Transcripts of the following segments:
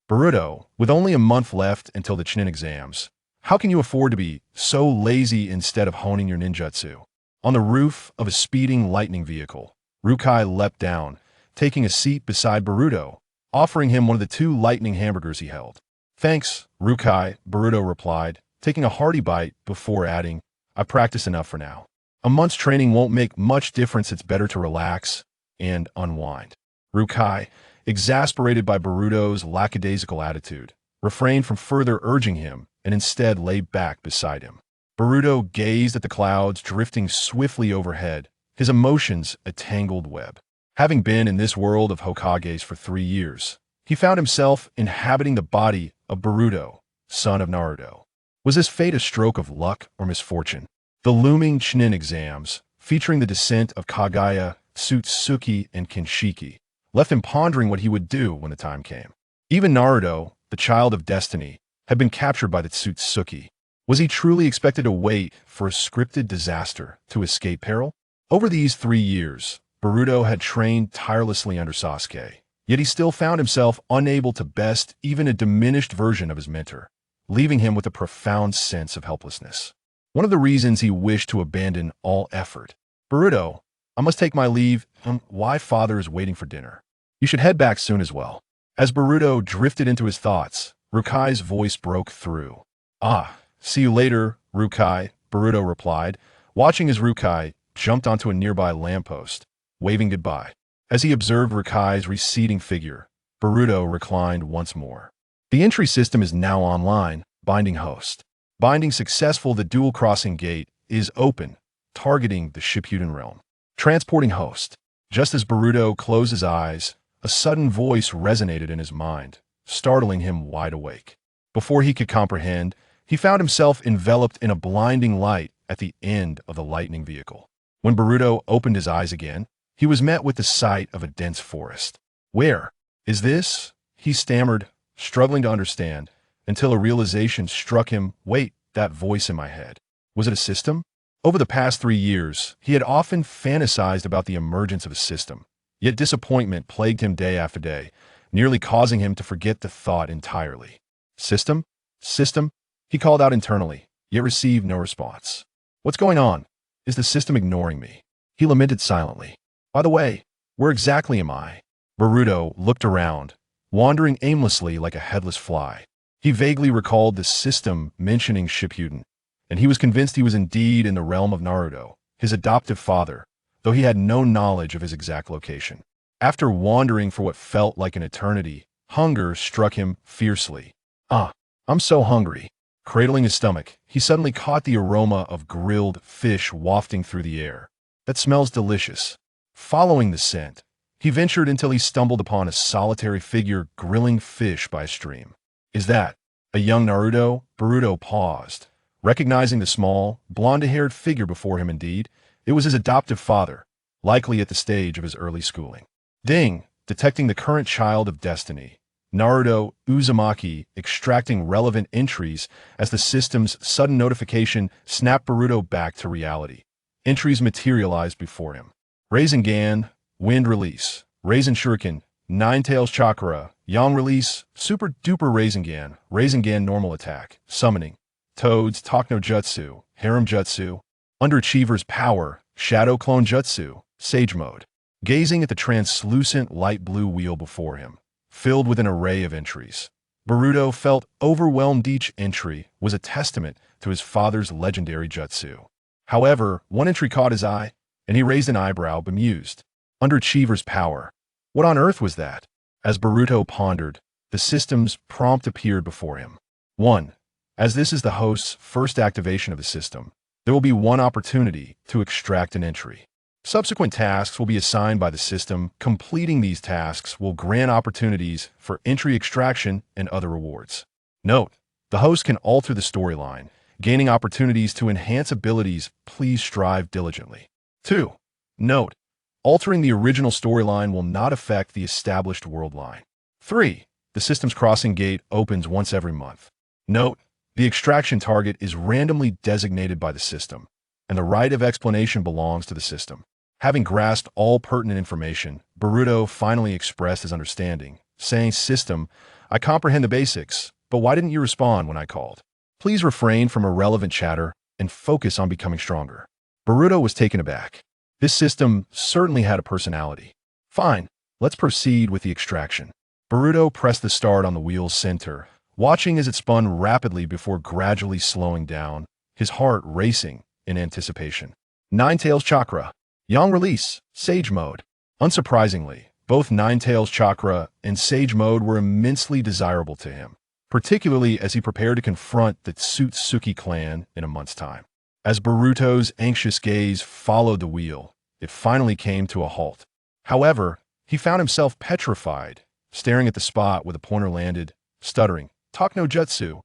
Boruto, with only a month left until the Chunin exams, how can you afford to be so lazy instead of honing your ninjutsu? On the roof of a speeding lightning vehicle, Rukai leapt down, taking a seat beside Boruto, offering him one of the two lightning hamburgers he held. Thanks, Rukai, Boruto replied, taking a hearty bite before adding, I've practiced enough for now. A month's training won't make much difference. It's better to relax and unwind. Rukai, exasperated by Boruto's lackadaisical attitude, refrained from further urging him and instead lay back beside him. Boruto gazed at the clouds drifting swiftly overhead, his emotions a tangled web. Having been in this world of Hokages for 3 years, he found himself inhabiting the body of Boruto, son of Naruto. Was this fate a stroke of luck or misfortune? The looming Chunin exams, featuring the descent of Kagaya, Tsutsuki, and Kinshiki, left him pondering what he would do when the time came. Even Naruto, the child of destiny, had been captured by the Tsutsuki. Was he truly expected to wait for a scripted disaster to escape peril? Over these 3 years, Boruto had trained tirelessly under Sasuke, yet he still found himself unable to best even a diminished version of his mentor, leaving him with a profound sense of helplessness. One of the reasons he wished to abandon all effort. Boruto, I must take my leave. Why father is waiting for dinner. You should head back soon as well. As Boruto drifted into his thoughts, Rukai's voice broke through. Ah, see you later, Rukai, Boruto replied, watching as Rukai jumped onto a nearby lamppost, waving goodbye. As he observed Rukai's receding figure, Boruto reclined once more. The entry system is now online, binding host. Binding successful, the dual crossing gate is open, targeting the Shippuden realm. Transporting host. Just as Boruto closed his eyes, a sudden voice resonated in his mind, startling him wide awake. Before he could comprehend, he found himself enveloped in a blinding light at the end of the lightning vehicle. When Boruto opened his eyes again, he was met with the sight of a dense forest. Where is this? He stammered, struggling to understand, until a realization struck him. Wait, that voice in my head. Was it a system? Over the past 3 years, he had often fantasized about the emergence of a system, yet disappointment plagued him day after day, nearly causing him to forget the thought entirely. System? System? He called out internally, yet received no response. What's going on? Is the system ignoring me? He lamented silently. By the way, where exactly am I? Boruto looked around, wandering aimlessly like a headless fly. He vaguely recalled the system mentioning Shippuden, and he was convinced he was indeed in the realm of Naruto, his adoptive father, though he had no knowledge of his exact location. After wandering for what felt like an eternity, hunger struck him fiercely. I'm so hungry. Cradling his stomach, he suddenly caught the aroma of grilled fish wafting through the air. That smells delicious. Following the scent, he ventured until he stumbled upon a solitary figure grilling fish by a stream. Is that a young Naruto? Boruto paused. Recognizing the small, blonde-haired figure before him indeed, it was his adoptive father, likely at the stage of his early schooling. Ding! Detecting the current child of destiny, Naruto Uzumaki extracting relevant entries as the system's sudden notification snapped Boruto back to reality. Entries materialized before him. Rasengan, Wind Release. Rasen Shuriken, Ninetales Chakra, Yang Release, Super Duper Rasengan, Rasengan Normal Attack, Summoning, Toad's Takno Jutsu, Harem Jutsu, Underachiever's Power, Shadow Clone Jutsu, Sage Mode. Gazing at the translucent light blue wheel before him, filled with an array of entries, Boruto felt overwhelmed. Each entry was a testament to his father's legendary jutsu. However, one entry caught his eye, and he raised an eyebrow, bemused. Underachiever's Power. What on earth was that? As Boruto pondered, the system's prompt appeared before him. 1. As this is the host's first activation of the system, there will be one opportunity to extract an entry. Subsequent tasks will be assigned by the system. Completing these tasks will grant opportunities for entry extraction and other rewards. Note: the host can alter the storyline, gaining opportunities to enhance abilities. Please strive diligently. 2. Note: altering the original storyline will not affect the established world line. 3. The system's crossing gate opens once every month. Note: the extraction target is randomly designated by the system, and the right of explanation belongs to the system. Having grasped all pertinent information, Boruto finally expressed his understanding, saying, "System, I comprehend the basics, but why didn't you respond when I called? Please refrain from irrelevant chatter and focus on becoming stronger." Boruto was taken aback. This system certainly had a personality. "Fine, let's proceed with the extraction." Boruto pressed the start on the wheel's center, watching as it spun rapidly before gradually slowing down, his heart racing in anticipation. Ninetales Chakra. Yang release. Sage mode. Unsurprisingly, both Ninetales Chakra and Sage mode were immensely desirable to him, particularly as he prepared to confront the Tsutsuki clan in a month's time. As Boruto's anxious gaze followed the wheel, it finally came to a halt. However, he found himself petrified, staring at the spot where the pointer landed, stuttering, "Talk no jutsu."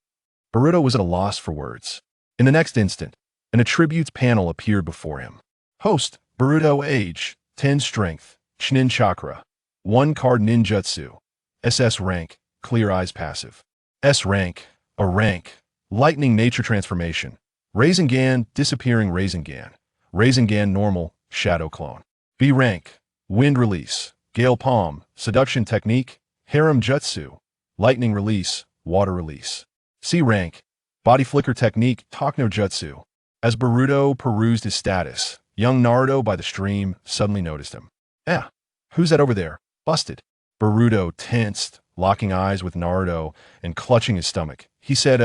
Boruto was at a loss for words. In the next instant, an attributes panel appeared before him. Host, Boruto age, 10 strength, Chunin chakra, 1 card ninjutsu, SS rank, clear eyes passive. S rank, a rank, lightning nature transformation. Rasengan, disappearing Rasengan. Rasengan normal, shadow clone. B rank, wind release, Gale palm, seduction technique, harem jutsu, lightning release, water release. C rank, body flicker technique, talk no jutsu. As Boruto perused his status, young Naruto by the stream suddenly noticed him. Who's that over there? Busted. Boruto tensed, locking eyes with Naruto and clutching his stomach. He said,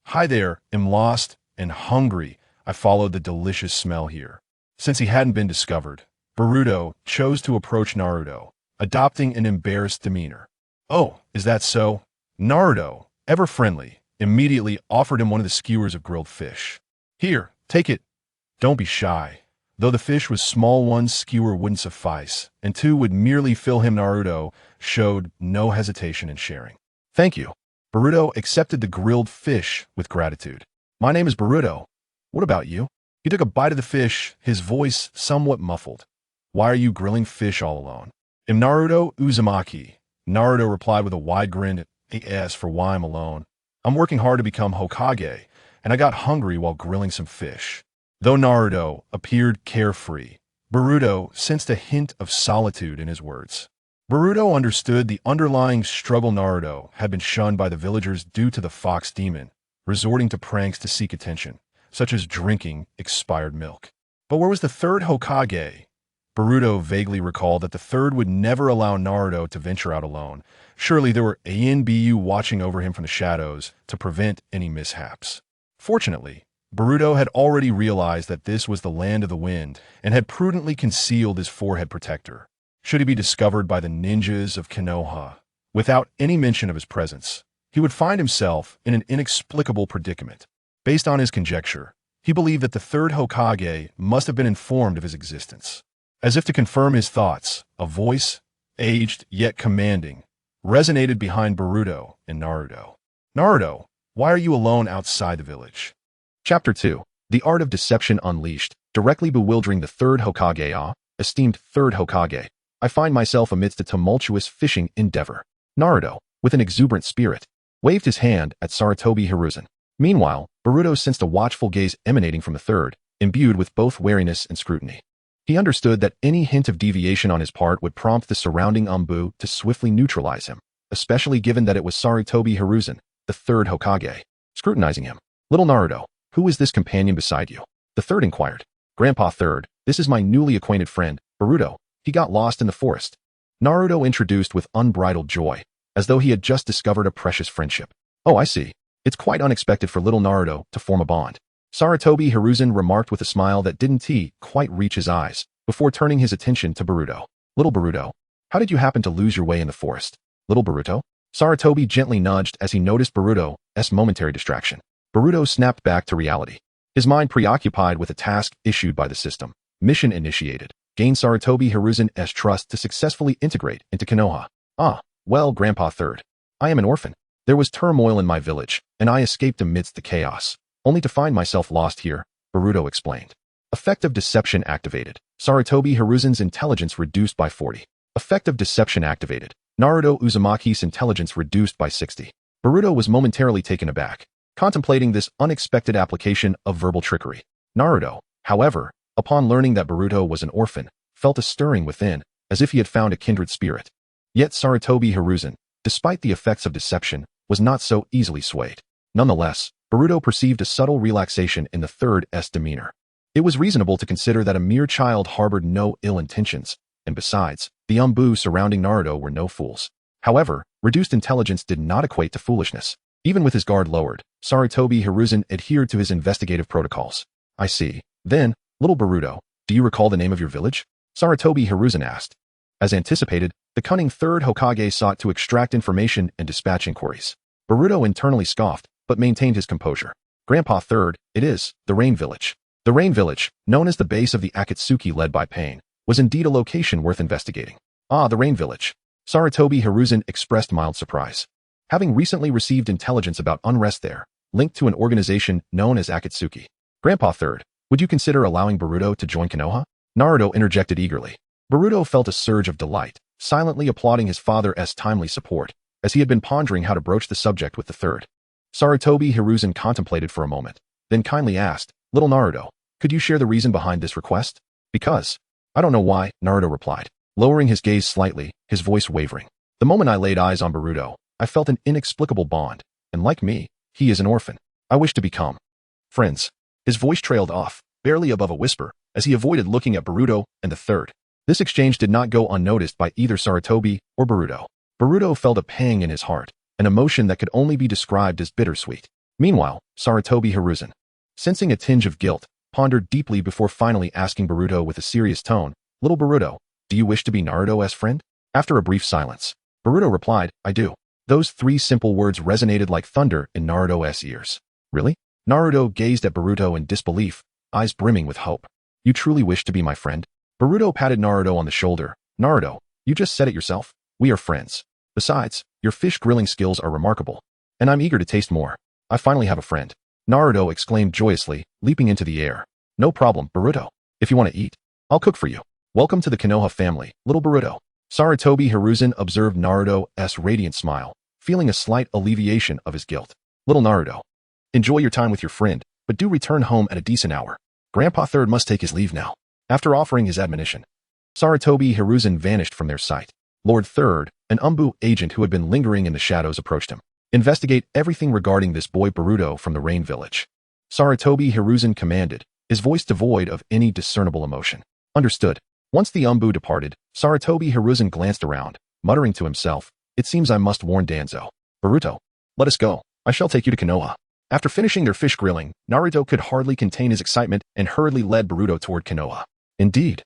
"Hi there, am lost and hungry. I followed the delicious smell here." Since he hadn't been discovered, Boruto chose to approach Naruto, adopting an embarrassed demeanor. "Oh, is that so?" Naruto, ever friendly, immediately offered him one of the skewers of grilled fish. "Here, take it. Don't be shy." Though the fish was small, one skewer wouldn't suffice, and 2 would merely fill him. Naruto showed no hesitation in sharing. "Thank you." Boruto accepted the grilled fish with gratitude. "My name is Boruto. What about you?" He took a bite of the fish, his voice somewhat muffled. "Why are you grilling fish all alone?" "Am Naruto Uzumaki." Naruto replied with a wide grin. "As for why I'm alone, I'm working hard to become Hokage, and I got hungry while grilling some fish." Though Naruto appeared carefree, Boruto sensed a hint of solitude in his words. Boruto understood the underlying struggle. Naruto had been shunned by the villagers due to the fox demon, resorting to pranks to seek attention, such as drinking expired milk. But where was the third Hokage? Boruto vaguely recalled that the third would never allow Naruto to venture out alone. Surely there were ANBU watching over him from the shadows to prevent any mishaps. Fortunately, Boruto had already realized that this was the land of the wind and had prudently concealed his forehead protector. Should he be discovered by the ninjas of Konoha, without any mention of his presence, he would find himself in an inexplicable predicament. Based on his conjecture, he believed that the third Hokage must have been informed of his existence. As if to confirm his thoughts, a voice, aged yet commanding, resonated behind Boruto and Naruto. "Naruto, why are you alone outside the village?" Chapter 2. The Art of Deception Unleashed, directly bewildering the third Hokage. Esteemed third Hokage, I find myself amidst a tumultuous fishing endeavor. Naruto, with an exuberant spirit, waved his hand at Sarutobi Hiruzen. Meanwhile, Boruto sensed a watchful gaze emanating from the third, imbued with both wariness and scrutiny. He understood that any hint of deviation on his part would prompt the surrounding Anbu to swiftly neutralize him, especially given that it was Sarutobi Hiruzen, the third Hokage, scrutinizing him. "Little Naruto, who is this companion beside you?" the third inquired. "Grandpa Third, this is my newly acquainted friend, Boruto. He got lost in the forest." Naruto introduced with unbridled joy, as though he had just discovered a precious friendship. "Oh, I see. It's quite unexpected for little Naruto to form a bond." Sarutobi Hiruzen remarked with a smile that didn't quite reach his eyes, before turning his attention to Boruto. "Little Boruto, how did you happen to lose your way in the forest?" "Little Boruto?" Sarutobi gently nudged as he noticed Boruto's momentary distraction. Boruto snapped back to reality, his mind preoccupied with a task issued by the system. Mission initiated. Gain Sarutobi Hiruzen's trust to successfully integrate into Konoha. Well, Grandpa Third, I am an orphan. There was turmoil in my village, and I escaped amidst the chaos, only to find myself lost here, Boruto explained. Effective deception activated. Sarutobi Hiruzen's intelligence reduced by 40. Effective deception activated. Naruto Uzumaki's intelligence reduced by 60. Boruto was momentarily taken aback, contemplating this unexpected application of verbal trickery. Naruto, however, upon learning that Boruto was an orphan, felt a stirring within, as if he had found a kindred spirit. Yet Sarutobi Hiruzen, despite the effects of deception, was not so easily swayed. Nonetheless, Boruto perceived a subtle relaxation in the third's demeanor. It was reasonable to consider that a mere child harbored no ill intentions, and besides, the Umbu surrounding Naruto were no fools. However, reduced intelligence did not equate to foolishness. Even with his guard lowered, Sarutobi Hiruzen adhered to his investigative protocols. I see. Then, little Boruto, do you recall the name of your village? Sarutobi Hiruzen asked. As anticipated, the cunning third Hokage sought to extract information and dispatch inquiries. Boruto internally scoffed, but maintained his composure. Grandpa Third, it is, the Rain Village. The Rain Village, known as the base of the Akatsuki led by Pain, was indeed a location worth investigating. Ah, the Rain Village. Sarutobi Hiruzen expressed mild surprise. Having recently received intelligence about unrest there, linked to an organization known as Akatsuki. Grandpa Third, would you consider allowing Boruto to join Konoha? Naruto interjected eagerly. Boruto felt a surge of delight, silently applauding his father's timely support, as he had been pondering how to broach the subject with the third. Sarutobi Hiruzen contemplated for a moment, then kindly asked, Little Naruto, could you share the reason behind this request? Because. I don't know why, Naruto replied, lowering his gaze slightly, his voice wavering. The moment I laid eyes on Boruto, I felt an inexplicable bond, and like me, he is an orphan. I wish to become friends. His voice trailed off, barely above a whisper, as he avoided looking at Boruto and the third. This exchange did not go unnoticed by either Sarutobi or Boruto. Boruto felt a pang in his heart, an emotion that could only be described as bittersweet. Meanwhile, Sarutobi Hiruzen, sensing a tinge of guilt, pondered deeply before finally asking Boruto with a serious tone, Little Boruto, do you wish to be Naruto's friend? After a brief silence, Boruto replied, I do. Those three simple words resonated like thunder in Naruto's ears. Really? Naruto gazed at Boruto in disbelief, eyes brimming with hope. You truly wish to be my friend? Boruto patted Naruto on the shoulder. Naruto, you just said it yourself. We are friends. Besides, your fish grilling skills are remarkable, and I'm eager to taste more. I finally have a friend. Naruto exclaimed joyously, leaping into the air. No problem, Boruto. If you want to eat, I'll cook for you. Welcome to the Konoha family, little Boruto. Sarutobi Hiruzen observed Naruto's radiant smile, feeling a slight alleviation of his guilt. Little Naruto, enjoy your time with your friend, but do return home at a decent hour. Grandpa Third must take his leave now. After offering his admonition, Sarutobi Hiruzen vanished from their sight. Lord Third, an Umbu agent who had been lingering in the shadows, approached him. Investigate everything regarding this boy Boruto from the Rain Village. Sarutobi Hiruzen commanded, his voice devoid of any discernible emotion. Understood. Once the Umbu departed, Sarutobi Hiruzen glanced around, muttering to himself, it seems I must warn Danzo. Boruto, let us go. I shall take you to Konoha. After finishing their fish grilling, Naruto could hardly contain his excitement and hurriedly led Boruto toward Konoha. Indeed,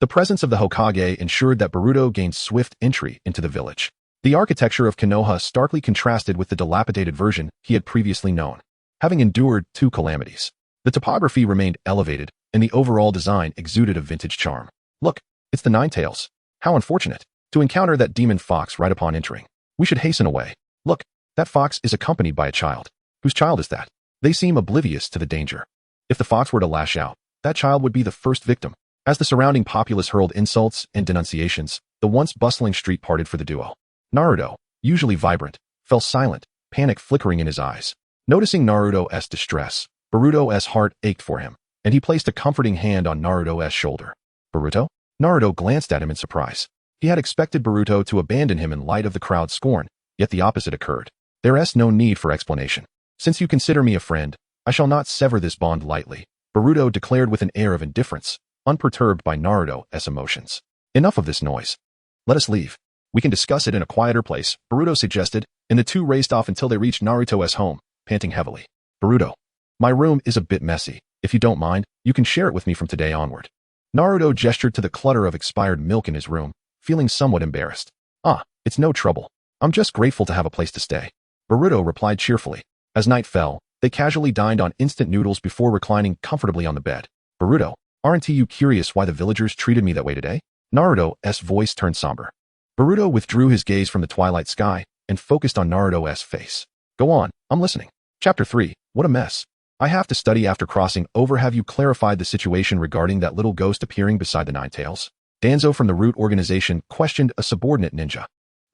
the presence of the Hokage ensured that Boruto gained swift entry into the village. The architecture of Konoha starkly contrasted with the dilapidated version he had previously known. Having endured two calamities, the topography remained elevated, and the overall design exuded a vintage charm. Look, it's the Nine Tails. How unfortunate to encounter that demon fox right upon entering. We should hasten away. Look, that fox is accompanied by a child. Whose child is that? They seem oblivious to the danger. If the fox were to lash out, that child would be the first victim. As the surrounding populace hurled insults and denunciations, the once bustling street parted for the duo. Naruto, usually vibrant, fell silent, panic flickering in his eyes. Noticing Naruto's distress, Boruto's heart ached for him, and he placed a comforting hand on Naruto's shoulder. Boruto? Naruto glanced at him in surprise. He had expected Boruto to abandon him in light of the crowd's scorn, yet the opposite occurred. There's no need for explanation. Since you consider me a friend, I shall not sever this bond lightly, Boruto declared with an air of indifference, unperturbed by Naruto's emotions. Enough of this noise. Let us leave. We can discuss it in a quieter place, Boruto suggested, and the two raced off until they reached Naruto's home, panting heavily. Boruto, my room is a bit messy. If you don't mind, you can share it with me from today onward. Naruto gestured to the clutter of expired milk in his room, feeling somewhat embarrassed. Ah, it's no trouble. I'm just grateful to have a place to stay. Boruto replied cheerfully. As night fell, they casually dined on instant noodles before reclining comfortably on the bed. Boruto, aren't you curious why the villagers treated me that way today? Naruto's voice turned somber. Boruto withdrew his gaze from the twilight sky and focused on Naruto's face. Go on, I'm listening. Chapter 3, what a mess. I have to study after crossing over. Have you clarified the situation regarding that little ghost appearing beside the Nine Tails? Danzo from the Root organization questioned a subordinate ninja.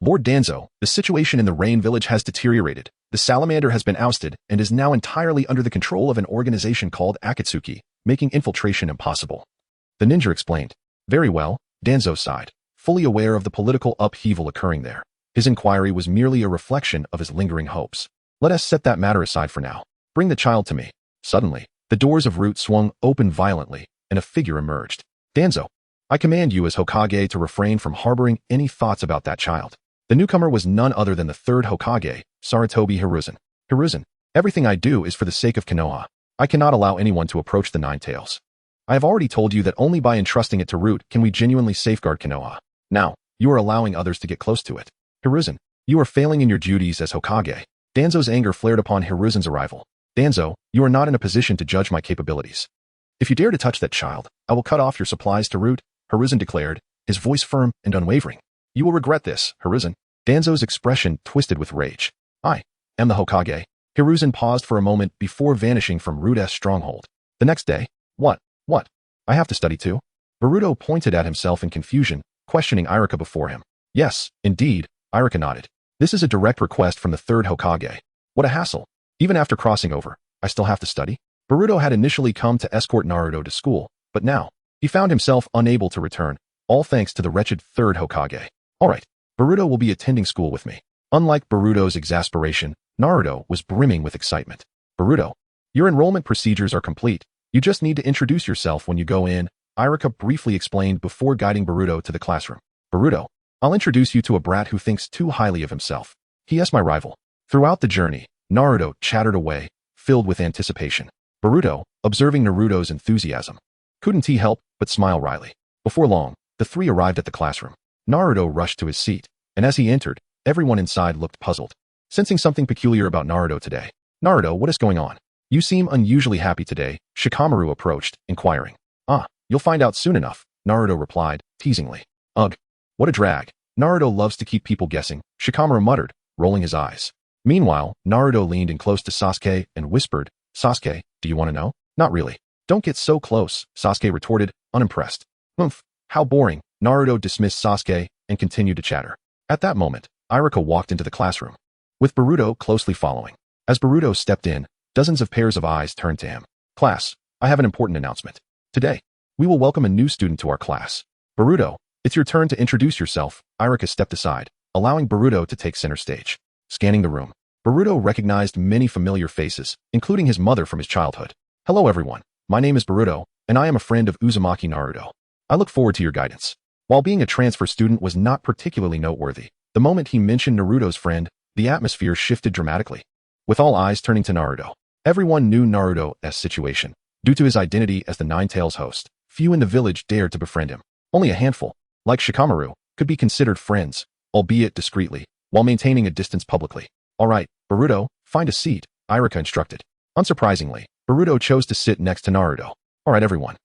Lord Danzo, the situation in the Rain Village has deteriorated. The salamander has been ousted and is now entirely under the control of an organization called Akatsuki, making infiltration impossible. The ninja explained. Very well, Danzo sighed. fully aware of the political upheaval occurring there. His inquiry was merely a reflection of his lingering hopes. Let us set that matter aside for now. Bring the child to me. Suddenly, the doors of Root swung open violently, and a figure emerged. Danzo, I command you as Hokage to refrain from harboring any thoughts about that child. The newcomer was none other than the third Hokage, Sarutobi Hiruzen. Hiruzen, everything I do is for the sake of Konoha. I cannot allow anyone to approach the Nine Tails. I have already told you that only by entrusting it to Root can we genuinely safeguard Konoha. Now, you are allowing others to get close to it. Hiruzen, you are failing in your duties as Hokage. Danzo's anger flared upon Hiruzen's arrival. Danzo, you are not in a position to judge my capabilities. If you dare to touch that child, I will cut off your supplies to Root, Hiruzen declared, his voice firm and unwavering. You will regret this, Hiruzen. Danzo's expression twisted with rage. I am the Hokage. Hiruzen paused for a moment before vanishing from Root's stronghold. The next day, what? I have to study too? Boruto pointed at himself in confusion, questioning Iruka before him. Yes, indeed, Iruka nodded. This is a direct request from the third Hokage. What a hassle. Even after crossing over, I still have to study? Boruto had initially come to escort Naruto to school, but now, he found himself unable to return, all thanks to the wretched third Hokage. Alright, Boruto will be attending school with me. Unlike Boruto's exasperation, Naruto was brimming with excitement. Boruto, your enrollment procedures are complete. You just need to introduce yourself when you go in, Iruka briefly explained before guiding Boruto to the classroom. Boruto, I'll introduce you to a brat who thinks too highly of himself. He is my rival. Throughout the journey, Naruto chattered away, filled with anticipation. Boruto, observing Naruto's enthusiasm, couldn't he help but smile wryly. Before long, the three arrived at the classroom. Naruto rushed to his seat, and as he entered, everyone inside looked puzzled. Sensing something peculiar about Naruto today. Naruto, what is going on? You seem unusually happy today, Shikamaru approached, inquiring. You'll find out soon enough, Naruto replied, teasingly. Ugh. What a drag. Naruto loves to keep people guessing, Shikamaru muttered, rolling his eyes. Meanwhile, Naruto leaned in close to Sasuke and whispered, Sasuke, do you want to know? Not really. Don't get so close, Sasuke retorted, unimpressed. How boring. Naruto dismissed Sasuke and continued to chatter. At that moment, Iruka walked into the classroom, with Boruto closely following. As Boruto stepped in, dozens of pairs of eyes turned to him. Class, I have an important announcement. Today, we will welcome a new student to our class. Boruto, it's your turn to introduce yourself. Iruka stepped aside, allowing Boruto to take center stage. Scanning the room, Boruto recognized many familiar faces, including his mother from his childhood. Hello everyone, my name is Boruto, and I am a friend of Uzumaki Naruto. I look forward to your guidance. While being a transfer student was not particularly noteworthy, the moment he mentioned Naruto's friend, the atmosphere shifted dramatically. With all eyes turning to Naruto, everyone knew Naruto's situation. Due to his identity as the Nine Tails host, few in the village dared to befriend him. Only a handful, like Shikamaru, could be considered friends, albeit discreetly, while maintaining a distance publicly. Alright, Boruto, find a seat, Iruka instructed. Unsurprisingly, Boruto chose to sit next to Naruto. Alright everyone.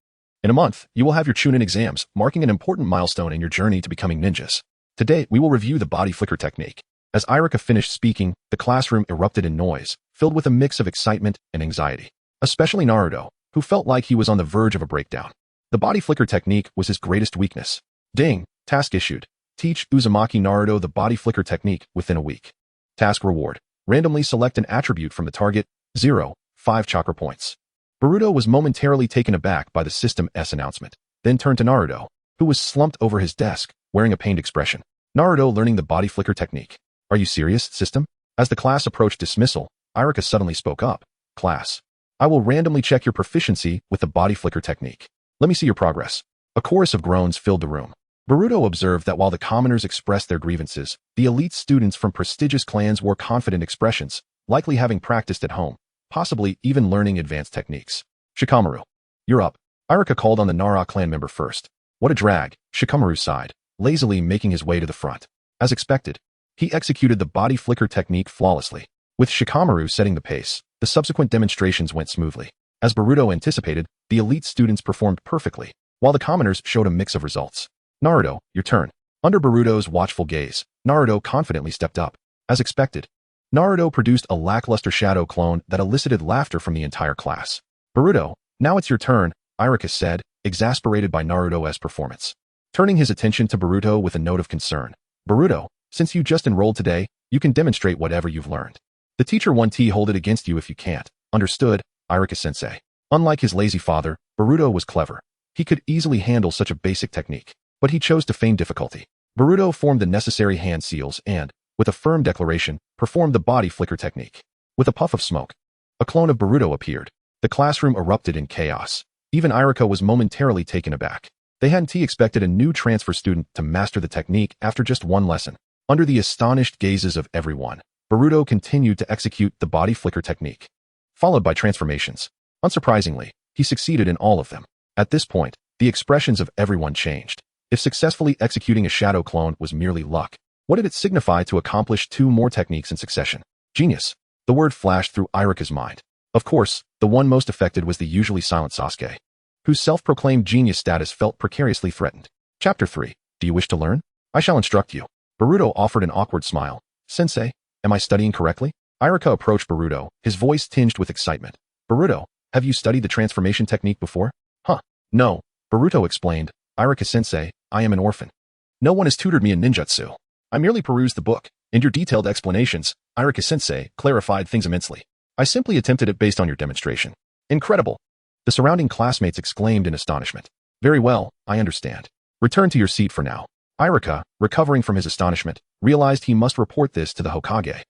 In a month, you will have your Chunin exams, marking an important milestone in your journey to becoming ninjas. Today, we will review the body flicker technique. As Iruka finished speaking, the classroom erupted in noise, filled with a mix of excitement and anxiety. Especially Naruto, who felt like he was on the verge of a breakdown. The body flicker technique was his greatest weakness. Ding, task issued. Teach Uzumaki Naruto the body flicker technique within a week. Task reward. Randomly select an attribute from the target. 5 chakra points. Boruto was momentarily taken aback by the system's announcement, then turned to Naruto, who was slumped over his desk, wearing a pained expression. Naruto learning the body flicker technique. Are you serious, system? As the class approached dismissal, Iruka suddenly spoke up. Class, I will randomly check your proficiency with the body flicker technique. Let me see your progress. A chorus of groans filled the room. Boruto observed that while the commoners expressed their grievances, the elite students from prestigious clans wore confident expressions, likely having practiced at home, possibly even learning advanced techniques. Shikamaru, you're up. Iruka called on the Nara clan member first. What a drag, Shikamaru sighed, lazily making his way to the front. As expected, he executed the body flicker technique flawlessly. With Shikamaru setting the pace, the subsequent demonstrations went smoothly. As Boruto anticipated, the elite students performed perfectly, while the commoners showed a mix of results. Naruto, your turn. Under Boruto's watchful gaze, Naruto confidently stepped up. As expected, Naruto produced a lackluster shadow clone that elicited laughter from the entire class. Boruto, now it's your turn, Iruka said, exasperated by Naruto's performance. Turning his attention to Boruto with a note of concern. Boruto, since you just enrolled today, you can demonstrate whatever you've learned. The teacher won't hold it against you if you can't. Understood, Iruka-sensei. Unlike his lazy father, Boruto was clever. He could easily handle such a basic technique. but he chose to feign difficulty. Boruto formed the necessary hand seals and, with a firm declaration, performed the body flicker technique. With a puff of smoke, a clone of Boruto appeared. The classroom erupted in chaos. Even Iruka was momentarily taken aback. They hadn't expected a new transfer student to master the technique after just one lesson. Under the astonished gazes of everyone, Boruto continued to execute the body flicker technique, followed by transformations. Unsurprisingly, he succeeded in all of them. At this point, the expressions of everyone changed. If successfully executing a shadow clone was merely luck, what did it signify to accomplish two more techniques in succession? Genius. The word flashed through Iruka's mind. Of course, the one most affected was the usually silent Sasuke, whose self-proclaimed genius status felt precariously threatened. Chapter 3. Do you wish to learn? I shall instruct you. Boruto offered an awkward smile. Sensei, am I studying correctly? Iruka approached Boruto, his voice tinged with excitement. Boruto, have you studied the transformation technique before? Huh. No. Boruto explained. Iruka-sensei, I am an orphan. No one has tutored me in ninjutsu. I merely perused the book. In your detailed explanations, Iruka-sensei clarified things immensely. I simply attempted it based on your demonstration. Incredible. The surrounding classmates exclaimed in astonishment. Very well, I understand. Return to your seat for now. Iruka, recovering from his astonishment, realized he must report this to the Hokage,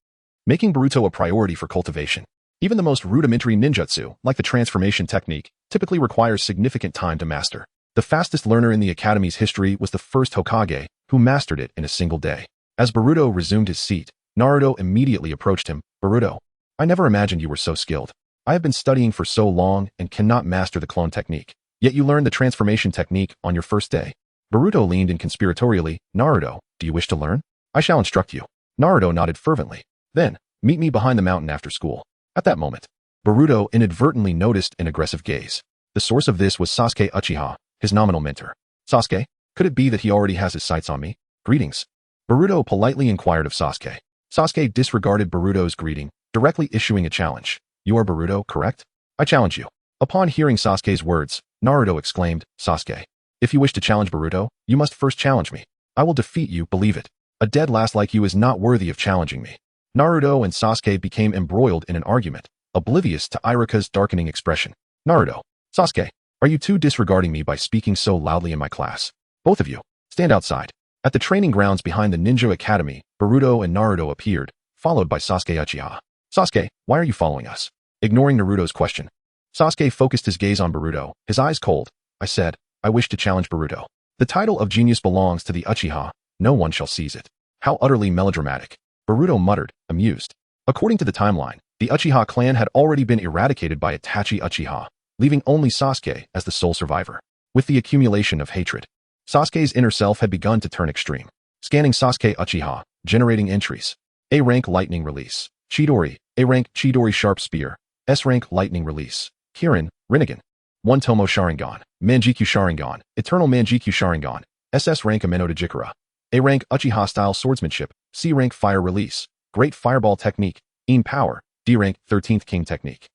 making Boruto a priority for cultivation. Even the most rudimentary ninjutsu, like the transformation technique, typically requires significant time to master. The fastest learner in the academy's history was the first Hokage, who mastered it in a single day. As Boruto resumed his seat, Naruto immediately approached him. Boruto, I never imagined you were so skilled. I have been studying for so long and cannot master the clone technique. Yet you learned the transformation technique on your first day. Boruto leaned in conspiratorially. Naruto, do you wish to learn? I shall instruct you. Naruto nodded fervently. Then, meet me behind the mountain after school. At that moment, Boruto inadvertently noticed an aggressive gaze. The source of this was Sasuke Uchiha, his nominal mentor. Sasuke, could it be that he already has his sights on me? Greetings. Boruto politely inquired of Sasuke. Sasuke disregarded Boruto's greeting, directly issuing a challenge. You are Boruto, correct? I challenge you. Upon hearing Sasuke's words, Naruto exclaimed, Sasuke, if you wish to challenge Boruto, you must first challenge me. I will defeat you, believe it. A dead lass like you is not worthy of challenging me. Naruto and Sasuke became embroiled in an argument, oblivious to Iruka's darkening expression. Naruto, Sasuke, are you two disregarding me by speaking so loudly in my class? Both of you, stand outside. At the training grounds behind the Ninja Academy, Boruto and Naruto appeared, followed by Sasuke Uchiha. Sasuke, why are you following us? Ignoring Naruto's question, Sasuke focused his gaze on Boruto, his eyes cold. I said, I wish to challenge Boruto. The title of genius belongs to the Uchiha. No one shall seize it. How utterly melodramatic. Boruto muttered, amused. According to the timeline, the Uchiha clan had already been eradicated by Itachi Uchiha, leaving only Sasuke as the sole survivor. With the accumulation of hatred, Sasuke's inner self had begun to turn extreme. Scanning Sasuke Uchiha, generating entries. A rank lightning release. Chidori, A rank Chidori sharp spear. S rank lightning release. Kirin, Rinnegan. 1 Tomo Sharingan, Manjikyu Sharingan, Eternal Manjikyu Sharingan. SS rank Ameno Dejikura. A rank Uchiha style swordsmanship. C rank fire release. Great fireball technique. In power. D rank 13th king technique.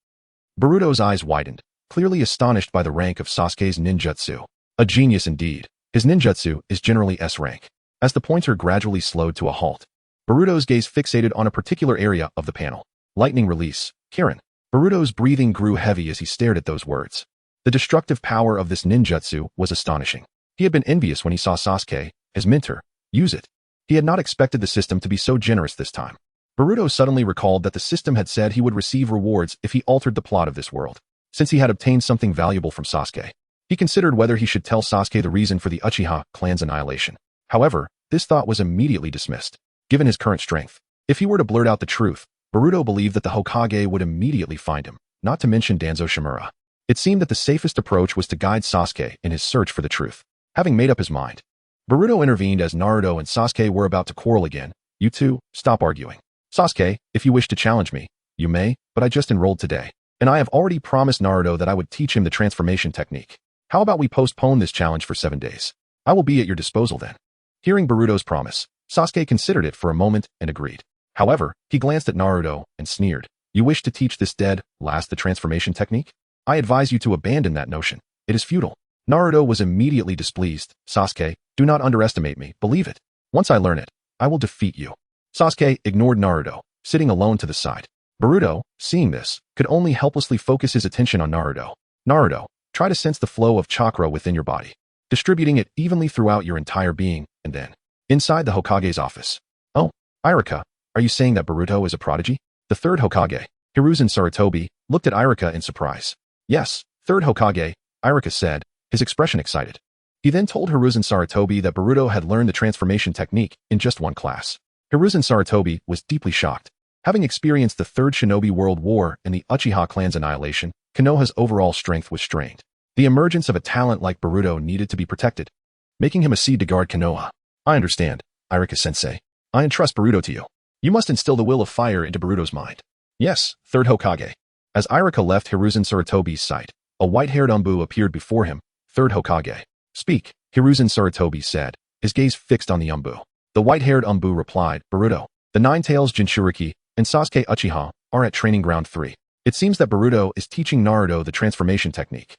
Boruto's eyes widened, clearly astonished by the rank of Sasuke's ninjutsu. A genius indeed. His ninjutsu is generally S rank. As the pointer gradually slowed to a halt, Boruto's gaze fixated on a particular area of the panel. Lightning release. Kirin. Boruto's breathing grew heavy as he stared at those words. The destructive power of this ninjutsu was astonishing. He had been envious when he saw Sasuke, his mentor, use it. He had not expected the system to be so generous this time. Boruto suddenly recalled that the system had said he would receive rewards if he altered the plot of this world. Since he had obtained something valuable from Sasuke, he considered whether he should tell Sasuke the reason for the Uchiha clan's annihilation. However, this thought was immediately dismissed. Given his current strength, if he were to blurt out the truth, Boruto believed that the Hokage would immediately find him, not to mention Danzo Shimura. It seemed that the safest approach was to guide Sasuke in his search for the truth. Having made up his mind, Boruto intervened as Naruto and Sasuke were about to quarrel again. You two, stop arguing. Sasuke, if you wish to challenge me, you may, but I just enrolled today, and I have already promised Naruto that I would teach him the transformation technique. How about we postpone this challenge for 7 days? I will be at your disposal then. Hearing Boruto's promise, Sasuke considered it for a moment and agreed. However, he glanced at Naruto and sneered. You wish to teach this dead lass the transformation technique? I advise you to abandon that notion. It is futile. Naruto was immediately displeased. Sasuke, do not underestimate me, believe it. Once I learn it, I will defeat you. Sasuke ignored Naruto, sitting alone to the side. Boruto, seeing this, could only helplessly focus his attention on Naruto. Naruto, try to sense the flow of chakra within your body. distributing it evenly throughout your entire being, and then, inside the Hokage's office. Oh, Irika, are you saying that Boruto is a prodigy? The third Hokage, Hiruzen Sarutobi, looked at Irika in surprise. Yes, third Hokage, Irika said, his expression excited. He then told Hiruzen Sarutobi that Boruto had learned the transformation technique in just one class. Hiruzen Sarutobi was deeply shocked. Having experienced the Third Shinobi World War and the Uchiha clan's annihilation, Konoha's overall strength was strained. The emergence of a talent like Boruto needed to be protected, making him a seed to guard Konoha. I understand, Irika-sensei. I entrust Boruto to you. You must instill the will of fire into Boruto's mind. Yes, third Hokage. As Irika left Hiruzen Sarutobi's sight, a white-haired Umbu appeared before him, third Hokage. Speak, Hiruzen Sarutobi said, his gaze fixed on the Umbu. The white-haired Umbu replied, Boruto, the Nine-Tails Jinchuriki, and Sasuke Uchiha are at Training Ground 3. It seems that Boruto is teaching Naruto the transformation technique.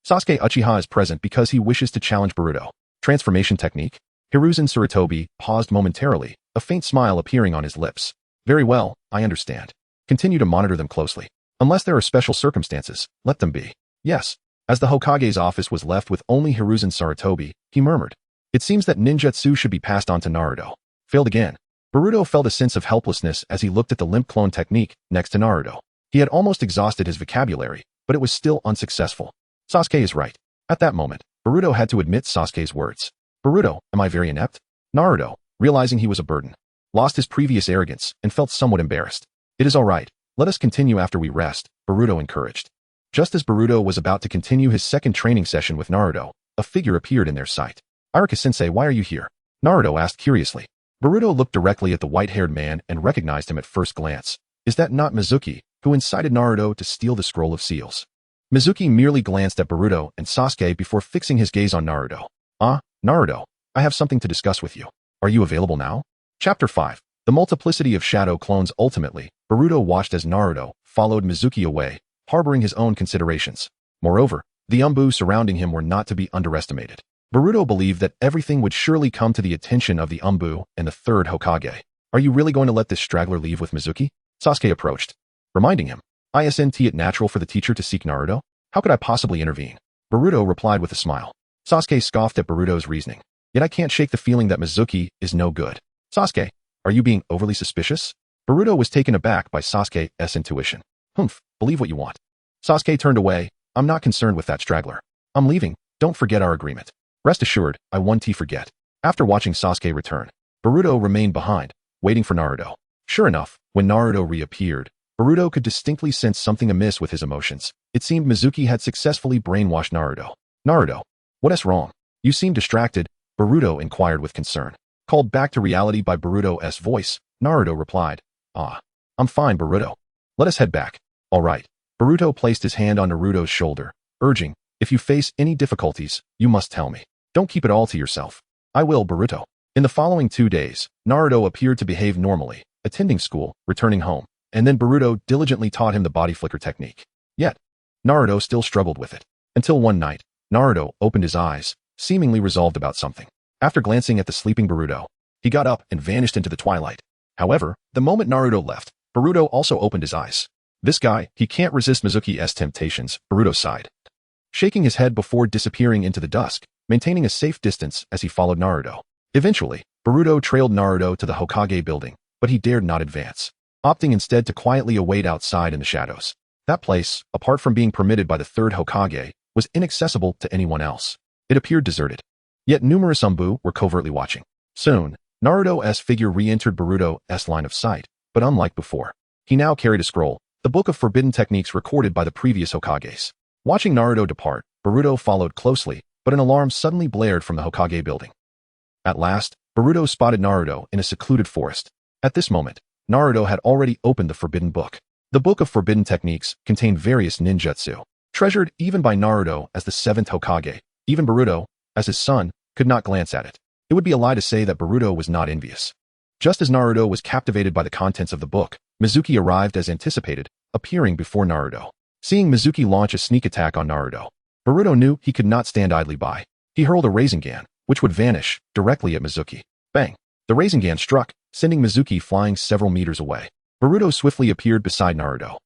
Sasuke Uchiha is present because he wishes to challenge Boruto. Transformation technique? Hiruzen Sarutobi paused momentarily, a faint smile appearing on his lips. Very well, I understand. Continue to monitor them closely. Unless there are special circumstances, let them be. Yes. As the Hokage's office was left with only Hiruzen Sarutobi, he murmured. It seems that ninjutsu should be passed on to Naruto. Failed again. Boruto felt a sense of helplessness as he looked at the limp clone technique next to Naruto. He had almost exhausted his vocabulary, but it was still unsuccessful. Sasuke is right. At that moment, Boruto had to admit Sasuke's words. Boruto, am I very inept? Naruto, realizing he was a burden, lost his previous arrogance and felt somewhat embarrassed. It is all right. Let us continue after we rest, Boruto encouraged. Just as Boruto was about to continue his second training session with Naruto, a figure appeared in their sight. Irika-sensei, why are you here? Naruto asked curiously. Boruto looked directly at the white-haired man and recognized him at first glance. Is that not Mizuki, who incited Naruto to steal the Scroll of Seals? Mizuki merely glanced at Boruto and Sasuke before fixing his gaze on Naruto. Naruto, I have something to discuss with you. Are you available now? Chapter 5. The multiplicity of shadow clones. Ultimately, Boruto watched as Naruto followed Mizuki away, harboring his own considerations. Moreover, the Umbu surrounding him were not to be underestimated. Boruto believed that everything would surely come to the attention of the Umbu and the third Hokage. Are you really going to let this straggler leave with Mizuki? Sasuke approached, reminding him. Isn't it natural for the teacher to seek Naruto? How could I possibly intervene? Boruto replied with a smile. Sasuke scoffed at Boruto's reasoning. Yet I can't shake the feeling that Mizuki is no good. Sasuke, are you being overly suspicious? Boruto was taken aback by Sasuke's intuition. Believe what you want. Sasuke turned away. I'm not concerned with that straggler. I'm leaving. Don't forget our agreement. Rest assured, I won't forget. After watching Sasuke return, Boruto remained behind, waiting for Naruto. Sure enough, when Naruto reappeared, Boruto could distinctly sense something amiss with his emotions. It seemed Mizuki had successfully brainwashed Naruto. Naruto, what is wrong? You seem distracted, Boruto inquired with concern. Called back to reality by Boruto's voice, Naruto replied, I'm fine, Boruto. Let us head back. All right. Boruto placed his hand on Naruto's shoulder, urging, if you face any difficulties, you must tell me. Don't keep it all to yourself. I will, Boruto. In the following 2 days, Naruto appeared to behave normally, attending school, returning home, and then Boruto diligently taught him the body flicker technique. Yet, Naruto still struggled with it. Until one night, Naruto opened his eyes, seemingly resolved about something. After glancing at the sleeping Boruto, he got up and vanished into the twilight. However, the moment Naruto left, Boruto also opened his eyes. This guy, he can't resist Mizuki's temptations, Boruto sighed, shaking his head before disappearing into the dusk, maintaining a safe distance as he followed Naruto. Eventually, Boruto trailed Naruto to the Hokage building, but he dared not advance, opting instead to quietly await outside in the shadows. That place, apart from being permitted by the third Hokage, was inaccessible to anyone else. It appeared deserted. Yet numerous Umbu were covertly watching. Soon, Naruto's figure re-entered Boruto's line of sight, but unlike before, he now carried a scroll, the book of forbidden techniques recorded by the previous Hokages. Watching Naruto depart, Boruto followed closely, but an alarm suddenly blared from the Hokage building. At last, Boruto spotted Naruto in a secluded forest. At this moment, Naruto had already opened the forbidden book. The book of forbidden techniques contained various ninjutsu, treasured even by Naruto as the 7th Hokage. Even Boruto, as his son, could not glance at it. It would be a lie to say that Boruto was not envious. Just as Naruto was captivated by the contents of the book, Mizuki arrived as anticipated, appearing before Naruto. Seeing Mizuki launch a sneak attack on Naruto, Boruto knew he could not stand idly by. He hurled a Rasengan, which would vanish directly at Mizuki. Bang! The Rasengan struck, sending Mizuki flying several meters away. Boruto swiftly appeared beside Naruto.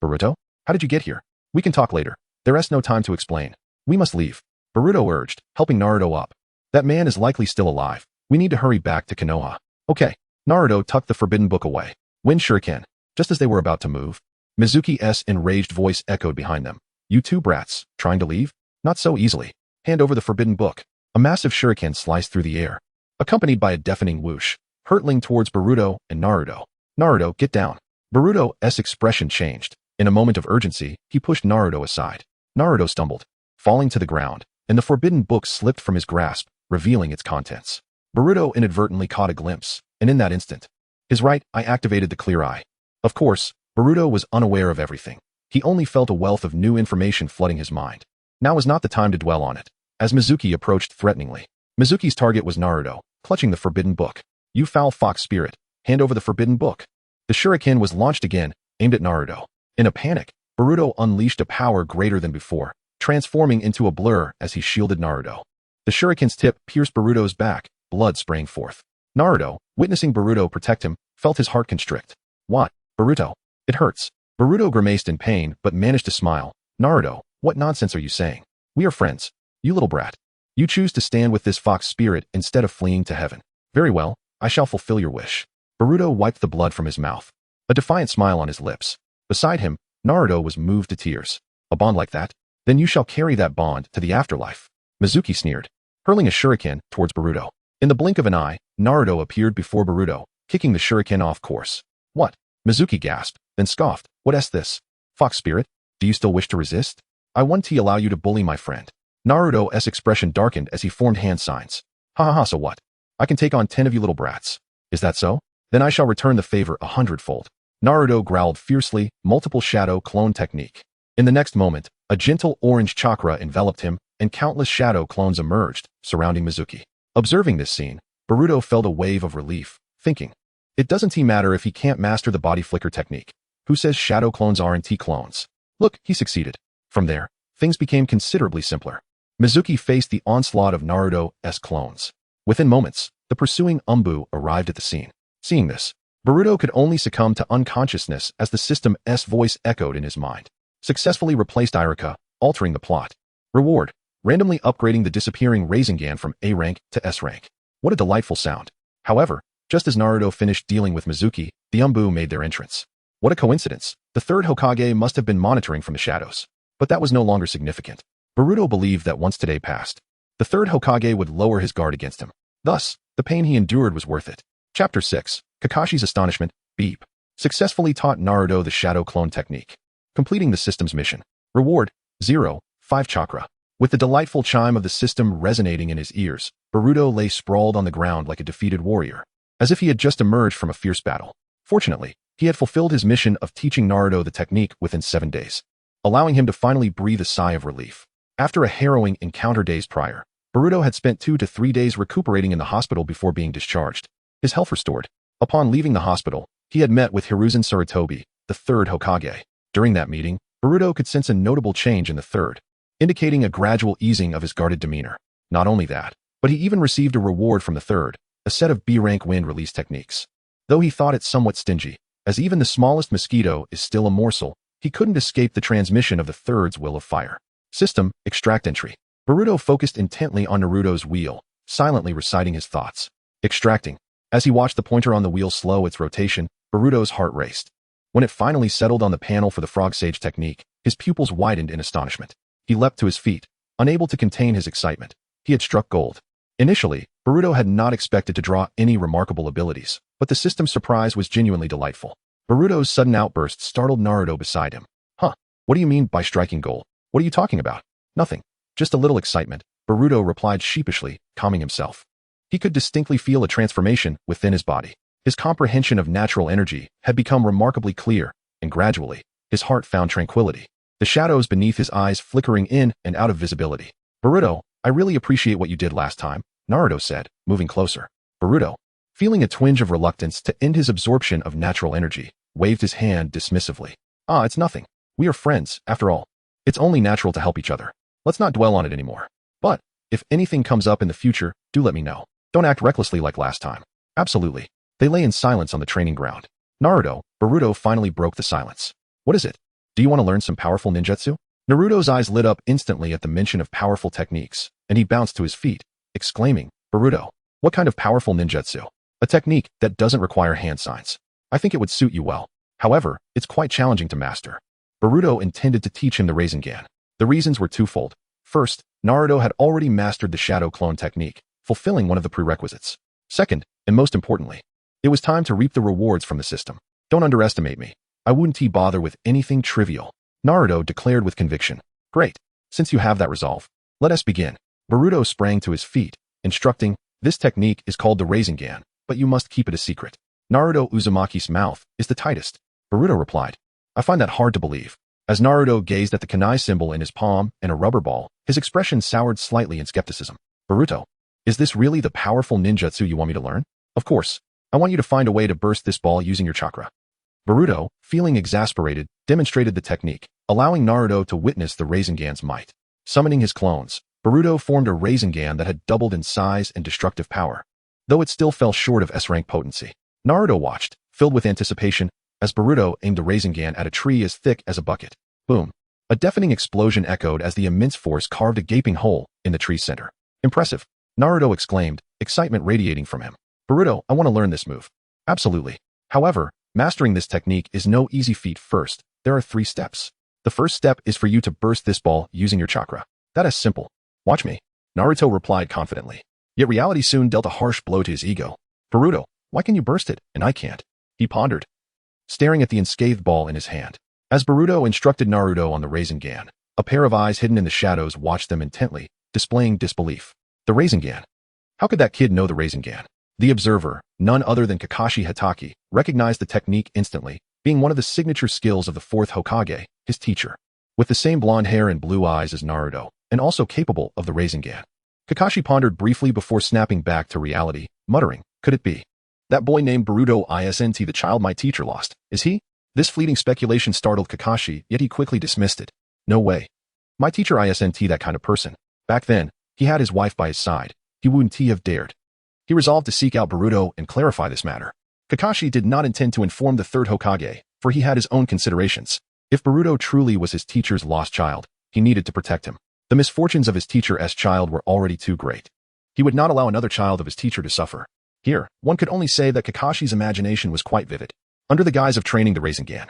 Boruto? How did you get here? We can talk later. There is no time to explain. We must leave. Boruto urged, helping Naruto up. That man is likely still alive. We need to hurry back to Konoha. Okay. Naruto tucked the forbidden book away. Wind shuriken. Just as they were about to move, Mizuki's enraged voice echoed behind them. You two brats, trying to leave? Not so easily. Hand over the forbidden book. A massive shuriken sliced through the air, accompanied by a deafening whoosh, hurtling towards Boruto and Naruto. Naruto, get down. Boruto's expression changed. In a moment of urgency, he pushed Naruto aside. Naruto stumbled, falling to the ground, and the forbidden book slipped from his grasp, revealing its contents. Boruto inadvertently caught a glimpse, and in that instant, his right eye activated the clear eye. Of course, Boruto was unaware of everything. He only felt a wealth of new information flooding his mind. Now was not the time to dwell on it. As Mizuki approached threateningly, Mizuki's target was Naruto, clutching the forbidden book. You foul fox spirit, hand over the forbidden book. The shuriken was launched again, aimed at Naruto. In a panic, Boruto unleashed a power greater than before, transforming into a blur as he shielded Naruto. The shuriken's tip pierced Boruto's back, blood spraying forth. Naruto, witnessing Boruto protect him, felt his heart constrict. What? Boruto? It hurts. Boruto grimaced in pain but managed to smile. Naruto, what nonsense are you saying? We are friends. You little brat. You choose to stand with this fox spirit instead of fleeing to heaven. Very well, I shall fulfill your wish. Boruto wiped the blood from his mouth, a defiant smile on his lips. Beside him, Naruto was moved to tears. A bond like that? Then you shall carry that bond to the afterlife. Mizuki sneered, hurling a shuriken towards Boruto. In the blink of an eye, Naruto appeared before Boruto, kicking the shuriken off course. What? Mizuki gasped, then scoffed. What's this? Fox spirit? Do you still wish to resist? I want to allow you to bully my friend. Naruto's expression darkened as he formed hand signs. Ha ha ha, so what? I can take on 10 of you little brats. Is that so? Then I shall return the favor 100-fold. Naruto growled fiercely, multiple shadow clone technique. In the next moment, a gentle orange chakra enveloped him, and countless shadow clones emerged, surrounding Mizuki. Observing this scene, Boruto felt a wave of relief, thinking, it doesn't matter if he can't master the body flicker technique. Who says shadow clones aren't clones? Look, he succeeded. From there, things became considerably simpler. Mizuki faced the onslaught of Naruto's clones. Within moments, the pursuing Umbu arrived at the scene. Seeing this, Boruto could only succumb to unconsciousness as the system's voice echoed in his mind. Successfully replaced Iruka, altering the plot. Reward, randomly upgrading the disappearing Rasengan from A rank to S rank. What a delightful sound. However, just as Naruto finished dealing with Mizuki, the Umbu made their entrance. What a coincidence. The third Hokage must have been monitoring from the shadows. But that was no longer significant. Boruto believed that once today passed, the third Hokage would lower his guard against him. Thus, the pain he endured was worth it. Chapter 6. Kakashi's Astonishment, Beep. Successfully taught Naruto the shadow clone technique. Completing the system's mission. Reward, 0, 5 chakra. With the delightful chime of the system resonating in his ears, Boruto lay sprawled on the ground like a defeated warrior, as if he had just emerged from a fierce battle. Fortunately, he had fulfilled his mission of teaching Naruto the technique within 7 days, allowing him to finally breathe a sigh of relief. After a harrowing encounter days prior, Boruto had spent 2 to 3 days recuperating in the hospital before being discharged. His health restored. Upon leaving the hospital, he had met with Hiruzen Sarutobi, the third Hokage. During that meeting, Boruto could sense a notable change in the third, indicating a gradual easing of his guarded demeanor. Not only that, but he even received a reward from the third, a set of B-rank wind release techniques. Though he thought it somewhat stingy, as even the smallest mosquito is still a morsel, he couldn't escape the transmission of the third's will of fire. System, extract entry. Boruto focused intently on Naruto's wheel, silently reciting his thoughts. Extracting. As he watched the pointer on the wheel slow its rotation, Boruto's heart raced. When it finally settled on the panel for the frog sage technique, his pupils widened in astonishment. He leapt to his feet, unable to contain his excitement. He had struck gold. Initially, Boruto had not expected to draw any remarkable abilities, but the system's surprise was genuinely delightful. Boruto's sudden outburst startled Naruto beside him. Huh? What do you mean by striking gold? What are you talking about? Nothing. Just a little excitement, Boruto replied sheepishly, calming himself. He could distinctly feel a transformation within his body. His comprehension of natural energy had become remarkably clear, and gradually, his heart found tranquility. The shadows beneath his eyes flickering in and out of visibility. Boruto, I really appreciate what you did last time, Naruto said, moving closer. Boruto, feeling a twinge of reluctance to end his absorption of natural energy, waved his hand dismissively. Ah, it's nothing. We are friends, after all. It's only natural to help each other. Let's not dwell on it anymore. But, if anything comes up in the future, do let me know. Don't act recklessly like last time. Absolutely. They lay in silence on the training ground. Naruto, Boruto finally broke the silence. What is it? Do you want to learn some powerful ninjutsu? Naruto's eyes lit up instantly at the mention of powerful techniques, and he bounced to his feet, exclaiming, "Boruto, what kind of powerful ninjutsu? A technique that doesn't require hand signs. I think it would suit you well. However, it's quite challenging to master." Boruto intended to teach him the Rasengan. The reasons were twofold. First, Naruto had already mastered the shadow clone technique, fulfilling one of the prerequisites. Second, and most importantly, it was time to reap the rewards from the system. "Don't underestimate me. I wouldn't bother with anything trivial," Naruto declared with conviction. "Great. Since you have that resolve, let us begin." Boruto sprang to his feet, instructing, "This technique is called the Rasengan, but you must keep it a secret." Naruto Uzumaki's mouth is the tightest. Boruto replied, "I find that hard to believe." As Naruto gazed at the kunai symbol in his palm and a rubber ball, his expression soured slightly in skepticism. "Boruto, is this really the powerful ninjutsu you want me to learn?" "Of course. I want you to find a way to burst this ball using your chakra." Boruto, feeling exasperated, demonstrated the technique, allowing Naruto to witness the Rasengan's might. Summoning his clones, Boruto formed a Rasengan that had doubled in size and destructive power, though it still fell short of S-rank potency. Naruto watched, filled with anticipation, as Boruto aimed the Rasengan at a tree as thick as a bucket. Boom! A deafening explosion echoed as the immense force carved a gaping hole in the tree's center. "Impressive!" Naruto exclaimed, excitement radiating from him. "Boruto, I want to learn this move." "Absolutely. However, mastering this technique is no easy feat. First, there are 3 steps. The first step is for you to burst this ball using your chakra. That is simple. Watch me," Naruto replied confidently. Yet reality soon dealt a harsh blow to his ego. "Boruto, why can you burst it, and I can't?" he pondered, staring at the unscathed ball in his hand. As Boruto instructed Naruto on the Rasengan, a pair of eyes hidden in the shadows watched them intently, displaying disbelief. The Rasengan? How could that kid know the Rasengan? The observer, none other than Kakashi Hatake, recognized the technique instantly, being one of the signature skills of the 4th Hokage, his teacher. With the same blonde hair and blue eyes as Naruto, and also capable of the Rasengan. Kakashi pondered briefly before snapping back to reality, muttering, "Could it be that boy named Boruto Isn't the child my teacher lost, is he?" This fleeting speculation startled Kakashi, yet he quickly dismissed it. "No way. My teacher isn't that kind of person. Back then, he had his wife by his side. He wouldn't have dared." He resolved to seek out Boruto and clarify this matter. Kakashi did not intend to inform the 3rd Hokage, for he had his own considerations. If Boruto truly was his teacher's lost child, he needed to protect him. The misfortunes of his teacher's child were already too great. He would not allow another child of his teacher to suffer. Here, one could only say that Kakashi's imagination was quite vivid. Under the guise of training the Rasengan,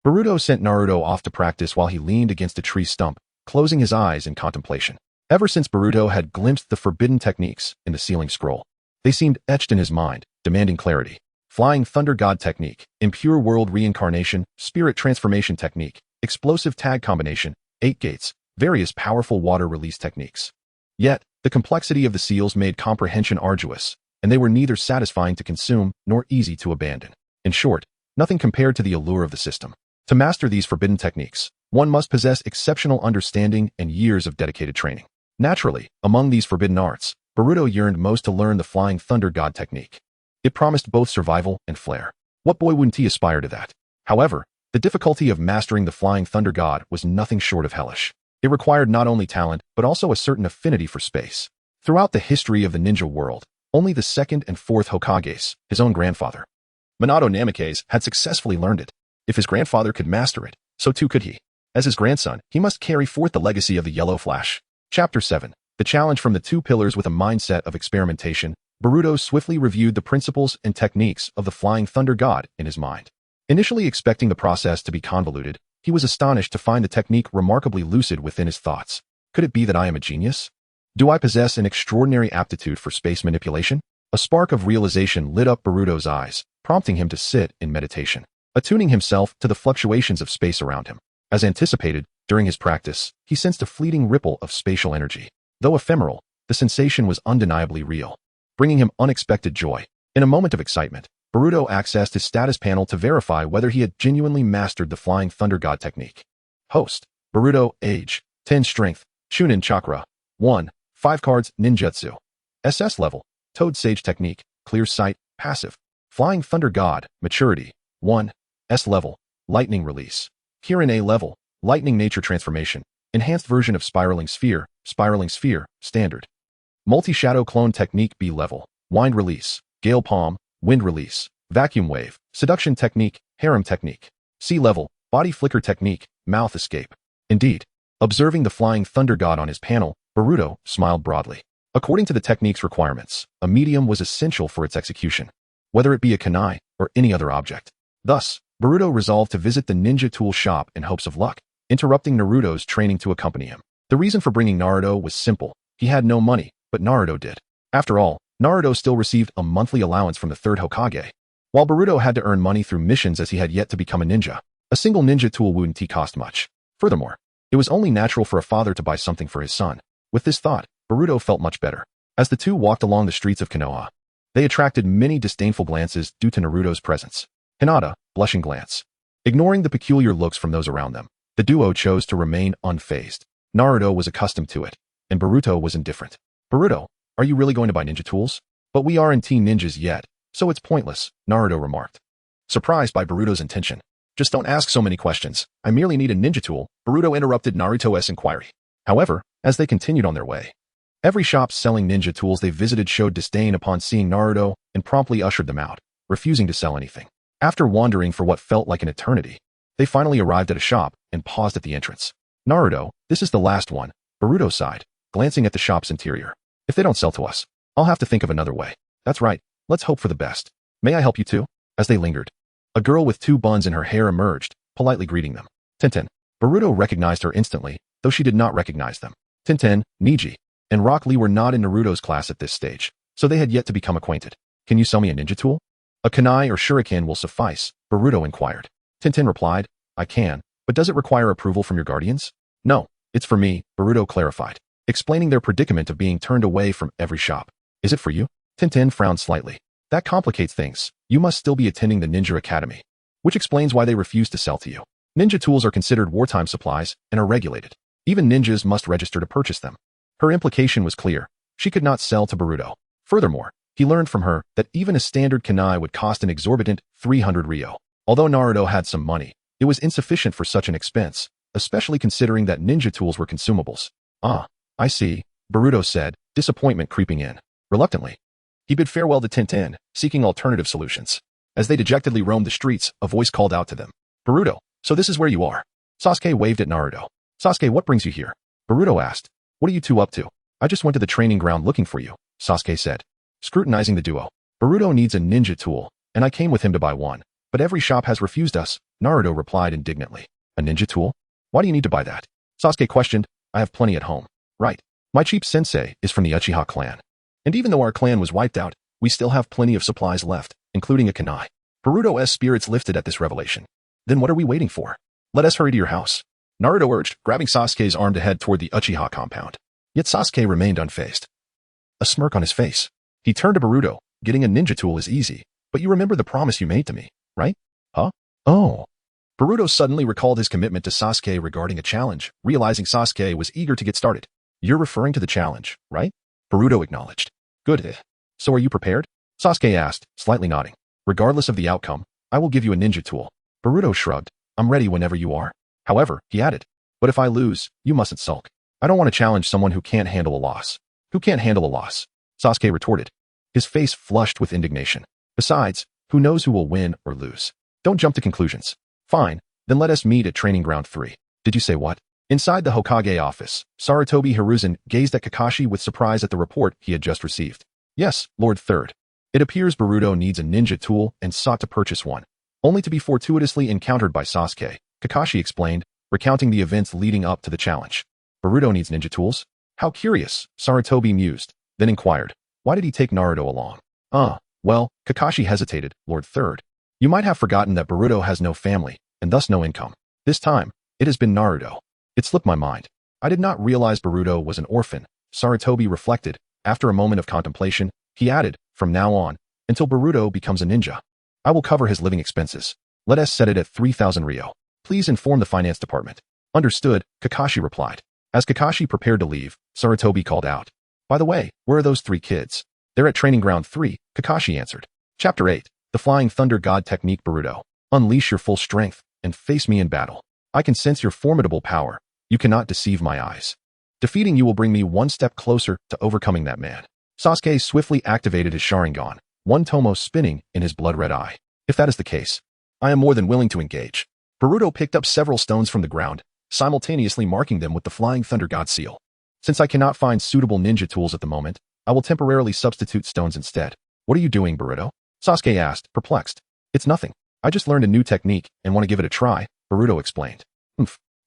Boruto sent Naruto off to practice while he leaned against a tree stump, closing his eyes in contemplation. Ever since Boruto had glimpsed the forbidden techniques in the ceiling scroll, they seemed etched in his mind, demanding clarity. Flying Thunder God technique, impure world reincarnation, spirit transformation technique, explosive tag combination, 8 gates, various powerful water release techniques. Yet, the complexity of the seals made comprehension arduous, and they were neither satisfying to consume nor easy to abandon. In short, nothing compared to the allure of the system. To master these forbidden techniques, one must possess exceptional understanding and years of dedicated training. Naturally, among these forbidden arts, Boruto yearned most to learn the Flying Thunder God technique. It promised both survival and flair. What boy wouldn't aspire to that? However, the difficulty of mastering the Flying Thunder God was nothing short of hellish. It required not only talent, but also a certain affinity for space. Throughout the history of the ninja world, only the 2nd and 4th Hokages, his own grandfather, Minato Namikaze, had successfully learned it. If his grandfather could master it, so too could he. As his grandson, he must carry forth the legacy of the Yellow Flash. Chapter 7. The challenge from the 2 pillars. With a mindset of experimentation, Boruto swiftly reviewed the principles and techniques of the Flying Thunder God in his mind. Initially expecting the process to be convoluted, he was astonished to find the technique remarkably lucid within his thoughts. Could it be that I am a genius? Do I possess an extraordinary aptitude for space manipulation? A spark of realization lit up Boruto's eyes, prompting him to sit in meditation, attuning himself to the fluctuations of space around him. As anticipated, during his practice, he sensed a fleeting ripple of spatial energy. Though ephemeral, the sensation was undeniably real, bringing him unexpected joy. In a moment of excitement, Boruto accessed his status panel to verify whether he had genuinely mastered the Flying Thunder God technique. Host: Boruto, age, 10 strength, Chunin chakra, 1, 5 cards, ninjutsu. SS level, Toad Sage technique, clear sight, passive. Flying Thunder God, maturity, 1, S level, lightning release. Kirin A level, lightning nature transformation, enhanced version of spiraling sphere, standard. Multi-shadow clone technique B level, wind release, Gale palm, wind release, vacuum wave, seduction technique, harem technique. C level, body flicker technique, mouth escape. Indeed, Observing the flying thunder god on his panel, Boruto smiled broadly. According to the technique's requirements, a medium was essential for its execution, whether it be a kunai or any other object. Thus, Boruto resolved to visit the ninja tool shop in hopes of luck, interrupting Naruto's training to accompany him. The reason for bringing Naruto was simple. He had no money, but Naruto did. After all, Naruto still received a monthly allowance from the third Hokage, while Boruto had to earn money through missions as he had yet to become a ninja. A single ninja tool wouldn't cost much. Furthermore, it was only natural for a father to buy something for his son. With this thought, Boruto felt much better. As the two walked along the streets of Konoha, they attracted many disdainful glances due to Naruto's presence. Hinata, blushing glance. Ignoring the peculiar looks from those around them, the duo chose to remain unfazed. Naruto was accustomed to it, and Boruto was indifferent. Boruto, are you really going to buy ninja tools? But we aren't teen ninjas yet, so it's pointless, Naruto remarked. Surprised by Boruto's intention. Just don't ask so many questions. I merely need a ninja tool, Boruto interrupted Naruto's inquiry. However, as they continued on their way, every shop selling ninja tools they visited showed disdain upon seeing Naruto and promptly ushered them out, refusing to sell anything. After wandering for what felt like an eternity, they finally arrived at a shop and paused at the entrance. Naruto, this is the last one, Boruto sighed, glancing at the shop's interior. If they don't sell to us, I'll have to think of another way. That's right, let's hope for the best. May I help you too? As they lingered, a girl with 2 buns in her hair emerged, politely greeting them. Tintin. Boruto recognized her instantly, though she did not recognize them. Tintin, Niji, and Rock Lee were not in Naruto's class at this stage, so they had yet to become acquainted. Can you sell me a ninja tool? A kunai or shuriken will suffice, Boruto inquired. Tintin replied, I can, but does it require approval from your guardians? No, it's for me, Boruto clarified, explaining their predicament of being turned away from every shop. Is it for you? Tintin frowned slightly. That complicates things. You must still be attending the Ninja Academy, which explains why they refuse to sell to you. Ninja tools are considered wartime supplies and are regulated. Even ninjas must register to purchase them. Her implication was clear. She could not sell to Boruto. Furthermore, he learned from her that even a standard kunai would cost an exorbitant 300 ryo. Although Naruto had some money, it was insufficient for such an expense, especially considering that ninja tools were consumables. Ah, I see, Boruto said, disappointment creeping in. Reluctantly, he bid farewell to Tintin, seeking alternative solutions. As they dejectedly roamed the streets, a voice called out to them. Boruto, so this is where you are. Sasuke waved at Naruto. Sasuke, what brings you here? Boruto asked. What are you two up to? I just went to the training ground looking for you, Sasuke said. Scrutinizing the duo. Boruto needs a ninja tool, and I came with him to buy one. But every shop has refused us, Naruto replied indignantly. A ninja tool? Why do you need to buy that? Sasuke questioned. I have plenty at home. Right. My chief sensei is from the Uchiha clan. And even though our clan was wiped out, we still have plenty of supplies left, including a kunai. Boruto's spirits lifted at this revelation. Then what are we waiting for? Let us hurry to your house. Naruto urged, grabbing Sasuke's arm to head toward the Uchiha compound. Yet Sasuke remained unfazed. A smirk on his face. He turned to Boruto. Getting a ninja tool is easy, but you remember the promise you made to me, right? Huh? Oh. Boruto suddenly recalled his commitment to Sasuke regarding a challenge, realizing Sasuke was eager to get started. You're referring to the challenge, right? Boruto acknowledged. Good. So are you prepared? Sasuke asked, slightly nodding. Regardless of the outcome, I will give you a ninja tool. Boruto shrugged. I'm ready whenever you are. However, he added, but if I lose, you mustn't sulk. I don't want to challenge someone who can't handle a loss. Who can't handle a loss? Sasuke retorted. His face flushed with indignation. Besides, who knows who will win or lose? Don't jump to conclusions. Fine, then let us meet at Training Ground 3. Did you say what? Inside the Hokage office, Sarutobi Hiruzen gazed at Kakashi with surprise at the report he had just received. Yes, Lord Third. It appears Boruto needs a ninja tool and sought to purchase one, only to be fortuitously encountered by Sasuke, Kakashi explained, recounting the events leading up to the challenge. Boruto needs ninja tools? How curious, Sarutobi mused, then inquired. Why did he take Naruto along? Well, Kakashi hesitated, Lord Third. You might have forgotten that Boruto has no family, and thus no income. This time, it has been Naruto. It slipped my mind. I did not realize Boruto was an orphan, Sarutobi reflected. After a moment of contemplation, he added, from now on, until Boruto becomes a ninja, I will cover his living expenses. Let us set it at 3,000 ryo. Please inform the finance department. Understood, Kakashi replied. As Kakashi prepared to leave, Sarutobi called out. By the way, where are those 3 kids? They're at Training Ground 3, Kakashi answered. Chapter 8. The Flying Thunder God Technique. Boruto. Unleash your full strength, and face me in battle. I can sense your formidable power. You cannot deceive my eyes. Defeating you will bring me one step closer to overcoming that man. Sasuke swiftly activated his Sharingan, one tomo spinning in his blood-red eye. If that is the case, I am more than willing to engage. Boruto picked up several stones from the ground, simultaneously marking them with the Flying Thunder God seal. Since I cannot find suitable ninja tools at the moment, I will temporarily substitute stones instead. What are you doing, Boruto? Sasuke asked, perplexed. It's nothing. I just learned a new technique and want to give it a try, Boruto explained.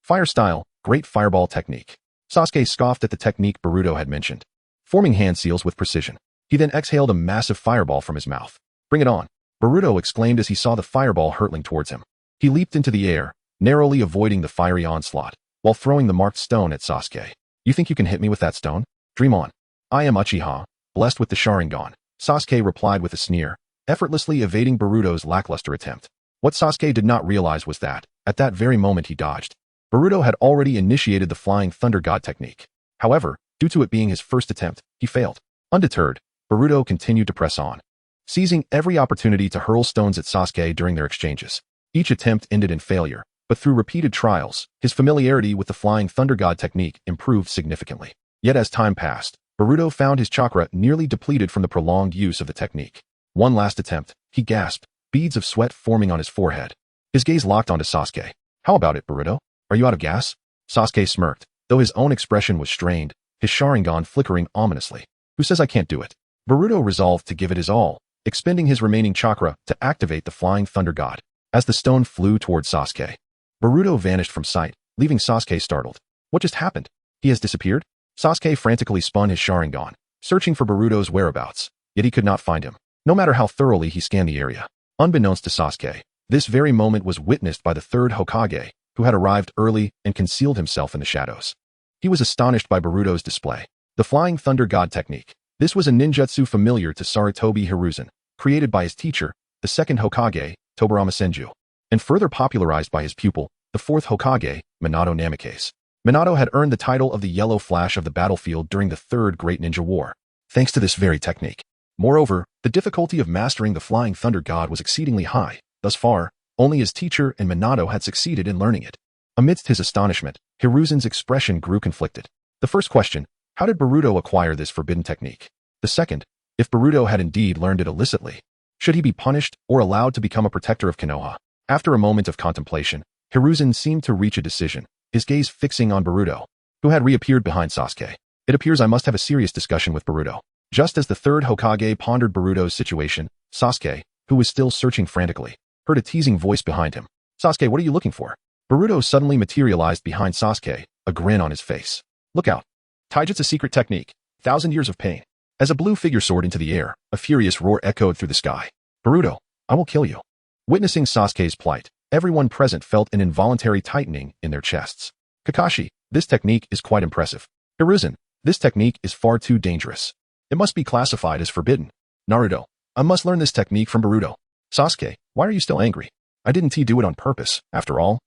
Fire style, great fireball technique. Sasuke scoffed at the technique Boruto had mentioned, forming hand seals with precision. He then exhaled a massive fireball from his mouth. Bring it on, Boruto exclaimed as he saw the fireball hurtling towards him. He leaped into the air, narrowly avoiding the fiery onslaught, while throwing the marked stone at Sasuke. You think you can hit me with that stone? Dream on. I am Uchiha, blessed with the Sharingan, Sasuke replied with a sneer, effortlessly evading Boruto's lackluster attempt. What Sasuke did not realize was that, at that very moment he dodged, Boruto had already initiated the Flying Thunder God technique. However, due to it being his first attempt, he failed. Undeterred, Boruto continued to press on, seizing every opportunity to hurl stones at Sasuke during their exchanges. Each attempt ended in failure, but through repeated trials, his familiarity with the Flying Thunder God technique improved significantly. Yet as time passed, Boruto found his chakra nearly depleted from the prolonged use of the technique. One last attempt, he gasped, beads of sweat forming on his forehead. His gaze locked onto Sasuke. How about it, Boruto? Are you out of gas? Sasuke smirked, though his own expression was strained, his Sharingan flickering ominously. Who says I can't do it? Boruto resolved to give it his all, expending his remaining chakra to activate the Flying Thunder God. As the stone flew towards Sasuke, Boruto vanished from sight, leaving Sasuke startled. What just happened? He has disappeared? Sasuke frantically spun his Sharingan, searching for Boruto's whereabouts, yet he could not find him, no matter how thoroughly he scanned the area. Unbeknownst to Sasuke, this very moment was witnessed by the third Hokage, who had arrived early and concealed himself in the shadows. He was astonished by Boruto's display. The Flying Thunder God technique. This was a ninjutsu familiar to Sarutobi Hiruzen, created by his teacher, the second Hokage, Tobirama Senju, and further popularized by his pupil, the fourth Hokage, Minato Namikaze. Minato had earned the title of the Yellow Flash of the battlefield during the Third Great Ninja War, thanks to this very technique. Moreover, the difficulty of mastering the Flying Thunder God was exceedingly high. Thus far, only his teacher and Minato had succeeded in learning it. Amidst his astonishment, Hiruzen's expression grew conflicted. The first question, how did Boruto acquire this forbidden technique? The second, if Boruto had indeed learned it illicitly, should he be punished or allowed to become a protector of Konoha? After a moment of contemplation, Hiruzen seemed to reach a decision, his gaze fixing on Boruto, who had reappeared behind Sasuke. It appears I must have a serious discussion with Boruto. Just as the third Hokage pondered Boruto's situation, Sasuke, who was still searching frantically, heard a teasing voice behind him. Sasuke, what are you looking for? Boruto suddenly materialized behind Sasuke, a grin on his face. Look out. Taijutsu secret technique. 1,000 years of pain. As a blue figure soared into the air, a furious roar echoed through the sky. Boruto, I will kill you. Witnessing Sasuke's plight, everyone present felt an involuntary tightening in their chests. Kakashi, this technique is quite impressive. Hiruzen, this technique is far too dangerous. It must be classified as forbidden. Naruto, I must learn this technique from Boruto. Sasuke, why are you still angry? I didn't do it on purpose, after all.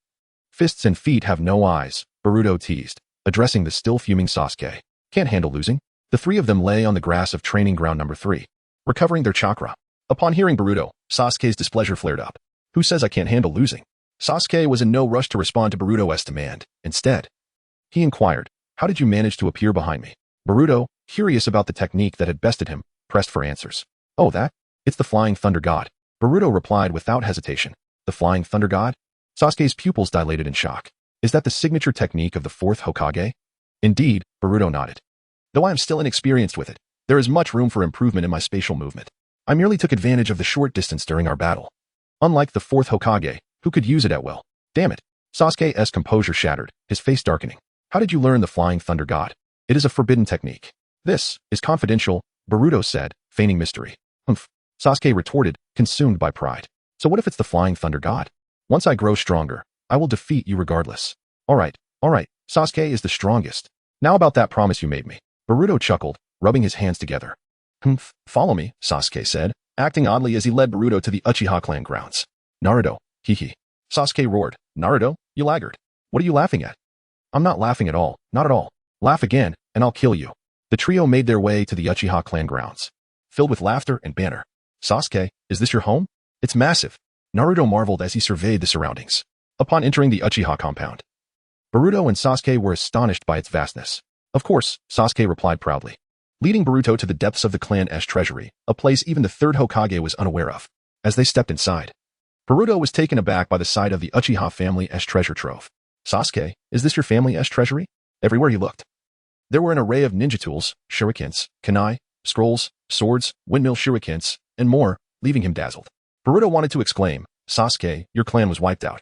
Fists and feet have no eyes, Boruto teased, addressing the still fuming Sasuke. Can't handle losing? The three of them lay on the grass of training ground number 3, recovering their chakra. Upon hearing Boruto, Sasuke's displeasure flared up. Who says I can't handle losing? Sasuke was in no rush to respond to Boruto's demand. Instead, he inquired, how did you manage to appear behind me? Boruto, curious about the technique that had bested him, pressed for answers. Oh, that? It's the Flying Thunder God. Boruto replied without hesitation. The Flying Thunder God? Sasuke's pupils dilated in shock. Is that the signature technique of the fourth Hokage? Indeed, Boruto nodded. Though I am still inexperienced with it, there is much room for improvement in my spatial movement. I merely took advantage of the short distance during our battle. Unlike the fourth Hokage, who could use it at will. Damn it. Sasuke's composure shattered, his face darkening. How did you learn the Flying Thunder God? It is a forbidden technique. This is confidential, Boruto said, feigning mystery. Humph. Sasuke retorted, consumed by pride. So what if it's the Flying Thunder God? Once I grow stronger, I will defeat you regardless. All right, Sasuke is the strongest. Now about that promise you made me. Boruto chuckled, rubbing his hands together. Humph, follow me, Sasuke said, acting oddly as he led Boruto to the Uchiha clan grounds. Naruto, hee. Sasuke roared. Naruto, you laggard. What are you laughing at? I'm not laughing at all, not at all. Laugh again, and I'll kill you. The trio made their way to the Uchiha clan grounds, filled with laughter and banter. Sasuke, is this your home? It's massive. Naruto marveled as he surveyed the surroundings. Upon entering the Uchiha compound, Boruto and Sasuke were astonished by its vastness. Of course, Sasuke replied proudly, leading Boruto to the depths of the clan's treasury, a place even the third Hokage was unaware of. As they stepped inside, Boruto was taken aback by the sight of the Uchiha family's treasure trove. Sasuke, is this your family's treasury? Everywhere he looked, there were an array of ninja tools, shurikens, kunai, scrolls, swords, windmill shurikens, and more, leaving him dazzled. Boruto wanted to exclaim, Sasuke, your clan was wiped out.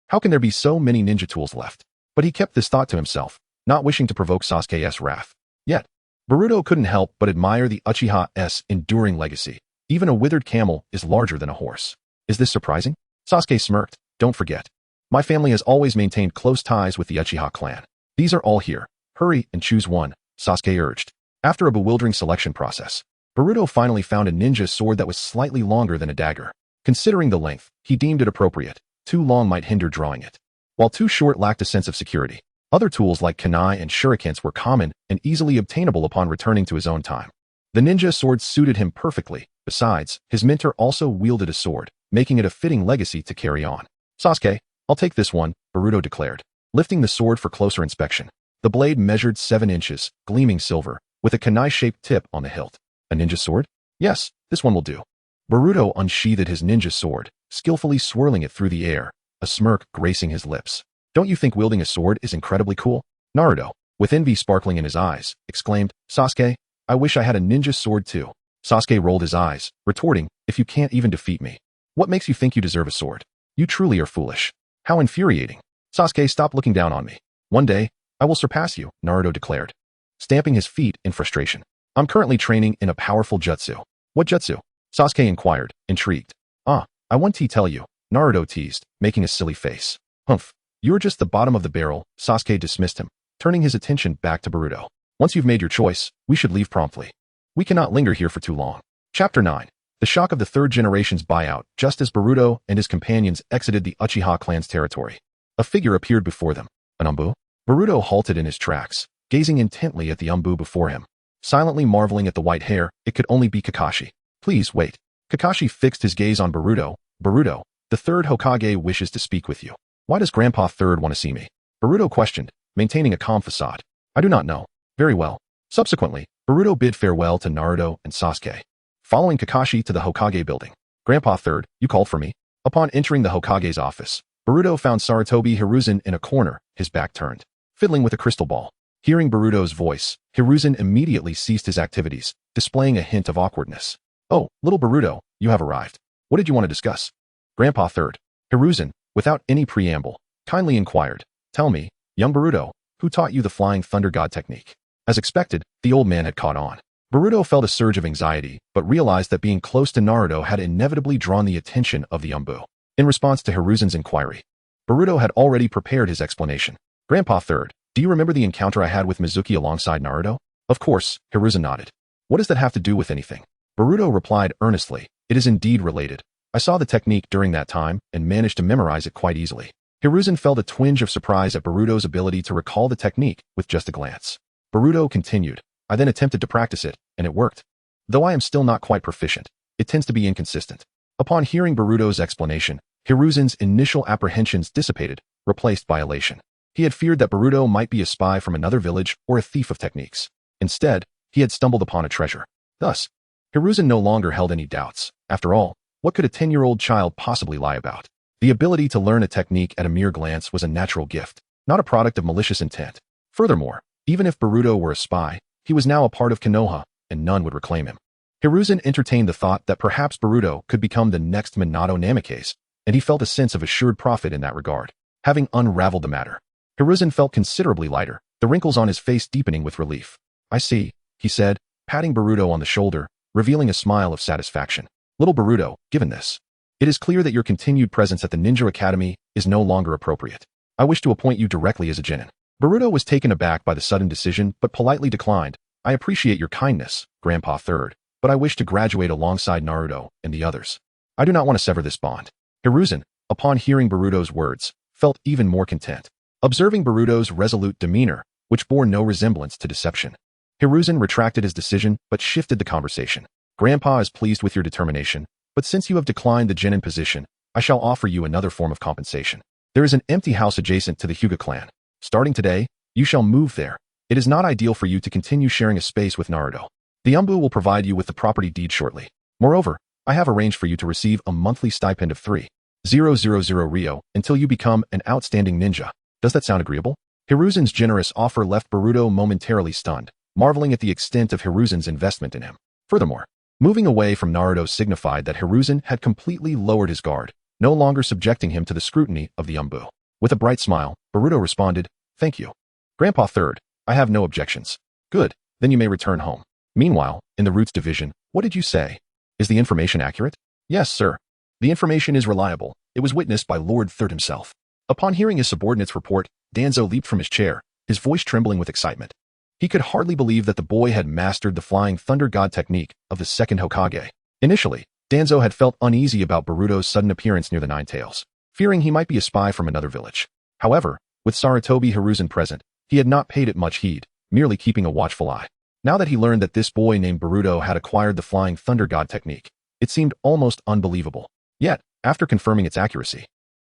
How can there be so many ninja tools left? But he kept this thought to himself, not wishing to provoke Sasuke's wrath. Yet, Boruto couldn't help but admire the Uchiha's enduring legacy. Even a withered camel is larger than a horse. Is this surprising? Sasuke smirked. Don't forget. My family has always maintained close ties with the Uchiha clan. These are all here. Hurry and choose one, Sasuke urged. After a bewildering selection process, Boruto finally found a ninja sword that was slightly longer than a dagger. Considering the length, he deemed it appropriate. Too long might hinder drawing it, while too short lacked a sense of security. Other tools like kunai and shurikens were common and easily obtainable upon returning to his own time. The ninja sword suited him perfectly. Besides, his mentor also wielded a sword, making it a fitting legacy to carry on. Sasuke, I'll take this one, Boruto declared, lifting the sword for closer inspection. The blade measured 7 inches, gleaming silver, with a kunai-shaped tip on the hilt. A ninja sword? Yes, this one will do. Boruto unsheathed his ninja sword, skillfully swirling it through the air, a smirk gracing his lips. Don't you think wielding a sword is incredibly cool? Naruto, with envy sparkling in his eyes, exclaimed, Sasuke, I wish I had a ninja sword too. Sasuke rolled his eyes, retorting, if you can't even defeat me, what makes you think you deserve a sword? You truly are foolish. How infuriating. Sasuke, stop looking down on me. One day, I will surpass you, Naruto declared, stamping his feet in frustration. I'm currently training in a powerful jutsu. What jutsu? Sasuke inquired, intrigued. I want to tell you, Naruto teased, making a silly face. Humph. You're just the bottom of the barrel, Sasuke dismissed him, turning his attention back to Boruto. Once you've made your choice, we should leave promptly. We cannot linger here for too long. Chapter 9. The shock of the third generation's buyout, just as Boruto and his companions exited the Uchiha clan's territory. A figure appeared before them. An umbu? Boruto halted in his tracks, gazing intently at the umbu before him. Silently marveling at the white hair, it could only be Kakashi. Please wait. Kakashi fixed his gaze on Boruto. Boruto, the third Hokage wishes to speak with you. Why does Grandpa Third want to see me? Boruto questioned, maintaining a calm facade. I do not know. Very well. Subsequently, Boruto bid farewell to Naruto and Sasuke, following Kakashi to the Hokage building. Grandpa Third, you called for me? Upon entering the Hokage's office, Boruto found Sarutobi Hiruzen in a corner, his back turned, fiddling with a crystal ball. Hearing Boruto's voice, Hiruzen immediately ceased his activities, displaying a hint of awkwardness. Oh, little Boruto, you have arrived. What did you want to discuss? Grandpa Third, Hiruzen, without any preamble, kindly inquired. Tell me, young Boruto, who taught you the Flying Thunder God technique? As expected, the old man had caught on. Boruto felt a surge of anxiety, but realized that being close to Naruto had inevitably drawn the attention of the umbu. In response to Hiruzen's inquiry, Boruto had already prepared his explanation. Grandpa Third, do you remember the encounter I had with Mizuki alongside Naruto? Of course, Hiruzen nodded. What does that have to do with anything? Boruto replied earnestly, it is indeed related. I saw the technique during that time and managed to memorize it quite easily. Hiruzen felt a twinge of surprise at Boruto's ability to recall the technique with just a glance. Boruto continued, I then attempted to practice it, and it worked. Though I am still not quite proficient, it tends to be inconsistent. Upon hearing Boruto's explanation, Hiruzen's initial apprehensions dissipated, replaced by elation. He had feared that Boruto might be a spy from another village or a thief of techniques. Instead, he had stumbled upon a treasure. Thus, Hiruzen no longer held any doubts. After all, what could a 10-year-old child possibly lie about? The ability to learn a technique at a mere glance was a natural gift, not a product of malicious intent. Furthermore, even if Boruto were a spy, he was now a part of Konoha, and none would reclaim him. Hiruzen entertained the thought that perhaps Boruto could become the next Minato Namikaze, and he felt a sense of assured profit in that regard. Having unraveled the matter, Hiruzen felt considerably lighter, the wrinkles on his face deepening with relief. I see, he said, patting Boruto on the shoulder, revealing a smile of satisfaction. Little Boruto, given this, it is clear that your continued presence at the Ninja Academy is no longer appropriate. I wish to appoint you directly as a genin. Boruto was taken aback by the sudden decision but politely declined. I appreciate your kindness, Grandpa Third, but I wish to graduate alongside Naruto and the others. I do not want to sever this bond. Hiruzen, upon hearing Boruto's words, felt even more content. Observing Boruto's resolute demeanor, which bore no resemblance to deception, Hiruzen retracted his decision but shifted the conversation. Grandpa is pleased with your determination, but since you have declined the genin position, I shall offer you another form of compensation. There is an empty house adjacent to the Hyuga clan. Starting today, you shall move there. It is not ideal for you to continue sharing a space with Naruto. The umbu will provide you with the property deed shortly. Moreover, I have arranged for you to receive a monthly stipend of 3,000 Ryo until you become an outstanding ninja. Does that sound agreeable? Hiruzen's generous offer left Boruto momentarily stunned, marveling at the extent of Hiruzen's investment in him. Furthermore, moving away from Naruto signified that Hiruzen had completely lowered his guard, no longer subjecting him to the scrutiny of the Umbu. With a bright smile, Boruto responded, "Thank you. Grandpa Third, I have no objections." "Good, then you may return home." Meanwhile, in the Roots division, what did you say? Is the information accurate? Yes, sir. The information is reliable. It was witnessed by Lord Third himself. Upon hearing his subordinate's report, Danzo leaped from his chair, his voice trembling with excitement. He could hardly believe that the boy had mastered the Flying Thunder God technique of the second Hokage. Initially, Danzo had felt uneasy about Boruto's sudden appearance near the Nine Tails, fearing he might be a spy from another village. However, with Sarutobi Hiruzen present, he had not paid it much heed, merely keeping a watchful eye. Now that he learned that this boy named Boruto had acquired the Flying Thunder God technique, it seemed almost unbelievable. Yet, after confirming its accuracy,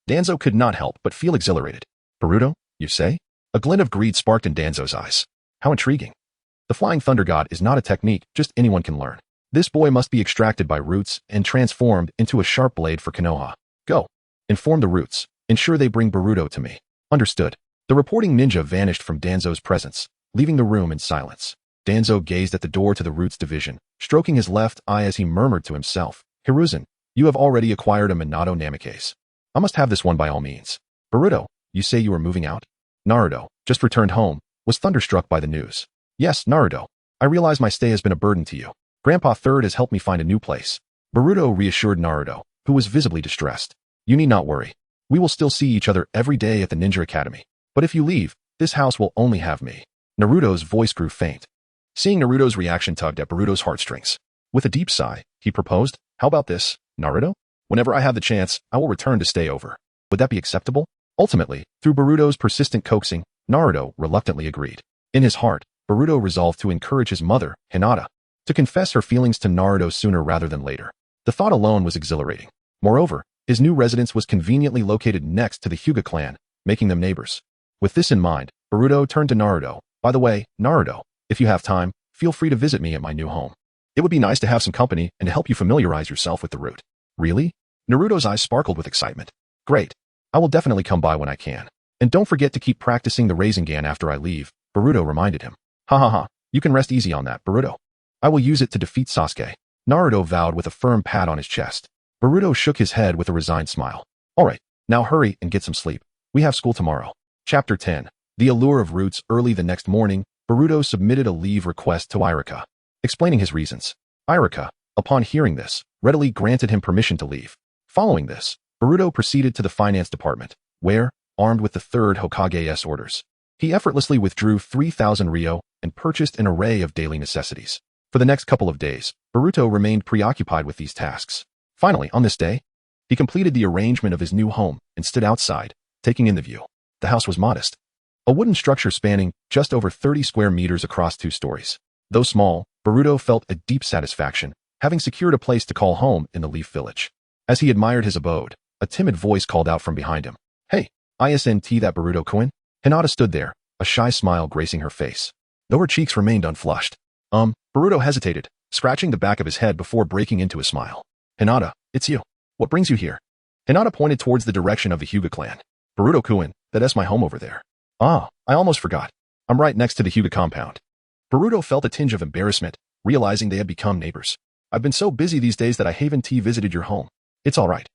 Danzo could not help but feel exhilarated. "Boruto, you say?" A glint of greed sparked in Danzo's eyes. How intriguing. The Flying Thunder God is not a technique just anyone can learn. This boy must be extracted by Roots and transformed into a sharp blade for Konoha. Go. Inform the Roots. Ensure they bring Boruto to me. Understood. The reporting ninja vanished from Danzo's presence, leaving the room in silence. Danzo gazed at the door to the Roots division, stroking his left eye as he murmured to himself, "Hiruzen, you have already acquired a Minato Namikaze. I must have this one by all means." "Boruto, you say you are moving out?" Naruto, just returned home, was thunderstruck by the news. "Yes, Naruto. I realize my stay has been a burden to you. Grandpa Third has helped me find a new place." Boruto reassured Naruto, who was visibly distressed. "You need not worry. We will still see each other every day at the Ninja Academy. But if you leave, this house will only have me." Naruto's voice grew faint. Seeing Naruto's reaction tugged at Boruto's heartstrings. With a deep sigh, he proposed, "How about this, Naruto? Whenever I have the chance, I will return to stay over. Would that be acceptable?" Ultimately, through Boruto's persistent coaxing, Naruto reluctantly agreed. In his heart, Boruto resolved to encourage his mother, Hinata, to confess her feelings to Naruto sooner rather than later. The thought alone was exhilarating. Moreover, his new residence was conveniently located next to the Hyuga clan, making them neighbors. With this in mind, Boruto turned to Naruto. "By the way, Naruto, if you have time, feel free to visit me at my new home. It would be nice to have some company and to help you familiarize yourself with the route." "Really?" Naruto's eyes sparkled with excitement. "Great. I will definitely come by when I can. And don't forget to keep practicing the Rasengan after I leave," Boruto reminded him. "Ha ha ha, you can rest easy on that, Boruto. I will use it to defeat Sasuke," Naruto vowed with a firm pat on his chest. Boruto shook his head with a resigned smile. "Alright, now hurry and get some sleep. We have school tomorrow." Chapter 10. The Allure of Roots. Early the next morning, Boruto submitted a leave request to Irika, explaining his reasons. Irika, upon hearing this, readily granted him permission to leave. Following this, Boruto proceeded to the finance department, where, armed with the third Hokage's orders, he effortlessly withdrew 3,000 ryo and purchased an array of daily necessities. For the next couple of days, Boruto remained preoccupied with these tasks. Finally, on this day, he completed the arrangement of his new home and stood outside, taking in the view. The house was modest. A wooden structure spanning just over 30 square meters across 2 stories. Though small, Boruto felt a deep satisfaction, having secured a place to call home in the Leaf Village. As he admired his abode, a timid voice called out from behind him. "Hey, isn't that Boruto-kun?" Hinata stood there, a shy smile gracing her face, though her cheeks remained unflushed. Boruto hesitated, scratching the back of his head before breaking into a smile. "Hinata, it's you. What brings you here?" Hinata pointed towards the direction of the Hyuga clan. "Boruto-kun, that's my home over there." "Ah, I almost forgot. I'm right next to the Hyuga compound." Boruto felt a tinge of embarrassment, realizing they had become neighbors. "I've been so busy these days that I haven't visited your home." "It's all right."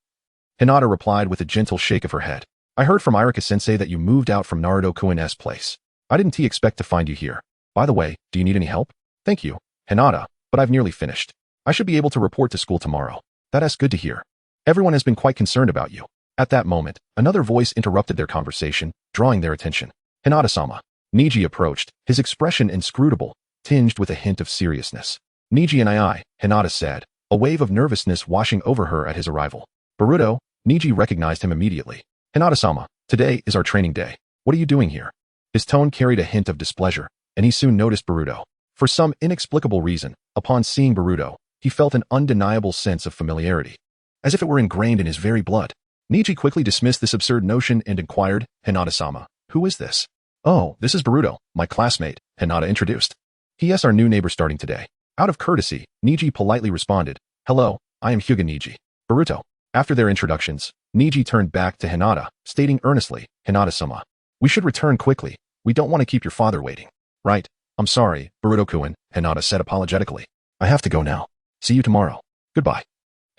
Hinata replied with a gentle shake of her head. "I heard from Irika-sensei that you moved out from Naruto-kun's place. I didn't expect to find you here. By the way, do you need any help?" "Thank you, Hinata, but I've nearly finished. I should be able to report to school tomorrow." "That's good to hear. Everyone has been quite concerned about you." At that moment, another voice interrupted their conversation, drawing their attention. "Hinata-sama." Niji approached, his expression inscrutable, tinged with a hint of seriousness. "Niji and I," Hinata said, a wave of nervousness washing over her at his arrival. "Boruto," Niji recognized him immediately. "Hinata-sama, today is our training day. What are you doing here?" His tone carried a hint of displeasure, and he soon noticed Boruto. For some inexplicable reason, upon seeing Boruto, he felt an undeniable sense of familiarity, as if it were ingrained in his very blood. Niji quickly dismissed this absurd notion and inquired, "Hinata-sama, who is this?" "Oh, this is Boruto, my classmate," Hinata introduced. "He is our new neighbor starting today." Out of courtesy, Niji politely responded, "Hello, I am Hyuga Niji." "Boruto." After their introductions, Niji turned back to Hinata, stating earnestly, "Hinata-sama, We should return quickly. We don't want to keep your father waiting. Right. I'm sorry, Boruto-kun, Hinata said apologetically. I have to go now. See you tomorrow. Goodbye.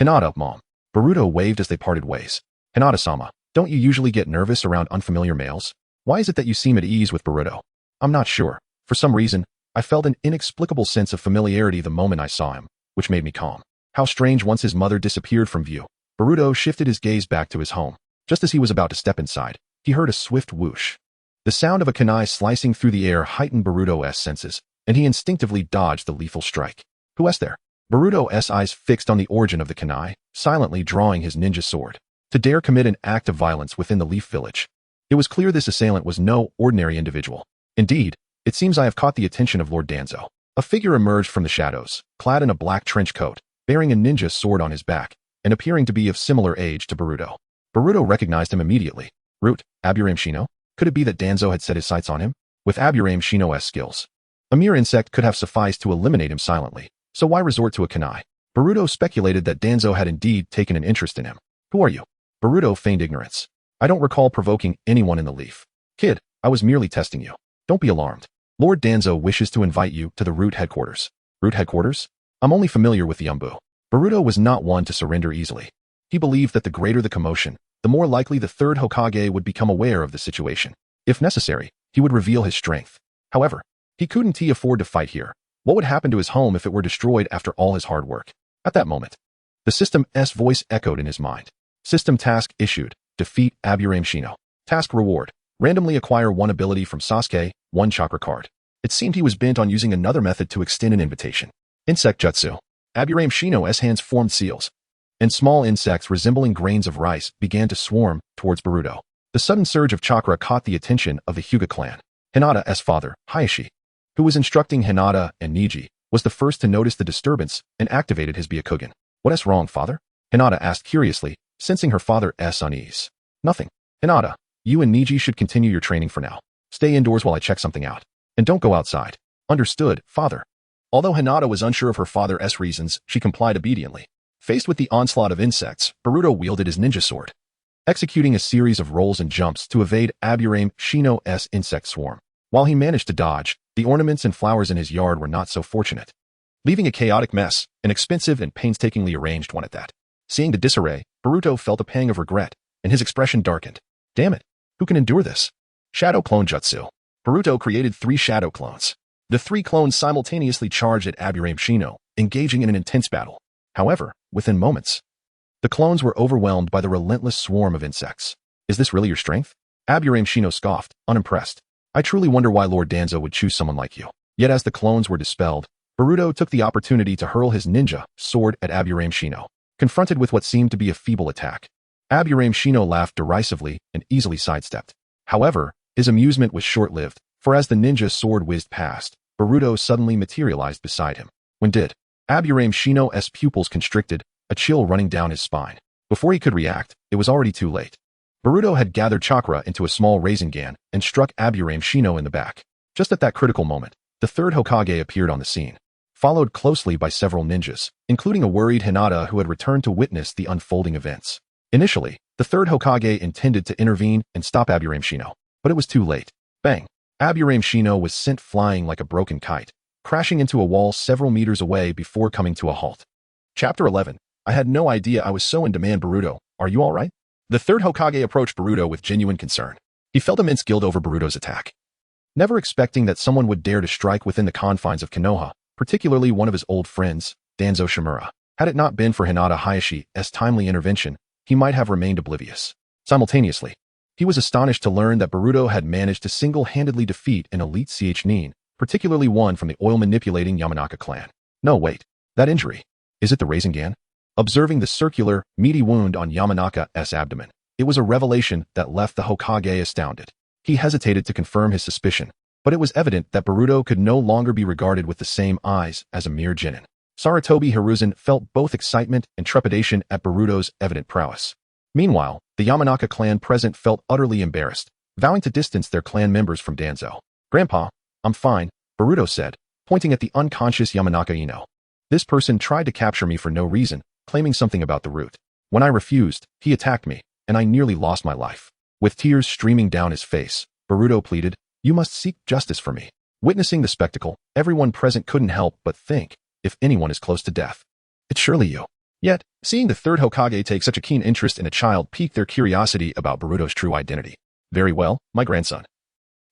Hinata, Mom. Boruto waved as they parted ways. Hinata-sama, don't you usually get nervous around unfamiliar males? Why is it that you seem at ease with Boruto? I'm not sure. For some reason, I felt an inexplicable sense of familiarity the moment I saw him, which made me calm. How strange once his mother disappeared from view. Boruto shifted his gaze back to his home. Just as he was about to step inside, he heard a swift whoosh. The sound of a kunai slicing through the air heightened Boruto's senses, and he instinctively dodged the lethal strike. Who is there? Boruto's eyes fixed on the origin of the kunai, silently drawing his ninja sword. To dare commit an act of violence within the Leaf Village. It was clear this assailant was no ordinary individual. Indeed, it seems I have caught the attention of Lord Danzo. A figure emerged from the shadows, clad in a black trench coat, bearing a ninja sword on his back, and appearing to be of similar age to Boruto. Boruto recognized him immediately. Root, Aburame Shino? Could it be that Danzo had set his sights on him? With Aburame Shino's skills, a mere insect could have sufficed to eliminate him silently, so why resort to a kunai? Boruto speculated that Danzo had indeed taken an interest in him. Who are you? Boruto feigned ignorance. I don't recall provoking anyone in the Leaf. Kid, I was merely testing you. Don't be alarmed. Lord Danzo wishes to invite you to the Root headquarters. Root headquarters? I'm only familiar with the Umbu. Boruto was not one to surrender easily. He believed that the greater the commotion, the more likely the third Hokage would become aware of the situation. If necessary, he would reveal his strength. However, he couldn't afford to fight here. What would happen to his home if it were destroyed after all his hard work? At that moment, the system's voice echoed in his mind. System task issued. Defeat Aburame Shino. Task reward. Randomly acquire one ability from Sasuke, one chakra card. It seemed he was bent on using another method to extend an invitation. Insect Jutsu. Aburame Shino's hands formed seals, and small insects resembling grains of rice began to swarm towards Boruto. The sudden surge of chakra caught the attention of the Hyuga clan. Hinata's father, Hayashi, who was instructing Hinata and Niji, was the first to notice the disturbance and activated his Byakugan. What's wrong, father? Hinata asked curiously, sensing her father's unease. Nothing. Hinata, you and Niji should continue your training for now. Stay indoors while I check something out. And don't go outside. Understood, father. Although Hinata was unsure of her father's reasons, she complied obediently. Faced with the onslaught of insects, Boruto wielded his ninja sword, executing a series of rolls and jumps to evade Aburame Shino's insect swarm. While he managed to dodge, the ornaments and flowers in his yard were not so fortunate, leaving a chaotic mess, an expensive and painstakingly arranged one at that. Seeing the disarray, Boruto felt a pang of regret, and his expression darkened. Damn it, who can endure this? Shadow Clone Jutsu. Boruto created 3 shadow clones. The 3 clones simultaneously charged at Aburame Shino, engaging in an intense battle. However, within moments, the clones were overwhelmed by the relentless swarm of insects. Is this really your strength? Aburame Shino scoffed, unimpressed. I truly wonder why Lord Danzo would choose someone like you. Yet as the clones were dispelled, Boruto took the opportunity to hurl his ninja sword at Aburame Shino. Confronted with what seemed to be a feeble attack, Aburame Shino laughed derisively and easily sidestepped. However, his amusement was short-lived, for as the ninja sword whizzed past, Boruto suddenly materialized beside him. When did? Aburame Shino's pupils constricted, a chill running down his spine. Before he could react, it was already too late. Boruto had gathered chakra into a small Rasengan and struck Aburame Shino in the back. Just at that critical moment, the third Hokage appeared on the scene, followed closely by several ninjas, including a worried Hinata who had returned to witness the unfolding events. Initially, the third Hokage intended to intervene and stop Aburame Shino, but it was too late. Bang! Aburame Shino was sent flying like a broken kite, crashing into a wall several meters away before coming to a halt. Chapter 11. I had no idea I was so in demand. Boruto, are you alright? The third Hokage approached Boruto with genuine concern. He felt immense guilt over Boruto's attack. Never expecting that someone would dare to strike within the confines of Konoha, particularly one of his old friends, Danzo Shimura. Had it not been for Hinata Hayashi's timely intervention, he might have remained oblivious. Simultaneously, he was astonished to learn that Boruto had managed to single-handedly defeat an elite Nin, particularly one from the oil-manipulating Yamanaka clan. No, wait. That injury. Is it the Rasengan? Observing the circular, meaty wound on Yamanaka's abdomen, it was a revelation that left the Hokage astounded. He hesitated to confirm his suspicion, but it was evident that Boruto could no longer be regarded with the same eyes as a mere genin. Sarutobi Hiruzen felt both excitement and trepidation at Boruto's evident prowess. Meanwhile, the Yamanaka clan present felt utterly embarrassed, vowing to distance their clan members from Danzo. Grandpa, I'm fine, Boruto said, pointing at the unconscious Yamanaka Ino. This person tried to capture me for no reason, claiming something about the root. When I refused, he attacked me, and I nearly lost my life. With tears streaming down his face, Boruto pleaded. You must seek justice for me. Witnessing the spectacle, everyone present couldn't help but think, if anyone is close to death, it's surely you. Yet, seeing the third Hokage take such a keen interest in a child piqued their curiosity about Boruto's true identity. Very well, my grandson.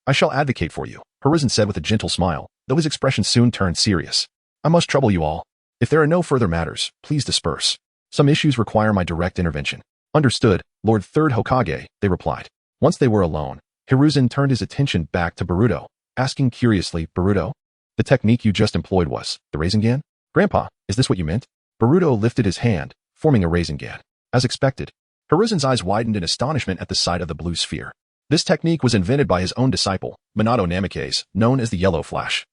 I shall advocate for you, Hiruzen said with a gentle smile, though his expression soon turned serious. I must trouble you all. If there are no further matters, please disperse. Some issues require my direct intervention. Understood, Lord Third Hokage, they replied. Once they were alone, Hiruzen turned his attention back to Boruto, asking curiously, Boruto? The technique you just employed was the Rasengan? Grandpa, is this what you meant? Boruto lifted his hand, forming a Rasengan. As expected, Hiruzen's eyes widened in astonishment at the sight of the blue sphere. This technique was invented by his own disciple, Minato Namikaze, known as the Yellow Flash.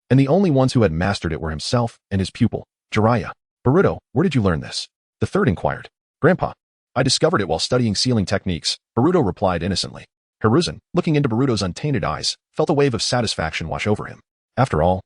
And the only ones who had mastered it were himself and his pupil, Jiraiya. Boruto, where did you learn this? The third inquired. Grandpa, I discovered it while studying sealing techniques, Boruto replied innocently. Hiruzen, looking into Boruto's untainted eyes, felt a wave of satisfaction wash over him. After all,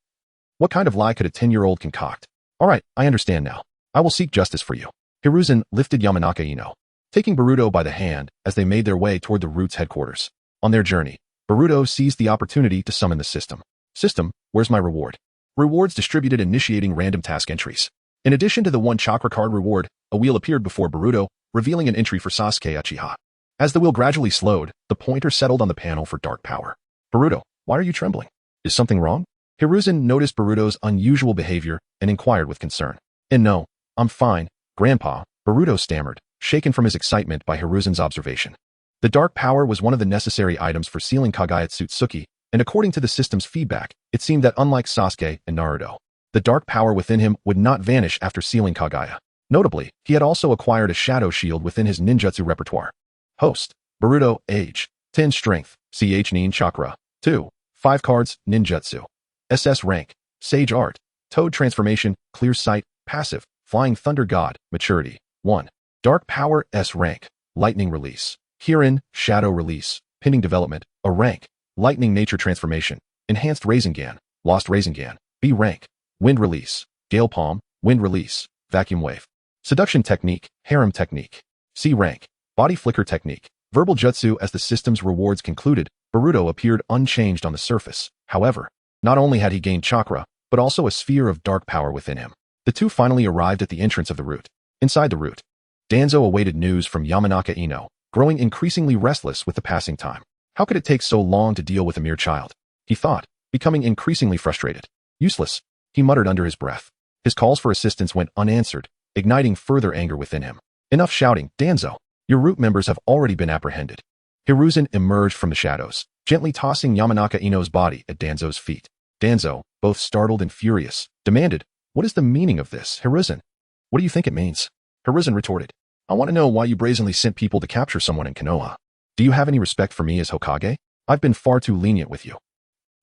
what kind of lie could a 10-year-old concoct? All right, I understand now. I will seek justice for you. Hiruzen lifted Yamanaka Ino, taking Boruto by the hand as they made their way toward the Root's headquarters. On their journey, Boruto seized the opportunity to summon the system. System, where's my reward? Rewards distributed initiating random task entries. In addition to the 1 chakra card reward, a wheel appeared before Boruto, revealing an entry for Sasuke Uchiha. As the wheel gradually slowed, the pointer settled on the panel for dark power. Boruto, why are you trembling? Is something wrong? Hiruzen noticed Boruto's unusual behavior and inquired with concern. And no, I'm fine, Grandpa, Boruto stammered, shaken from his excitement by Hiruzen's observation. The dark power was one of the necessary items for sealing Kageyatsuki, and according to the system's feedback, it seemed that unlike Sasuke and Naruto, the dark power within him would not vanish after sealing Kaguya. Notably, he had also acquired a shadow shield within his ninjutsu repertoire. Host, Boruto, age, 10 strength, ch nin chakra, 2, 5 cards, ninjutsu. SS rank, sage art, toad transformation, clear sight, passive, flying thunder god, maturity, 1. Dark power, S rank, lightning release. Herein, shadow release, pinning development, A rank, lightning nature transformation, enhanced Rasengan, lost Rasengan, B rank, wind release, Gale palm, wind release, vacuum wave. Seduction technique, harem technique. C rank, body flicker technique, verbal jutsu. As the system's rewards concluded, Boruto appeared unchanged on the surface. However, not only had he gained chakra, but also a sphere of dark power within him. The two finally arrived at the entrance of the root. Inside the root, Danzo awaited news from Yamanaka Ino, growing increasingly restless with the passing time. How could it take so long to deal with a mere child? He thought, becoming increasingly frustrated. Useless, he muttered under his breath. His calls for assistance went unanswered, igniting further anger within him. Enough shouting, Danzo. Your root members have already been apprehended. Hiruzen emerged from the shadows, gently tossing Yamanaka Ino's body at Danzo's feet. Danzo, both startled and furious, demanded, What is the meaning of this, Hiruzen? What do you think it means? Hiruzen retorted, I want to know why you brazenly sent people to capture someone in Konoha. Do you have any respect for me as Hokage? I've been far too lenient with you.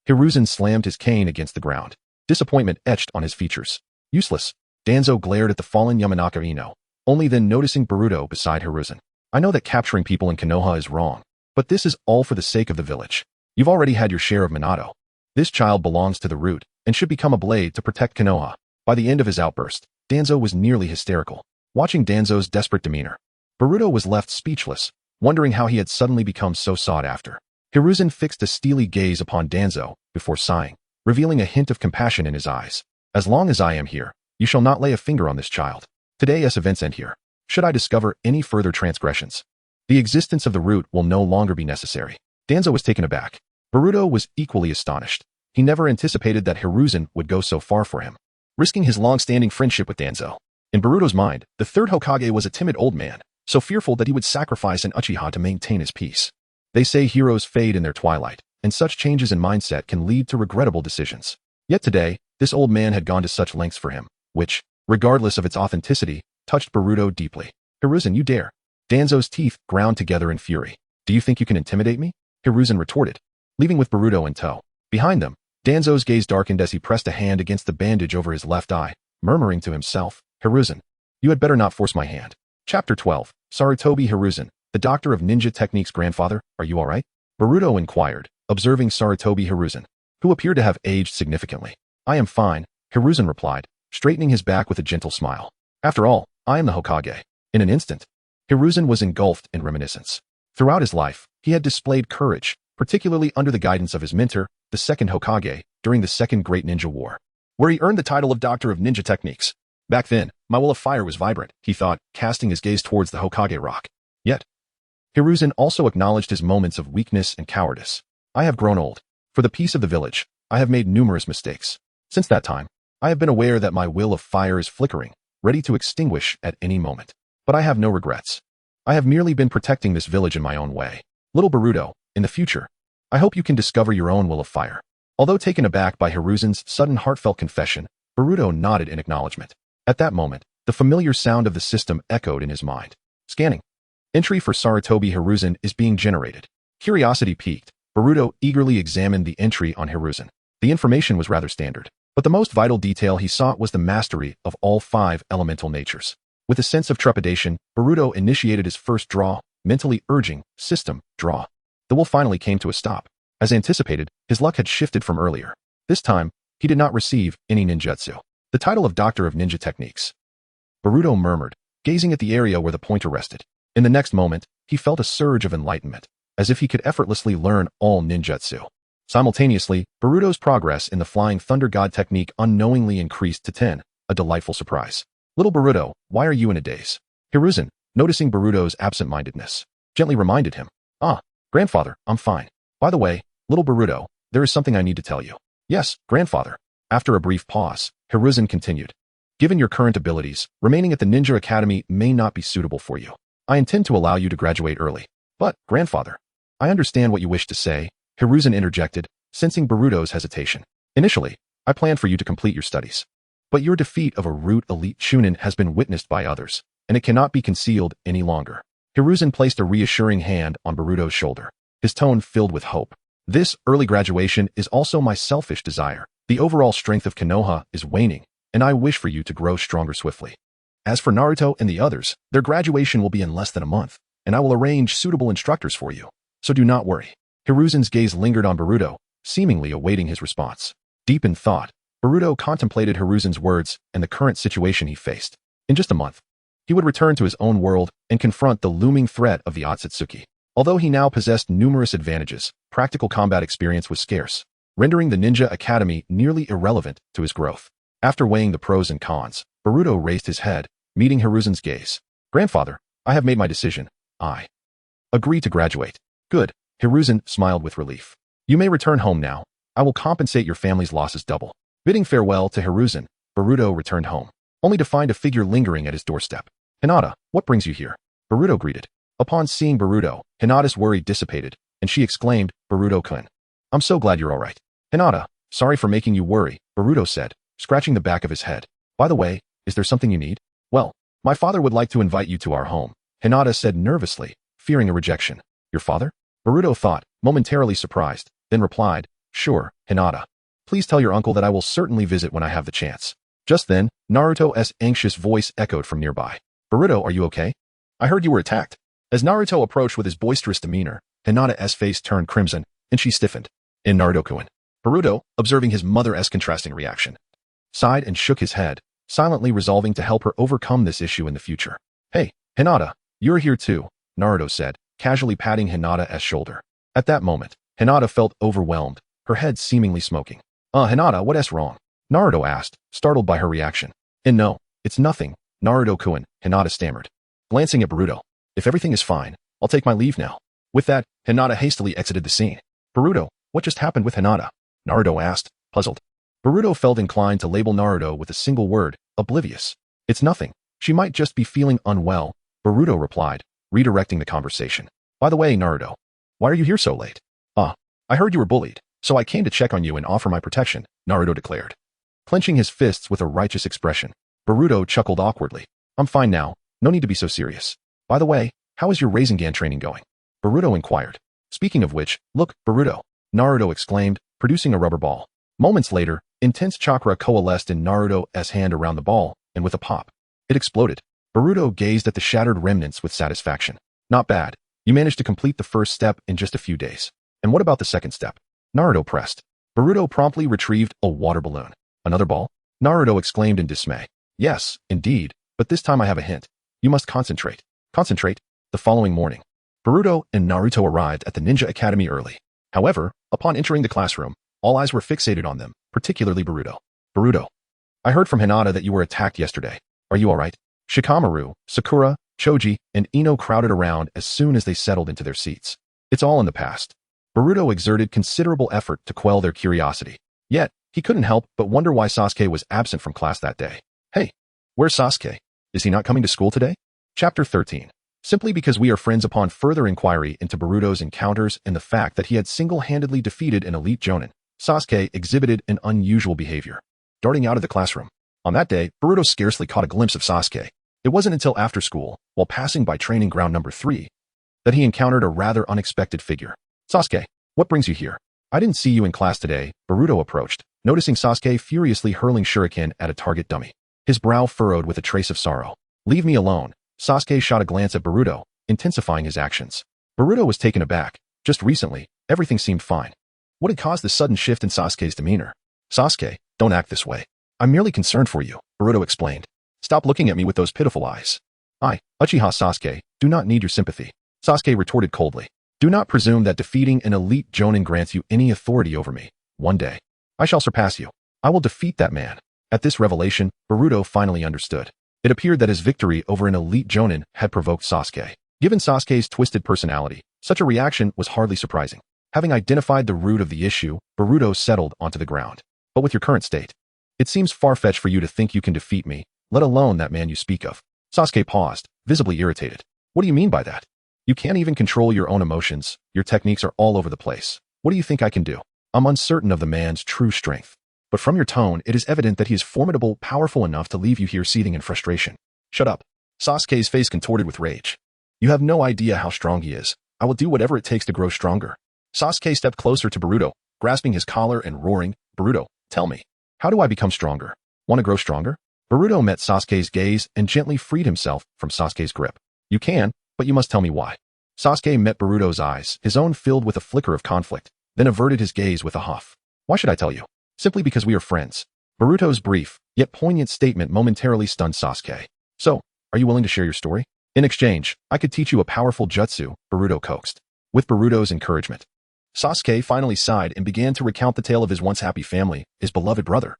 Hiruzen slammed his cane against the ground. Disappointment etched on his features. Useless. Danzo glared at the fallen Yamanaka Ino, only then noticing Boruto beside Hiruzen. I know that capturing people in Konoha is wrong, but this is all for the sake of the village. You've already had your share of Minato. This child belongs to the root and should become a blade to protect Konoha. By the end of his outburst, Danzo was nearly hysterical. Watching Danzo's desperate demeanor, Boruto was left speechless, wondering how he had suddenly become so sought after. Hiruzen fixed a steely gaze upon Danzo before sighing, revealing a hint of compassion in his eyes. As long as I am here, you shall not lay a finger on this child. Today's events end here. Should I discover any further transgressions, the existence of the root will no longer be necessary. Danzo was taken aback. Boruto was equally astonished. He never anticipated that Hiruzen would go so far for him, risking his long-standing friendship with Danzo. In Boruto's mind, the third Hokage was a timid old man, so fearful that he would sacrifice an Uchiha to maintain his peace. They say heroes fade in their twilight, and such changes in mindset can lead to regrettable decisions. Yet today, this old man had gone to such lengths for him, which, regardless of its authenticity, touched Boruto deeply. Hiruzen, you dare. Danzo's teeth ground together in fury. Do you think you can intimidate me? Hiruzen retorted, leaving with Boruto in tow. Behind them, Danzo's gaze darkened as he pressed a hand against the bandage over his left eye, murmuring to himself, Hiruzen, you had better not force my hand. Chapter 12, Sarutobi Hiruzen, the Doctor of Ninja Technique's grandfather, are you alright? Boruto inquired, observing Sarutobi Hiruzen, who appeared to have aged significantly. I am fine, Hiruzen replied, straightening his back with a gentle smile. After all, I am the Hokage. In an instant, Hiruzen was engulfed in reminiscence. Throughout his life, he had displayed courage, particularly under the guidance of his mentor, the second Hokage, during the Second Great Ninja War, where he earned the title of Doctor of Ninja Techniques. Back then, my will of fire was vibrant, he thought, casting his gaze towards the Hokage rock. Yet, Hiruzen also acknowledged his moments of weakness and cowardice. I have grown old. For the peace of the village, I have made numerous mistakes. Since that time, I have been aware that my will of fire is flickering, ready to extinguish at any moment. But I have no regrets. I have merely been protecting this village in my own way. Little Boruto, in the future, I hope you can discover your own will of fire. Although taken aback by Hiruzen's sudden heartfelt confession, Boruto nodded in acknowledgement. At that moment, the familiar sound of the system echoed in his mind. Scanning. Entry for Sarutobi Hiruzen is being generated. Curiosity piqued, Boruto eagerly examined the entry on Hiruzen. The information was rather standard, but the most vital detail he sought was the mastery of all 5 elemental natures. With a sense of trepidation, Boruto initiated his first draw, mentally urging, System, draw. The will finally came to a stop. As anticipated, his luck had shifted from earlier. This time, he did not receive any ninjutsu. The title of Doctor of Ninja Techniques. Boruto murmured, gazing at the area where the pointer rested. In the next moment, he felt a surge of enlightenment, as if he could effortlessly learn all ninjutsu. Simultaneously, Boruto's progress in the Flying Thunder God technique unknowingly increased to 10, a delightful surprise. Little Boruto, why are you in a daze? Hiruzen, noticing Boruto's absent-mindedness, gently reminded him. Ah, grandfather, I'm fine. By the way, little Boruto, there is something I need to tell you. Yes, grandfather. After a brief pause, Hiruzen continued. Given your current abilities, remaining at the Ninja Academy may not be suitable for you. I intend to allow you to graduate early. But, grandfather, I understand what you wish to say, Hiruzen interjected, sensing Boruto's hesitation. Initially, I planned for you to complete your studies. But your defeat of a root elite Chunin has been witnessed by others, and it cannot be concealed any longer. Hiruzen placed a reassuring hand on Boruto's shoulder, his tone filled with hope. This early graduation is also my selfish desire. The overall strength of Konoha is waning, and I wish for you to grow stronger swiftly. As for Naruto and the others, their graduation will be in less than a month, and I will arrange suitable instructors for you. So do not worry. Hiruzen's gaze lingered on Boruto, seemingly awaiting his response. Deep in thought, Boruto contemplated Hiruzen's words and the current situation he faced. In just a month, he would return to his own world and confront the looming threat of the Otsutsuki. Although he now possessed numerous advantages, practical combat experience was scarce, rendering the Ninja Academy nearly irrelevant to his growth. After weighing the pros and cons, Boruto raised his head, meeting Hiruzen's gaze. Grandfather, I have made my decision. I agree to graduate. Good. Hiruzen smiled with relief. You may return home now. I will compensate your family's losses double. Bidding farewell to Hiruzen, Boruto returned home, only to find a figure lingering at his doorstep. Hinata, what brings you here? Boruto greeted. Upon seeing Boruto, Hinata's worry dissipated, and she exclaimed, Boruto-kun. I'm so glad you're all right. Hinata, sorry for making you worry, Boruto said, scratching the back of his head. By the way, is there something you need? Well, my father would like to invite you to our home, Hinata said nervously, fearing a rejection. Your father? Boruto thought, momentarily surprised, then replied, Sure, Hinata. Please tell your uncle that I will certainly visit when I have the chance. Just then, Naruto's anxious voice echoed from nearby. Boruto, are you okay? I heard you were attacked. As Naruto approached with his boisterous demeanor, Hinata's face turned crimson, and she stiffened. In Naruto-kun. Boruto, observing his mother's contrasting reaction, sighed and shook his head, silently resolving to help her overcome this issue in the future. Hey, Hinata, you're here too, Naruto said, casually patting Hinata's shoulder. At that moment, Hinata felt overwhelmed, her head seemingly smoking. Hinata, what's wrong? Naruto asked, startled by her reaction. And no, it's nothing, Naruto-kun, Hinata stammered. Glancing at Boruto. If everything is fine, I'll take my leave now. With that, Hinata hastily exited the scene. Boruto, what just happened with Hinata? Naruto asked, puzzled. Boruto felt inclined to label Naruto with a single word, oblivious. It's nothing. She might just be feeling unwell, Boruto replied, redirecting the conversation. By the way, Naruto, why are you here so late? I heard you were bullied, so I came to check on you and offer my protection, Naruto declared. Clenching his fists with a righteous expression, Boruto chuckled awkwardly. I'm fine now, no need to be so serious. By the way, how is your Rasengan training going? Boruto inquired. Speaking of which, look, Boruto, Naruto exclaimed, producing a rubber ball. Moments later, intense chakra coalesced in Naruto's hand around the ball, and with a pop, it exploded. Boruto gazed at the shattered remnants with satisfaction. Not bad. You managed to complete the first step in just a few days. And what about the second step? Naruto pressed. Boruto promptly retrieved a water balloon. Another ball? Naruto exclaimed in dismay. Yes, indeed, but this time I have a hint. You must concentrate. Concentrate. The following morning, Boruto and Naruto arrived at the Ninja Academy early. However, upon entering the classroom, all eyes were fixated on them, particularly Boruto. Boruto, I heard from Hinata that you were attacked yesterday. Are you alright? Shikamaru, Sakura, Choji, and Ino crowded around as soon as they settled into their seats. It's all in the past. Boruto exerted considerable effort to quell their curiosity. Yet, he couldn't help but wonder why Sasuke was absent from class that day. Hey, where's Sasuke? Is he not coming to school today? Chapter 13. Simply because we are friends upon further inquiry into Boruto's encounters and the fact that he had single-handedly defeated an elite jonin, Sasuke exhibited an unusual behavior. Darting out of the classroom. On that day, Boruto scarcely caught a glimpse of Sasuke. It wasn't until after school, while passing by training ground number 3, that he encountered a rather unexpected figure. Sasuke, what brings you here? I didn't see you in class today, Boruto approached, noticing Sasuke furiously hurling shuriken at a target dummy. His brow furrowed with a trace of sorrow. Leave me alone. Sasuke shot a glance at Boruto, intensifying his actions. Boruto was taken aback. Just recently, everything seemed fine. What had caused this sudden shift in Sasuke's demeanor? Sasuke, don't act this way. I'm merely concerned for you, Boruto explained. Stop looking at me with those pitiful eyes. I, Uchiha Sasuke, do not need your sympathy. Sasuke retorted coldly. Do not presume that defeating an elite jonin grants you any authority over me. One day, I shall surpass you. I will defeat that man. At this revelation, Boruto finally understood. It appeared that his victory over an elite jonin had provoked Sasuke. Given Sasuke's twisted personality, such a reaction was hardly surprising. Having identified the root of the issue, Boruto settled onto the ground. But with your current state, it seems far-fetched for you to think you can defeat me, let alone that man you speak of. Sasuke paused, visibly irritated. What do you mean by that? You can't even control your own emotions. Your techniques are all over the place. What do you think I can do? I'm uncertain of the man's true strength. But from your tone, it is evident that he is formidable, powerful enough to leave you here seething in frustration. Shut up. Sasuke's face contorted with rage. You have no idea how strong he is. I will do whatever it takes to grow stronger. Sasuke stepped closer to Boruto, grasping his collar and roaring, Boruto, tell me, how do I become stronger? Want to grow stronger? Boruto met Sasuke's gaze and gently freed himself from Sasuke's grip. You can, but you must tell me why. Sasuke met Boruto's eyes, his own filled with a flicker of conflict, then averted his gaze with a huff. Why should I tell you? Simply because we are friends. Boruto's brief, yet poignant statement momentarily stunned Sasuke. So, are you willing to share your story? In exchange, I could teach you a powerful jutsu, Boruto coaxed. With Boruto's encouragement, Sasuke finally sighed and began to recount the tale of his once happy family, his beloved brother.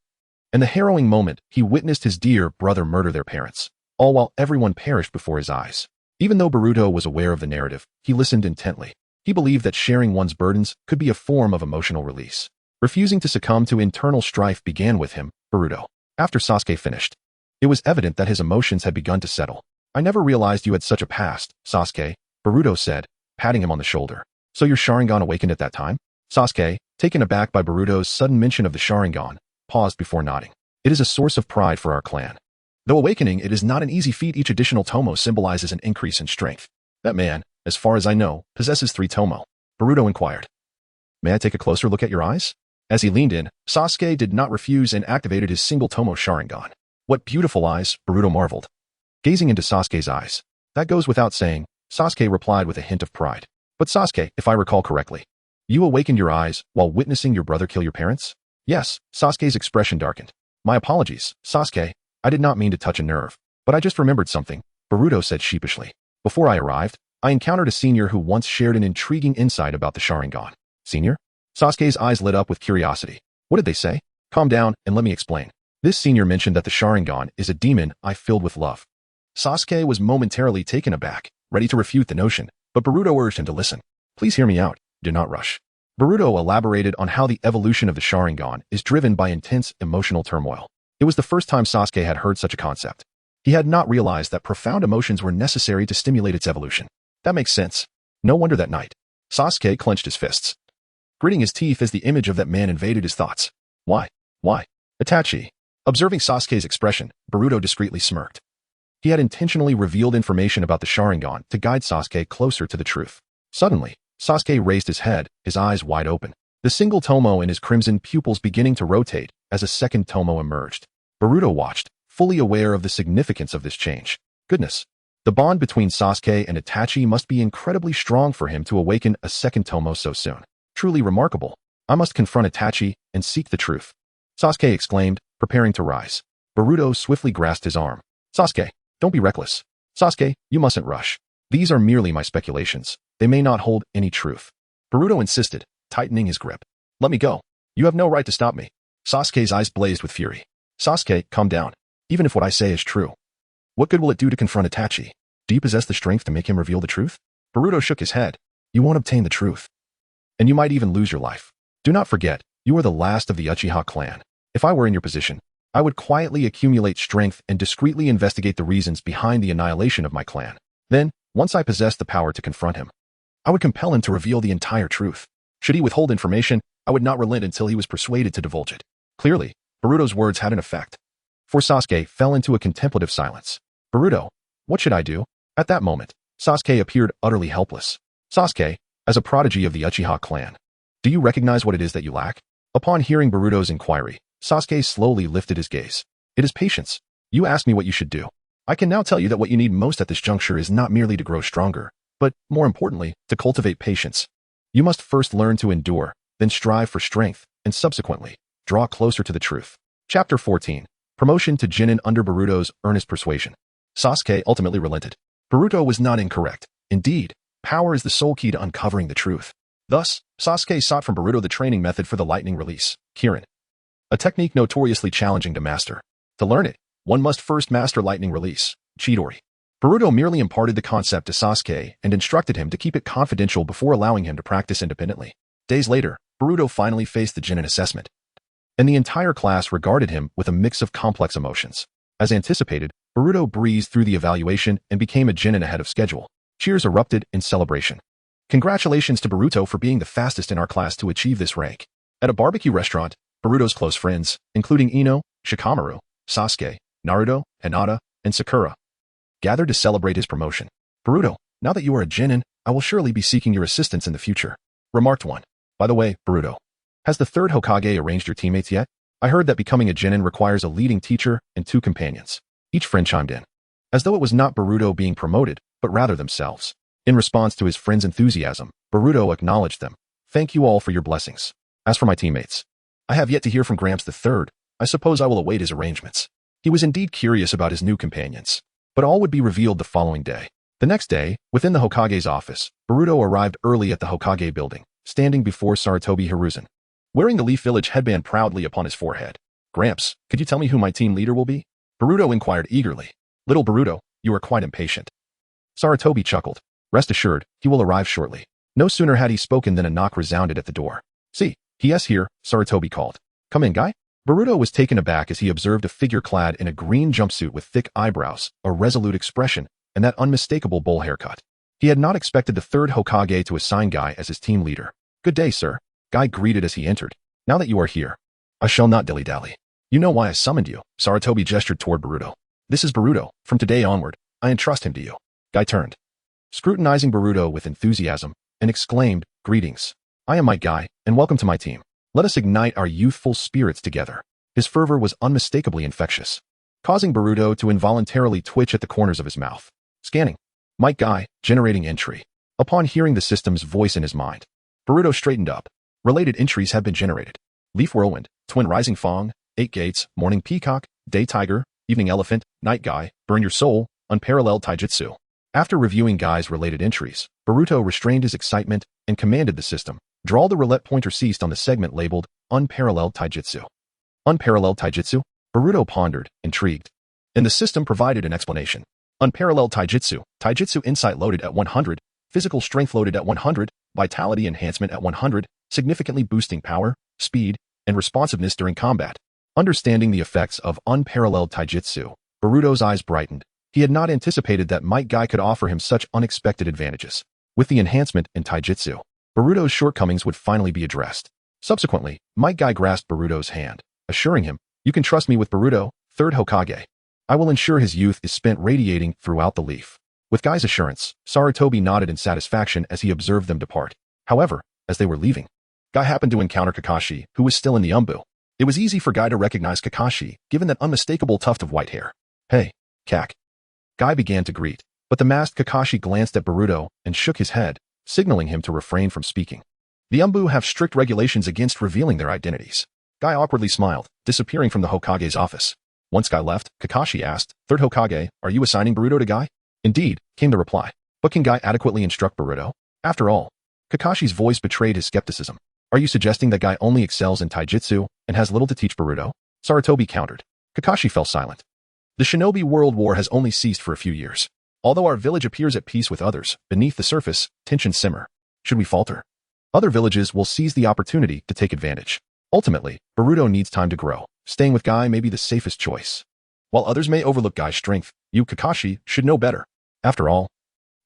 In the harrowing moment, he witnessed his dear brother murder their parents, all while everyone perished before his eyes. Even though Boruto was aware of the narrative, he listened intently. He believed that sharing one's burdens could be a form of emotional release. Refusing to succumb to internal strife began with him, Boruto. After Sasuke finished, it was evident that his emotions had begun to settle. I never realized you had such a past, Sasuke, Boruto said, patting him on the shoulder. So your Sharingan awakened at that time? Sasuke, taken aback by Boruto's sudden mention of the Sharingan, paused before nodding. It is a source of pride for our clan. Though awakening, it is not an easy feat. Each additional tomo symbolizes an increase in strength. That man, as far as I know, possesses 3 tomo. Boruto inquired. May I take a closer look at your eyes? As he leaned in, Sasuke did not refuse and activated his single tomo Sharingan. What beautiful eyes, Boruto marveled. Gazing into Sasuke's eyes. That goes without saying, Sasuke replied with a hint of pride. But Sasuke, if I recall correctly, you awakened your eyes while witnessing your brother kill your parents? Yes, Sasuke's expression darkened. My apologies, Sasuke. I did not mean to touch a nerve. But I just remembered something, Boruto said sheepishly. Before I arrived, I encountered a senior who once shared an intriguing insight about the Sharingan. Senior? Sasuke's eyes lit up with curiosity. What did they say? Calm down and let me explain. This senior mentioned that the Sharingan is a demon eye filled with love. Sasuke was momentarily taken aback, ready to refute the notion, but Boruto urged him to listen. Please hear me out. Do not rush. Boruto elaborated on how the evolution of the Sharingan is driven by intense emotional turmoil. It was the first time Sasuke had heard such a concept. He had not realized that profound emotions were necessary to stimulate its evolution. That makes sense. No wonder that night, Sasuke clenched his fists, gritting his teeth as the image of that man invaded his thoughts. Why? Why? Itachi. Observing Sasuke's expression, Boruto discreetly smirked. He had intentionally revealed information about the Sharingan to guide Sasuke closer to the truth. Suddenly, Sasuke raised his head, his eyes wide open. The single tomo in his crimson pupils beginning to rotate as a second tomo emerged. Boruto watched, fully aware of the significance of this change. Goodness. The bond between Sasuke and Itachi must be incredibly strong for him to awaken a second tomo so soon. Truly remarkable. I must confront Itachi and seek the truth. Sasuke exclaimed, preparing to rise. Boruto swiftly grasped his arm. Sasuke, don't be reckless. Sasuke, you mustn't rush. These are merely my speculations. They may not hold any truth. Boruto insisted, tightening his grip. Let me go. You have no right to stop me. Sasuke's eyes blazed with fury. Sasuke, calm down. Even if what I say is true, what good will it do to confront Itachi? Do you possess the strength to make him reveal the truth? Boruto shook his head. You won't obtain the truth. And you might even lose your life. Do not forget, you are the last of the Uchiha clan. If I were in your position, I would quietly accumulate strength and discreetly investigate the reasons behind the annihilation of my clan. Then, once I possessed the power to confront him, I would compel him to reveal the entire truth. Should he withhold information, I would not relent until he was persuaded to divulge it. Clearly, Boruto's words had an effect. For Sasuke fell into a contemplative silence. Boruto, what should I do? At that moment, Sasuke appeared utterly helpless. Sasuke, as a prodigy of the Uchiha clan, do you recognize what it is that you lack? Upon hearing Boruto's inquiry, Sasuke slowly lifted his gaze. It is patience. You asked me what you should do. I can now tell you that what you need most at this juncture is not merely to grow stronger, but, more importantly, to cultivate patience. You must first learn to endure, then strive for strength, and subsequently, draw closer to the truth. Chapter 14. Promotion to Genin under Boruto's earnest persuasion. Sasuke ultimately relented. Boruto was not incorrect. Indeed, power is the sole key to uncovering the truth. Thus, Sasuke sought from Boruto the training method for the lightning release, Kirin. A technique notoriously challenging to master. To learn it, one must first master lightning release, Chidori. Boruto merely imparted the concept to Sasuke and instructed him to keep it confidential before allowing him to practice independently. Days later, Boruto finally faced the Genin assessment, and the entire class regarded him with a mix of complex emotions. As anticipated, Boruto breezed through the evaluation and became a Genin ahead of schedule. Cheers erupted in celebration. Congratulations to Boruto for being the fastest in our class to achieve this rank. At a barbecue restaurant, Boruto's close friends, including Ino, Shikamaru, Sasuke, Naruto, Hinata, and Sakura, gathered to celebrate his promotion. Boruto, now that you are a Genin, I will surely be seeking your assistance in the future, remarked one. By the way, Boruto, has the third Hokage arranged your teammates yet? I heard that becoming a Genin requires a leading teacher and 2 companions. Each friend chimed in, as though it was not Boruto being promoted, but rather themselves. In response to his friend's enthusiasm, Boruto acknowledged them. Thank you all for your blessings. As for my teammates, I have yet to hear from Gramps III. I suppose I will await his arrangements. He was indeed curious about his new companions, but all would be revealed the following day. The next day, within the Hokage's office, Boruto arrived early at the Hokage building, standing before Sarutobi Hiruzen, wearing the Leaf Village headband proudly upon his forehead. Gramps, could you tell me who my team leader will be? Boruto inquired eagerly. Little Boruto, you are quite impatient. Sarutobi chuckled. Rest assured, he will arrive shortly. No sooner had he spoken than a knock resounded at the door. See, he is here, Sarutobi called. Come in, guy. Boruto was taken aback as he observed a figure clad in a green jumpsuit with thick eyebrows, a resolute expression, and that unmistakable bowl haircut. He had not expected the third Hokage to assign Guy as his team leader. Good day, sir. Guy greeted as he entered. Now that you are here, I shall not dilly-dally. You know why I summoned you. Sarutobi gestured toward Boruto. This is Boruto. From today onward, I entrust him to you. Guy turned, scrutinizing Boruto with enthusiasm, and exclaimed, Greetings. I am Might Guy, and welcome to my team. Let us ignite our youthful spirits together. His fervor was unmistakably infectious, causing Boruto to involuntarily twitch at the corners of his mouth. Scanning. Might Guy, generating entry. Upon hearing the system's voice in his mind, Boruto straightened up. Related entries have been generated. Leaf Whirlwind, Twin Rising Fong, 8 Gates, Morning Peacock, Day Tiger, Evening Elephant, Night Guy, Burn Your Soul, Unparalleled Taijutsu. After reviewing Guy's related entries, Boruto restrained his excitement and commanded the system. Draw the roulette pointer ceased on the segment labeled Unparalleled Taijutsu. Unparalleled Taijutsu? Boruto pondered, intrigued. And the system provided an explanation. Unparalleled Taijutsu. Taijutsu insight loaded at 100, physical strength loaded at 100, vitality enhancement at 100, significantly boosting power, speed, and responsiveness during combat. Understanding the effects of Unparalleled Taijutsu, Boruto's eyes brightened. He had not anticipated that Might Guy could offer him such unexpected advantages. With the enhancement in Taijutsu, Boruto's shortcomings would finally be addressed. Subsequently, Might Guy grasped Boruto's hand, assuring him, You can trust me with Boruto, third Hokage. I will ensure his youth is spent radiating throughout the leaf. With Guy's assurance, Sarutobi nodded in satisfaction as he observed them depart. However, as they were leaving, Guy happened to encounter Kakashi, who was still in the umbu. It was easy for Guy to recognize Kakashi, given that unmistakable tuft of white hair. Hey, Kak. Guy began to greet, but the masked Kakashi glanced at Boruto and shook his head, signaling him to refrain from speaking. The umbu have strict regulations against revealing their identities. Guy awkwardly smiled, disappearing from the Hokage's office. Once Guy left, Kakashi asked, Third Hokage, are you assigning Boruto to Guy? Indeed, came the reply. But can Guy adequately instruct Boruto? After all, Kakashi's voice betrayed his skepticism. Are you suggesting that guy only excels in taijutsu and has little to teach Boruto? Sarutobi countered. Kakashi fell silent. The shinobi world war has only ceased for a few years. Although our village appears at peace with others, beneath the surface, tensions simmer. Should we falter? Other villages will seize the opportunity to take advantage. Ultimately, Boruto needs time to grow. Staying with Guy may be the safest choice. While others may overlook Guy's strength, you, Kakashi, should know better. After all,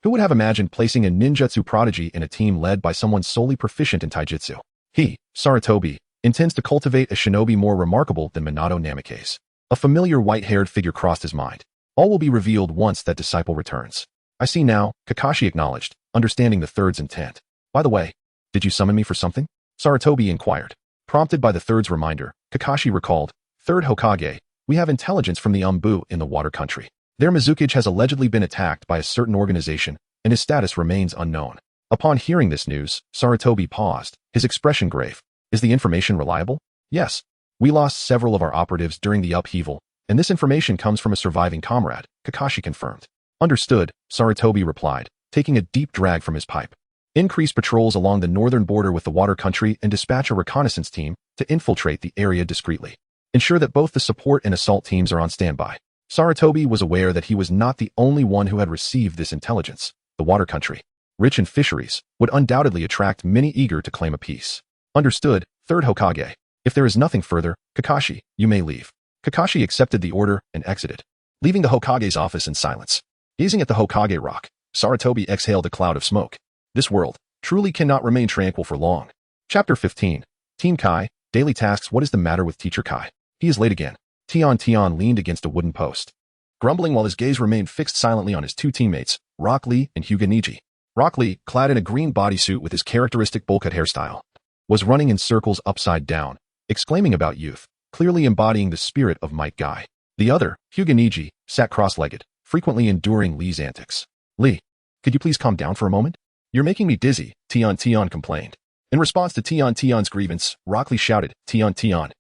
who would have imagined placing a ninjutsu prodigy in a team led by someone solely proficient in taijutsu? He, Sarutobi, intends to cultivate a shinobi more remarkable than Minato Namikaze. A familiar white-haired figure crossed his mind. All will be revealed once that disciple returns. I see now, Kakashi acknowledged, understanding the third's intent. By the way, did you summon me for something? Sarutobi inquired. Prompted by the third's reminder, Kakashi recalled, Third Hokage, we have intelligence from the Umbu in the water country. Their Mizukage has allegedly been attacked by a certain organization, and his status remains unknown. Upon hearing this news, Sarutobi paused, his expression grave. Is the information reliable? Yes. We lost several of our operatives during the upheaval, and this information comes from a surviving comrade, Kakashi confirmed. Understood, Sarutobi replied, taking a deep drag from his pipe. Increase patrols along the northern border with the water country and dispatch a reconnaissance team to infiltrate the area discreetly. Ensure that both the support and assault teams are on standby. Sarutobi was aware that he was not the only one who had received this intelligence. The water country, rich in fisheries, would undoubtedly attract many eager to claim a piece. Understood, Third Hokage. If there is nothing further, Kakashi, you may leave. Kakashi accepted the order and exited, leaving the Hokage's office in silence. Gazing at the Hokage rock, Sarutobi exhaled a cloud of smoke. This world truly cannot remain tranquil for long. Chapter 15. Team Kai, Daily Tasks. What is the matter with Teacher Kai? He is late again. Tian leaned against a wooden post, grumbling while his gaze remained fixed silently on his two teammates, Rock Lee and Hyuga Neji. Rock Lee, clad in a green bodysuit with his characteristic bowl-cut hairstyle, was running in circles upside down, exclaiming about youth, clearly embodying the spirit of Might Guy. The other, Hyuga Neji, sat cross-legged, frequently enduring Lee's antics. Lee, could you please calm down for a moment? You're making me dizzy, Tian complained. In response to Tian's grievance, Rock Lee shouted, Tian.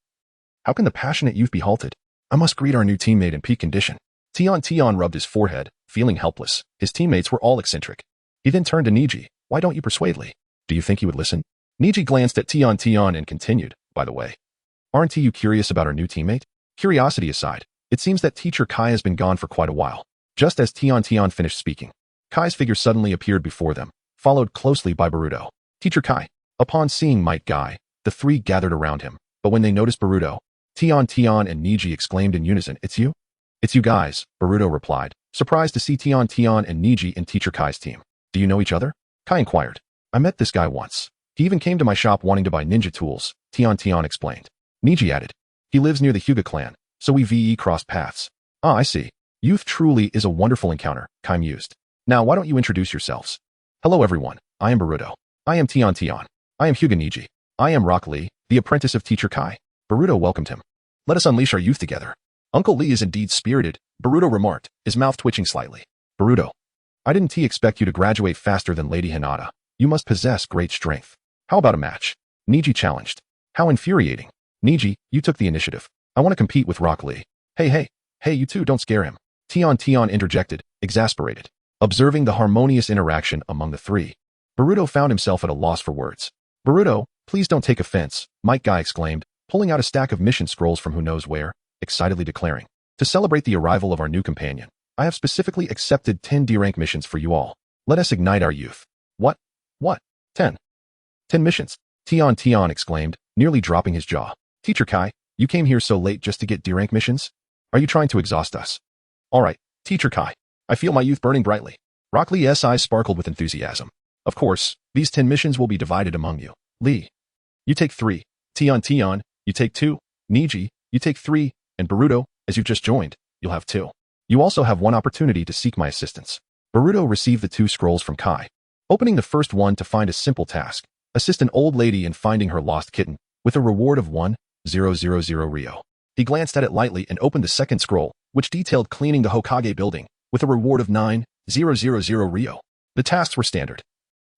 How can the passionate youth be halted? I must greet our new teammate in peak condition. Tian rubbed his forehead, feeling helpless. His teammates were all eccentric. He then turned to Neji. Why don't you persuade Lee? Do you think he would listen? Neji glanced at Tian and continued, by the way. Aren't you curious about our new teammate? Curiosity aside, it seems that Teacher Kai has been gone for quite a while. Just as Tian finished speaking, Kai's figure suddenly appeared before them, followed closely by Boruto. Teacher Kai. Upon seeing Might Guy, the three gathered around him, but when they noticed Boruto, Tian and Neji exclaimed in unison, It's you? It's you guys, Boruto replied, surprised to see Tian and Neji in Teacher Kai's team. Do you know each other? Kai inquired. I met this guy once. He even came to my shop wanting to buy ninja tools, Tian explained. Neji added. He lives near the Hyuga clan, so we VE crossed paths. Ah, I see. Youth truly is a wonderful encounter, Kai mused. Now why don't you introduce yourselves? Hello everyone, I am Boruto. I am Tian. I am Hyuga Neji. I am Rock Lee, the apprentice of Teacher Kai. Boruto welcomed him. Let us unleash our youth together. Uncle Lee is indeed spirited, Boruto remarked, his mouth twitching slightly. Boruto, I didn't expect you to graduate faster than Lady Hinata. You must possess great strength. How about a match? Neji challenged. How infuriating. Neji, you took the initiative. I want to compete with Rock Lee. Hey, you two don't scare him. Tian interjected, exasperated. Observing the harmonious interaction among the three, Boruto found himself at a loss for words. Boruto, please don't take offense, Might Guy exclaimed, pulling out a stack of mission scrolls from who knows where, excitedly declaring. To celebrate the arrival of our new companion, I have specifically accepted 10 D-rank missions for you all. Let us ignite our youth. What? 10. 10 missions. Tian exclaimed, nearly dropping his jaw. Teacher Kai, you came here so late just to get D-rank missions? Are you trying to exhaust us? All right, Teacher Kai. I feel my youth burning brightly. Rock Lee's eyes sparkled with enthusiasm. Of course, these 10 missions will be divided among you. Lee, you take 3. Tian, you take 2. Neji, you take 3. And Boruto, as you've just joined, you'll have 2. You also have 1 opportunity to seek my assistance. Boruto received the 2 scrolls from Kai, opening the first one to find a simple task. Assist an old lady in finding her lost kitten, with a reward of 1,000 Ryo. He glanced at it lightly and opened the second scroll, which detailed cleaning the Hokage building, with a reward of 9,000 Ryo. The tasks were standard.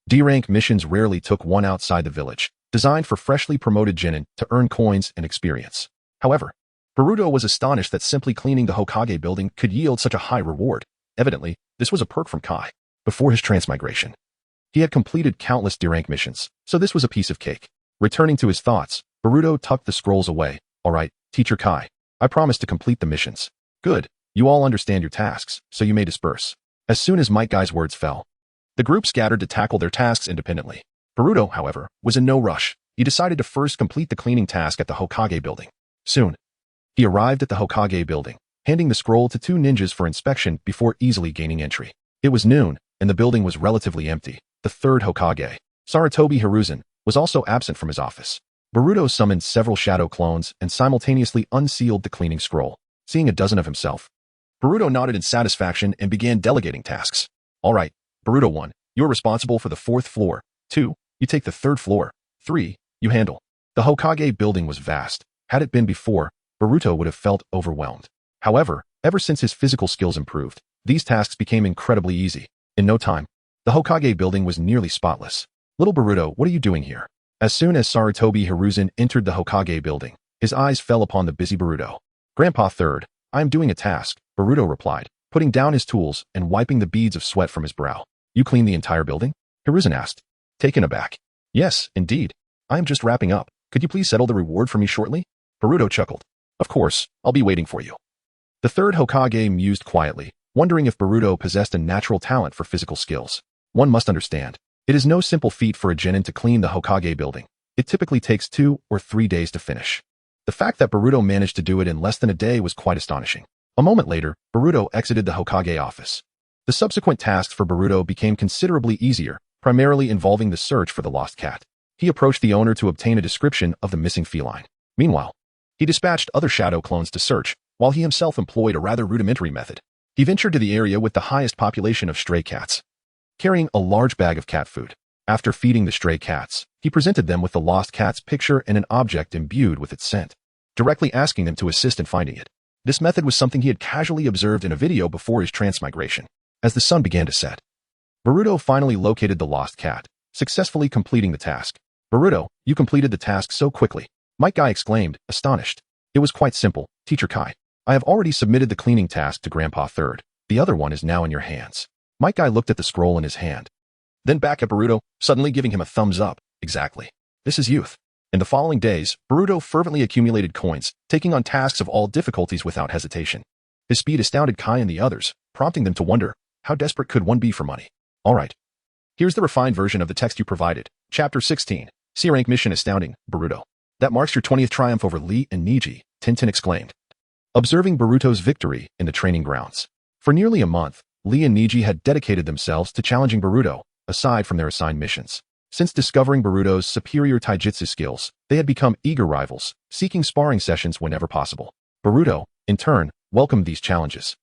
D-rank missions rarely took one outside the village, designed for freshly promoted genin to earn coins and experience. However, Boruto was astonished that simply cleaning the Hokage building could yield such a high reward. Evidently, this was a perk from Kai. Before his transmigration, he had completed countless D-rank missions, so this was a piece of cake. Returning to his thoughts, Boruto tucked the scrolls away. All right, Teacher Kai. I promise to complete the missions. Good. You all understand your tasks, so you may disperse. As soon as Might Guy's words fell, the group scattered to tackle their tasks independently. Boruto, however, was in no rush. He decided to first complete the cleaning task at the Hokage building. Soon, he arrived at the Hokage building, handing the scroll to two ninjas for inspection before easily gaining entry. It was noon, and the building was relatively empty. The third Hokage, Sarutobi Hiruzen, was also absent from his office. Boruto summoned several shadow clones and simultaneously unsealed the cleaning scroll. Seeing a dozen of himself, Boruto nodded in satisfaction and began delegating tasks. All right, Boruto 1, you're responsible for the 4th floor. 2, you take the 3rd floor. 3, you handle. The Hokage building was vast. Had it been before, Boruto would have felt overwhelmed. However, ever since his physical skills improved, these tasks became incredibly easy. In no time, the Hokage building was nearly spotless. Little Boruto, what are you doing here? As soon as Sarutobi Hiruzen entered the Hokage building, his eyes fell upon the busy Boruto. Grandpa Third, I am doing a task, Boruto replied, putting down his tools and wiping the beads of sweat from his brow. You clean the entire building? Hiruzen asked, taken aback. Yes, indeed. I am just wrapping up. Could you please settle the reward for me shortly? Boruto chuckled. Of course, I'll be waiting for you. The third Hokage mused quietly, wondering if Boruto possessed a natural talent for physical skills. One must understand, it is no simple feat for a genin to clean the Hokage building. It typically takes 2 or 3 days to finish. The fact that Boruto managed to do it in less than a day was quite astonishing. A moment later, Boruto exited the Hokage office. The subsequent tasks for Boruto became considerably easier, primarily involving the search for the lost cat. He approached the owner to obtain a description of the missing feline. Meanwhile, he dispatched other shadow clones to search, while he himself employed a rather rudimentary method. He ventured to the area with the highest population of stray cats, carrying a large bag of cat food. After feeding the stray cats, he presented them with the lost cat's picture and an object imbued with its scent, directly asking them to assist in finding it. This method was something he had casually observed in a video before his transmigration. As the sun began to set, Boruto finally located the lost cat, successfully completing the task. Boruto, you completed the task so quickly, Might Guy exclaimed, astonished. It was quite simple, Teacher Kai. I have already submitted the cleaning task to Grandpa Third. The other one is now in your hands. Might Guy looked at the scroll in his hand, then back at Boruto, suddenly giving him a thumbs up. Exactly. This is youth. In the following days, Boruto fervently accumulated coins, taking on tasks of all difficulties without hesitation. His speed astounded Kai and the others, prompting them to wonder, how desperate could one be for money? All right. Here's the refined version of the text you provided. Chapter 16. C-Rank Mission Astounding, Boruto. That marks your 20th triumph over Lee and Niji, Tintin exclaimed, observing Boruto's victory in the training grounds. For nearly a month, Lee and Niji had dedicated themselves to challenging Boruto, aside from their assigned missions. Since discovering Boruto's superior taijutsu skills, they had become eager rivals, seeking sparring sessions whenever possible. Boruto, in turn, welcomed these challenges,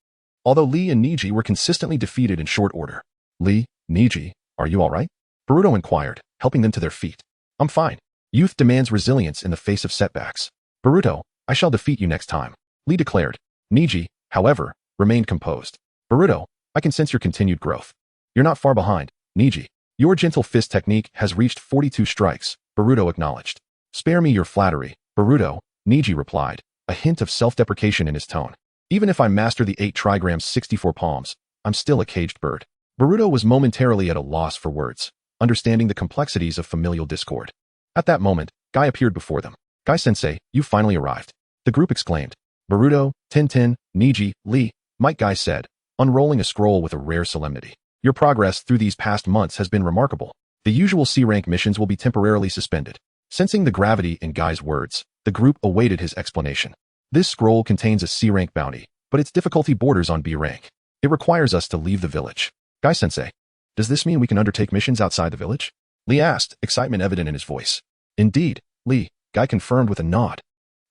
although Lee and Niji were consistently defeated in short order. Lee, Niji, are you all right? Boruto inquired, helping them to their feet. I'm fine. Youth demands resilience in the face of setbacks. Boruto, I shall defeat you next time, Lee declared. Niji, however, remained composed. Boruto, I can sense your continued growth. You're not far behind, Niji. Your gentle fist technique has reached 42 strikes, Boruto acknowledged. Spare me your flattery, Boruto, Niji replied, a hint of self-deprecation in his tone. Even if I master the 8 trigrams 64 palms, I'm still a caged bird. Boruto was momentarily at a loss for words, understanding the complexities of familial discord. At that moment, Guy appeared before them. Guy-sensei, you finally arrived. The group exclaimed. Boruto, Tintin, Niji, Lee, Might Guy said, unrolling a scroll with a rare solemnity. Your progress through these past months has been remarkable. The usual C-rank missions will be temporarily suspended. Sensing the gravity in Guy's words, the group awaited his explanation. This scroll contains a C-rank bounty, but its difficulty borders on B rank. It requires us to leave the village. Guy-sensei, does this mean we can undertake missions outside the village? Lee asked, excitement evident in his voice. Indeed, Lee, Guy confirmed with a nod.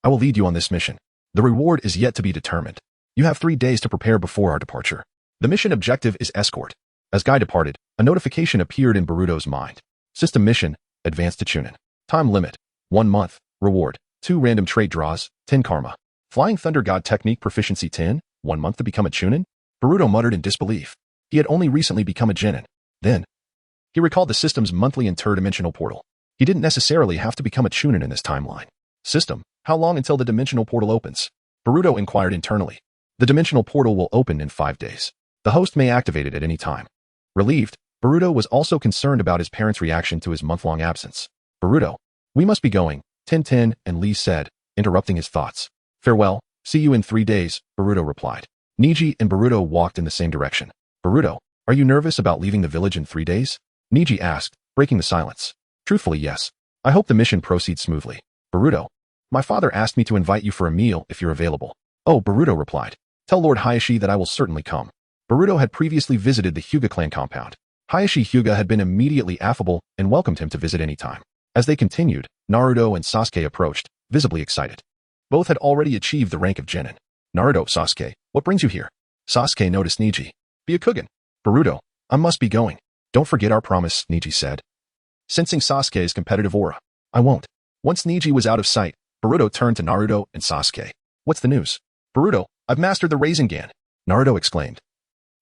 I will lead you on this mission. The reward is yet to be determined. You have 3 days to prepare before our departure. The mission objective is escort. As Guy departed, a notification appeared in Boruto's mind. System mission, advanced to Chunin. Time limit, 1 month. Reward, 2 random trait draws, 10 karma. Flying Thunder God technique proficiency 10, 1 month to become a Chunin? Boruto muttered in disbelief. He had only recently become a genin. Then, he recalled the system's monthly interdimensional portal. He didn't necessarily have to become a Chunin in this timeline. System, how long until the dimensional portal opens? Boruto inquired internally. The dimensional portal will open in 5 days. The host may activate it at any time. Relieved, Boruto was also concerned about his parents' reaction to his month-long absence. Boruto, We must be going, Tintin and Lee said, interrupting his thoughts. Farewell, see you in 3 days, Boruto replied. Neji and Boruto walked in the same direction. Boruto, are you nervous about leaving the village in 3 days? Neji asked, breaking the silence. Truthfully, yes. I hope the mission proceeds smoothly. Boruto, my father asked me to invite you for a meal if you're available. Oh, Boruto replied. Tell Lord Hayashi that I will certainly come. Boruto had previously visited the Hyuga clan compound. Hayashi Hyuga had been immediately affable and welcomed him to visit any time. As they continued, Naruto and Sasuke approached, visibly excited. Both had already achieved the rank of genin. Naruto, Sasuke, what brings you here? Sasuke noticed Neji. Be a Kugan. Boruto, I must be going. Don't forget our promise, Neji said. Sensing Sasuke's competitive aura. I won't. Once Neji was out of sight, Boruto turned to Naruto and Sasuke. What's the news? Boruto, I've mastered the Rasengan. Naruto exclaimed.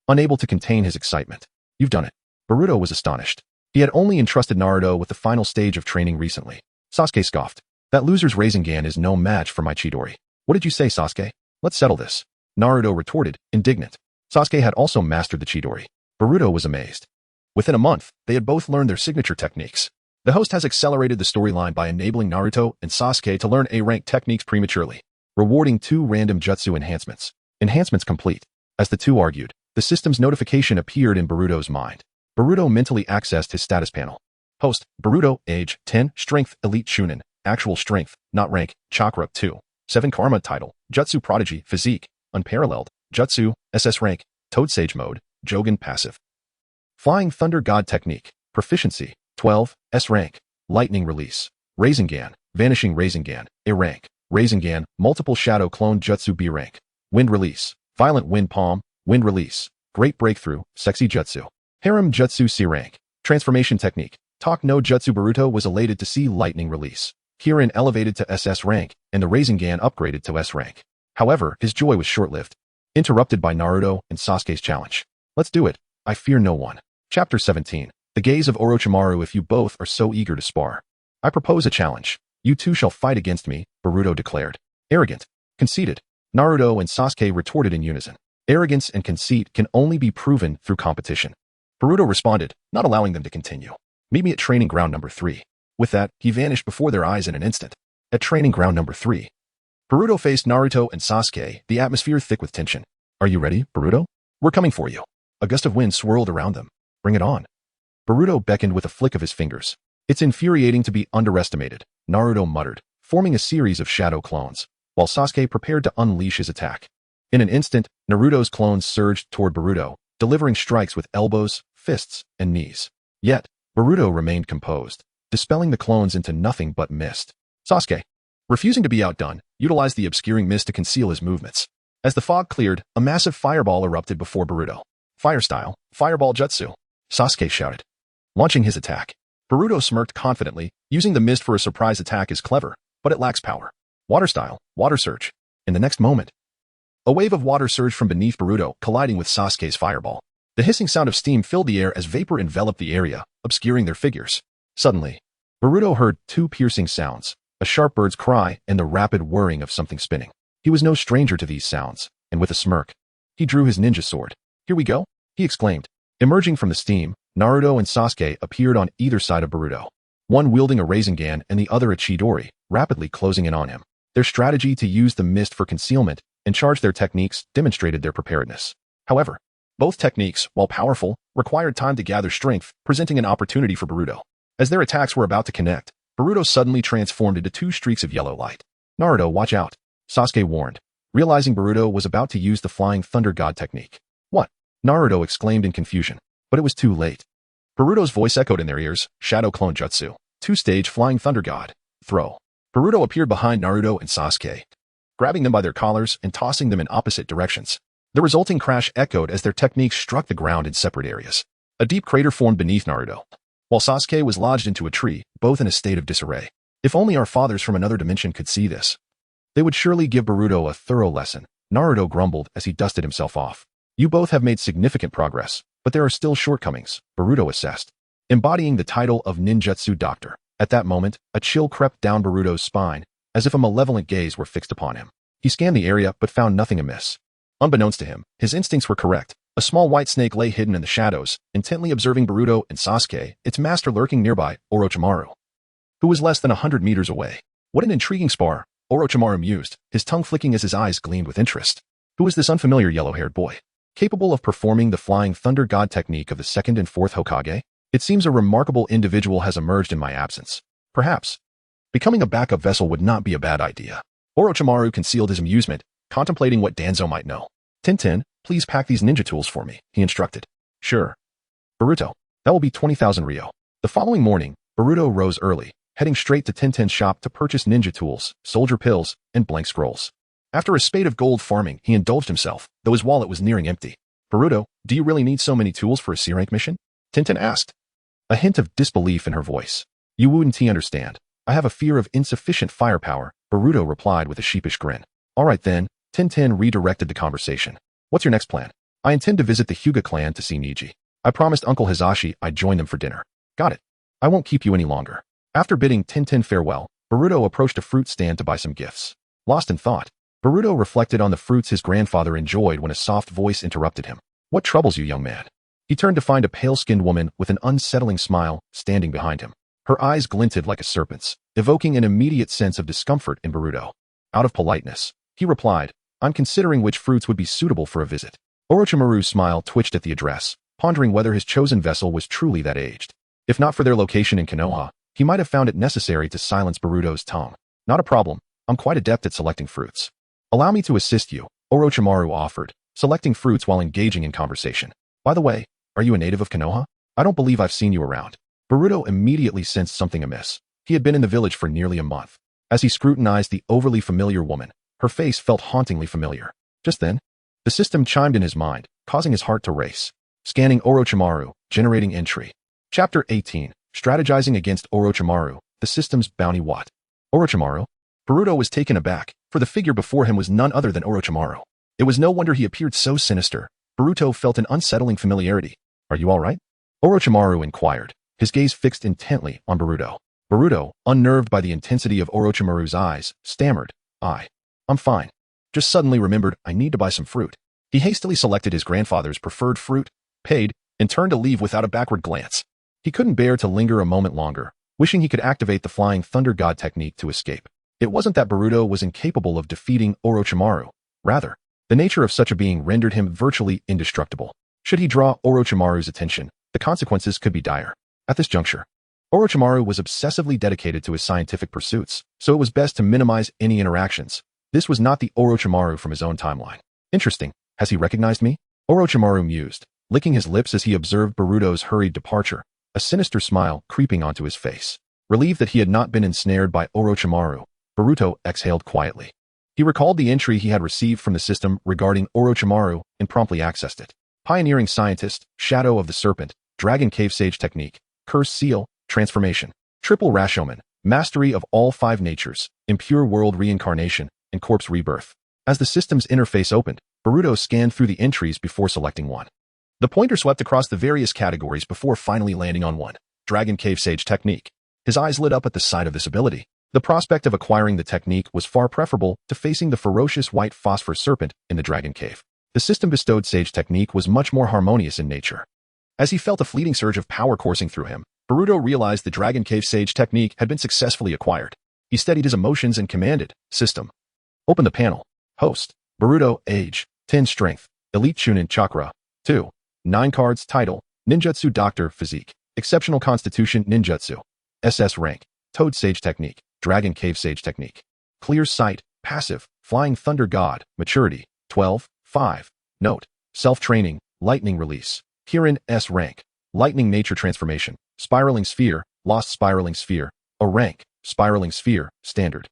Unable to contain his excitement. You've done it. Boruto was astonished. He had only entrusted Naruto with the final stage of training recently. Sasuke scoffed. That loser's Rasengan is no match for my Chidori. What did you say, Sasuke? Let's settle this. Naruto retorted, indignant. Sasuke had also mastered the Chidori. Boruto was amazed. Within a month, they had both learned their signature techniques. The host has accelerated the storyline by enabling Naruto and Sasuke to learn A-rank techniques prematurely, rewarding 2 random jutsu enhancements. Enhancements complete. As the two argued, the system's notification appeared in Boruto's mind. Boruto mentally accessed his status panel. Host, Boruto, age, 10, strength, elite Chunin, actual strength, not rank, chakra, 2, 7 karma title, jutsu prodigy, physique, unparalleled, jutsu, SS rank, Toad Sage mode, Jogan passive. Flying Thunder God technique, proficiency, 12, S rank, lightning release, Rasengan, vanishing Rasengan, A rank, Rasengan, multiple shadow clone jutsu B rank, wind release, violent wind palm, wind release, great breakthrough, sexy jutsu, harem jutsu C rank, transformation technique, talk no jutsu. Boruto was elated to see lightning release, Kirin elevated to SS rank, and the Rasengan upgraded to S rank. However, his joy was short-lived, interrupted by Naruto and Sasuke's challenge. Let's do it. I fear no one. Chapter 17. The gaze of Orochimaru. If you both are so eager to spar, I propose a challenge. You two shall fight against me, Boruto declared. Arrogant. Conceited. Naruto and Sasuke retorted in unison. Arrogance and conceit can only be proven through competition. Boruto responded, not allowing them to continue. Meet me at training ground number 3. With that, he vanished before their eyes in an instant. At training ground number 3. Boruto faced Naruto and Sasuke, the atmosphere thick with tension. Are you ready, Boruto? We're coming for you. A gust of wind swirled around them. Bring it on. Boruto beckoned with a flick of his fingers. It's infuriating to be underestimated, Naruto muttered, forming a series of shadow clones, while Sasuke prepared to unleash his attack. In an instant, Naruto's clones surged toward Boruto, delivering strikes with elbows, fists, and knees. Yet, Boruto remained composed, dispelling the clones into nothing but mist. Sasuke, refusing to be outdone, utilized the obscuring mist to conceal his movements. As the fog cleared, a massive fireball erupted before Boruto. Fire style, fireball jutsu, Sasuke shouted, launching his attack. Boruto smirked confidently, using the mist for a surprise attack is clever, but it lacks power. Water style, water surge. In the next moment, a wave of water surged from beneath Boruto, colliding with Sasuke's fireball. The hissing sound of steam filled the air as vapor enveloped the area, obscuring their figures. Suddenly, Boruto heard 2 piercing sounds, a sharp bird's cry and the rapid whirring of something spinning. He was no stranger to these sounds, and with a smirk, he drew his ninja sword. Here we go, he exclaimed. Emerging from the steam, Naruto and Sasuke appeared on either side of Boruto, one wielding a Rasengan and the other a Chidori, rapidly closing in on him. Their strategy to use the mist for concealment and charge their techniques demonstrated their preparedness. However, both techniques, while powerful, required time to gather strength, presenting an opportunity for Boruto. As their attacks were about to connect, Boruto suddenly transformed into 2 streaks of yellow light. Naruto, watch out, Sasuke warned, realizing Boruto was about to use the Flying Thunder God technique. What? Naruto exclaimed in confusion, but it was too late. Boruto's voice echoed in their ears, Shadow Clone Jutsu, 2-stage Flying Thunder God, throw. Boruto appeared behind Naruto and Sasuke, grabbing them by their collars and tossing them in opposite directions. The resulting crash echoed as their techniques struck the ground in separate areas. A deep crater formed beneath Naruto, while Sasuke was lodged into a tree, both in a state of disarray. If only our fathers from another dimension could see this. They would surely give Boruto a thorough lesson, Naruto grumbled as he dusted himself off. You both have made significant progress, but there are still shortcomings, Boruto assessed. Embodying the title of ninjutsu doctor, at that moment, a chill crept down Boruto's spine, as if a malevolent gaze were fixed upon him. He scanned the area but found nothing amiss. Unbeknownst to him, his instincts were correct. A small white snake lay hidden in the shadows, intently observing Boruto and Sasuke, its master lurking nearby, Orochimaru. who was less than 100 meters away. What an intriguing spar, Orochimaru mused, his tongue flicking as his eyes gleamed with interest. Who is this unfamiliar yellow-haired boy? Capable of performing the flying thunder god technique of the second and fourth Hokage? It seems a remarkable individual has emerged in my absence. Perhaps becoming a backup vessel would not be a bad idea. Orochimaru concealed his amusement, contemplating what Danzo might know. Tintin, please pack these ninja tools for me, he instructed. Sure. Boruto, that will be 20,000 Ryo. The following morning, Boruto rose early, heading straight to Tintin's shop to purchase ninja tools, soldier pills, and blank scrolls. After a spate of gold farming, he indulged himself, though his wallet was nearing empty. Boruto, do you really need so many tools for a C-rank mission? Tintin asked. A hint of disbelief in her voice. You wouldn't understand. I have a fear of insufficient firepower, Boruto replied with a sheepish grin. All right then, Tintin redirected the conversation. What's your next plan? I intend to visit the Hyuga clan to see Niji. I promised Uncle Hizashi I'd join them for dinner. Got it. I won't keep you any longer. After bidding Tintin farewell, Boruto approached a fruit stand to buy some gifts. Lost in thought, Boruto reflected on the fruits his grandfather enjoyed when a soft voice interrupted him. What troubles you, young man? He turned to find a pale-skinned woman with an unsettling smile standing behind him. Her eyes glinted like a serpent's, evoking an immediate sense of discomfort in Boruto. Out of politeness, he replied, I'm considering which fruits would be suitable for a visit. Orochimaru's smile twitched at the address, pondering whether his chosen vessel was truly that aged. If not for their location in Konoha, he might have found it necessary to silence Boruto's tongue. Not a problem, I'm quite adept at selecting fruits. Allow me to assist you, Orochimaru offered, selecting fruits while engaging in conversation. By the way, are you a native of Konoha? I don't believe I've seen you around. Boruto immediately sensed something amiss. He had been in the village for nearly a month. As he scrutinized the overly familiar woman, her face felt hauntingly familiar. Just then, the system chimed in his mind, causing his heart to race. Scanning Orochimaru, generating entry. Chapter 18, Strategizing Against Orochimaru, the system's bounty what? Orochimaru? Boruto was taken aback, for the figure before him was none other than Orochimaru. It was no wonder he appeared so sinister. Boruto felt an unsettling familiarity. Are you all right? Orochimaru inquired, his gaze fixed intently on Boruto. Boruto, unnerved by the intensity of Orochimaru's eyes, stammered, I'm fine. Just suddenly remembered I need to buy some fruit. He hastily selected his grandfather's preferred fruit, paid, and turned to leave without a backward glance. He couldn't bear to linger a moment longer, wishing he could activate the flying thunder god technique to escape. It wasn't that Boruto was incapable of defeating Orochimaru. Rather, the nature of such a being rendered him virtually indestructible. Should he draw Orochimaru's attention, the consequences could be dire. At this juncture, Orochimaru was obsessively dedicated to his scientific pursuits, so it was best to minimize any interactions. This was not the Orochimaru from his own timeline. Interesting, has he recognized me? Orochimaru mused, licking his lips as he observed Boruto's hurried departure, a sinister smile creeping onto his face. Relieved that he had not been ensnared by Orochimaru, Boruto exhaled quietly. He recalled the entry he had received from the system regarding Orochimaru and promptly accessed it. Pioneering scientist, Shadow of the Serpent, Dragon Cave Sage Technique, Curse Seal, Transformation, Triple Rashomon, Mastery of all 5 natures, Impure World Reincarnation, and Corpse Rebirth. As the system's interface opened, Boruto scanned through the entries before selecting one. The pointer swept across the various categories before finally landing on one, Dragon Cave Sage Technique. His eyes lit up at the sight of this ability. The prospect of acquiring the technique was far preferable to facing the ferocious white phosphor serpent in the Dragon Cave. The system-bestowed Sage Technique was much more harmonious in nature. As he felt a fleeting surge of power coursing through him, Boruto realized the Dragon Cave Sage Technique had been successfully acquired. He steadied his emotions and commanded, System. Open the panel. Host. Boruto, age, 10 strength, elite Chunin chakra, 2. 9 cards, title, Ninjutsu Doctor, physique, exceptional constitution, Ninjutsu. SS rank, Toad Sage Technique, Dragon Cave Sage Technique. Clear sight, passive, Flying Thunder God, maturity, 12, 5. Note, self-training, lightning release. Kirin S rank, lightning nature transformation, spiraling sphere, lost spiraling sphere, a rank, spiraling sphere, standard.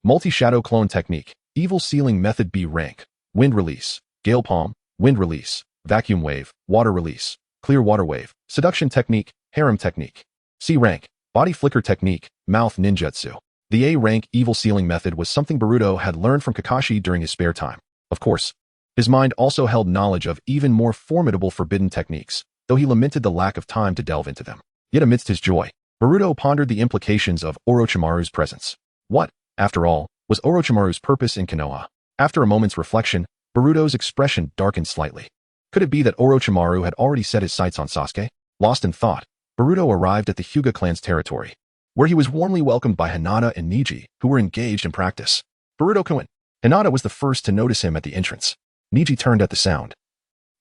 Multi-shadow clone technique, evil sealing method B rank, wind release, gale palm, wind release, vacuum wave, water release, clear water wave, seduction technique, harem technique. C rank, body flicker technique, mouth ninjutsu. The A rank evil sealing method was something Boruto had learned from Kakashi during his spare time. Of course, his mind also held knowledge of even more formidable forbidden techniques, though he lamented the lack of time to delve into them. Yet amidst his joy, Boruto pondered the implications of Orochimaru's presence. What, after all, was Orochimaru's purpose in Konoha? After a moment's reflection, Boruto's expression darkened slightly. Could it be that Orochimaru had already set his sights on Sasuke? Lost in thought, Boruto arrived at the Hyuga clan's territory. where he was warmly welcomed by Hinata and Niji, who were engaged in practice. Boruto-kun. Hinata was the first to notice him at the entrance. Niji turned at the sound.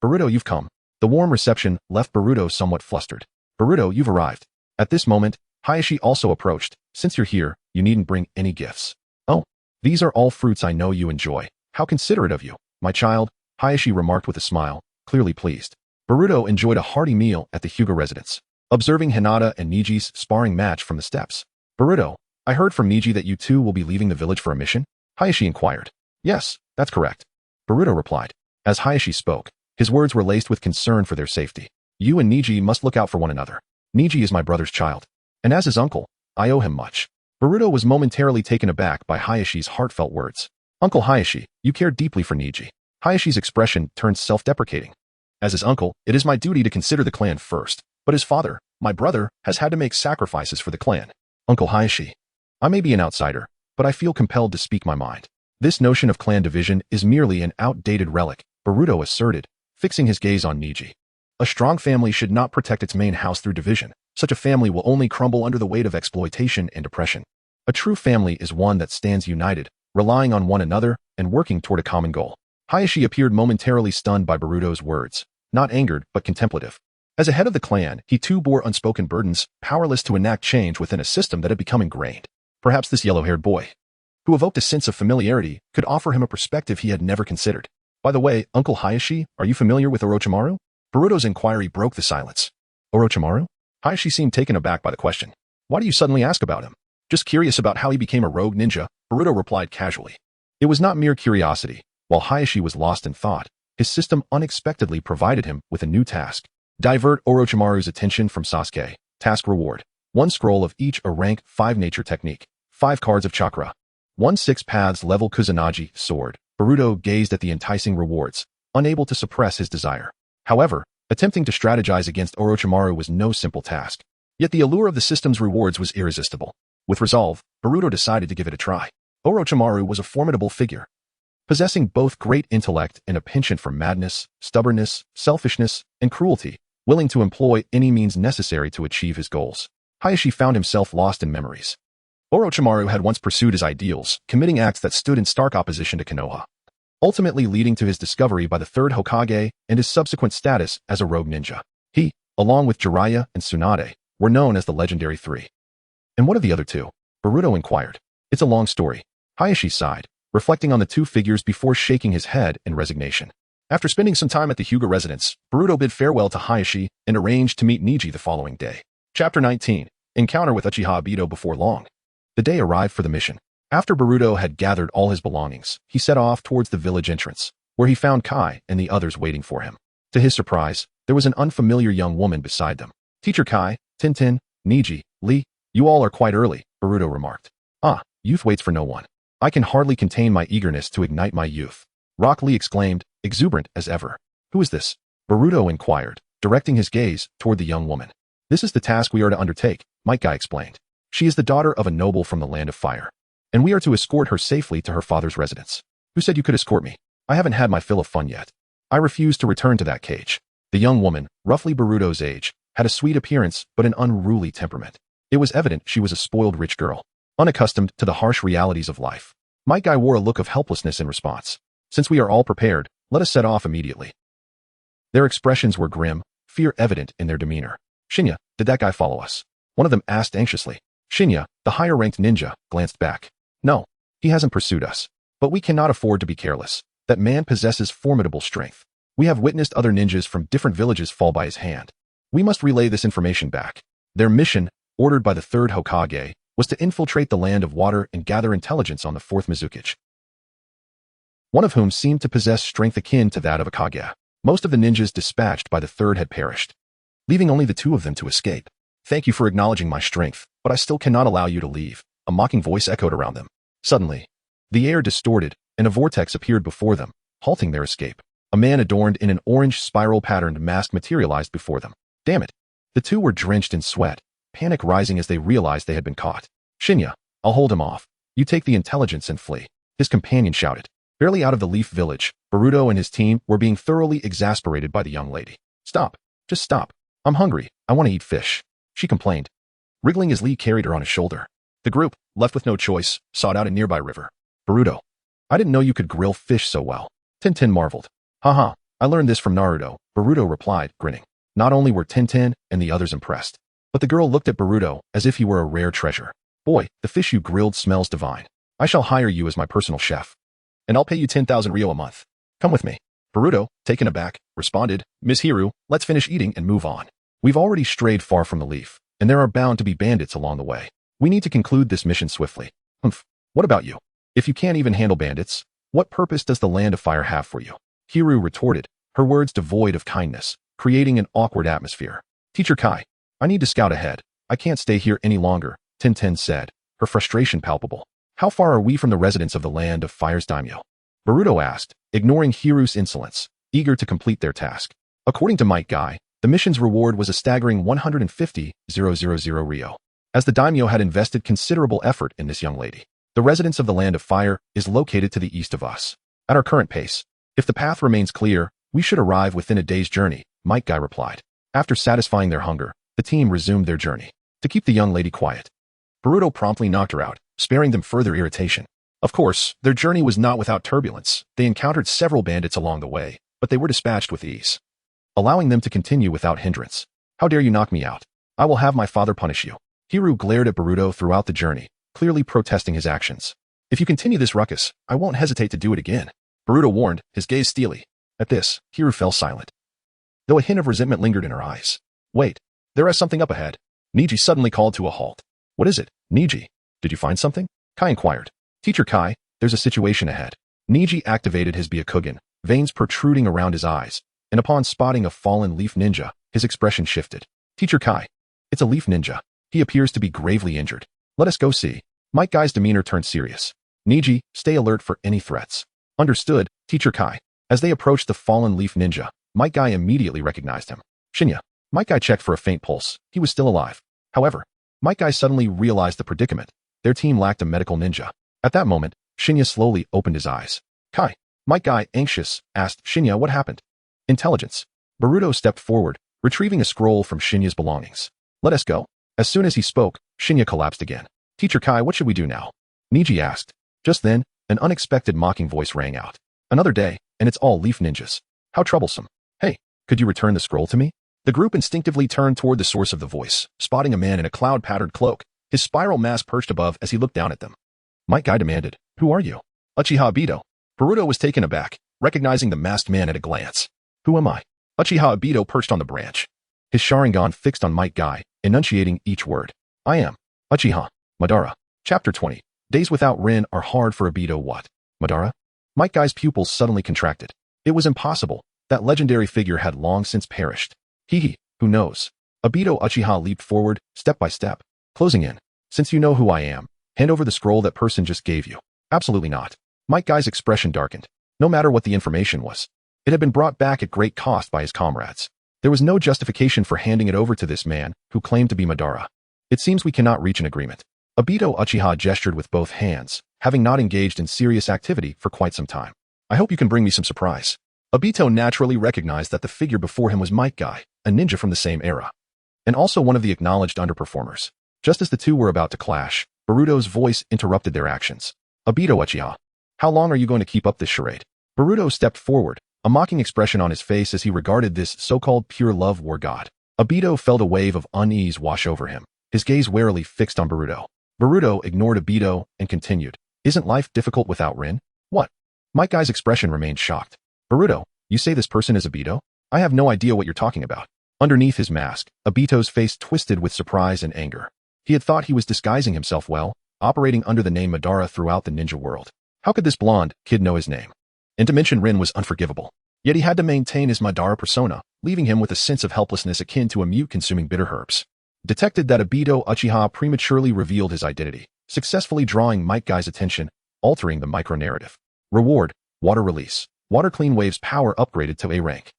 Boruto, you've come. The warm reception left Boruto somewhat flustered. Boruto, you've arrived. At this moment, Hayashi also approached. Since you're here, you needn't bring any gifts. Oh, these are all fruits I know you enjoy. How considerate of you, my child, Hayashi remarked with a smile, clearly pleased. Boruto enjoyed a hearty meal at the Hyuga residence, observing Hinata and Niji's sparring match from the steps. Boruto, I heard from Niji that you two will be leaving the village for a mission? Hayashi inquired. Yes, that's correct. Boruto replied. As Hayashi spoke, his words were laced with concern for their safety. You and Niji must look out for one another. Niji is my brother's child, and as his uncle, I owe him much. Boruto was momentarily taken aback by Hayashi's heartfelt words. Uncle Hayashi, you care deeply for Niji. Hayashi's expression turned self-deprecating. As his uncle, it is my duty to consider the clan first, but his father, my brother, has had to make sacrifices for the clan. Uncle Hayashi, I may be an outsider, but I feel compelled to speak my mind. This notion of clan division is merely an outdated relic, Boruto asserted, fixing his gaze on Niji. A strong family should not protect its main house through division. Such a family will only crumble under the weight of exploitation and oppression. A true family is one that stands united, relying on one another, and working toward a common goal. Hayashi appeared momentarily stunned by Boruto's words, not angered but contemplative. As a head of the clan, he too bore unspoken burdens, powerless to enact change within a system that had become ingrained. Perhaps this yellow-haired boy, who evoked a sense of familiarity, could offer him a perspective he had never considered. By the way, Uncle Hayashi, are you familiar with Orochimaru? Boruto's inquiry broke the silence. Orochimaru? Hayashi seemed taken aback by the question. Why do you suddenly ask about him? Just curious about how he became a rogue ninja, Boruto replied casually. It was not mere curiosity. While Hayashi was lost in thought, his system unexpectedly provided him with a new task. Divert Orochimaru's attention from Sasuke. Task reward. 1 scroll of each a rank 5 nature technique. 5 cards of chakra. 1 6 paths level Kusanagi sword. Boruto gazed at the enticing rewards, unable to suppress his desire. However, attempting to strategize against Orochimaru was no simple task. Yet the allure of the system's rewards was irresistible. With resolve, Boruto decided to give it a try. Orochimaru was a formidable figure, possessing both great intellect and a penchant for madness, stubbornness, selfishness, and cruelty, willing to employ any means necessary to achieve his goals. Hayashi found himself lost in memories. Orochimaru had once pursued his ideals, committing acts that stood in stark opposition to Konoha, ultimately leading to his discovery by the third Hokage and his subsequent status as a rogue ninja. He, along with Jiraiya and Tsunade, were known as the Legendary Three. And what of the other two? Boruto inquired. It's a long story. Hayashi sighed, reflecting on the two figures before shaking his head in resignation. After spending some time at the Hyuga residence, Boruto bid farewell to Hayashi and arranged to meet Niji the following day. Chapter 19. Encounter with Uchiha Obito before long. The day arrived for the mission. After Boruto had gathered all his belongings, he set off towards the village entrance, where he found Kai and the others waiting for him. To his surprise, there was an unfamiliar young woman beside them. Teacher Kai, Tintin, Niji, Lee, you all are quite early, Boruto remarked. Ah, youth waits for no one. I can hardly contain my eagerness to ignite my youth. Rock Lee exclaimed, exuberant as ever. Who is this? Boruto inquired, directing his gaze toward the young woman. This is the task we are to undertake, Might Guy explained. She is the daughter of a noble from the land of fire, and we are to escort her safely to her father's residence. Who said you could escort me? I haven't had my fill of fun yet. I refuse to return to that cage. The young woman, roughly Boruto's age, had a sweet appearance but an unruly temperament. It was evident she was a spoiled rich girl, unaccustomed to the harsh realities of life. Might Guy wore a look of helplessness in response. Since we are all prepared, let us set off immediately. Their expressions were grim, fear evident in their demeanor. Shinya, did that guy follow us? One of them asked anxiously. Shinya, the higher-ranked ninja, glanced back. No, he hasn't pursued us. But we cannot afford to be careless. That man possesses formidable strength. We have witnessed other ninjas from different villages fall by his hand. We must relay this information back. Their mission, ordered by the third Hokage, was to infiltrate the land of water and gather intelligence on the fourth Mizukage, one of whom seemed to possess strength akin to that of a Kage. Most of the ninjas dispatched by the third had perished, leaving only the two of them to escape. Thank you for acknowledging my strength, but I still cannot allow you to leave, a mocking voice echoed around them. Suddenly, the air distorted, and a vortex appeared before them, halting their escape. A man adorned in an orange spiral-patterned mask materialized before them. Damn it! The two were drenched in sweat, panic rising as they realized they had been caught. Shinya, I'll hold him off. You take the intelligence and flee, his companion shouted. Barely out of the Leaf Village, Boruto and his team were being thoroughly exasperated by the young lady. Stop. Just stop. I'm hungry. I want to eat fish, she complained. Wriggling as Lee carried her on his shoulder. The group, left with no choice, sought out a nearby river. Boruto. I didn't know you could grill fish so well. Tintin marveled. Haha, I learned this from Naruto, Boruto replied, grinning. Not only were Tintin and the others impressed, but the girl looked at Boruto as if he were a rare treasure. Boy, the fish you grilled smells divine. I shall hire you as my personal chef. And I'll pay you 10,000 Ryo a month. Come with me. Boruto, taken aback, responded, Ms. Hiru, let's finish eating and move on. We've already strayed far from the leaf, and there are bound to be bandits along the way. We need to conclude this mission swiftly. What about you? If you can't even handle bandits, what purpose does the Land of Fire have for you? Hiru retorted, her words devoid of kindness, creating an awkward atmosphere. Teacher Kai, I need to scout ahead. I can't stay here any longer, Tintin said, her frustration palpable. How far are we from the residents of the Land of Fire's daimyo? Boruto asked, ignoring Hiru's insolence, eager to complete their task. According to Might Guy, the mission's reward was a staggering 150,000 Ryo. As the daimyo had invested considerable effort in this young lady, the residence of the Land of Fire is located to the east of us. At our current pace, if the path remains clear, we should arrive within a day's journey, Might Guy replied. After satisfying their hunger, the team resumed their journey. To keep the young lady quiet, Boruto promptly knocked her out, sparing them further irritation. Of course, their journey was not without turbulence. They encountered several bandits along the way, but they were dispatched with ease, allowing them to continue without hindrance. How dare you knock me out? I will have my father punish you. Hiru glared at Boruto throughout the journey, clearly protesting his actions. If you continue this ruckus, I won't hesitate to do it again, Boruto warned, his gaze steely. At this, Hiru fell silent, though a hint of resentment lingered in her eyes. Wait, there is something up ahead. Niji suddenly called to a halt. What is it, Niji? Did you find something? Kai inquired. Teacher Kai, there's a situation ahead. Niji activated his Byakugan, veins protruding around his eyes, and upon spotting a fallen leaf ninja, his expression shifted. Teacher Kai, it's a leaf ninja. He appears to be gravely injured. Let us go see. Might Guy's demeanor turned serious. Niji, stay alert for any threats. Understood, Teacher Kai. As they approached the fallen leaf ninja, Might Guy immediately recognized him. Shinya. Might Guy checked for a faint pulse. He was still alive. However, Might Guy suddenly realized the predicament. Their team lacked a medical ninja. At that moment, Shinya slowly opened his eyes. Kai. Might Guy, anxious, asked Shinya what happened. Intelligence. Boruto stepped forward, retrieving a scroll from Shinya's belongings. Let us go. As soon as he spoke, Shinya collapsed again. Teacher Kai, what should we do now? Niji asked. Just then, an unexpected mocking voice rang out. Another day, and it's all leaf ninjas. How troublesome. Hey, could you return the scroll to me? The group instinctively turned toward the source of the voice, spotting a man in a cloud-patterned cloak, his spiral mask perched above as he looked down at them. Might Guy demanded, who are you? Uchiha Obito. Boruto was taken aback, recognizing the masked man at a glance. Who am I? Uchiha Obito perched on the branch, his Sharingan fixed on Might Guy, enunciating each word. I am Uchiha Madara. Chapter 20. Days without Rin are hard for Obito. What? Madara? Might Guy's pupils suddenly contracted. It was impossible. That legendary figure had long since perished. Who knows? Obito Uchiha leaped forward, step by step, closing in. Since you know who I am, hand over the scroll that person just gave you. Absolutely not. Might Guy's expression darkened. No matter what the information was, it had been brought back at great cost by his comrades. There was no justification for handing it over to this man, who claimed to be Madara. It seems we cannot reach an agreement. Obito Uchiha gestured with both hands, having not engaged in serious activity for quite some time. I hope you can bring me some surprise. Obito naturally recognized that the figure before him was Might Guy, a ninja from the same era, and also one of the acknowledged underperformers. Just as the two were about to clash, Boruto's voice interrupted their actions. Obito Uchiha, how long are you going to keep up this charade? Boruto stepped forward, a mocking expression on his face as he regarded this so-called pure love war god. Obito felt a wave of unease wash over him, his gaze warily fixed on Boruto. Boruto ignored Obito and continued. Isn't life difficult without Rin? What? Might Guy's expression remained shocked. Boruto, you say this person is Obito? I have no idea what you're talking about. Underneath his mask, Obito's face twisted with surprise and anger. He had thought he was disguising himself well, operating under the name Madara throughout the ninja world. How could this blonde kid know his name? And to mention Rin was unforgivable. Yet he had to maintain his Madara persona, leaving him with a sense of helplessness akin to a mute consuming bitter herbs. Detected that Obito Uchiha prematurely revealed his identity, successfully drawing Might Guy's attention, altering the micro-narrative. Reward, water release. Water Clean Wave's power upgraded to A rank.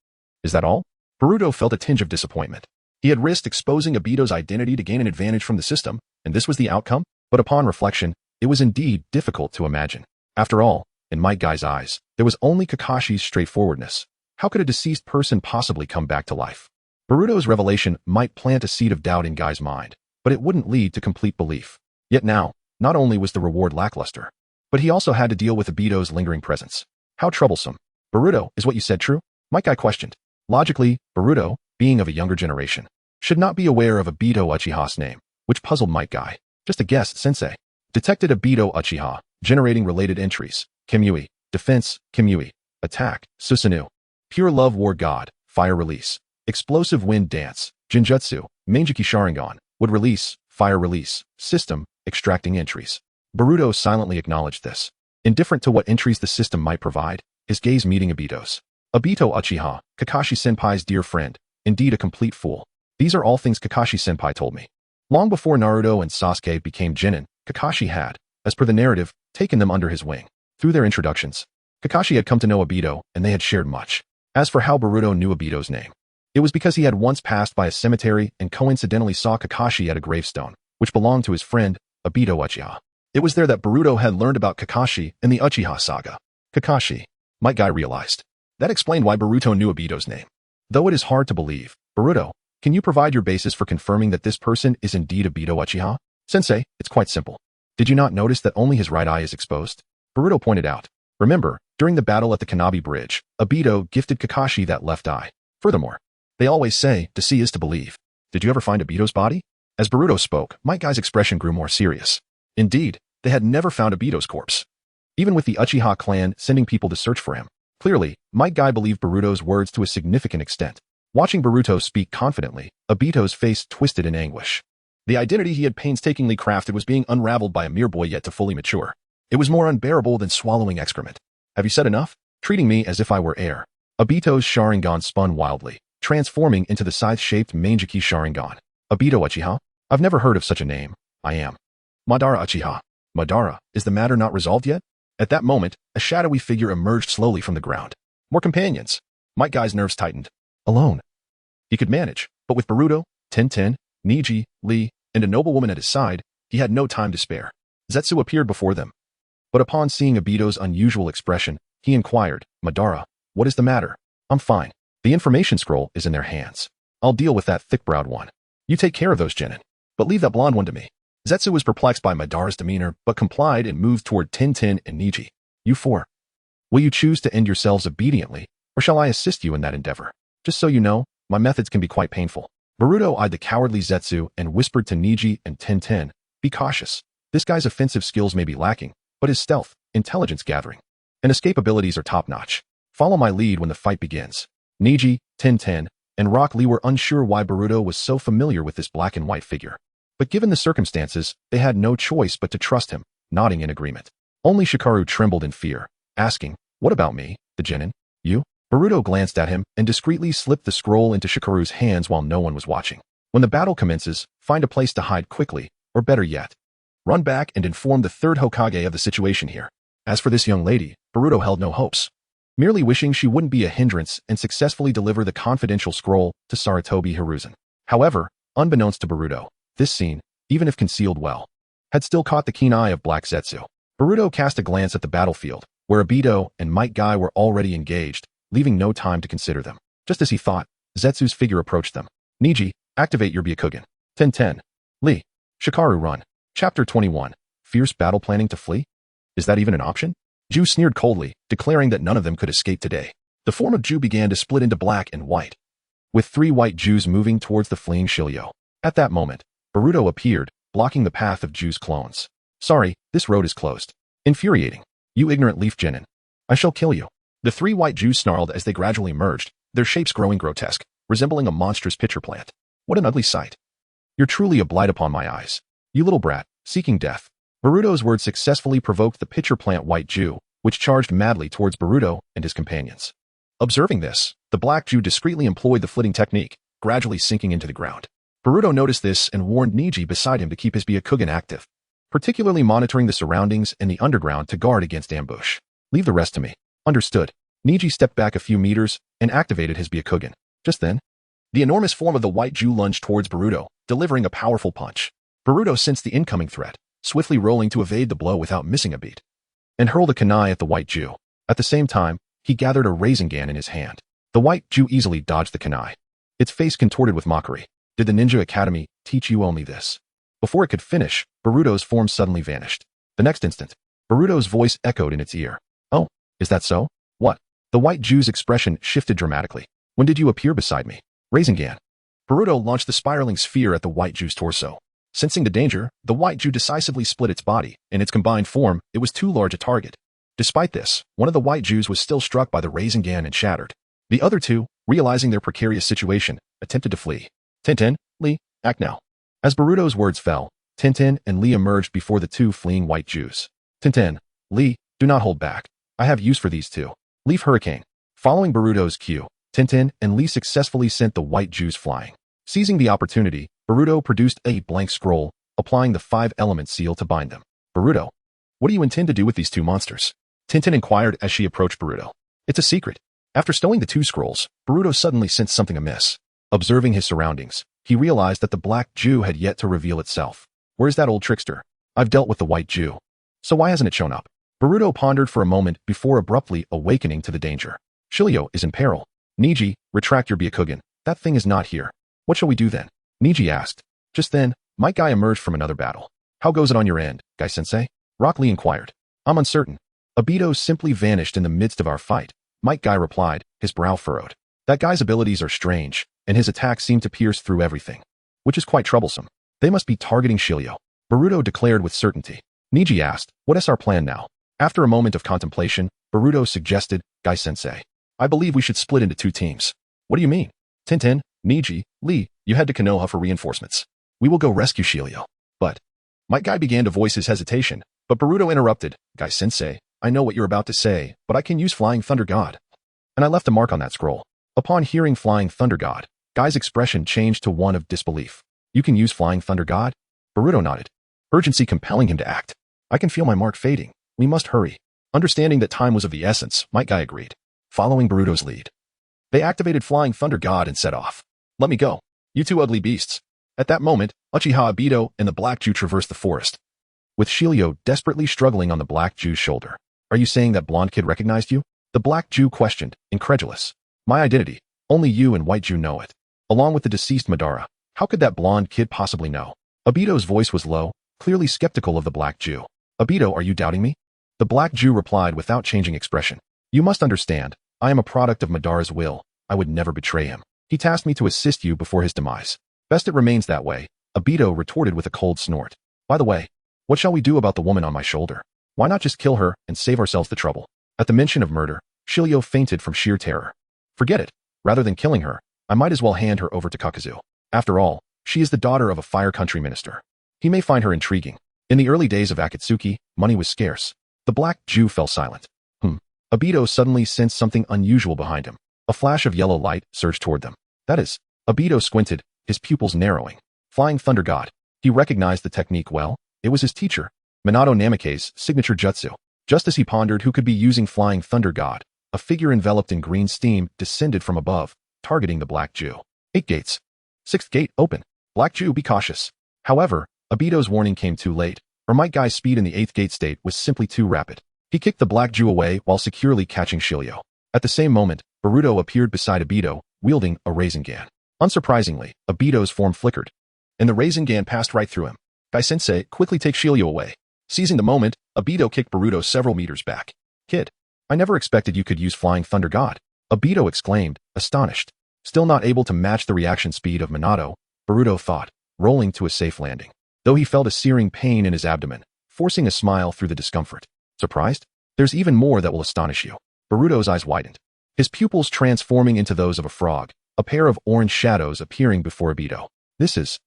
Is that all? Boruto felt a tinge of disappointment. He had risked exposing Obito's identity to gain an advantage from the system, and this was the outcome? But upon reflection, it was indeed difficult to imagine. After all, in Might Guy's eyes, there was only Kakashi's straightforwardness. How could a deceased person possibly come back to life? Boruto's revelation might plant a seed of doubt in Guy's mind, but it wouldn't lead to complete belief. Yet now, not only was the reward lackluster, but he also had to deal with Obito's lingering presence. How troublesome. Boruto, is what you said true? Might Guy questioned. Logically, Boruto, being of a younger generation, should not be aware of Obito Uchiha's name, which puzzled Might Guy. Just a guess, sensei. Detected Obito Uchiha, generating related entries. Kimui, defense, Kimui, attack, Susanoo. Pure love war god, fire release. Explosive wind dance, Jinjutsu, Mangeki Sharingan, would release, fire release, system, extracting entries. Boruto silently acknowledged this. Indifferent to what entries the system might provide, his gaze meeting Obito's. Obito Uchiha, Kakashi-senpai's dear friend, indeed a complete fool. These are all things Kakashi-senpai told me. Long before Naruto and Sasuke became Genin, Kakashi had, as per the narrative, taken them under his wing. Through their introductions, Kakashi had come to know Obito and they had shared much. As for how Boruto knew Obito's name, it was because he had once passed by a cemetery and coincidentally saw Kakashi at a gravestone, which belonged to his friend, Obito Uchiha. It was there that Boruto had learned about Kakashi and the Uchiha saga. Kakashi, Might Guy realized. That explained why Boruto knew Obito's name. Though it is hard to believe, Boruto, can you provide your basis for confirming that this person is indeed Obito Uchiha? Sensei, it's quite simple. Did you not notice that only his right eye is exposed? Boruto pointed out. Remember, during the battle at the Kanabi Bridge, Obito gifted Kakashi that left eye. Furthermore, they always say, to see is to believe. Did you ever find Obito's body? As Boruto spoke, Might Guy's expression grew more serious. Indeed, they had never found Obito's corpse. Even with the Uchiha clan sending people to search for him. Clearly, Might Guy believed Boruto's words to a significant extent. Watching Boruto speak confidently, Obito's face twisted in anguish. The identity he had painstakingly crafted was being unraveled by a mere boy yet to fully mature. It was more unbearable than swallowing excrement. Have you said enough? Treating me as if I were air. Obito's Sharingan spun wildly, transforming into the scythe-shaped Mangeki Sharingan. Obito Uchiha? I've never heard of such a name. I am. Madara Uchiha. Madara, is the matter not resolved yet? At that moment, a shadowy figure emerged slowly from the ground. More companions. Might Guy's nerves tightened. Alone. He could manage, but with Boruto, Tenten, Neji, Lee, and a noblewoman at his side, he had no time to spare. Zetsu appeared before them. But upon seeing Obito's unusual expression, he inquired, Madara, what is the matter? I'm fine. The information scroll is in their hands. I'll deal with that thick-browed one. You take care of those, Genin. But leave that blonde one to me. Zetsu was perplexed by Madara's demeanor, but complied and moved toward Tenten and Neji. You four. Will you choose to end yourselves obediently, or shall I assist you in that endeavor? Just so you know, my methods can be quite painful. Boruto eyed the cowardly Zetsu and whispered to Neji and Tenten, be cautious. This guy's offensive skills may be lacking, but his stealth, intelligence gathering, and escape abilities are top-notch. Follow my lead when the fight begins. Neji, Tenten, and Rock Lee were unsure why Boruto was so familiar with this black and white figure. But given the circumstances, they had no choice but to trust him, nodding in agreement. Only Shikaru trembled in fear, asking, what about me, the Genin? You? Boruto glanced at him and discreetly slipped the scroll into Shikaru's hands while no one was watching. When the battle commences, find a place to hide quickly, or better yet, run back and inform the third Hokage of the situation here. As for this young lady, Boruto held no hopes, merely wishing she wouldn't be a hindrance and successfully deliver the confidential scroll to Sarutobi Hiruzen. However, unbeknownst to Boruto, this scene, even if concealed well, had still caught the keen eye of Black Zetsu. Boruto cast a glance at the battlefield, where Obito and Might Guy were already engaged, leaving no time to consider them. Just as he thought, Zetsu's figure approached them. Neji, activate your Byakugan. Tenten. Lee. Shikaru run. Chapter 21. Fierce battle planning to flee? Is that even an option? Ju sneered coldly, declaring that none of them could escape today. The form of Ju began to split into black and white, with 3 white Jus moving towards the fleeing Shiryu. At that moment, Boruto appeared, blocking the path of Ju's clones. Sorry, this road is closed. Infuriating. You ignorant leaf Genin. I shall kill you. The 3 white Jus snarled as they gradually merged, their shapes growing grotesque, resembling a monstrous pitcher plant. What an ugly sight. You're truly a blight upon my eyes. You little brat, seeking death. Boruto's words successfully provoked the pitcher plant white Ju, which charged madly towards Boruto and his companions. Observing this, the black Ju discreetly employed the flitting technique, gradually sinking into the ground. Boruto noticed this and warned Neji beside him to keep his Byakugan active, particularly monitoring the surroundings and the underground to guard against ambush. Leave the rest to me. Understood. Neji stepped back a few meters and activated his Byakugan. Just then, the enormous form of the white Ju lunged towards Boruto, delivering a powerful punch. Boruto sensed the incoming threat, swiftly rolling to evade the blow without missing a beat, and hurled a kunai at the white Ju. At the same time, he gathered a Rasengan in his hand. The white Ju easily dodged the kunai, its face contorted with mockery. Did the Ninja Academy teach you only this? Before it could finish, Boruto's form suddenly vanished. The next instant, Boruto's voice echoed in its ear. Oh, is that so? What? The white Jew's expression shifted dramatically. When did you appear beside me? Rasengan. Boruto launched the spiraling sphere at the white Jew's torso. Sensing the danger, the white Jew decisively split its body. In its combined form, it was too large a target. Despite this, one of the white Jews was still struck by the Rasengan and shattered. The other two, realizing their precarious situation, attempted to flee. Tintin, Lee, act now. As Boruto's words fell, Tintin and Lee emerged before the two fleeing white Jews. Tintin, Lee, do not hold back. I have use for these two. Leave Hurricane. Following Boruto's cue, Tintin and Lee successfully sent the white Jews flying. Seizing the opportunity, Boruto produced a blank scroll, applying the 5-element seal to bind them. Boruto, what do you intend to do with these two monsters? Tintin inquired as she approached Boruto. It's a secret. After stowing the two scrolls, Boruto suddenly sensed something amiss. Observing his surroundings, he realized that the black Jew had yet to reveal itself. Where's that old trickster? I've dealt with the white Jew. So why hasn't it shown up? Boruto pondered for a moment before abruptly awakening to the danger. Shilio is in peril. Niji, retract your Byakugan. That thing is not here. What shall we do then? Niji asked. Just then, Might Guy emerged from another battle. How goes it on your end, Guy-sensei? Rock Lee inquired. I'm uncertain. Obito simply vanished in the midst of our fight. Might Guy replied, his brow furrowed. That guy's abilities are strange, and his attacks seem to pierce through everything, which is quite troublesome. They must be targeting Shilio. Boruto declared with certainty. Niji asked, what is our plan now? After a moment of contemplation, Boruto suggested, Guy-sensei, I believe we should split into two teams. What do you mean? Tintin, Niji, Lee, you head to Konoha for reinforcements. We will go rescue Shilio. But, Might Guy began to voice his hesitation, but Boruto interrupted, Guy-sensei, I know what you're about to say, but I can use Flying Thunder God. And I left a mark on that scroll. Upon hearing Flying Thunder God, Guy's expression changed to one of disbelief. You can use Flying Thunder God? Boruto nodded, urgency compelling him to act. I can feel my mark fading. We must hurry. Understanding that time was of the essence, Might Guy agreed. Following Boruto's lead, they activated Flying Thunder God and set off. Let me go. You two ugly beasts. At that moment, Uchiha Obito and the Black Jew traversed the forest, with Shilio desperately struggling on the Black Jew's shoulder. Are you saying that blonde kid recognized you? The Black Jew questioned, incredulous. My identity. Only you and White Jew know it. Along with the deceased Madara. How could that blonde kid possibly know? Obito's voice was low, clearly skeptical of the Black Jew. Obito, are you doubting me? The Black Jew replied without changing expression. You must understand, I am a product of Madara's will. I would never betray him. He tasked me to assist you before his demise. Best it remains that way, Obito retorted with a cold snort. By the way, what shall we do about the woman on my shoulder? Why not just kill her and save ourselves the trouble? At the mention of murder, Shilio fainted from sheer terror. Forget it. Rather than killing her, I might as well hand her over to Kakazu. After all, she is the daughter of a Fire Country minister. He may find her intriguing. In the early days of Akatsuki, money was scarce. The Black Jew fell silent. Obito suddenly sensed something unusual behind him. A flash of yellow light surged toward them. That is, Obito squinted, his pupils narrowing. Flying Thunder God. He recognized the technique well. It was his teacher, Minato Namake's signature jutsu. Just as he pondered who could be using Flying Thunder God, a figure enveloped in green steam descended from above, targeting the Black Jew. 8 gates. 6th gate open. Black Jew, be cautious. However, Obito's warning came too late, or Might Guy's speed in the 8th gate state was simply too rapid. He kicked the Black Jew away while securely catching Shilio. At the same moment, Boruto appeared beside Obito, wielding a Rasengan. Unsurprisingly, Obito's form flickered, and the Rasengan passed right through him. Guy-sensei, quickly take Shilio away. Seizing the moment, Obito kicked Boruto several meters back. Kid, I never expected you could use Flying Thunder God. Obito exclaimed, astonished. Still not able to match the reaction speed of Minato, Boruto thought, rolling to a safe landing. Though he felt a searing pain in his abdomen, forcing a smile through the discomfort. Surprised? There's even more that will astonish you. Boruto's eyes widened, his pupils transforming into those of a frog, a pair of orange shadows appearing before Obito. This is...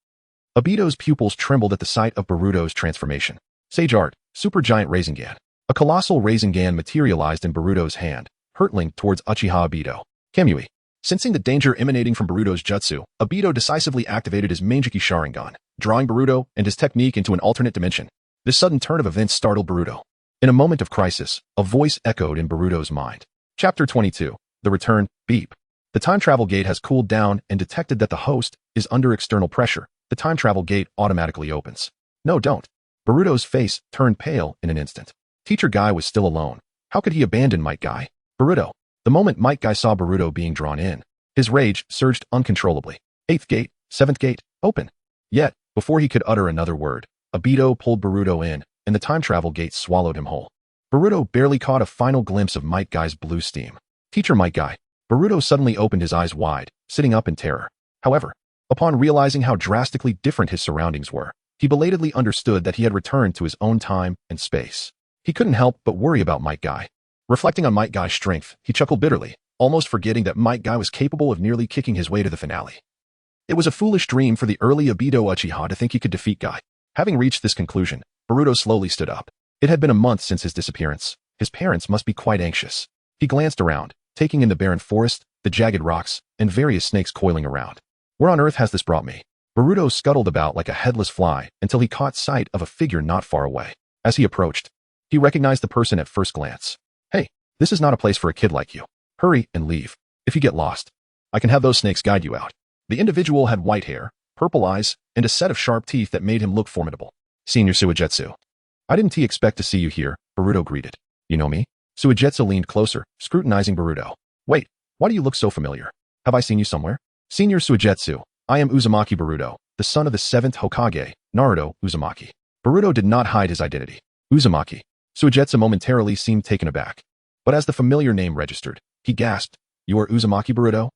Obito's pupils trembled at the sight of Boruto's transformation. Sage Art, Supergiant Rasengan. A colossal Rasengan materialized in Boruto's hand, hurtling towards Uchiha Obito. Kamui. Sensing the danger emanating from Boruto's jutsu, Obito decisively activated his Manjiki Sharingan, drawing Boruto and his technique into an alternate dimension. This sudden turn of events startled Boruto. In a moment of crisis, a voice echoed in Boruto's mind. Chapter 22. The Return. Beep. The time travel gate has cooled down and detected that the host is under external pressure. The time travel gate automatically opens. No, don't. Boruto's face turned pale in an instant. Teacher Guy was still alone. How could he abandon Might Guy? Boruto. The moment Might Guy saw Boruto being drawn in, his rage surged uncontrollably. 8th gate, 7th gate, open. Yet, Before he could utter another word, Obito pulled Boruto in, and the time travel gate swallowed him whole. Boruto barely caught a final glimpse of Might Guy's blue steam. Teacher Might Guy. Boruto suddenly opened his eyes wide, sitting up in terror. However, upon realizing how drastically different his surroundings were, he belatedly understood that he had returned to his own time and space. He couldn't help but worry about Might Guy. Reflecting on Might Guy's strength, he chuckled bitterly, almost forgetting that Might Guy was capable of nearly kicking his way to the finale. It was a foolish dream for the early Obito Uchiha to think he could defeat Guy. Having reached this conclusion, Boruto slowly stood up. It had been a month since his disappearance. His parents must be quite anxious. He glanced around, taking in the barren forest, the jagged rocks, and various snakes coiling around. Where on earth has this brought me? Boruto scuttled about like a headless fly until he caught sight of a figure not far away. As he approached, he recognized the person at first glance. Hey, this is not a place for a kid like you. Hurry and leave. If you get lost, I can have those snakes guide you out. The individual had white hair, purple eyes, and a set of sharp teeth that made him look formidable. Senior Suigetsu. I didn't expect to see you here, Boruto greeted. You know me? Suigetsu leaned closer, scrutinizing Boruto. Wait, why do you look so familiar? Have I seen you somewhere? Senior Suigetsu, I am Uzumaki Boruto, the son of the 7th Hokage, Naruto Uzumaki. Boruto did not hide his identity. Uzumaki. Suigetsu momentarily seemed taken aback. But as the familiar name registered, he gasped, You are Uzumaki Boruto?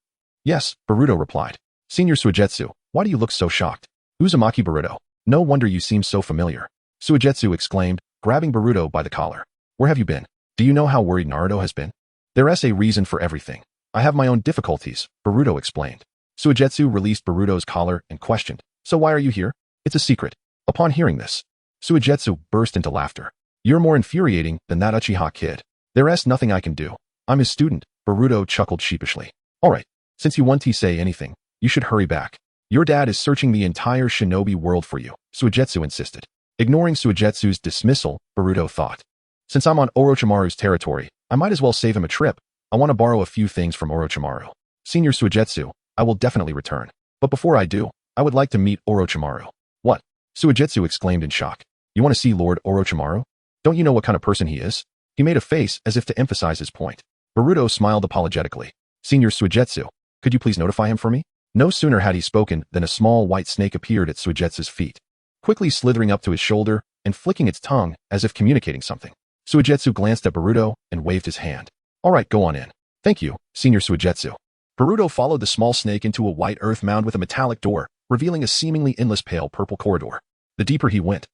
Yes, Boruto replied. Senior Suigetsu, why do you look so shocked? Uzumaki Boruto, no wonder you seem so familiar. Suigetsu exclaimed, grabbing Boruto by the collar. Where have you been? Do you know how worried Naruto has been? There's a reason for everything. I have my own difficulties, Boruto explained. Suigetsu released Boruto's collar and questioned, So why are you here? It's a secret. Upon hearing this, Suigetsu burst into laughter. You're more infuriating than that Uchiha kid. There's nothing I can do. I'm his student, Boruto chuckled sheepishly. Alright, since you want to say anything, you should hurry back. Your dad is searching the entire shinobi world for you, Suigetsu insisted. Ignoring Suigetsu's dismissal, Boruto thought. Since I'm on Orochimaru's territory, I might as well save him a trip. I want to borrow a few things from Orochimaru. Senior Suigetsu, I will definitely return. But before I do, I would like to meet Orochimaru. What? Suigetsu exclaimed in shock. You want to see Lord Orochimaru? Don't you know what kind of person he is? He made a face as if to emphasize his point. Boruto smiled apologetically. Senior Suigetsu, could you please notify him for me? No sooner had he spoken than a small white snake appeared at Suigetsu's feet, quickly slithering up to his shoulder and flicking its tongue as if communicating something. Suigetsu glanced at Boruto and waved his hand. Alright, go on in. Thank you, Senior Suigetsu. Boruto followed the small snake into a white earth mound with a metallic door, revealing a seemingly endless pale purple corridor. The deeper he went,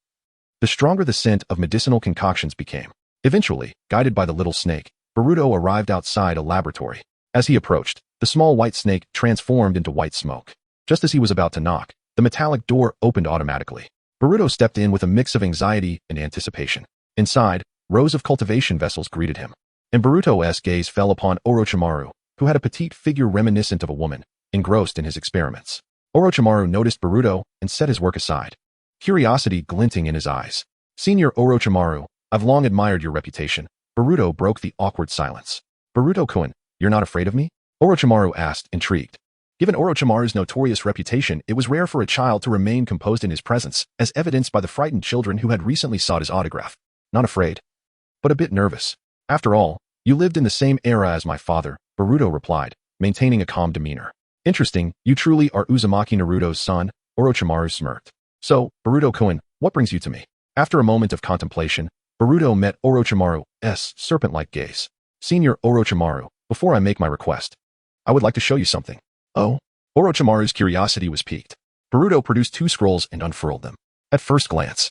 the stronger the scent of medicinal concoctions became. Eventually, guided by the little snake, Boruto arrived outside a laboratory. As he approached, the small white snake transformed into white smoke. Just as he was about to knock, the metallic door opened automatically. Boruto stepped in with a mix of anxiety and anticipation. Inside, rows of cultivation vessels greeted him. And Boruto's gaze fell upon Orochimaru, who had a petite figure reminiscent of a woman, engrossed in his experiments. Orochimaru noticed Boruto and set his work aside, curiosity glinting in his eyes. Senior Orochimaru, I've long admired your reputation. Boruto broke the awkward silence. Boruto-kun, you're not afraid of me? Orochimaru asked, intrigued. Given Orochimaru's notorious reputation, it was rare for a child to remain composed in his presence, as evidenced by the frightened children who had recently sought his autograph. Not afraid, but a bit nervous. After all, you lived in the same era as my father, Boruto replied, maintaining a calm demeanor. Interesting, you truly are Uzumaki Naruto's son, Orochimaru smirked. So, Boruto-kun, what brings you to me? After a moment of contemplation, Boruto met Orochimaru's serpent-like gaze. Senior Orochimaru, before I make my request, I would like to show you something. Oh? Orochimaru's curiosity was piqued. Boruto produced 2 scrolls and unfurled them. At first glance,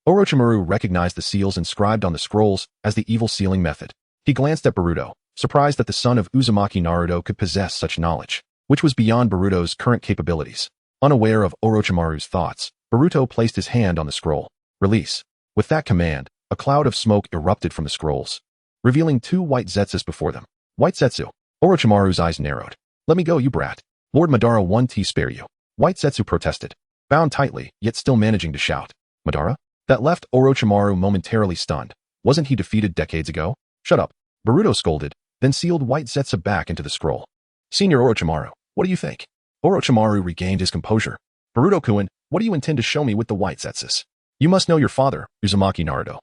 Orochimaru recognized the seals inscribed on the scrolls as the evil sealing method. He glanced at Boruto, surprised that the son of Uzumaki Naruto could possess such knowledge, which was beyond Boruto's current capabilities. Unaware of Orochimaru's thoughts, Boruto placed his hand on the scroll. Release. With that command, a cloud of smoke erupted from the scrolls, revealing 2 white zetsus before them. White zetsu. Orochimaru's eyes narrowed. Let me go, you brat. Lord Madara won't spare you. White zetsu protested, bound tightly, yet still managing to shout. Madara? That left Orochimaru momentarily stunned. Wasn't he defeated decades ago? Shut up. Boruto scolded, then sealed white zetsu back into the scroll. Senior Orochimaru, what do you think? Orochimaru regained his composure. Boruto-kun, what do you intend to show me with the white zetsus? You must know your father, Uzumaki Naruto,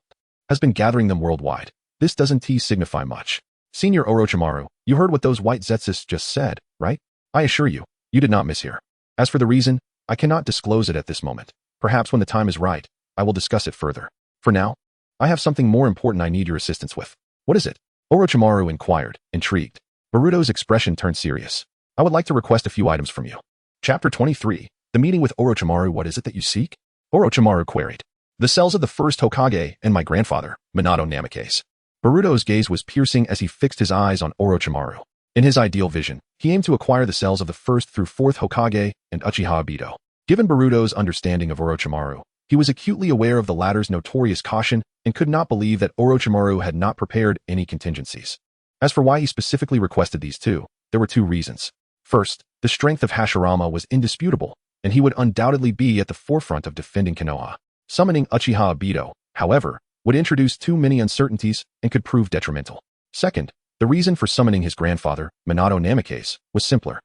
has been gathering them worldwide. This doesn't signify much. Senior Orochimaru, you heard what those white zetsus just said, right? I assure you, you did not mishear. As for the reason, I cannot disclose it at this moment. Perhaps when the time is right, I will discuss it further. For now, I have something more important I need your assistance with. What is it? Orochimaru inquired, intrigued. Boruto's expression turned serious. I would like to request a few items from you. Chapter 23. The meeting with Orochimaru. What is it that you seek? Orochimaru queried. The cells of the first Hokage and my grandfather, Minato Namikaze. Boruto's gaze was piercing as he fixed his eyes on Orochimaru. In his ideal vision, he aimed to acquire the cells of the first through fourth Hokage and Uchiha Obito. Given Boruto's understanding of Orochimaru, he was acutely aware of the latter's notorious caution and could not believe that Orochimaru had not prepared any contingencies. As for why he specifically requested these two, there were two reasons. First, the strength of Hashirama was indisputable, and he would undoubtedly be at the forefront of defending Konoha. Summoning Uchiha Obito, however, would introduce too many uncertainties and could prove detrimental. Second, the reason for summoning his grandfather, Minato Namikaze, was simpler.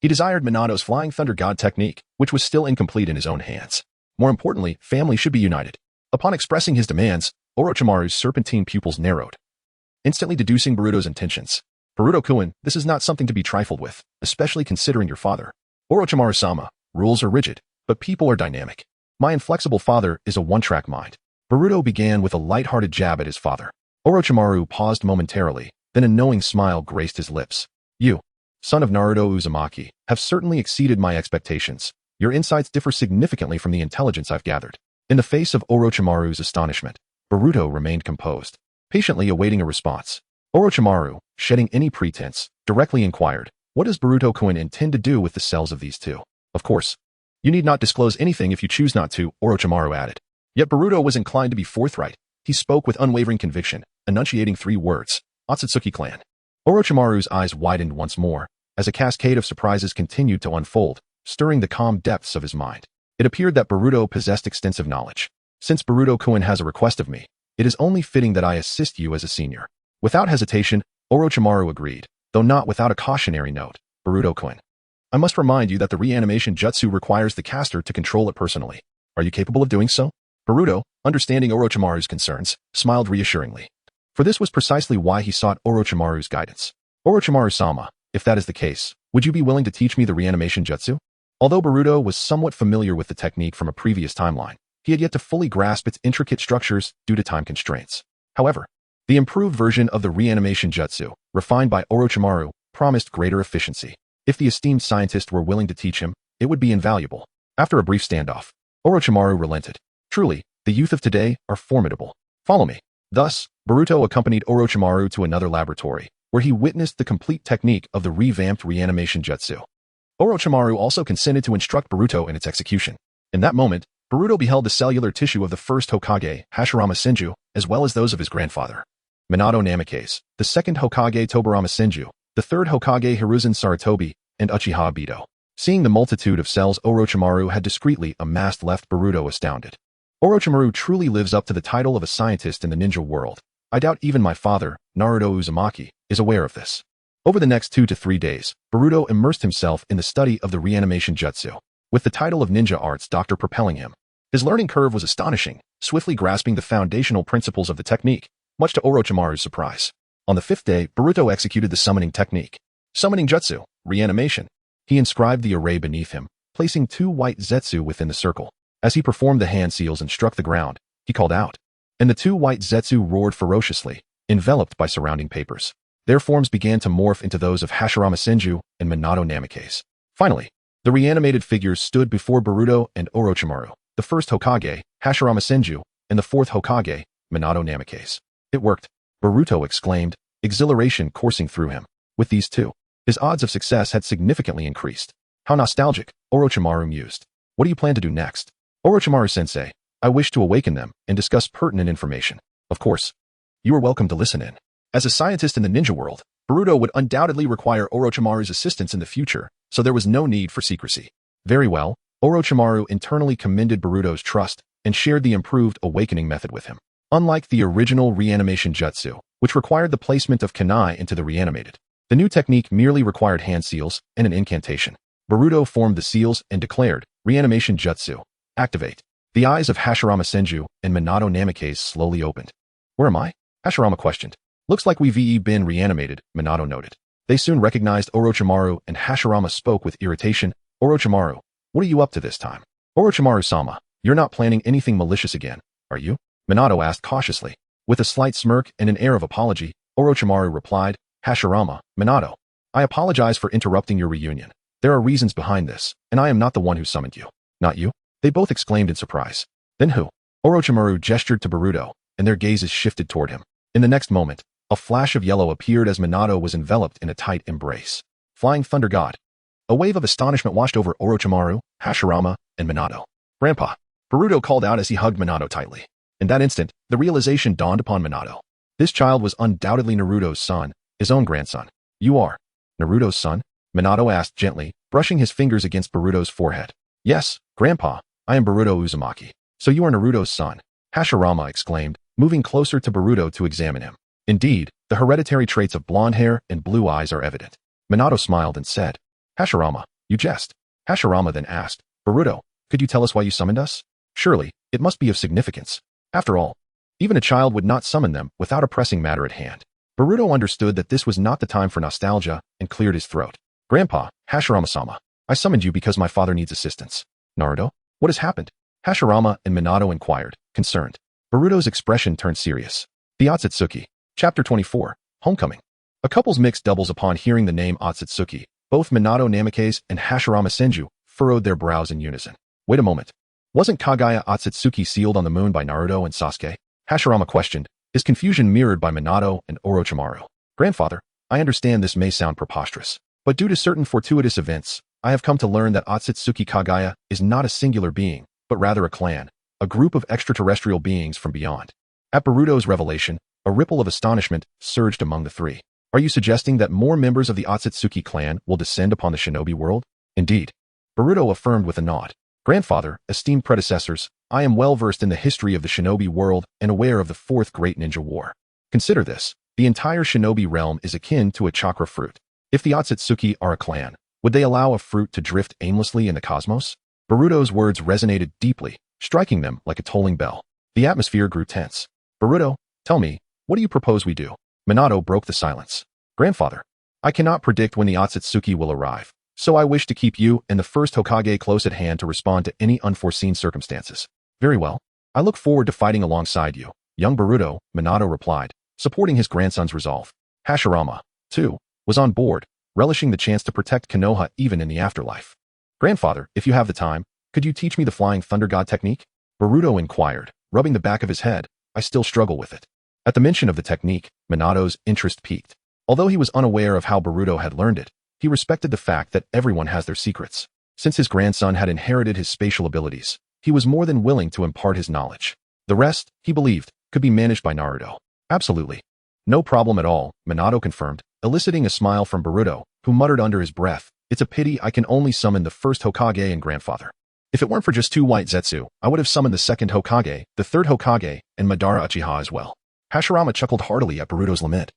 He desired Minato's Flying Thunder God technique, which was still incomplete in his own hands. More importantly, family should be united. Upon expressing his demands, Orochimaru's serpentine pupils narrowed, instantly deducing Boruto's intentions. Boruto-kun, this is not something to be trifled with, especially considering your father. Orochimaru-sama, rules are rigid, but people are dynamic. My inflexible father is a one-track mind. Boruto began with a light-hearted jab at his father. Orochimaru paused momentarily, then a knowing smile graced his lips. You, son of Naruto Uzumaki, have certainly exceeded my expectations. Your insights differ significantly from the intelligence I've gathered. In the face of Orochimaru's astonishment, Boruto remained composed, patiently awaiting a response. Orochimaru, shedding any pretense, directly inquired, what does Boruto-kun intend to do with the cells of these two? Of course. You need not disclose anything if you choose not to, Orochimaru added. Yet Boruto was inclined to be forthright. He spoke with unwavering conviction, enunciating three words, Otsutsuki clan. Orochimaru's eyes widened once more, as a cascade of surprises continued to unfold, stirring the calm depths of his mind. It appeared that Boruto possessed extensive knowledge. Since Boruto-kun has a request of me, it is only fitting that I assist you as a senior. Without hesitation, Orochimaru agreed, though not without a cautionary note. Boruto-kun, I must remind you that the reanimation jutsu requires the caster to control it personally. Are you capable of doing so? Boruto, understanding Orochimaru's concerns, smiled reassuringly. For this was precisely why he sought Orochimaru's guidance. Orochimaru-sama, if that is the case, would you be willing to teach me the reanimation jutsu? Although Boruto was somewhat familiar with the technique from a previous timeline, he had yet to fully grasp its intricate structures due to time constraints. However, the improved version of the reanimation jutsu, refined by Orochimaru, promised greater efficiency. If the esteemed scientist were willing to teach him, it would be invaluable. After a brief standoff, Orochimaru relented. Truly, the youth of today are formidable. Follow me. Thus, Boruto accompanied Orochimaru to another laboratory, where he witnessed the complete technique of the revamped reanimation jutsu. Orochimaru also consented to instruct Boruto in its execution. In that moment, Boruto beheld the cellular tissue of the first Hokage, Hashirama Senju, as well as those of his grandfather, Minato Namikaze, the second Hokage Tobirama Senju, the third Hokage Hiruzen Sarutobi, and Uchiha Obito. Seeing the multitude of cells Orochimaru had discreetly amassed left Boruto astounded. Orochimaru truly lives up to the title of a scientist in the ninja world. I doubt even my father, Naruto Uzumaki, is aware of this. Over the next 2 to 3 days, Boruto immersed himself in the study of the reanimation jutsu, with the title of Ninja Arts Doctor propelling him. His learning curve was astonishing, swiftly grasping the foundational principles of the technique, much to Orochimaru's surprise. On the 5th day, Boruto executed the summoning technique. Summoning jutsu, reanimation. He inscribed the array beneath him, placing 2 white zetsu within the circle. As he performed the hand seals and struck the ground, he called out, and the 2 white zetsu roared ferociously, enveloped by surrounding papers. Their forms began to morph into those of Hashirama Senju and Minato Namikaze. Finally, the reanimated figures stood before Boruto and Orochimaru, the first Hokage, Hashirama Senju, and the fourth Hokage, Minato Namikaze. It worked, Boruto exclaimed, exhilaration coursing through him. With these two, his odds of success had significantly increased. How nostalgic, Orochimaru mused. What do you plan to do next? Orochimaru-sensei, I wish to awaken them and discuss pertinent information. Of course, you are welcome to listen in. As a scientist in the ninja world, Boruto would undoubtedly require Orochimaru's assistance in the future, so there was no need for secrecy. Very well, Orochimaru internally commended Boruto's trust and shared the improved awakening method with him. Unlike the original reanimation jutsu, which required the placement of kunai into the reanimated, the new technique merely required hand seals and an incantation. Boruto formed the seals and declared, reanimation jutsu, activate. The eyes of Hashirama Senju and Minato Namikaze slowly opened. Where am I? Hashirama questioned. Looks like we've been reanimated, Minato noted. They soon recognized Orochimaru and Hashirama spoke with irritation. Orochimaru, what are you up to this time? Orochimaru-sama, You're not planning anything malicious again, are you? Minato asked cautiously. With a slight smirk and an air of apology, Orochimaru replied, Hashirama, Minato. I apologize for interrupting your reunion. There are reasons behind this, and I am not the one who summoned you. Not you? They both exclaimed in surprise. Then who? Orochimaru gestured to Boruto, and their gazes shifted toward him. In the next moment, a flash of yellow appeared as Minato was enveloped in a tight embrace. Flying Thunder God. A wave of astonishment washed over Orochimaru, Hashirama, and Minato. Grandpa. Boruto called out as he hugged Minato tightly. In that instant, the realization dawned upon Minato. This child was undoubtedly Naruto's son, his own grandson. You are Naruto's son? Minato asked gently, brushing his fingers against Boruto's forehead. Yes, Grandpa, I am Boruto Uzumaki. So you are Naruto's son, Hashirama exclaimed, moving closer to Boruto to examine him. Indeed, the hereditary traits of blonde hair and blue eyes are evident. Minato smiled and said, Hashirama, you jest. Hashirama then asked, Boruto, could you tell us why you summoned us? Surely, it must be of significance. After all, even a child would not summon them without a pressing matter at hand. Boruto understood that this was not the time for nostalgia and cleared his throat. Grandpa, Hashirama-sama, I summoned you because my father needs assistance. Naruto, what has happened? Hashirama and Minato inquired, concerned. Boruto's expression turned serious. The Otsutsuki. Chapter 24. Homecoming. A couple's mixed doubles upon hearing the name Otsutsuki. Both Minato Namikaze and Hashirama Senju furrowed their brows in unison. Wait a moment. Wasn't Kagaya Otsutsuki sealed on the moon by Naruto and Sasuke? Hashirama questioned, his confusion mirrored by Minato and Orochimaru. Grandfather, I understand this may sound preposterous, but due to certain fortuitous events, I have come to learn that Otsutsuki Kagaya is not a singular being, but rather a clan, a group of extraterrestrial beings from beyond. At Boruto's revelation, a ripple of astonishment surged among the three. Are you suggesting that more members of the Otsutsuki clan will descend upon the shinobi world? Indeed. Boruto affirmed with a nod. Grandfather, esteemed predecessors, I am well versed in the history of the shinobi world and aware of the Fourth Great Ninja War. Consider this. The entire shinobi realm is akin to a chakra fruit. If the Otsutsuki are a clan, would they allow a fruit to drift aimlessly in the cosmos? Boruto's words resonated deeply, striking them like a tolling bell. The atmosphere grew tense. Boruto, tell me, what do you propose we do? Minato broke the silence. Grandfather, I cannot predict when the Otsutsuki will arrive, so I wish to keep you and the first Hokage close at hand to respond to any unforeseen circumstances. Very well. I look forward to fighting alongside you. Young Boruto, Minato replied, supporting his grandson's resolve. Hashirama, too, was on board, relishing the chance to protect Konoha even in the afterlife. Grandfather, if you have the time, could you teach me the Flying Thunder God technique? Boruto inquired, rubbing the back of his head. I still struggle with it. At the mention of the technique, Minato's interest piqued. Although he was unaware of how Boruto had learned it, he respected the fact that everyone has their secrets. Since his grandson had inherited his spatial abilities, he was more than willing to impart his knowledge. The rest, he believed, could be managed by Naruto. Absolutely. No problem at all, Minato confirmed, eliciting a smile from Boruto, who muttered under his breath, it's a pity I can only summon the first Hokage and grandfather. If it weren't for just 2 white Zetsu, I would have summoned the second Hokage, the third Hokage, and Madara Uchiha as well. Hashirama chuckled heartily at Boruto's lament,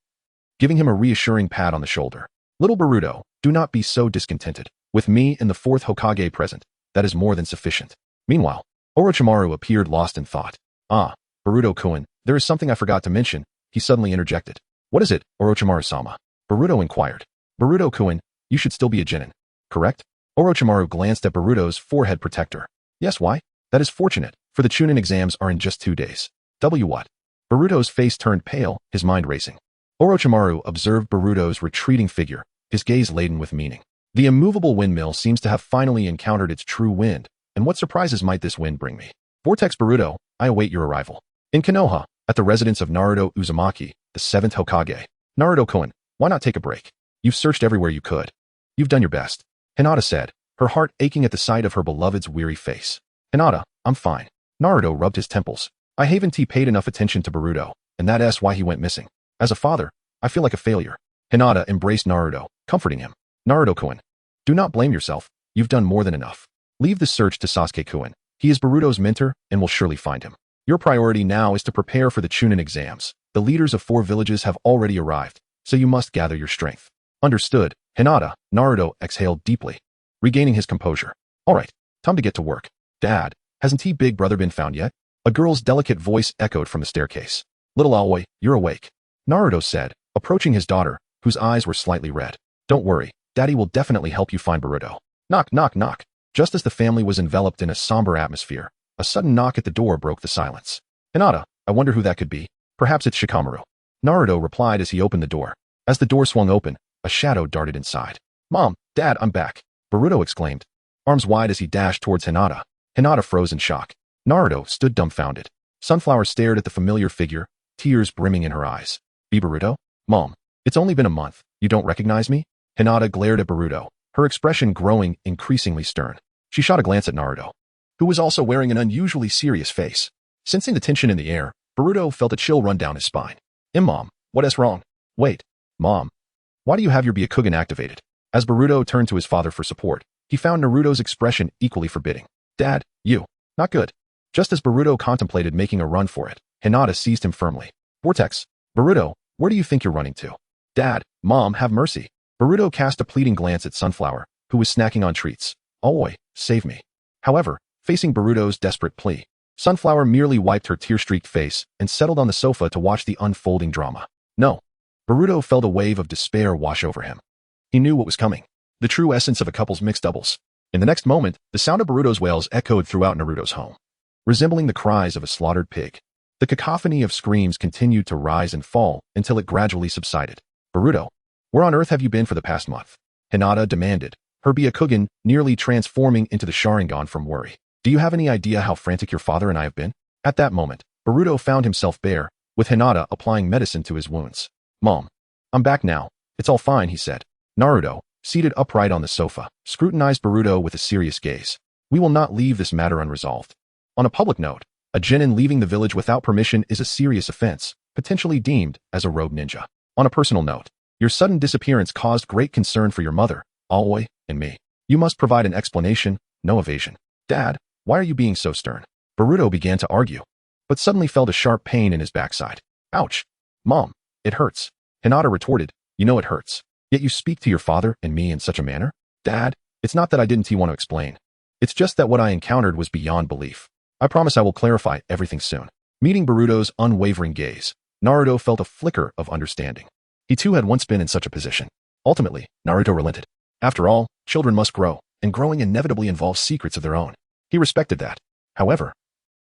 giving him a reassuring pat on the shoulder. Little Boruto, do not be so discontented. With me and the fourth Hokage present, that is more than sufficient. Meanwhile, Orochimaru appeared lost in thought. Ah, Boruto-kun, there is something I forgot to mention, he suddenly interjected. What is it, Orochimaru-sama? Boruto inquired. Boruto-kun, you should still be a genin, correct? Orochimaru glanced at Boruto's forehead protector. Yes, why? That is fortunate, for the Chunin exams are in just 2 days. What? Boruto's face turned pale, his mind racing. Orochimaru observed Boruto's retreating figure, his gaze laden with meaning. The immovable windmill seems to have finally encountered its true wind, and what surprises might this wind bring me? Vortex Boruto, I await your arrival. In Konoha, at the residence of Naruto Uzumaki, the 7th Hokage. Naruto-kun, why not take a break? You've searched everywhere you could. You've done your best. Hinata said, her heart aching at the sight of her beloved's weary face. Hinata, I'm fine. Naruto rubbed his temples. I haven't paid enough attention to Boruto, and that's why he went missing. As a father, I feel like a failure. Hinata embraced Naruto, comforting him. Naruto-kun, do not blame yourself. You've done more than enough. Leave the search to Sasuke-kun. He is Boruto's mentor and will surely find him. Your priority now is to prepare for the Chunin exams. The leaders of 4 villages have already arrived, so you must gather your strength. Understood. Hinata, Naruto exhaled deeply, regaining his composure. All right, time to get to work. Dad, hasn't big brother been found yet? A girl's delicate voice echoed from the staircase. Little Aoi, you're awake. Naruto said, approaching his daughter, whose eyes were slightly red. Don't worry, Daddy will definitely help you find Boruto. Knock, knock, knock. Just as the family was enveloped in a somber atmosphere, A sudden knock at the door broke the silence. Hinata, I wonder who that could be. Perhaps it's Shikamaru. Naruto replied as he opened the door. As the door swung open, a shadow darted inside. Mom, Dad, I'm back. Boruto exclaimed, arms wide as he dashed towards Hinata. Hinata froze in shock. Naruto stood dumbfounded. Sunflower stared at the familiar figure, tears brimming in her eyes. Be Boruto? Mom, it's only been a month. You don't recognize me? Hinata glared at Boruto, her expression growing increasingly stern. She shot a glance at Naruto, who was also wearing an unusually serious face. Sensing the tension in the air, Boruto felt a chill run down his spine. Mom, what is wrong? Wait, Mom. Why do you have your Byakugan activated? As Boruto turned to his father for support, he found Naruto's expression equally forbidding. Dad, you. Not good. Just as Boruto contemplated making a run for it, Hinata seized him firmly. Vortex, Boruto, where do you think you're running to? Dad, Mom, have mercy. Boruto cast a pleading glance at Sunflower, who was snacking on treats. Aoi, save me. However, facing Boruto's desperate plea, Sunflower merely wiped her tear-streaked face and settled on the sofa to watch the unfolding drama. No. Boruto felt a wave of despair wash over him. He knew what was coming. The true essence of a couple's mixed doubles. In the next moment, the sound of Boruto's wails echoed throughout Naruto's home, resembling the cries of a slaughtered pig. The cacophony of screams continued to rise and fall until it gradually subsided. Boruto, where on earth have you been for the past month? Hinata demanded, her Byakugan nearly transforming into the Sharingan from worry. Do you have any idea how frantic your father and I have been? At that moment, Boruto found himself bare, with Hinata applying medicine to his wounds. Mom, I'm back now. It's all fine, he said. Naruto, seated upright on the sofa, scrutinized Boruto with a serious gaze. We will not leave this matter unresolved. On a public note, a genin leaving the village without permission is a serious offense, potentially deemed as a rogue ninja. On a personal note, your sudden disappearance caused great concern for your mother, Aoi, and me. You must provide an explanation, no evasion. Dad, why are you being so stern? Boruto began to argue, but suddenly felt a sharp pain in his backside. Ouch. Mom, it hurts. Hinata retorted, you know it hurts. Yet you speak to your father and me in such a manner? Dad, it's not that I didn't want to explain. It's just that what I encountered was beyond belief. I promise I will clarify everything soon. Meeting Boruto's unwavering gaze, Naruto felt a flicker of understanding. He too had once been in such a position. Ultimately, Naruto relented. After all, children must grow, and growing inevitably involves secrets of their own. He respected that. However,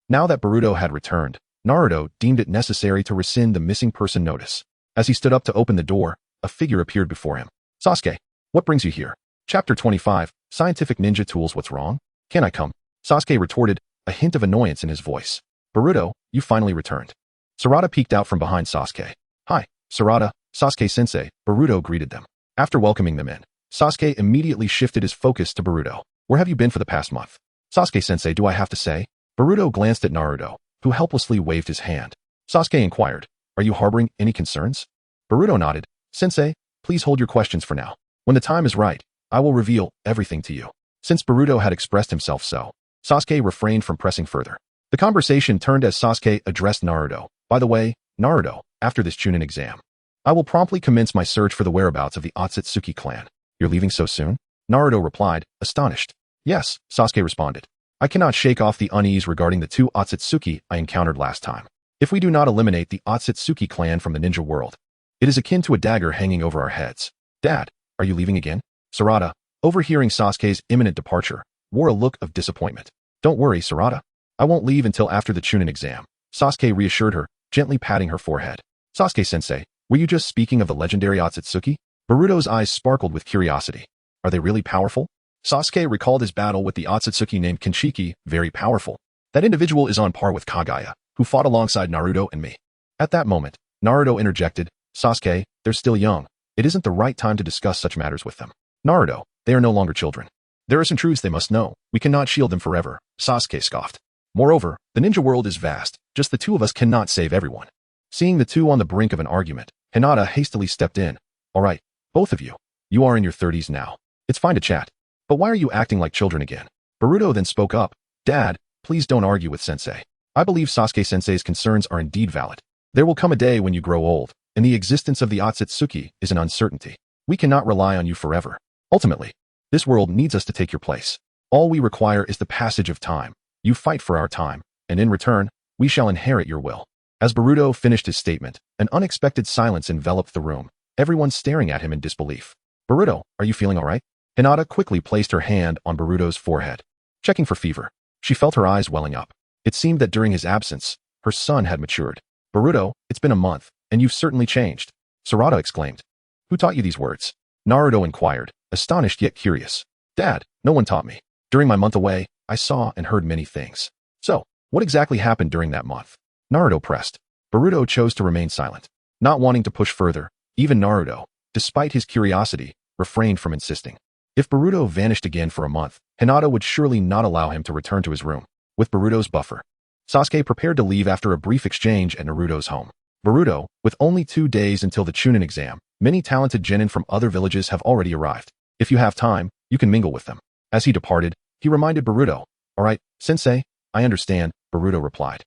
now that Boruto had returned, Naruto deemed it necessary to rescind the missing person notice. As he stood up to open the door, a figure appeared before him. Sasuke, what brings you here? Chapter 25, Scientific Ninja Tools. What's wrong? Can I come? Sasuke retorted, a hint of annoyance in his voice. Boruto, you finally returned. Sarada peeked out from behind Sasuke. Hi, Sarada, Sasuke-sensei, Boruto greeted them. After welcoming them in, Sasuke immediately shifted his focus to Boruto. Where have you been for the past month? Sasuke-sensei, do I have to say? Boruto glanced at Naruto, who helplessly waved his hand. Sasuke inquired, are you harboring any concerns? Boruto nodded. Sensei, please hold your questions for now. When the time is right, I will reveal everything to you. Since Boruto had expressed himself so, Sasuke refrained from pressing further. The conversation turned as Sasuke addressed Naruto. By the way, Naruto, after this Chunin exam, I will promptly commence my search for the whereabouts of the Otsutsuki clan. You're leaving so soon? Naruto replied, astonished. Yes, Sasuke responded. I cannot shake off the unease regarding the two Otsutsuki I encountered last time. If we do not eliminate the Otsutsuki clan from the ninja world, it is akin to a dagger hanging over our heads. Dad, are you leaving again? Sarada, overhearing Sasuke's imminent departure, wore a look of disappointment. Don't worry, Sarada. I won't leave until after the Chunin exam. Sasuke reassured her, gently patting her forehead. Sasuke-sensei, were you just speaking of the legendary Otsutsuki? Boruto's eyes sparkled with curiosity. Are they really powerful? Sasuke recalled his battle with the Otsutsuki named Kinshiki, very powerful. That individual is on par with Kagaya, who fought alongside Naruto and me. At that moment, Naruto interjected, Sasuke, they're still young. It isn't the right time to discuss such matters with them. Naruto, they are no longer children. There are some truths they must know. We cannot shield them forever, Sasuke scoffed. Moreover, the ninja world is vast. Just the two of us cannot save everyone. Seeing the two on the brink of an argument, Hinata hastily stepped in. All right, both of you. You are in your 30s now. It's fine to chat. But why are you acting like children again? Boruto then spoke up. Dad, please don't argue with Sensei. I believe Sasuke-sensei's concerns are indeed valid. There will come a day when you grow old, and the existence of the Otsutsuki is an uncertainty. We cannot rely on you forever. Ultimately, this world needs us to take your place. All we require is the passage of time. You fight for our time, and in return, we shall inherit your will. As Boruto finished his statement, an unexpected silence enveloped the room, everyone staring at him in disbelief. Boruto, are you feeling all right? Hinata quickly placed her hand on Boruto's forehead, checking for fever. She felt her eyes welling up. It seemed that during his absence, her son had matured. Boruto, it's been a month, and you've certainly changed. Sarada exclaimed. Who taught you these words? Naruto inquired, astonished yet curious. Dad, no one taught me. During my month away, I saw and heard many things. So, what exactly happened during that month? Naruto pressed. Boruto chose to remain silent. Not wanting to push further, even Naruto, despite his curiosity, refrained from insisting. If Boruto vanished again for a month, Hinata would surely not allow him to return to his room. With Boruto's buffer, Sasuke prepared to leave after a brief exchange at Naruto's home. Boruto, with only 2 days until the Chunin exam, many talented genin from other villages have already arrived. If you have time, you can mingle with them. As he departed, he reminded Boruto, Alright, sensei, I understand, Boruto replied.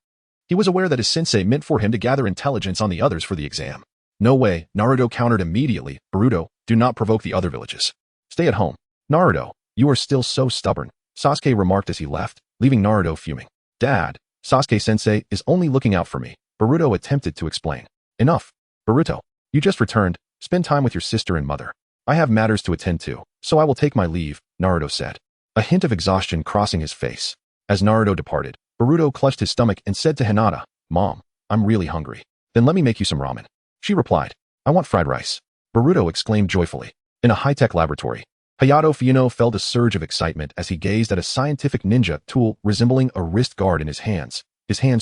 He was aware that his sensei meant for him to gather intelligence on the others for the exam. No way, Naruto countered immediately, Boruto, do not provoke the other villages. Stay at home. Naruto, you are still so stubborn, Sasuke remarked as he left, leaving Naruto fuming. Dad, Sasuke-sensei is only looking out for me, Boruto attempted to explain. Enough. Boruto, you just returned, spend time with your sister and mother. I have matters to attend to, so I will take my leave, Naruto said. A hint of exhaustion crossing his face. As Naruto departed, Boruto clutched his stomach and said to Hinata, Mom, I'm really hungry. Then let me make you some ramen. She replied, I want fried rice. Boruto exclaimed joyfully. In a high-tech laboratory, Hayato Fuyuno felt a surge of excitement as he gazed at a scientific ninja tool resembling a wrist guard in his hands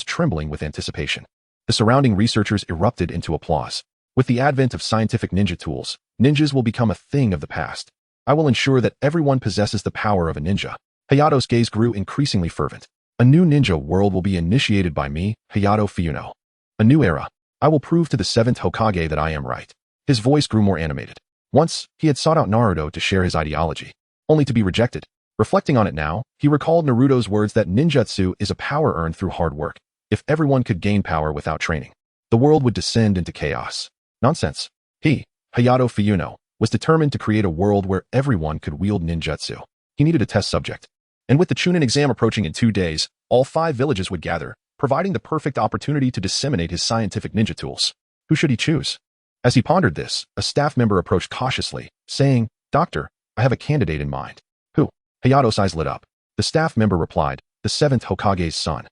trembling with anticipation. The surrounding researchers erupted into applause. With the advent of scientific ninja tools, ninjas will become a thing of the past. I will ensure that everyone possesses the power of a ninja. Hayato's gaze grew increasingly fervent. A new ninja world will be initiated by me, Hayato Fuyuno. A new era. I will prove to the 7th Hokage that I am right. His voice grew more animated. Once, he had sought out Naruto to share his ideology, only to be rejected. Reflecting on it now, he recalled Naruto's words that ninjutsu is a power earned through hard work. If everyone could gain power without training, the world would descend into chaos. Nonsense. He, Hayato Fuyuno, was determined to create a world where everyone could wield ninjutsu. He needed a test subject. And with the Chunin exam approaching in 2 days, all 5 villages would gather, providing the perfect opportunity to disseminate his scientific ninja tools. Who should he choose? As he pondered this, a staff member approached cautiously, saying, Doctor, I have a candidate in mind. Who? Hayato's eyes lit up. The staff member replied, the 7th Hokage's son.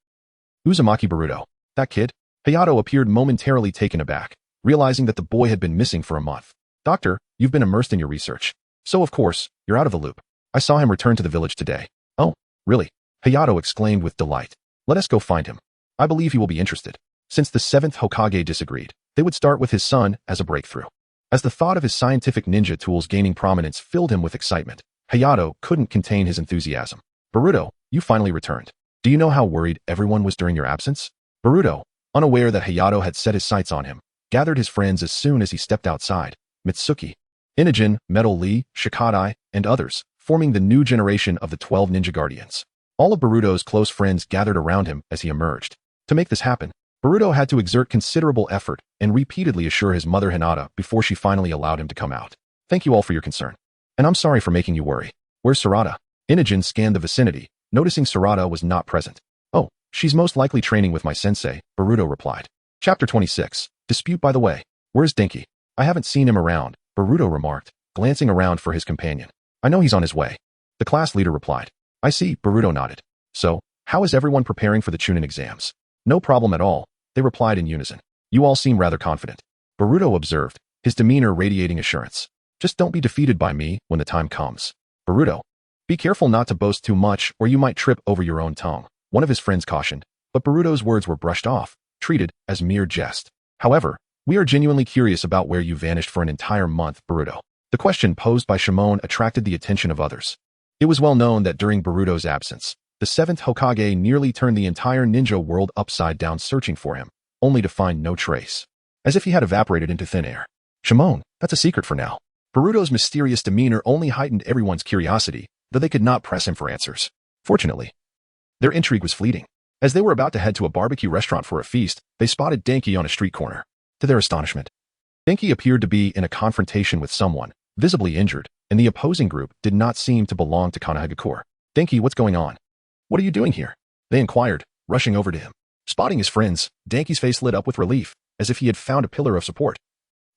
Uzumaki Boruto. That kid? Hayato appeared momentarily taken aback, realizing that the boy had been missing for a month. Doctor, you've been immersed in your research. So of course, you're out of the loop. I saw him return to the village today. Oh, really? Hayato exclaimed with delight. Let us go find him. I believe he will be interested. Since the 7th Hokage disagreed, they would start with his son as a breakthrough. As the thought of his scientific ninja tools gaining prominence filled him with excitement, Hayato couldn't contain his enthusiasm. Boruto, you finally returned. Do you know how worried everyone was during your absence? Boruto, unaware that Hayato had set his sights on him, gathered his friends as soon as he stepped outside. Mitsuki, Inajin, Metal Lee, Shikadai, and others, forming the new generation of the 12 Ninja Guardians. All of Boruto's close friends gathered around him as he emerged. To make this happen, Boruto had to exert considerable effort and repeatedly assure his mother Hinata before she finally allowed him to come out. Thank you all for your concern. And I'm sorry for making you worry. Where's Sarada? Inajin scanned the vicinity, noticing Sarada was not present. Oh, she's most likely training with my sensei, Boruto replied. Chapter 26. Dispute by the way. Where's Denki? I haven't seen him around, Boruto remarked, glancing around for his companion. I know he's on his way. The class leader replied. I see, Boruto nodded. So, how is everyone preparing for the Chunin exams? No problem at all, they replied in unison. You all seem rather confident. Boruto observed, his demeanor radiating assurance. Just don't be defeated by me when the time comes. Boruto, be careful not to boast too much or you might trip over your own tongue, one of his friends cautioned, but Boruto's words were brushed off, treated as mere jest. However, we are genuinely curious about where you vanished for an entire month, Boruto. The question posed by Shimon attracted the attention of others. It was well known that during Boruto's absence, the 7th Hokage nearly turned the entire ninja world upside down searching for him, only to find no trace. As if he had evaporated into thin air. Shimon, that's a secret for now. Boruto's mysterious demeanor only heightened everyone's curiosity, though they could not press him for answers. Fortunately, their intrigue was fleeting. As they were about to head to a barbecue restaurant for a feast, they spotted Denki on a street corner. To their astonishment, Denki appeared to be in a confrontation with someone, visibly injured, and the opposing group did not seem to belong to Konohagakure. Denki, what's going on? What are you doing here? They inquired, rushing over to him. Spotting his friends, Denki's face lit up with relief, as if he had found a pillar of support.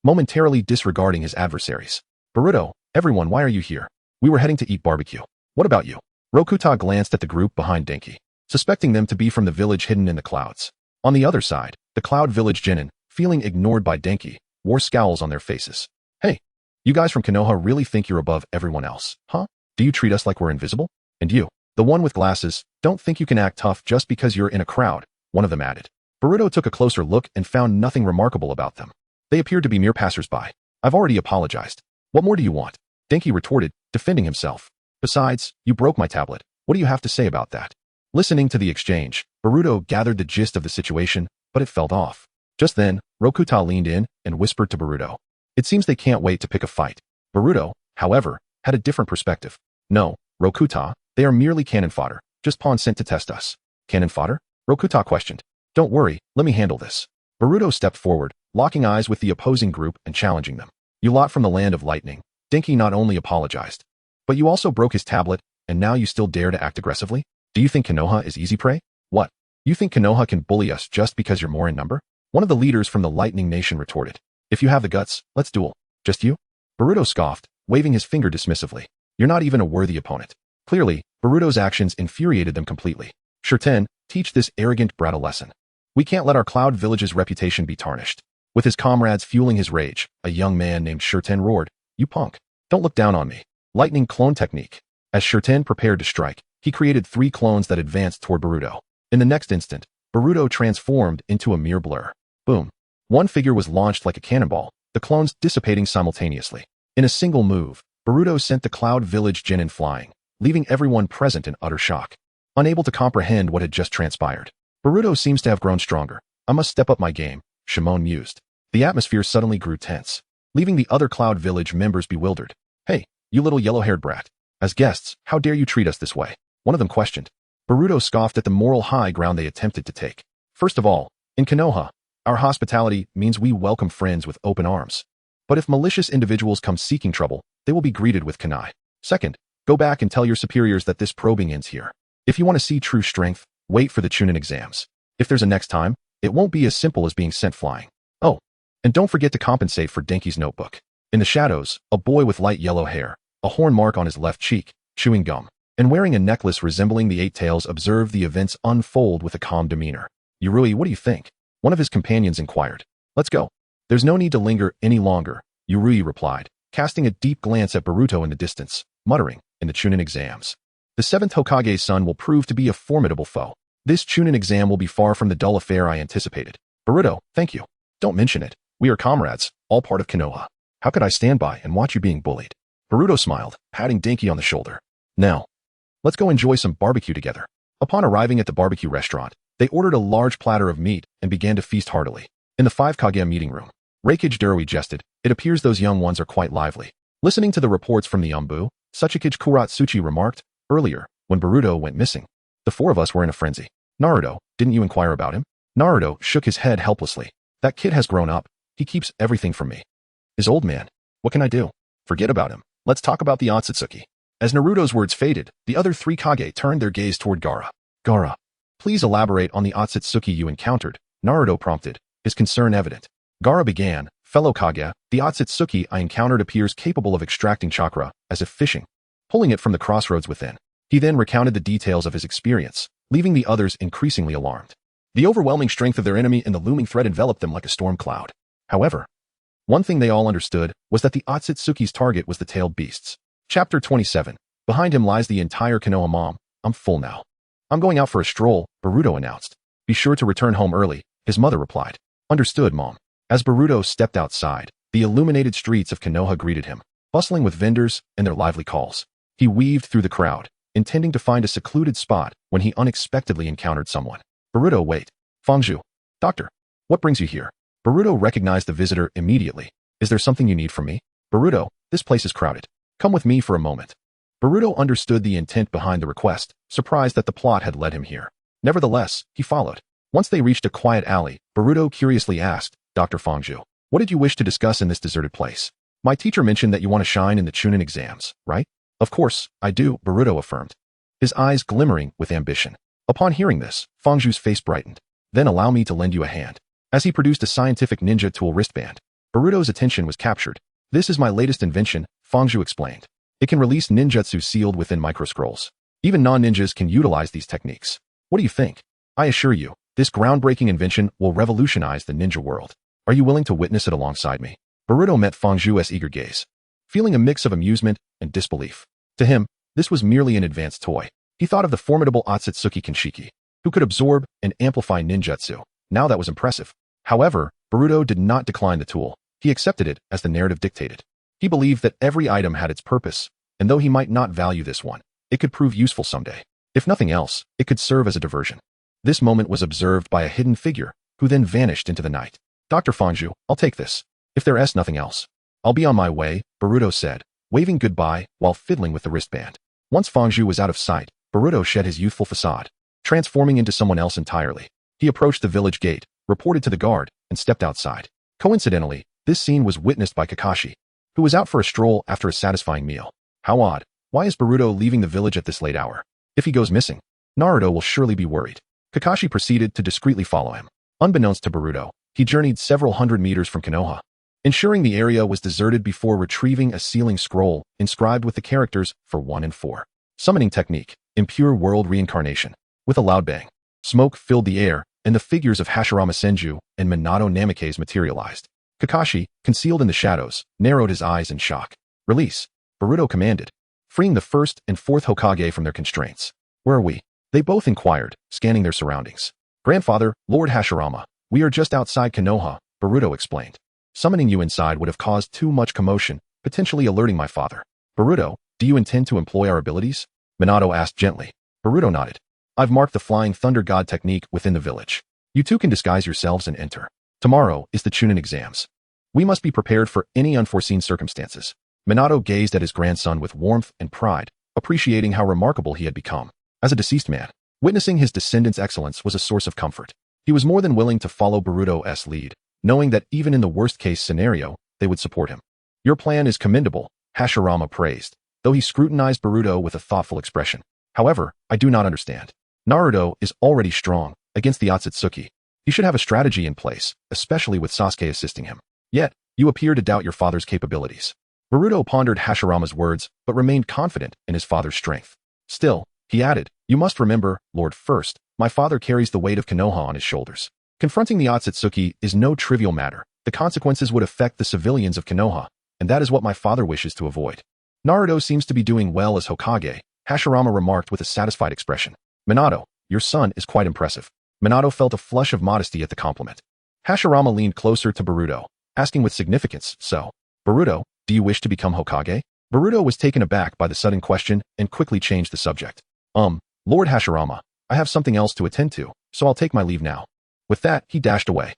Momentarily disregarding his adversaries. Boruto, everyone, why are you here? We were heading to eat barbecue. What about you? Rokuta glanced at the group behind Denki. suspecting them to be from the village hidden in the clouds. On the other side, the cloud village genin, feeling ignored by Denki, wore scowls on their faces. Hey, you guys from Konoha really think you're above everyone else, huh? Do you treat us like we're invisible? And you, the one with glasses, don't think you can act tough just because you're in a crowd, one of them added. Boruto took a closer look and found nothing remarkable about them. They appeared to be mere passersby. I've already apologized. What more do you want? Denki retorted, defending himself. Besides, you broke my tablet. What do you have to say about that? Listening to the exchange, Boruto gathered the gist of the situation, but it felt off. Just then, Rokuta leaned in and whispered to Boruto. It seems they can't wait to pick a fight. Boruto, however, had a different perspective. No, Rokuta, they are merely cannon fodder, just pawns sent to test us. Cannon fodder? Rokuta questioned. Don't worry, let me handle this. Boruto stepped forward, locking eyes with the opposing group and challenging them. You lot from the land of lightning. Denki not only apologized, but you also broke his tablet, and now you still dare to act aggressively? Do you think Konoha is easy prey? What? You think Konoha can bully us just because you're more in number? One of the leaders from the Lightning Nation retorted. If you have the guts, let's duel. Just you? Boruto scoffed, waving his finger dismissively. You're not even a worthy opponent. Clearly, Boruto's actions infuriated them completely. Shurten, teach this arrogant brat a lesson. We can't let our Cloud Village's reputation be tarnished. With his comrades fueling his rage, a young man named Shurten roared, You punk. Don't look down on me. Lightning clone technique. As Shurten prepared to strike, he created 3 clones that advanced toward Boruto. In the next instant, Boruto transformed into a mere blur. Boom. One figure was launched like a cannonball, the clones dissipating simultaneously. In a single move, Boruto sent the Cloud Village genin flying, leaving everyone present in utter shock. Unable to comprehend what had just transpired. Boruto seems to have grown stronger. I must step up my game, Shimon mused. The atmosphere suddenly grew tense, leaving the other Cloud Village members bewildered. Hey, you little yellow-haired brat. As guests, how dare you treat us this way? One of them questioned. Boruto scoffed at the moral high ground they attempted to take. First of all, in Konoha, our hospitality means we welcome friends with open arms. But if malicious individuals come seeking trouble, they will be greeted with kunai. Second, go back and tell your superiors that this probing ends here. If you want to see true strength, wait for the Chunin exams. If there's a next time, it won't be as simple as being sent flying. Oh, and don't forget to compensate for Denki's notebook. In the shadows, a boy with light yellow hair, a horn mark on his left cheek, chewing gum, and wearing a necklace resembling the 8 tails observed the events unfold with a calm demeanor. Yurui, what do you think? One of his companions inquired. Let's go. There's no need to linger any longer, Yurui replied, casting a deep glance at Boruto in the distance, muttering, in the Chunin exams. The 7th Hokage's son will prove to be a formidable foe. This Chunin exam will be far from the dull affair I anticipated. Boruto, thank you. Don't mention it. We are comrades, all part of Konoha. How could I stand by and watch you being bullied? Boruto smiled, patting Denki on the shoulder. Now, let's go enjoy some barbecue together. Upon arriving at the barbecue restaurant, they ordered a large platter of meat and began to feast heartily. In the 5 Kage meeting room, Reikage Darui jested, it appears those young ones are quite lively. Listening to the reports from the Umbu, Suchikage Kuratsuchi remarked, earlier, when Boruto went missing, the 4 of us were in a frenzy. Naruto, didn't you inquire about him? Naruto shook his head helplessly. That kid has grown up. He keeps everything from me. His old man. What can I do? Forget about him. Let's talk about the Otsutsuki. As Naruto's words faded, the other 3 Kage turned their gaze toward Gaara. Gaara, please elaborate on the Otsutsuki you encountered, Naruto prompted, his concern evident. Gaara began, fellow Kage, the Otsutsuki I encountered appears capable of extracting chakra, as if fishing, pulling it from the crossroads within. He then recounted the details of his experience, leaving the others increasingly alarmed. The overwhelming strength of their enemy and the looming threat enveloped them like a storm cloud. However, one thing they all understood was that the Otsutsuki's target was the tailed beasts. Chapter 27. Behind him lies the entire Konoha mom. I'm full now. I'm going out for a stroll, Boruto announced. Be sure to return home early, his mother replied. Understood, Mom. As Boruto stepped outside, the illuminated streets of Konoha greeted him, bustling with vendors and their lively calls. He weaved through the crowd, intending to find a secluded spot when he unexpectedly encountered someone. Boruto, wait. Fangju. Doctor. What brings you here? Boruto recognized the visitor immediately. Is there something you need from me? Boruto, this place is crowded. Come with me for a moment. Boruto understood the intent behind the request, surprised that the plot had led him here. Nevertheless, he followed. Once they reached a quiet alley, Boruto curiously asked, Dr. Fangju, what did you wish to discuss in this deserted place? My teacher mentioned that you want to shine in the Chunin exams, right? Of course, I do, Boruto affirmed, his eyes glimmering with ambition. Upon hearing this, Fangju's face brightened. Then allow me to lend you a hand. As he produced a scientific ninja tool wristband, Boruto's attention was captured. This is my latest invention, Fangju explained. It can release ninjutsu sealed within microscrolls. Even non-ninjas can utilize these techniques. What do you think? I assure you, this groundbreaking invention will revolutionize the ninja world. Are you willing to witness it alongside me? Boruto met Fangzhu's eager gaze, feeling a mix of amusement and disbelief. To him, this was merely an advanced toy. He thought of the formidable Otsutsuki Kinshiki, who could absorb and amplify ninjutsu. Now that was impressive. However, Boruto did not decline the tool. He accepted it as the narrative dictated. He believed that every item had its purpose, and though he might not value this one, it could prove useful someday. If nothing else, it could serve as a diversion. This moment was observed by a hidden figure, who then vanished into the night. Dr. Fangzhu, I'll take this. If there's nothing else, I'll be on my way, Boruto said, waving goodbye while fiddling with the wristband. Once Fangzhu was out of sight, Boruto shed his youthful facade, transforming into someone else entirely. He approached the village gate, reported to the guard, and stepped outside. Coincidentally, this scene was witnessed by Kakashi, who was out for a stroll after a satisfying meal. How odd. Why is Boruto leaving the village at this late hour? If he goes missing, Naruto will surely be worried. Kakashi proceeded to discreetly follow him. Unbeknownst to Boruto, he journeyed several hundred meters from Konoha, ensuring the area was deserted before retrieving a sealing scroll inscribed with the characters for 1 and 4. Summoning technique, impure world reincarnation. With a loud bang, smoke filled the air, and the figures of Hashirama Senju and Minato Namikaze materialized. Kakashi, concealed in the shadows, narrowed his eyes in shock. Release, Boruto commanded, freeing the 1st and 4th Hokage from their constraints. Where are we? They both inquired, scanning their surroundings. Grandfather, Lord Hashirama, we are just outside Konoha, Boruto explained. Summoning you inside would have caused too much commotion, potentially alerting my father. Boruto, do you intend to employ our abilities? Minato asked gently. Boruto nodded. I've marked the Flying Thunder God technique within the village. You two can disguise yourselves and enter. Tomorrow is the Chunin exams. We must be prepared for any unforeseen circumstances. Minato gazed at his grandson with warmth and pride, appreciating how remarkable he had become. As a deceased man, witnessing his descendants' excellence was a source of comfort. He was more than willing to follow Boruto's lead, knowing that even in the worst-case scenario, they would support him. Your plan is commendable, Hashirama praised, though he scrutinized Boruto with a thoughtful expression. However, I do not understand. Naruto is already strong against the Otsutsuki. He should have a strategy in place, especially with Sasuke assisting him. Yet, you appear to doubt your father's capabilities. Boruto pondered Hashirama's words, but remained confident in his father's strength. Still, he added, you must remember, Lord First, my father carries the weight of Konoha on his shoulders. Confronting the Otsutsuki is no trivial matter. The consequences would affect the civilians of Konoha, and that is what my father wishes to avoid. Naruto seems to be doing well as Hokage, Hashirama remarked with a satisfied expression. Minato, your son is quite impressive. Minato felt a flush of modesty at the compliment. Hashirama leaned closer to Boruto, asking with significance, so, Boruto, do you wish to become Hokage? Boruto was taken aback by the sudden question and quickly changed the subject. Lord Hashirama, I have something else to attend to, so I'll take my leave now. With that, he dashed away.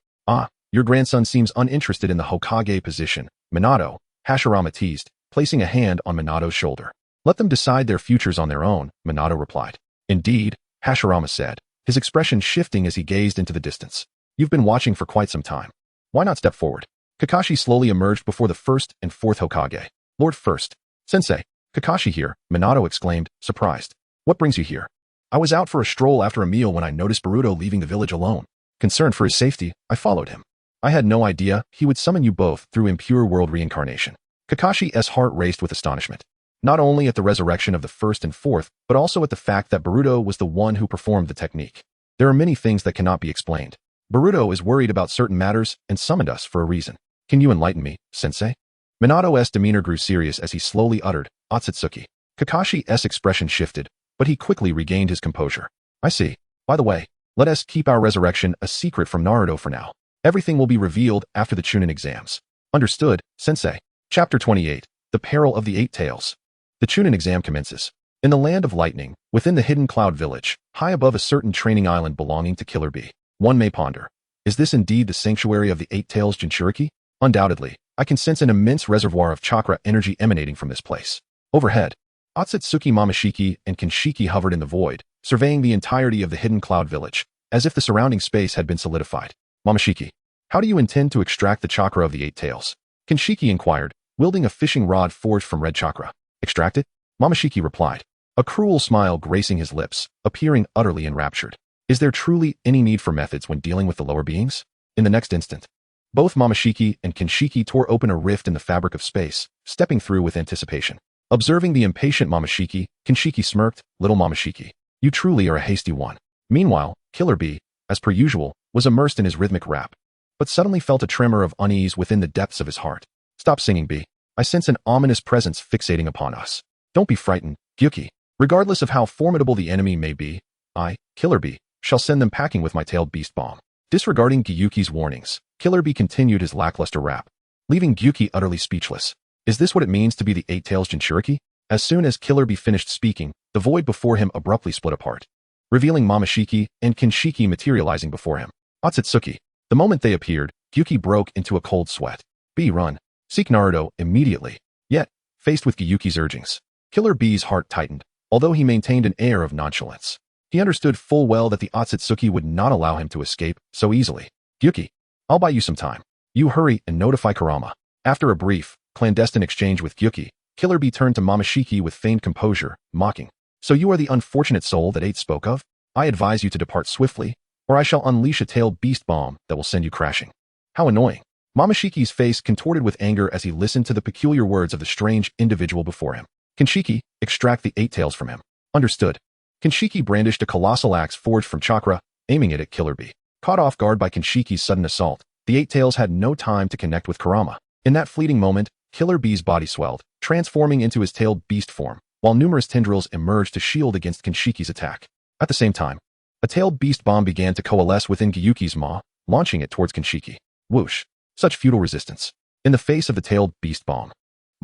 Your grandson seems uninterested in the Hokage position, Minato, Hashirama teased, placing a hand on Minato's shoulder. Let them decide their futures on their own, Minato replied. Indeed, Hashirama said, his expression shifting as he gazed into the distance. You've been watching for quite some time. Why not step forward? Kakashi slowly emerged before the 1st and 4th Hokage. Lord First. Sensei. Kakashi here, Minato exclaimed, surprised. What brings you here? I was out for a stroll after a meal when I noticed Boruto leaving the village alone. Concerned for his safety, I followed him. I had no idea he would summon you both through impure world reincarnation. Kakashi's heart raced with astonishment. Not only at the resurrection of the 1st and 4th, but also at the fact that Boruto was the one who performed the technique. There are many things that cannot be explained. Boruto is worried about certain matters and summoned us for a reason. Can you enlighten me, sensei? Minato's demeanor grew serious as he slowly uttered, Otsutsuki. Kakashi's expression shifted, but he quickly regained his composure. I see. By the way, let us keep our resurrection a secret from Naruto for now. Everything will be revealed after the Chunin exams. Understood, sensei. Chapter 28. The Peril of the Eight Tails. The Chunin exam commences. In the land of lightning, within the hidden cloud village, high above a certain training island belonging to Killer Bee, one may ponder. Is this indeed the sanctuary of the Eight Tails Jinchuriki? Undoubtedly, I can sense an immense reservoir of chakra energy emanating from this place. Overhead, Otsutsuki Momoshiki and Kinshiki hovered in the void, surveying the entirety of the hidden cloud village, as if the surrounding space had been solidified. Momoshiki, how do you intend to extract the chakra of the Eight Tails? Kinshiki inquired, wielding a fishing rod forged from red chakra. Extract it? Momoshiki replied, a cruel smile gracing his lips, appearing utterly enraptured. Is there truly any need for methods when dealing with the lower beings? In the next instant, both Momoshiki and Kinshiki tore open a rift in the fabric of space, stepping through with anticipation. Observing the impatient Momoshiki, Kinshiki smirked, little Momoshiki, you truly are a hasty one. Meanwhile, Killer Bee, as per usual, was immersed in his rhythmic rap, but suddenly felt a tremor of unease within the depths of his heart. Stop singing, Bee. I sense an ominous presence fixating upon us. Don't be frightened, Gyuki. Regardless of how formidable the enemy may be, I, Killer Bee, shall send them packing with my tailed beast bomb. Disregarding Gyuki's warnings, Killer Bee continued his lackluster rap, leaving Gyuki utterly speechless. Is this what it means to be the Eight-Tails Jinchuriki? As soon as Killer Bee finished speaking, the void before him abruptly split apart, revealing Momoshiki and Kinshiki materializing before him. Otsutsuki. The moment they appeared, Gyuki broke into a cold sweat. Bee, run. Seek Naruto immediately. Yet, faced with Gyuki's urgings, Killer Bee's heart tightened, although he maintained an air of nonchalance. He understood full well that the Otsutsuki would not allow him to escape so easily. Gyuki, I'll buy you some time. You hurry and notify Kurama. After a brief, clandestine exchange with Gyuki, Killer Bee turned to Momoshiki with feigned composure, mocking. So you are the unfortunate soul that Eight spoke of? I advise you to depart swiftly, or I shall unleash a tailed beast bomb that will send you crashing. How annoying. Momoshiki's face contorted with anger as he listened to the peculiar words of the strange individual before him. Kinshiki, extract the Eight Tails from him. Understood. Kinshiki brandished a colossal axe forged from chakra, aiming it at Killer Bee. Caught off guard by Kinshiki's sudden assault, the Eight Tails had no time to connect with Kurama. In that fleeting moment, Killer Bee's body swelled, transforming into his tailed beast form, while numerous tendrils emerged to shield against Kinshiki's attack. At the same time, a tailed beast bomb began to coalesce within Gyuki's maw, launching it towards Kinshiki. Whoosh! Such futile resistance. In the face of the tailed beast bomb,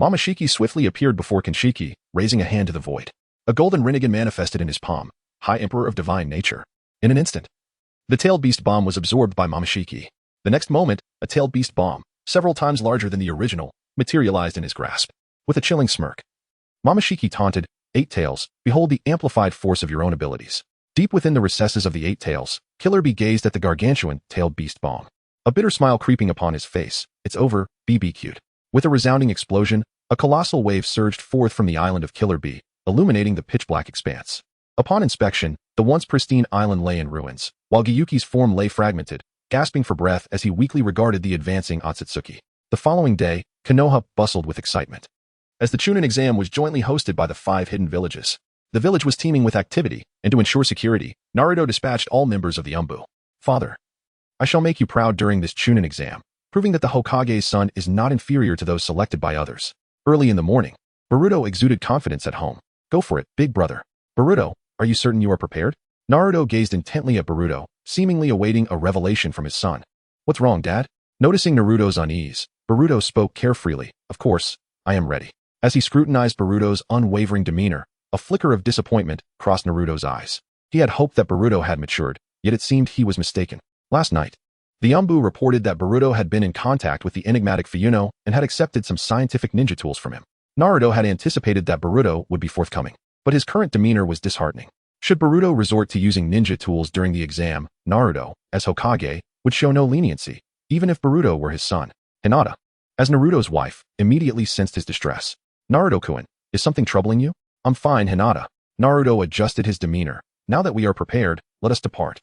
Momoshiki swiftly appeared before Kinshiki, raising a hand to the void. A golden rinnegan manifested in his palm, High Emperor of Divine Nature. In an instant, the tailed beast bomb was absorbed by Momoshiki. The next moment, a tailed beast bomb, several times larger than the original, materialized in his grasp. With a chilling smirk, Momoshiki taunted, Eight Tails, behold the amplified force of your own abilities. Deep within the recesses of the Eight Tails, Killer Bee gazed at the gargantuan, tailed beast bomb. A bitter smile creeping upon his face. It's over, BBQ'd. With a resounding explosion, a colossal wave surged forth from the island of Killer Bee, illuminating the pitch-black expanse. Upon inspection, the once pristine island lay in ruins, while Gyuki's form lay fragmented, gasping for breath as he weakly regarded the advancing Otsutsuki. The following day, Konoha bustled with excitement, as the Chunin exam was jointly hosted by the 5 hidden villages. The village was teeming with activity, and to ensure security, Naruto dispatched all members of the Umbu. Father, I shall make you proud during this Chunin exam, proving that the Hokage's son is not inferior to those selected by others. Early in the morning, Boruto exuded confidence at home. Go for it, big brother. Boruto, are you certain you are prepared? Naruto gazed intently at Boruto, seemingly awaiting a revelation from his son. What's wrong, Dad? Noticing Naruto's unease, Boruto spoke carefreely. Of course, I am ready. As he scrutinized Boruto's unwavering demeanor, a flicker of disappointment crossed Naruto's eyes. He had hoped that Boruto had matured, yet it seemed he was mistaken. Last night, the Umbu reported that Boruto had been in contact with the enigmatic Fuyuno and had accepted some scientific ninja tools from him. Naruto had anticipated that Boruto would be forthcoming, but his current demeanor was disheartening. Should Boruto resort to using ninja tools during the exam, Naruto, as Hokage, would show no leniency, even if Boruto were his son. Hinata, as Naruto's wife, immediately sensed his distress. Naruto-kun, is something troubling you? I'm fine, Hinata. Naruto adjusted his demeanor. Now that we are prepared, let us depart.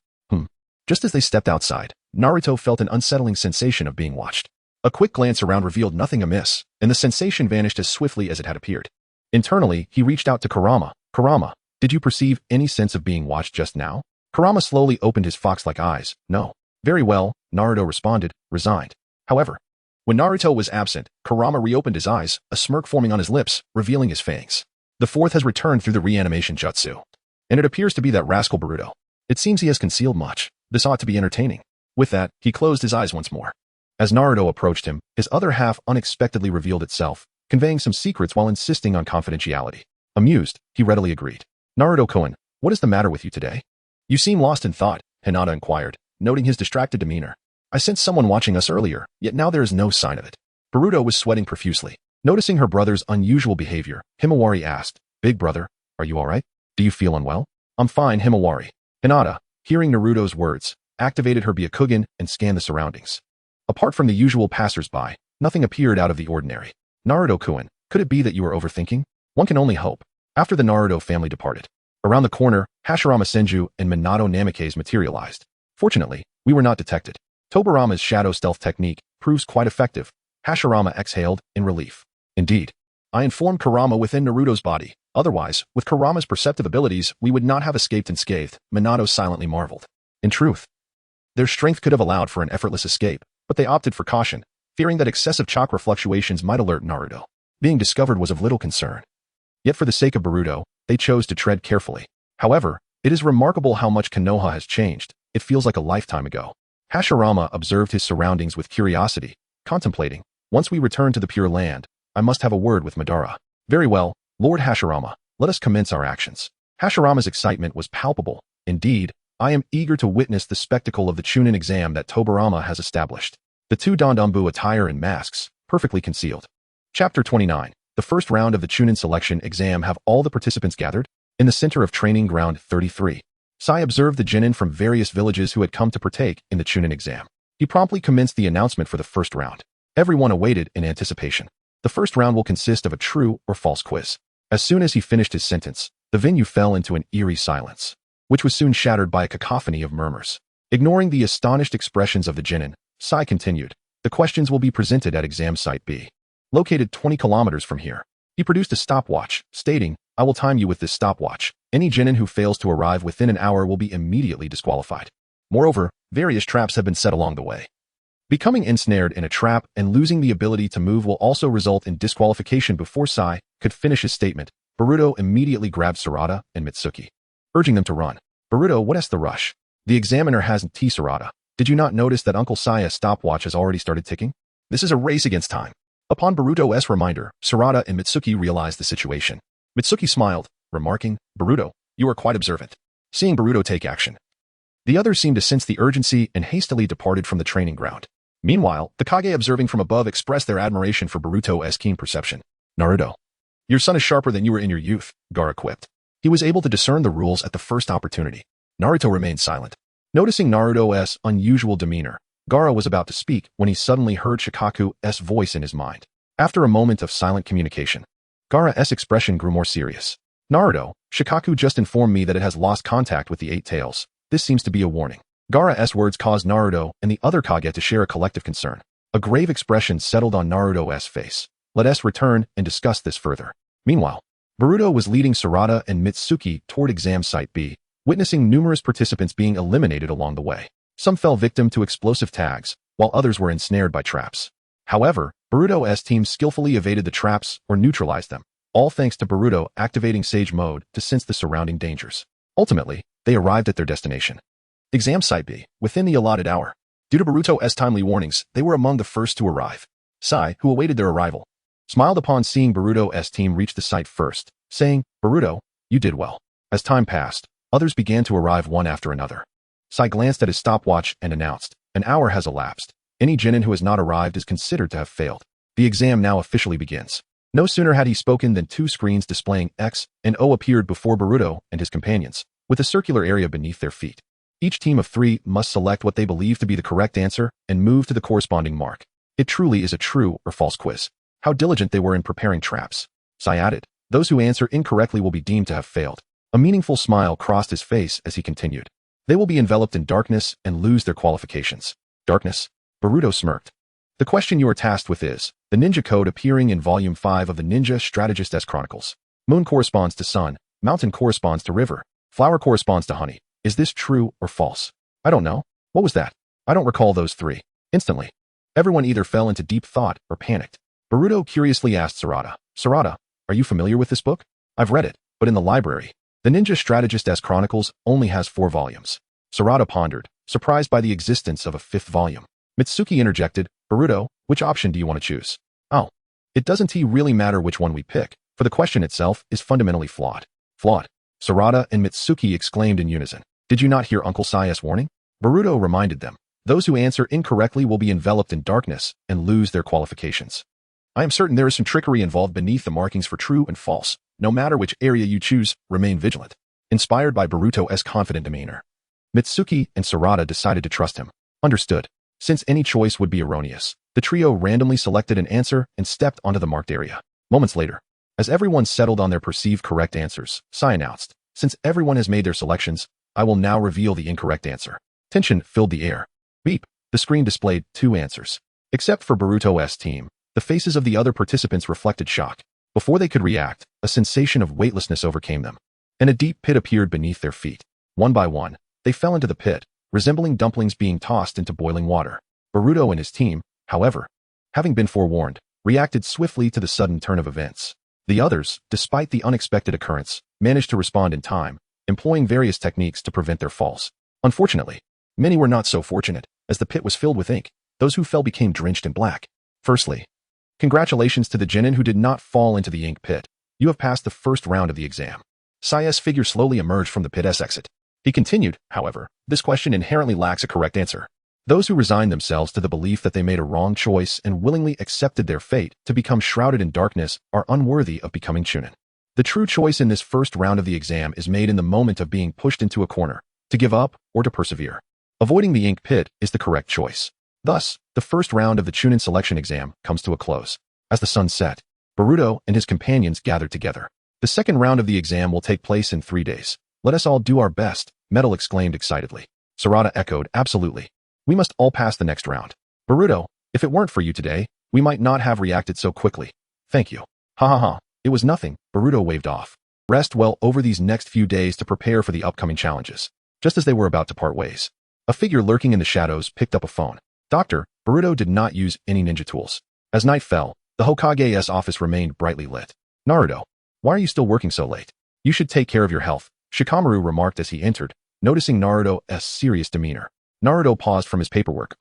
Just as they stepped outside, Naruto felt an unsettling sensation of being watched. A quick glance around revealed nothing amiss, and the sensation vanished as swiftly as it had appeared. Internally, he reached out to Kurama. Kurama, did you perceive any sense of being watched just now? Kurama slowly opened his fox-like eyes. No. Very well, Naruto responded, resigned. However, when Naruto was absent, Kurama reopened his eyes, a smirk forming on his lips, revealing his fangs. The fourth has returned through the reanimation jutsu, and it appears to be that rascal Boruto. It seems he has concealed much. This ought to be entertaining. With that, he closed his eyes once more. As Naruto approached him, his other half unexpectedly revealed itself, conveying some secrets while insisting on confidentiality. Amused, he readily agreed. Naruto-kun, what is the matter with you today? You seem lost in thought, Hinata inquired, noting his distracted demeanor. I sensed someone watching us earlier, yet now there is no sign of it. Boruto was sweating profusely. Noticing her brother's unusual behavior, Himawari asked, Big brother, are you alright? Do you feel unwell? I'm fine, Himawari. Hinata, hearing Naruto's words, activated her Byakugan and scanned the surroundings. Apart from the usual passers-by, nothing appeared out of the ordinary. Naruto-kun, could it be that you are overthinking? One can only hope. After the Naruto family departed, around the corner, Hashirama Senju and Minato Namikaze materialized. Fortunately, we were not detected. Tobirama's shadow stealth technique proves quite effective. Hashirama exhaled in relief. Indeed, I informed Kurama within Naruto's body. Otherwise, with Kurama's perceptive abilities, we would not have escaped unscathed, Minato silently marveled. In truth, their strength could have allowed for an effortless escape, but they opted for caution, fearing that excessive chakra fluctuations might alert Naruto. Being discovered was of little concern. Yet for the sake of Boruto, they chose to tread carefully. However, it is remarkable how much Konoha has changed. It feels like a lifetime ago. Hashirama observed his surroundings with curiosity, contemplating, once we return to the Pure Land, I must have a word with Madara. Very well, Lord Hashirama, let us commence our actions. Hashirama's excitement was palpable. Indeed, I am eager to witness the spectacle of the Chunin exam that Tobirama has established. The two donned Anbu attire and masks, perfectly concealed. Chapter 29. The first round of the Chunin selection exam. Have all the participants gathered? In the center of training ground 33. Sai observed the genin from various villages who had come to partake in the Chunin exam. He promptly commenced the announcement for the first round. Everyone awaited in anticipation. The first round will consist of a true or false quiz. As soon as he finished his sentence, the venue fell into an eerie silence, which was soon shattered by a cacophony of murmurs. Ignoring the astonished expressions of the genin, Sai continued, the questions will be presented at exam site B, located 20 kilometers from here. He produced a stopwatch, stating, I will time you with this stopwatch. Any genin who fails to arrive within an hour will be immediately disqualified. Moreover, various traps have been set along the way. Becoming ensnared in a trap and losing the ability to move will also result in disqualification. Before Sai could finish his statement, Boruto immediately grabbed Sarada and Mitsuki, urging them to run. Boruto, what's the rush? The examiner hasn't. Sarada, did you not notice that Uncle Saiya's stopwatch has already started ticking? This is a race against time. Upon Boruto's reminder, Sarada and Mitsuki realized the situation. Mitsuki smiled, remarking, Boruto, you are quite observant. Seeing Boruto take action, the others seemed to sense the urgency and hastily departed from the training ground. Meanwhile, the Kage observing from above expressed their admiration for Boruto's keen perception. Naruto, your son is sharper than you were in your youth, Gaara quipped. He was able to discern the rules at the first opportunity. Naruto remained silent. Noticing Naruto's unusual demeanor, Gaara was about to speak when he suddenly heard Shikaku's voice in his mind. After a moment of silent communication, Gaara's expression grew more serious. Naruto, Shikaku just informed me that it has lost contact with the Eight Tails. This seems to be a warning. Gaara's words caused Naruto and the other Kage to share a collective concern. A grave expression settled on Naruto's face. Let us return and discuss this further. Meanwhile, Boruto was leading Sarada and Mitsuki toward exam site B, witnessing numerous participants being eliminated along the way. Some fell victim to explosive tags, while others were ensnared by traps. However, Boruto's team skillfully evaded the traps or neutralized them, all thanks to Boruto activating Sage Mode to sense the surrounding dangers. Ultimately, they arrived at their destination. Exam Site B, within the allotted hour. Due to Boruto's timely warnings, they were among the first to arrive. Sai, who awaited their arrival, smiled upon seeing Boruto's team reach the site first, saying, Boruto, you did well. As time passed, others began to arrive one after another. Sai glanced at his stopwatch and announced, an hour has elapsed. Any genin who has not arrived is considered to have failed. The exam now officially begins. No sooner had he spoken than two screens displaying X and O appeared before Boruto and his companions, with a circular area beneath their feet. Each team of 3 must select what they believe to be the correct answer and move to the corresponding mark. It truly is a true or false quiz. How diligent they were in preparing traps. Sai added, those who answer incorrectly will be deemed to have failed. A meaningful smile crossed his face as he continued. They will be enveloped in darkness and lose their qualifications. Darkness? Boruto smirked. The question you are tasked with is, the ninja code appearing in Volume 5 of the Ninja Strategist's Chronicles. Moon corresponds to sun, mountain corresponds to river, flower corresponds to honey. Is this true or false? I don't know. What was that? I don't recall those 3. Instantly, everyone either fell into deep thought or panicked. Boruto curiously asked Sarada, Sarada, are you familiar with this book? I've read it, but in the library. The Ninja Strategist's Chronicles only has 4 volumes. Sarada pondered, surprised by the existence of a 5th volume. Mitsuki interjected, Boruto, which option do you want to choose? Oh, it doesn't really matter which one we pick, for the question itself is fundamentally flawed. Flawed? Sarada and Mitsuki exclaimed in unison. Did you not hear Uncle Saiya's warning? Boruto reminded them. Those who answer incorrectly will be enveloped in darkness and lose their qualifications. I am certain there is some trickery involved beneath the markings for true and false. No matter which area you choose, remain vigilant. Inspired by Boruto's confident demeanor, Mitsuki and Sarada decided to trust him. Understood. Since any choice would be erroneous, the trio randomly selected an answer and stepped onto the marked area. Moments later, as everyone settled on their perceived correct answers, Sai announced, since everyone has made their selections, I will now reveal the incorrect answer. Tension filled the air. Beep. The screen displayed 2 answers. Except for Boruto's team, the faces of the other participants reflected shock. Before they could react, a sensation of weightlessness overcame them, and a deep pit appeared beneath their feet. One by one, they fell into the pit, resembling dumplings being tossed into boiling water. Boruto and his team, however, having been forewarned, reacted swiftly to the sudden turn of events. The others, despite the unexpected occurrence, managed to respond in time, employing various techniques to prevent their falls. Unfortunately, many were not so fortunate, as the pit was filled with ink. Those who fell became drenched in black. Firstly, congratulations to the genin who did not fall into the ink pit. You have passed the first round of the exam. Sai's figure slowly emerged from the pit's exit. He continued, however, this question inherently lacks a correct answer. Those who resigned themselves to the belief that they made a wrong choice and willingly accepted their fate to become shrouded in darkness are unworthy of becoming chunin. The true choice in this first round of the exam is made in the moment of being pushed into a corner, to give up or to persevere. Avoiding the ink pit is the correct choice. Thus, the first round of the chunin selection exam comes to a close. As the sun set, Boruto and his companions gathered together. The second round of the exam will take place in 3 days. Let us all do our best, Metal exclaimed excitedly. Sarada echoed, absolutely. We must all pass the next round. Boruto, if it weren't for you today, we might not have reacted so quickly. Thank you. Ha ha ha. It was nothing, Boruto waved off. Rest well over these next few days to prepare for the upcoming challenges. Just as they were about to part ways, a figure lurking in the shadows picked up a phone. Doctor, Boruto did not use any ninja tools. As night fell, the Hokage's office remained brightly lit. Naruto, why are you still working so late? You should take care of your health, Shikamaru remarked as he entered, noticing Naruto's serious demeanor. Naruto paused from his paperwork.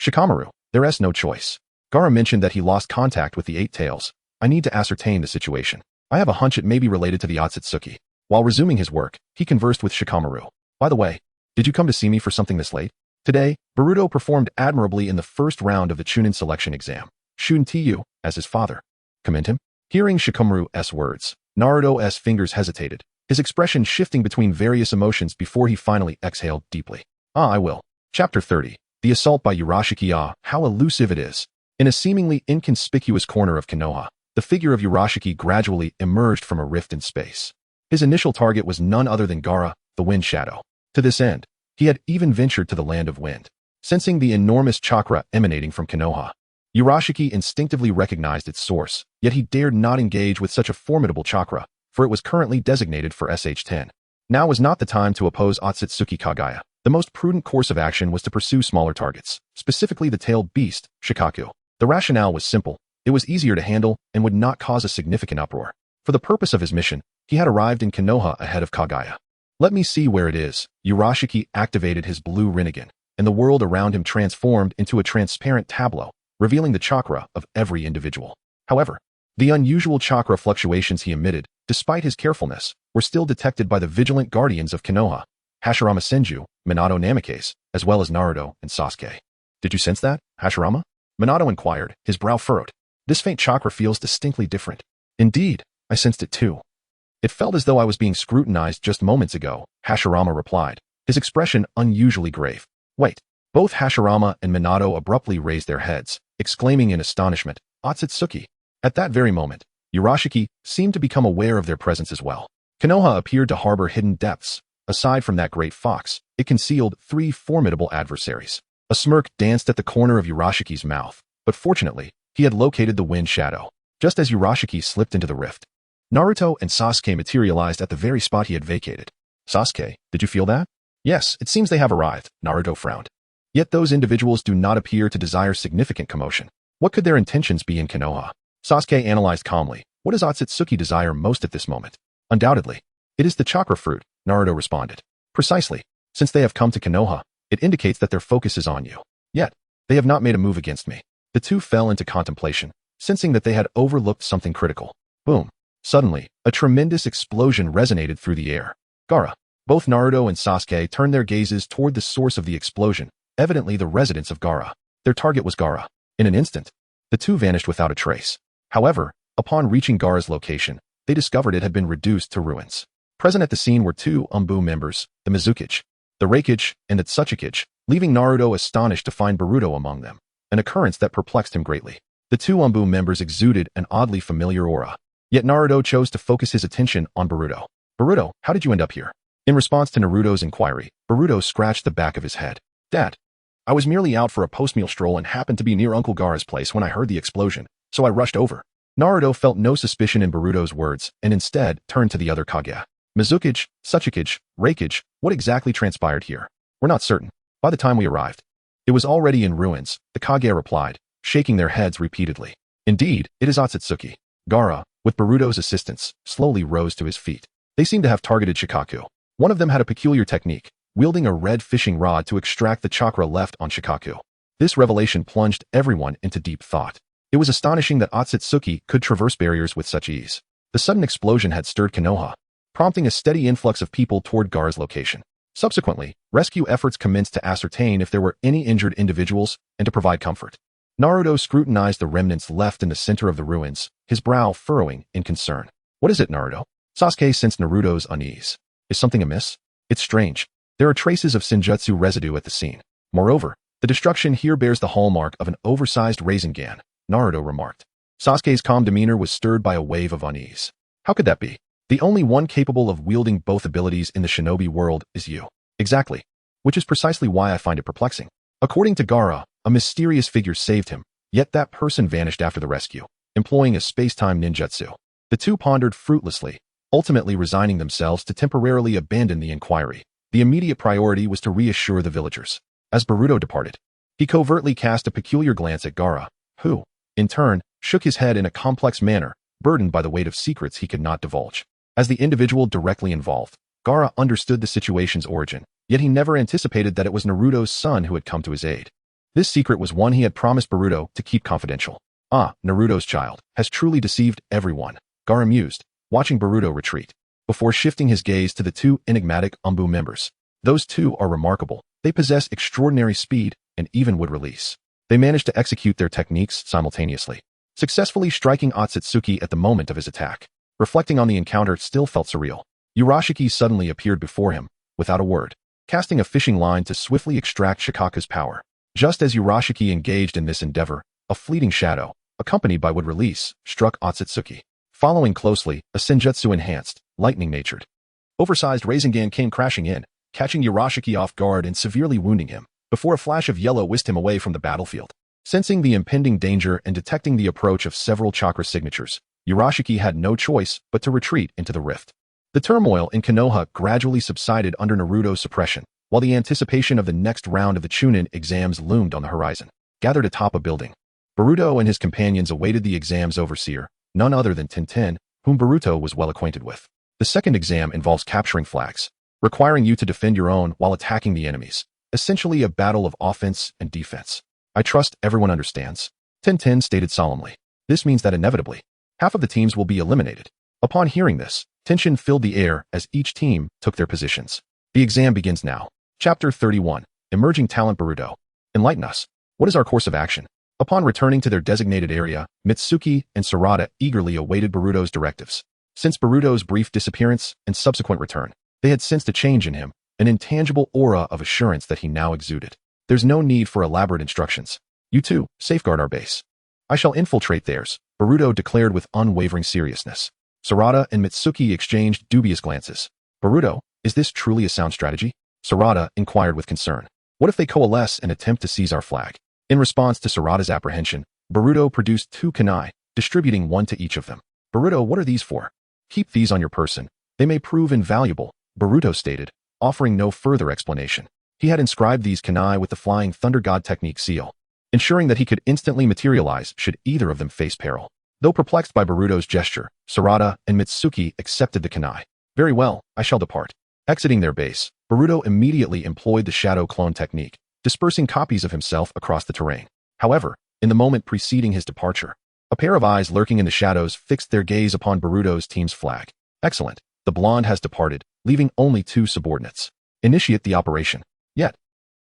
Shikamaru, there's no choice. Gaara mentioned that he lost contact with the Eight Tails. I need to ascertain the situation. I have a hunch it may be related to the Otsutsuki. While resuming his work, he conversed with Shikamaru. By the way, did you come to see me for something this late? Today, Boruto performed admirably in the first round of the chunin selection exam. Shun-Tyu, as his father, commend him. Hearing Shikamaru's words, Naruto's fingers hesitated, his expression shifting between various emotions before he finally exhaled deeply. I will. Chapter 30. The assault by Urashiki. How elusive it is. In a seemingly inconspicuous corner of Konoha, the figure of Urashiki gradually emerged from a rift in space. His initial target was none other than Gaara, the Wind Shadow. To this end, he had even ventured to the Land of Wind. Sensing the enormous chakra emanating from Konoha, Urashiki instinctively recognized its source, yet he dared not engage with such a formidable chakra, for it was currently designated for SH-10. Now was not the time to oppose Otsutsuki Kagaya. The most prudent course of action was to pursue smaller targets, specifically the tailed beast, Shikaku. The rationale was simple. It was easier to handle and would not cause a significant uproar. For the purpose of his mission, he had arrived in Konoha ahead of Kagaya. Let me see where it is. Urashiki activated his blue Rinnegan, and the world around him transformed into a transparent tableau, revealing the chakra of every individual. However, the unusual chakra fluctuations he emitted, despite his carefulness, were still detected by the vigilant guardians of Konoha, Hashirama Senju, Minato Namikaze, as well as Naruto and Sasuke. Did you sense that, Hashirama? Minato inquired, his brow furrowed. This faint chakra feels distinctly different. Indeed, I sensed it too. It felt as though I was being scrutinized just moments ago, Hashirama replied, his expression unusually grave. Wait. Both Hashirama and Minato abruptly raised their heads, exclaiming in astonishment, Otsutsuki. At that very moment, Urashiki seemed to become aware of their presence as well. Konoha appeared to harbor hidden depths. Aside from that great fox, it concealed 3 formidable adversaries. A smirk danced at the corner of Urashiki's mouth, but fortunately, he had located the Wind Shadow. Just as Urashiki slipped into the rift, Naruto and Sasuke materialized at the very spot he had vacated. Sasuke, did you feel that? Yes, it seems they have arrived, Naruto frowned. Yet those individuals do not appear to desire significant commotion. What could their intentions be in Konoha? Sasuke analyzed calmly. What does Otsutsuki desire most at this moment? Undoubtedly, it is the chakra fruit, Naruto responded. Precisely. Since they have come to Konoha, it indicates that their focus is on you. Yet, they have not made a move against me. The two fell into contemplation, sensing that they had overlooked something critical. Boom. Suddenly, a tremendous explosion resonated through the air. Gaara. Both Naruto and Sasuke turned their gazes toward the source of the explosion, evidently the residence of Gaara. Their target was Gaara. In an instant, the two vanished without a trace. However, upon reaching Gaara's location, they discovered it had been reduced to ruins. Present at the scene were 2 Umbu members, the Mizukage, the Reikage, and the Tsuchikage, leaving Naruto astonished to find Boruto among them, an occurrence that perplexed him greatly. The 2 Umbu members exuded an oddly familiar aura. Yet Naruto chose to focus his attention on Boruto. Boruto, how did you end up here? In response to Naruto's inquiry, Boruto scratched the back of his head. Dad, I was merely out for a post-meal stroll and happened to be near Uncle Gaara's place when I heard the explosion, so I rushed over. Naruto felt no suspicion in Boruto's words and instead turned to the other Kage. Mizukage, Suchikage, Reikage, what exactly transpired here? We're not certain. By the time we arrived, it was already in ruins, the Kage replied, shaking their heads repeatedly. Indeed, it is Otsutsuki. Gaara, with Boruto's assistance, slowly rose to his feet. They seemed to have targeted Shikaku. One of them had a peculiar technique, wielding a red fishing rod to extract the chakra left on Shikaku. This revelation plunged everyone into deep thought. It was astonishing that Otsutsuki could traverse barriers with such ease. The sudden explosion had stirred Konoha, prompting a steady influx of people toward Gaara's location. Subsequently, rescue efforts commenced to ascertain if there were any injured individuals and to provide comfort. Naruto scrutinized the remnants left in the center of the ruins, his brow furrowing in concern. What is it, Naruto? Sasuke sensed Naruto's unease. Is something amiss? It's strange. There are traces of Senjutsu residue at the scene. Moreover, the destruction here bears the hallmark of an oversized Rasengan, Naruto remarked. Sasuke's calm demeanor was stirred by a wave of unease. How could that be? The only one capable of wielding both abilities in the shinobi world is you. Exactly. Which is precisely why I find it perplexing. According to Gaara, a mysterious figure saved him, yet that person vanished after the rescue, employing a space-time ninjutsu. The two pondered fruitlessly, ultimately resigning themselves to temporarily abandon the inquiry. The immediate priority was to reassure the villagers. As Boruto departed, he covertly cast a peculiar glance at Gaara, who, in turn, shook his head in a complex manner, burdened by the weight of secrets he could not divulge. As the individual directly involved, Gaara understood the situation's origin, yet he never anticipated that it was Naruto's son who had come to his aid. This secret was one he had promised Boruto to keep confidential. Ah, Naruto's child has truly deceived everyone, Gaara mused, watching Boruto retreat, before shifting his gaze to the two enigmatic Umbu members. Those two are remarkable. They possess extraordinary speed and even would release. They managed to execute their techniques simultaneously, successfully striking Otsutsuki at the moment of his attack. Reflecting on the encounter still felt surreal. Urashiki suddenly appeared before him, without a word, casting a fishing line to swiftly extract Shikaku's power. Just as Urashiki engaged in this endeavor, a fleeting shadow, accompanied by wood release, struck Otsutsuki. Following closely, a Senjutsu-enhanced, lightning-natured, oversized Rasengan came crashing in, catching Urashiki off guard and severely wounding him, before a flash of yellow whisked him away from the battlefield. Sensing the impending danger and detecting the approach of several chakra signatures, Urashiki had no choice but to retreat into the rift. The turmoil in Konoha gradually subsided under Naruto's suppression, while the anticipation of the next round of the Chunin exams loomed on the horizon. Gathered atop a building, Boruto and his companions awaited the exam's overseer, none other than Tintin, whom Boruto was well acquainted with. The second exam involves capturing flags, requiring you to defend your own while attacking the enemies, essentially a battle of offense and defense. I trust everyone understands, Tintin stated solemnly. This means that inevitably, half of the teams will be eliminated. Upon hearing this, tension filled the air as each team took their positions. The exam begins now. Chapter 31, Emerging Talent Boruto. Enlighten us. What is our course of action? Upon returning to their designated area, Mitsuki and Sarada eagerly awaited Boruto's directives. Since Boruto's brief disappearance and subsequent return, they had sensed a change in him, an intangible aura of assurance that he now exuded. There's no need for elaborate instructions. You two, safeguard our base. I shall infiltrate theirs, Boruto declared with unwavering seriousness. Sarada and Mitsuki exchanged dubious glances. Boruto, is this truly a sound strategy? Sarada inquired with concern. What if they coalesce and attempt to seize our flag? In response to Sarada's apprehension, Boruto produced 2 kunai, distributing 1 to each of them. Boruto, what are these for? Keep these on your person. They may prove invaluable, Boruto stated, offering no further explanation. He had inscribed these kunai with the Flying Thunder God technique seal, ensuring that he could instantly materialize should either of them face peril. Though perplexed by Boruto's gesture, Sarada and Mitsuki accepted the kunai. Very well, I shall depart. Exiting their base, Boruto immediately employed the shadow clone technique, dispersing copies of himself across the terrain. However, in the moment preceding his departure, a pair of eyes lurking in the shadows fixed their gaze upon Boruto's team's flag. Excellent. The blonde has departed, leaving only 2 subordinates. Initiate the operation. Yet,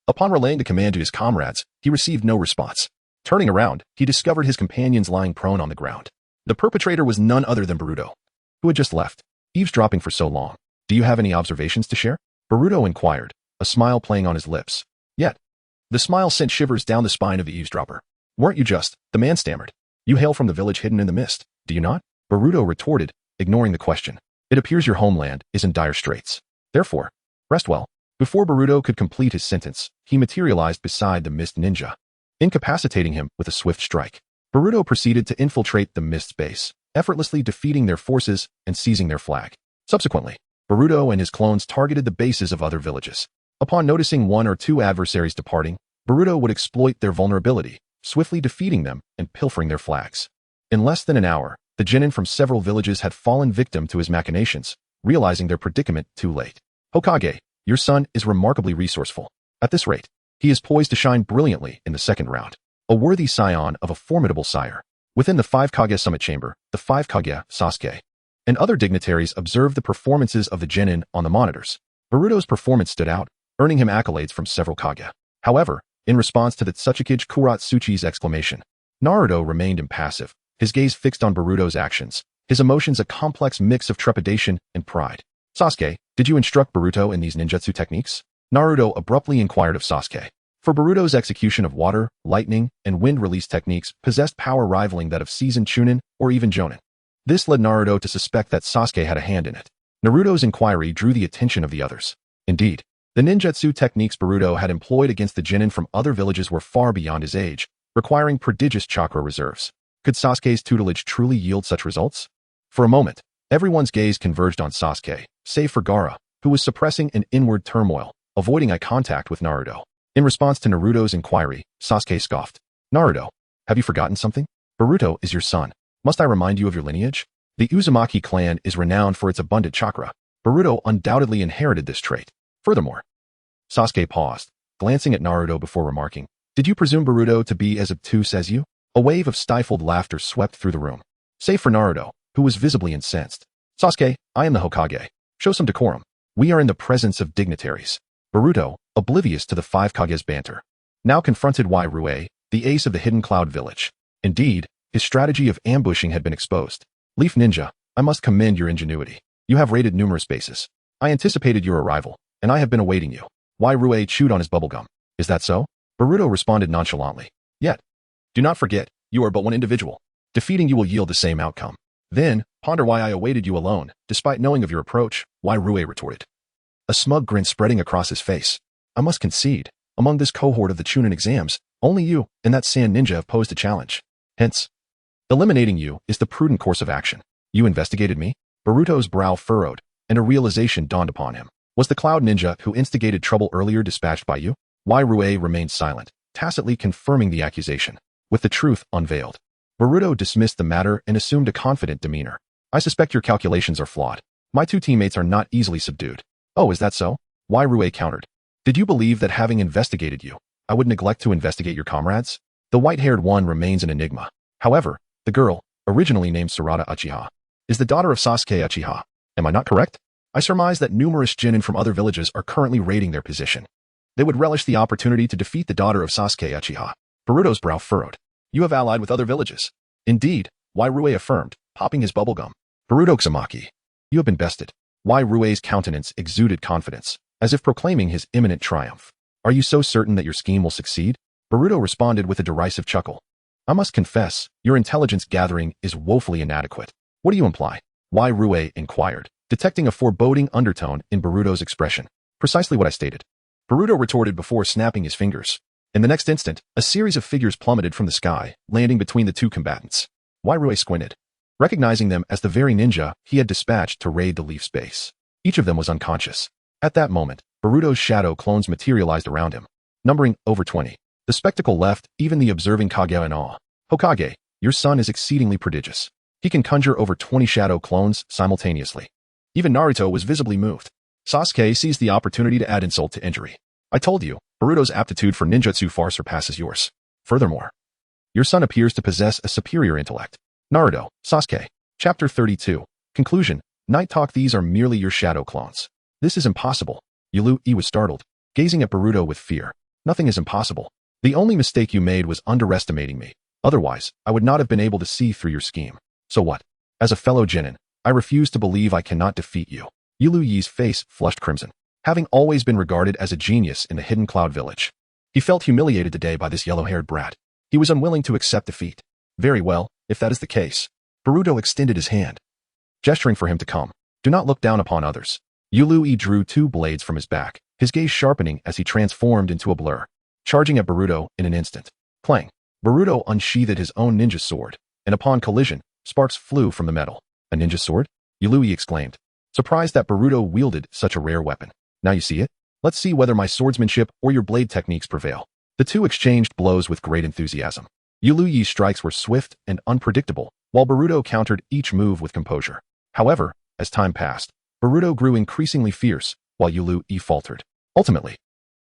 upon relaying the command to his comrades, he received no response. Turning around, he discovered his companions lying prone on the ground. The perpetrator was none other than Boruto, who had just left, eavesdropping for so long. Do you have any observations to share? Boruto inquired, a smile playing on his lips. Yet, the smile sent shivers down the spine of the eavesdropper. Weren't you just, the man stammered. You hail from the village hidden in the mist, do you not? Boruto retorted, ignoring the question. It appears your homeland is in dire straits. Therefore, rest well. Before Boruto could complete his sentence, he materialized beside the mist ninja, incapacitating him with a swift strike. Boruto proceeded to infiltrate the mist base, effortlessly defeating their forces and seizing their flag. Subsequently, Boruto and his clones targeted the bases of other villages. Upon noticing one or two adversaries departing, Boruto would exploit their vulnerability, swiftly defeating them and pilfering their flags. In less than an hour, the genin from several villages had fallen victim to his machinations, realizing their predicament too late. Hokage, your son is remarkably resourceful. At this rate, he is poised to shine brilliantly in the second round. A worthy scion of a formidable sire. Within the 5 Kage summit chamber, the 5 Kage, Sasuke, and other dignitaries observed the performances of the genin on the monitors. Boruto's performance stood out, earning him accolades from several Kage. However, in response to the Tsukikage Kuratsuchi's exclamation, Naruto remained impassive, his gaze fixed on Boruto's actions, his emotions a complex mix of trepidation and pride. Sasuke, did you instruct Boruto in these ninjutsu techniques? Naruto abruptly inquired of Sasuke. For Boruto's execution of water, lightning, and wind release techniques possessed power rivaling that of seasoned Chunin or even Jonin. This led Naruto to suspect that Sasuke had a hand in it. Naruto's inquiry drew the attention of the others. Indeed, the ninjutsu techniques Boruto had employed against the genin from other villages were far beyond his age, requiring prodigious chakra reserves. Could Sasuke's tutelage truly yield such results? For a moment, everyone's gaze converged on Sasuke, save for Gaara, who was suppressing an inward turmoil, avoiding eye contact with Naruto. In response to Naruto's inquiry, Sasuke scoffed. Naruto, have you forgotten something? Boruto is your son. Must I remind you of your lineage? The Uzumaki clan is renowned for its abundant chakra. Boruto undoubtedly inherited this trait. Furthermore, Sasuke paused, glancing at Naruto before remarking, did you presume Boruto to be as obtuse as you? A wave of stifled laughter swept through the room, save for Naruto, who was visibly incensed. Sasuke, I am the Hokage. Show some decorum. We are in the presence of dignitaries. Boruto, oblivious to the 5 Kage's banter, now confronted Rue, the ace of the Hidden Cloud Village. Indeed, his strategy of ambushing had been exposed. Leaf Ninja, I must commend your ingenuity. You have raided numerous bases. I anticipated your arrival, and I have been awaiting you. Rue chewed on his bubblegum. Is that so? Boruto responded nonchalantly. Yet, do not forget, you are but one individual. Defeating you will yield the same outcome. Then, ponder why I awaited you alone, despite knowing of your approach, Rue retorted. A smug grin spreading across his face. I must concede, among this cohort of the Chunin exams, only you and that Sand Ninja have posed a challenge. Hence, eliminating you is the prudent course of action. You investigated me? Boruto's brow furrowed, and a realization dawned upon him. Was the Cloud Ninja who instigated trouble earlier dispatched by you? Rue remained silent, tacitly confirming the accusation. With the truth unveiled, Boruto dismissed the matter and assumed a confident demeanor. I suspect your calculations are flawed. My 2 teammates are not easily subdued. Oh, is that so? Rue countered. Did you believe that having investigated you, I would neglect to investigate your comrades? The white-haired one remains an enigma. However, the girl, originally named Sarada Uchiha, is the daughter of Sasuke Uchiha. Am I not correct? I surmise that numerous genin from other villages are currently raiding their position. They would relish the opportunity to defeat the daughter of Sasuke Uchiha. Boruto's brow furrowed. You have allied with other villages. Indeed, Rue affirmed, popping his bubblegum. Boruto Uzumaki, you have been bested. Rue's countenance exuded confidence, as if proclaiming his imminent triumph. Are you so certain that your scheme will succeed? Boruto responded with a derisive chuckle. I must confess, your intelligence gathering is woefully inadequate. What do you imply? Rue inquired, detecting a foreboding undertone in Boruto's expression. Precisely what I stated. Boruto retorted before snapping his fingers. In the next instant, a series of figures plummeted from the sky, landing between the 2 combatants. Rue squinted, recognizing them as the very ninja he had dispatched to raid the Leaf space. Each of them was unconscious. At that moment, Boruto's shadow clones materialized around him, numbering over 20. The spectacle left even the observing Kage in awe. Hokage, your son is exceedingly prodigious. He can conjure over 20 shadow clones simultaneously. Even Naruto was visibly moved. Sasuke seized the opportunity to add insult to injury. I told you, Boruto's aptitude for ninjutsu far surpasses yours. Furthermore, your son appears to possess a superior intellect. Naruto, Sasuke. Chapter 32. Conclusion. Night Talk. These are merely your shadow clones. This is impossible. Yului was startled, gazing at Boruto with fear. Nothing is impossible. The only mistake you made was underestimating me. Otherwise, I would not have been able to see through your scheme. So what? As a fellow genin, I refuse to believe I cannot defeat you. Yului's face flushed crimson. Having always been regarded as a genius in the Hidden Cloud Village, he felt humiliated today by this yellow-haired brat. He was unwilling to accept defeat. Very well, if that is the case. Boruto extended his hand, gesturing for him to come. Do not look down upon others. Yului drew 2 blades from his back, his gaze sharpening as he transformed into a blur, charging at Boruto in an instant. Clang. Boruto unsheathed his own ninja sword, and upon collision, sparks flew from the metal. A ninja sword? Yului exclaimed, surprised that Boruto wielded such a rare weapon. Now you see it? Let's see whether my swordsmanship or your blade techniques prevail. The two exchanged blows with great enthusiasm. Yului's strikes were swift and unpredictable, while Boruto countered each move with composure. However, as time passed, Boruto grew increasingly fierce, while Yului faltered. Ultimately,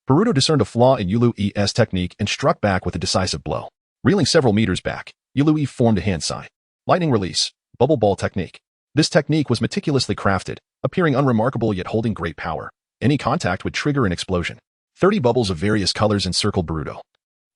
Boruto discerned a flaw in Yului's technique and struck back with a decisive blow. Reeling several meters back, Yului formed a hand sign. Lightning release, bubble ball technique. This technique was meticulously crafted, appearing unremarkable yet holding great power. Any contact would trigger an explosion. 30 bubbles of various colors encircled Boruto.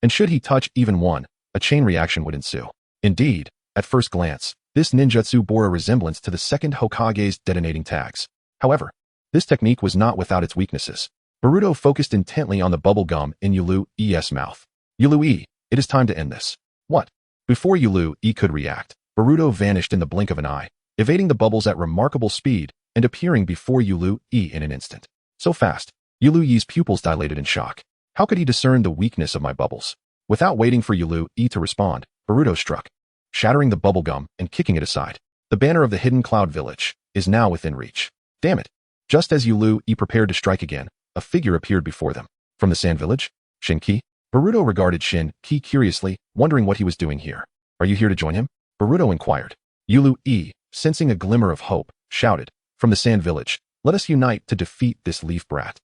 And should he touch even one, a chain reaction would ensue. Indeed, at first glance, this ninjutsu bore a resemblance to the second Hokage's detonating tags. However, this technique was not without its weaknesses. Boruto focused intently on the bubble gum in Yului's mouth. Yului, it is time to end this. What? Before Yului could react, Boruto vanished in the blink of an eye, evading the bubbles at remarkable speed and appearing before Yului in an instant. So fast, Yului's pupils dilated in shock. How could he discern the weakness of my bubbles? Without waiting for Yului to respond, Boruto struck, shattering the bubble gum and kicking it aside. The banner of the hidden cloud village is now within reach. Damn it! Just as Yului prepared to strike again, a figure appeared before them. From the sand village? Shin-Ki? Boruto regarded Shin-Ki curiously, wondering what he was doing here. Are you here to join him? Boruto inquired. Yului, sensing a glimmer of hope, shouted, from the sand village, let us unite to defeat this leaf brat.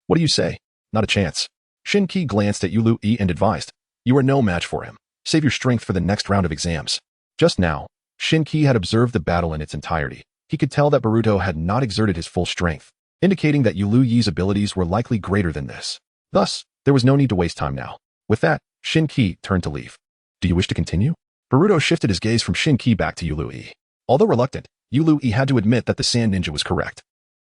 What do you say? Not a chance. Shin-Ki glanced at Yului and advised, you are no match for him. Save your strength for the next round of exams. Just now, Shin-Ki had observed the battle in its entirety. He could tell that Boruto had not exerted his full strength, indicating that Yului's abilities were likely greater than this. Thus, there was no need to waste time now. With that, Shin-Ki turned to leave. Do you wish to continue? Boruto shifted his gaze from Shin-Ki back to Yului. Although reluctant, Yului had to admit that the sand ninja was correct.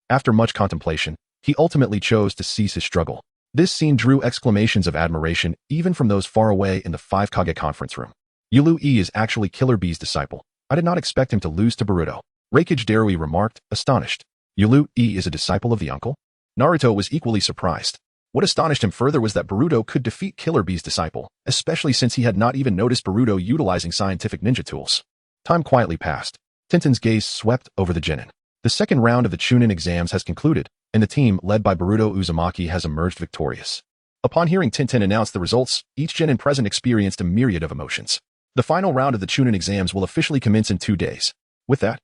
After much contemplation, he ultimately chose to cease his struggle. This scene drew exclamations of admiration even from those far away in the 5 Kage conference room. Yului is actually Killer Bee's disciple. I did not expect him to lose to Boruto. Reikage Darui remarked, astonished. Yului is a disciple of the uncle? Naruto was equally surprised. What astonished him further was that Boruto could defeat Killer Bee's disciple, especially since he had not even noticed Boruto utilizing scientific ninja tools. Time quietly passed. Tintin's gaze swept over the Genin. The second round of the Chunin exams has concluded, and the team led by Boruto Uzumaki has emerged victorious. Upon hearing Tintin announce the results, each Genin present experienced a myriad of emotions. The final round of the Chunin exams will officially commence in 2 days. With that,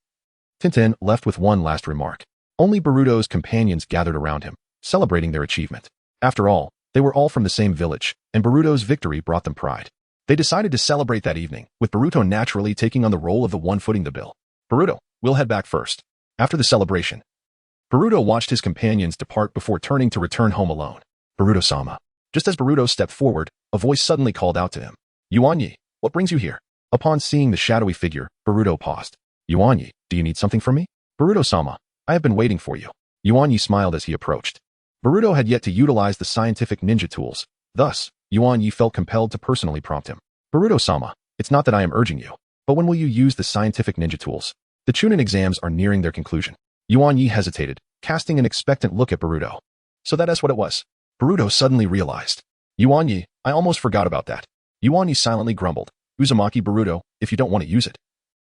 Tintin left with one last remark. Only Boruto's companions gathered around him, celebrating their achievement. After all, they were all from the same village, and Boruto's victory brought them pride. They decided to celebrate that evening, with Boruto naturally taking on the role of the one footing the bill. Boruto, we'll head back first. After the celebration, Boruto watched his companions depart before turning to return home alone. Boruto-sama. Just as Boruto stepped forward, a voice suddenly called out to him. Yuanyi, what brings you here? Upon seeing the shadowy figure, Boruto paused. Yuanyi, do you need something from me? Boruto-sama, I have been waiting for you. Yuanyi smiled as he approached. Boruto had yet to utilize the scientific ninja tools. Thus, Yuanyi felt compelled to personally prompt him. Boruto-sama, it's not that I am urging you, but when will you use the scientific ninja tools? The Chunin exams are nearing their conclusion. Yuanyi hesitated, casting an expectant look at Boruto. So that's what it was. Boruto suddenly realized. Yuanyi, I almost forgot about that. Yuanyi silently grumbled. Uzumaki Boruto, if you don't want to use it,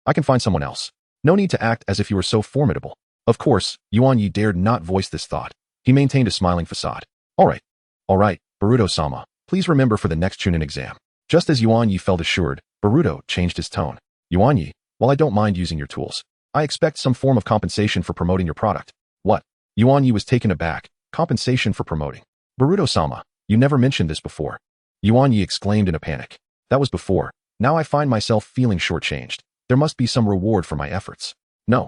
I can find someone else. No need to act as if you were so formidable. Of course, Yuanyi dared not voice this thought. He maintained a smiling facade. All right, Boruto-sama, please remember for the next Chunin exam. Just as Yuanyi felt assured, Boruto changed his tone. Yuanyi, while I don't mind using your tools, I expect some form of compensation for promoting your product. What? Yuanyi was taken aback. Compensation for promoting. Boruto-sama, you never mentioned this before. Yuanyi exclaimed in a panic. That was before. Now I find myself feeling shortchanged. There must be some reward for my efforts. No.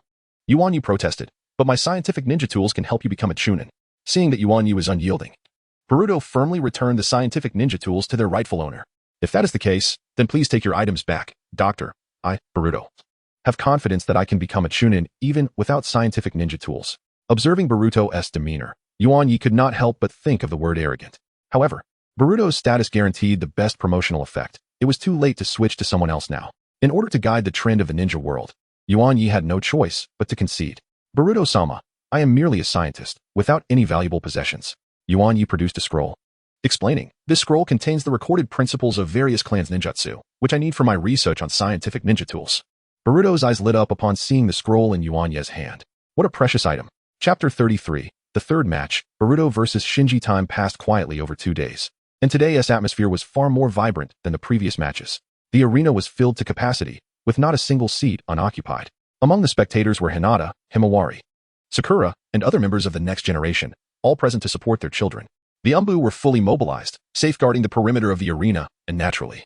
Yuanyi protested, but my scientific ninja tools can help you become a Chunin. Seeing that Yuanyi was unyielding, Boruto firmly returned the scientific ninja tools to their rightful owner. If that is the case, then please take your items back, Doctor. I, Boruto, have confidence that I can become a Chunin even without scientific ninja tools. Observing Boruto's demeanor, Yuanyi could not help but think of the word arrogant. However, Boruto's status guaranteed the best promotional effect. It was too late to switch to someone else now. In order to guide the trend of the ninja world, Yuanyi had no choice but to concede. Boruto-sama, I am merely a scientist, without any valuable possessions. Yuanyi produced a scroll. explaining, "This scroll contains the recorded principles of various clans ninjutsu, which I need for my research on scientific ninja tools." Boruto's eyes lit up upon seeing the scroll in Yuan Ye's hand. What a precious item. Chapter 33. The third match, Boruto versus Shinji. Time passed quietly over 2 days, and today's atmosphere was far more vibrant than the previous matches. The arena was filled to capacity, with not a single seat unoccupied. Among the spectators were Hinata, Himawari, Sakura, and other members of the next generation, all present to support their children. The Umbu were fully mobilized, safeguarding the perimeter of the arena, and naturally,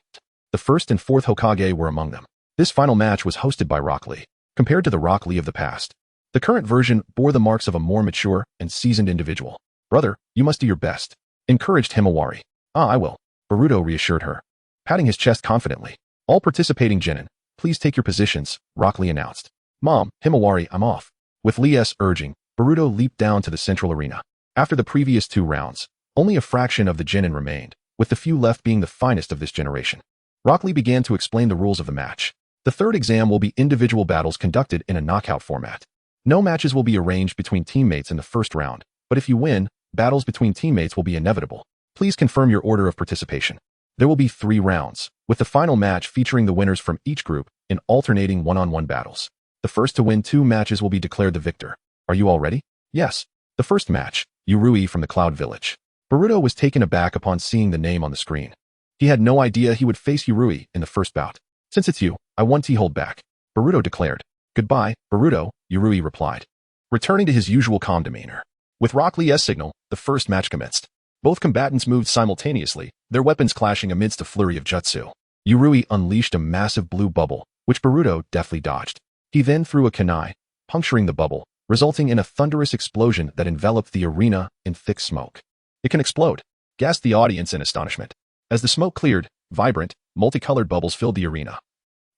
the first and fourth Hokage were among them. This final match was hosted by Rock Lee. Compared to the Rock Lee of the past, the current version bore the marks of a more mature and seasoned individual. "Brother, you must do your best," encouraged Himawari. "I will," Boruto reassured her, patting his chest confidently. "All participating genin, please take your positions," Rock Lee announced. "Mom, Himawari, I'm off." With Lee's urging, Boruto leaped down to the central arena. After the previous 2 rounds, only a fraction of the genin remained, with the few left being the finest of this generation. Rock Lee began to explain the rules of the match. The third exam will be individual battles conducted in a knockout format. No matches will be arranged between teammates in the first round, but if you win, battles between teammates will be inevitable. Please confirm your order of participation. There will be 3 rounds, with the final match featuring the winners from each group in alternating one-on-one battles. The first to win 2 matches will be declared the victor. Are you all ready? Yes. The first match, Yurui from the Cloud Village. Boruto was taken aback upon seeing the name on the screen. He had no idea he would face Yurui in the first bout. "Since it's you, I want to hold back," Boruto declared. "Goodbye, Boruto," Yurui replied, returning to his usual calm demeanor. With Rock Lee's signal, the first match commenced. Both combatants moved simultaneously, their weapons clashing amidst a flurry of jutsu. Yurui unleashed a massive blue bubble, which Boruto deftly dodged. He then threw a kunai, puncturing the bubble, resulting in a thunderous explosion that enveloped the arena in thick smoke. "It can explode," gasped the audience in astonishment. As the smoke cleared, vibrant, multicolored bubbles filled the arena,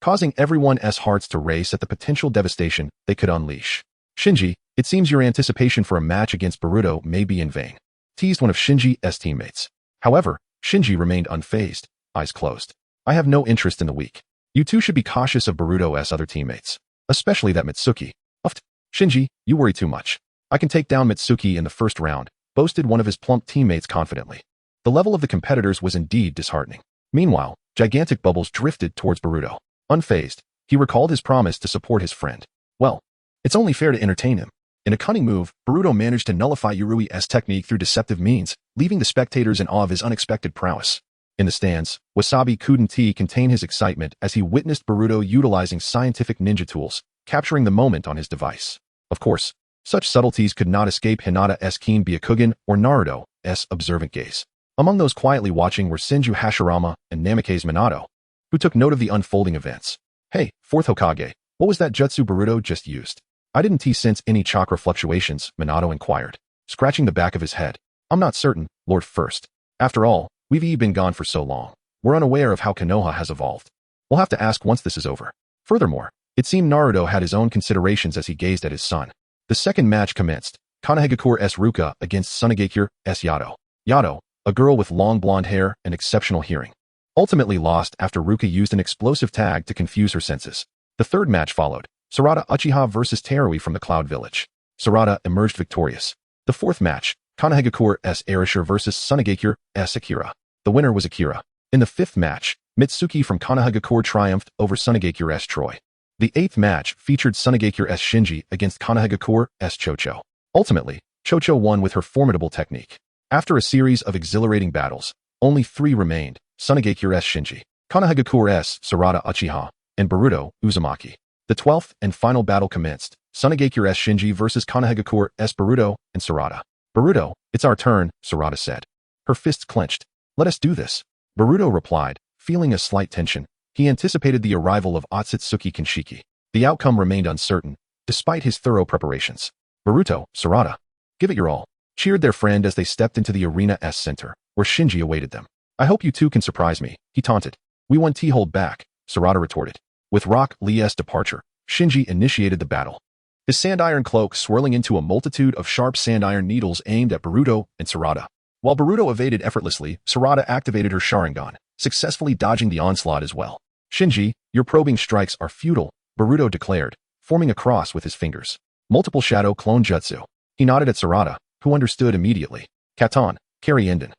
causing everyone's hearts to race at the potential devastation they could unleash. "Shinji, it seems your anticipation for a match against Boruto may be in vain," teased one of Shinji's teammates. However, Shinji remained unfazed, eyes closed. "I have no interest in the weak. You two should be cautious of Boruto's other teammates, especially that Mitsuki." "Uft, Shinji, you worry too much. I can take down Mitsuki in the first round," boasted one of his plump teammates confidently. The level of the competitors was indeed disheartening. Meanwhile, gigantic bubbles drifted towards Boruto. Unfazed, he recalled his promise to support his friend. "Well, it's only fair to entertain him." In a cunning move, Boruto managed to nullify Yurui's technique through deceptive means, leaving the spectators in awe of his unexpected prowess. In the stands, Wasabi couldn't contain his excitement as he witnessed Boruto utilizing scientific ninja tools, capturing the moment on his device. Of course, such subtleties could not escape Hinata's keen Byakugan or Naruto's observant gaze. Among those quietly watching were Senju Hashirama and Namikaze Minato, who took note of the unfolding events. "Hey, fourth Hokage, what was that jutsu Boruto just used?" "I didn't sense any chakra fluctuations," Minato inquired, scratching the back of his head. "I'm not certain, Lord First. After all, we've been gone for so long. We're unaware of how Konoha has evolved. We'll have to ask once this is over." Furthermore, it seemed Naruto had his own considerations as he gazed at his son. The second match commenced, Konohagakure Ruka against Tsunagakure Yato. Yato, a girl with long blonde hair and exceptional hearing, ultimately lost after Ruka used an explosive tag to confuse her senses. The third match followed, Sarada Uchiha versus Terui from the Cloud Village. Sarada emerged victorious. The fourth match, Konohagakure's Erasure versus Tsunagakure's Akira. The winner was Akira. In the fifth match, Mitsuki from Konohagakure triumphed over Tsunagakure's Troy. The eighth match featured Tsunagakure's Shinji against Konohagakure's Chocho. Ultimately, Chocho won with her formidable technique. After a series of exhilarating battles, only 3 remained, Tsunagakure's Shinji, Konohagakure's Sarada Uchiha, and Boruto Uzumaki. The 12th and final battle commenced, Tsunagakure's Shinji versus Konohagakure's Boruto and Sarada. "Boruto, it's our turn," Sarada said, her fists clenched. "Let us do this," Boruto replied, feeling a slight tension. He anticipated the arrival of Otsutsuki Kinshiki. The outcome remained uncertain, despite his thorough preparations. "Boruto, Sarada, give it your all," cheered their friend as they stepped into the arena's center, where Shinji awaited them. "I hope you two can surprise me," he taunted. "We want to hold back," Sarada retorted. With Rock Lee's departure, Shinji initiated the battle, his sand-iron cloak swirling into a multitude of sharp sand-iron needles aimed at Boruto and Sarada. While Boruto evaded effortlessly, Sarada activated her Sharingan, successfully dodging the onslaught as well. "Shinji, your probing strikes are futile," Boruto declared, forming a cross with his fingers. "Multiple shadow clone jutsu." He nodded at Sarada, who understood immediately. "Katon, carry Enden."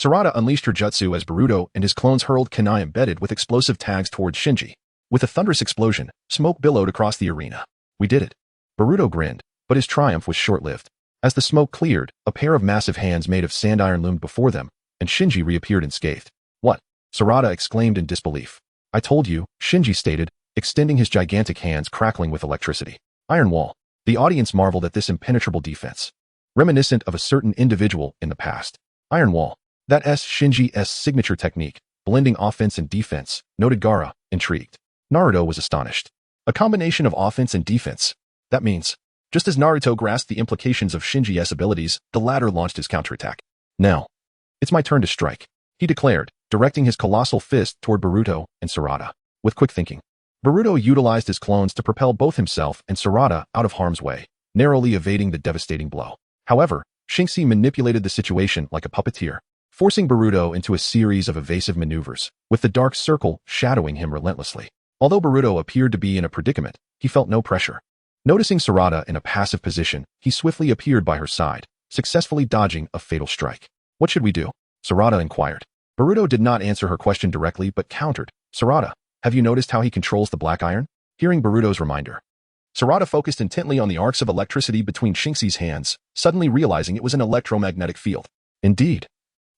Sarada unleashed her jutsu as Boruto and his clones hurled kunai embedded with explosive tags towards Shinji. With a thunderous explosion, smoke billowed across the arena. We did it. Boruto grinned, but his triumph was short-lived. As the smoke cleared, a pair of massive hands made of sand iron loomed before them, and Shinji reappeared unscathed. What? Sarada exclaimed in disbelief. I told you, Shinji stated, extending his gigantic hands crackling with electricity. Iron wall. The audience marveled at this impenetrable defense. Reminiscent of a certain individual in the past. Iron wall. That's Shinji's signature technique, blending offense and defense, noted Gaara, intrigued. Naruto was astonished. A combination of offense and defense. That means, just as Naruto grasped the implications of Shinji's abilities, the latter launched his counterattack. Now, it's my turn to strike, he declared, directing his colossal fist toward Boruto and Sarada. With quick thinking, Boruto utilized his clones to propel both himself and Sarada out of harm's way, narrowly evading the devastating blow. However, Shinji manipulated the situation like a puppeteer, forcing Boruto into a series of evasive maneuvers, with the dark circle shadowing him relentlessly. Although Boruto appeared to be in a predicament, he felt no pressure. Noticing Sarada in a passive position, he swiftly appeared by her side, successfully dodging a fatal strike. What should we do? Sarada inquired. Boruto did not answer her question directly but countered. Sarada, have you noticed how he controls the black iron? Hearing Boruto's reminder, Sarada focused intently on the arcs of electricity between Shinji's hands, suddenly realizing it was an electromagnetic field. Indeed,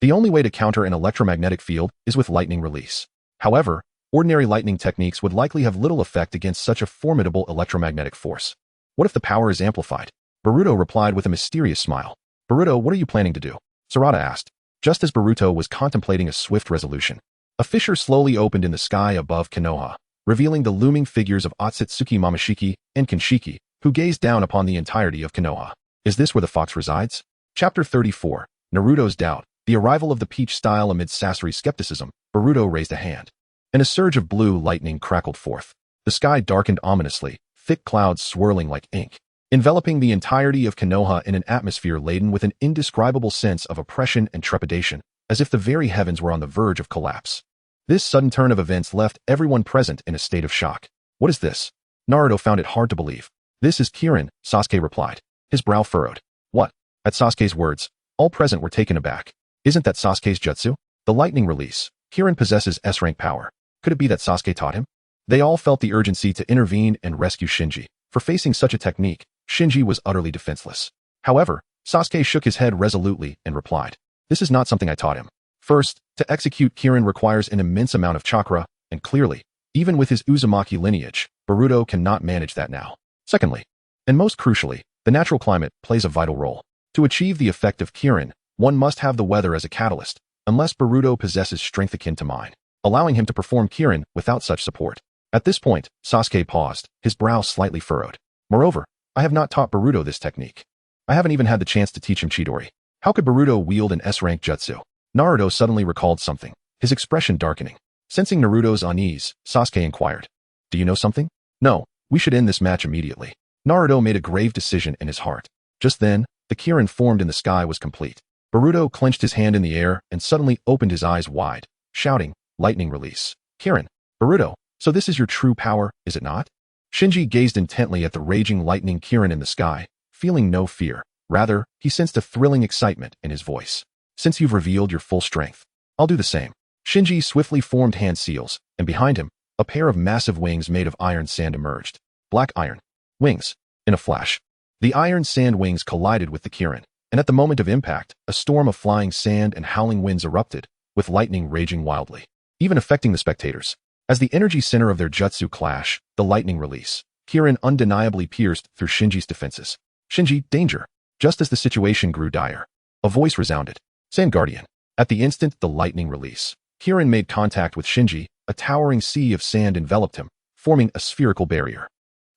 the only way to counter an electromagnetic field is with lightning release. However, ordinary lightning techniques would likely have little effect against such a formidable electromagnetic force. What if the power is amplified? Boruto replied with a mysterious smile. Boruto, what are you planning to do? Sarada asked. Just as Boruto was contemplating a swift resolution, a fissure slowly opened in the sky above Konoha, revealing the looming figures of Otsutsuki Momoshiki and Kinshiki, who gazed down upon the entirety of Konoha. Is this where the fox resides? Chapter 34, Naruto's Doubt. The arrival of the peach style amid Sasori's skepticism, Boruto raised a hand, and a surge of blue lightning crackled forth. The sky darkened ominously, thick clouds swirling like ink, enveloping the entirety of Konoha in an atmosphere laden with an indescribable sense of oppression and trepidation, as if the very heavens were on the verge of collapse. This sudden turn of events left everyone present in a state of shock. What is this? Naruto found it hard to believe. This is Kirin, Sasuke replied, his brow furrowed. What? At Sasuke's words, all present were taken aback. Isn't that Sasuke's jutsu? The lightning release. Kirin possesses S-rank power. Could it be that Sasuke taught him? They all felt the urgency to intervene and rescue Shinji. For facing such a technique, Shinji was utterly defenseless. However, Sasuke shook his head resolutely and replied, this is not something I taught him. First, to execute Kirin requires an immense amount of chakra, and clearly, even with his Uzumaki lineage, Boruto cannot manage that now. Secondly, and most crucially, the natural climate plays a vital role. To achieve the effect of Kirin, one must have the weather as a catalyst, unless Boruto possesses strength akin to mine, allowing him to perform Kirin without such support. At this point, Sasuke paused, his brow slightly furrowed. Moreover, I have not taught Boruto this technique. I haven't even had the chance to teach him Chidori. How could Boruto wield an S-rank jutsu? Naruto suddenly recalled something, his expression darkening. Sensing Naruto's unease, Sasuke inquired, do you know something? No, we should end this match immediately. Naruto made a grave decision in his heart. Just then, the Kirin formed in the sky was complete. Boruto clenched his hand in the air and suddenly opened his eyes wide, shouting, lightning release. Kirin, Boruto, so this is your true power, is it not? Shinji gazed intently at the raging lightning Kirin in the sky, feeling no fear. Rather, he sensed a thrilling excitement in his voice. Since you've revealed your full strength, I'll do the same. Shinji swiftly formed hand seals, and behind him, a pair of massive wings made of iron sand emerged. Black iron. Wings. In a flash, the iron sand wings collided with the Kirin, and at the moment of impact, a storm of flying sand and howling winds erupted, with lightning raging wildly, even affecting the spectators. As the energy center of their jutsu clash, the lightning release, Kirin undeniably pierced through Shinji's defenses. Shinji, danger! Just as the situation grew dire, a voice resounded. Sand Guardian. At the instant the lightning release, Kirin made contact with Shinji, a towering sea of sand enveloped him, forming a spherical barrier.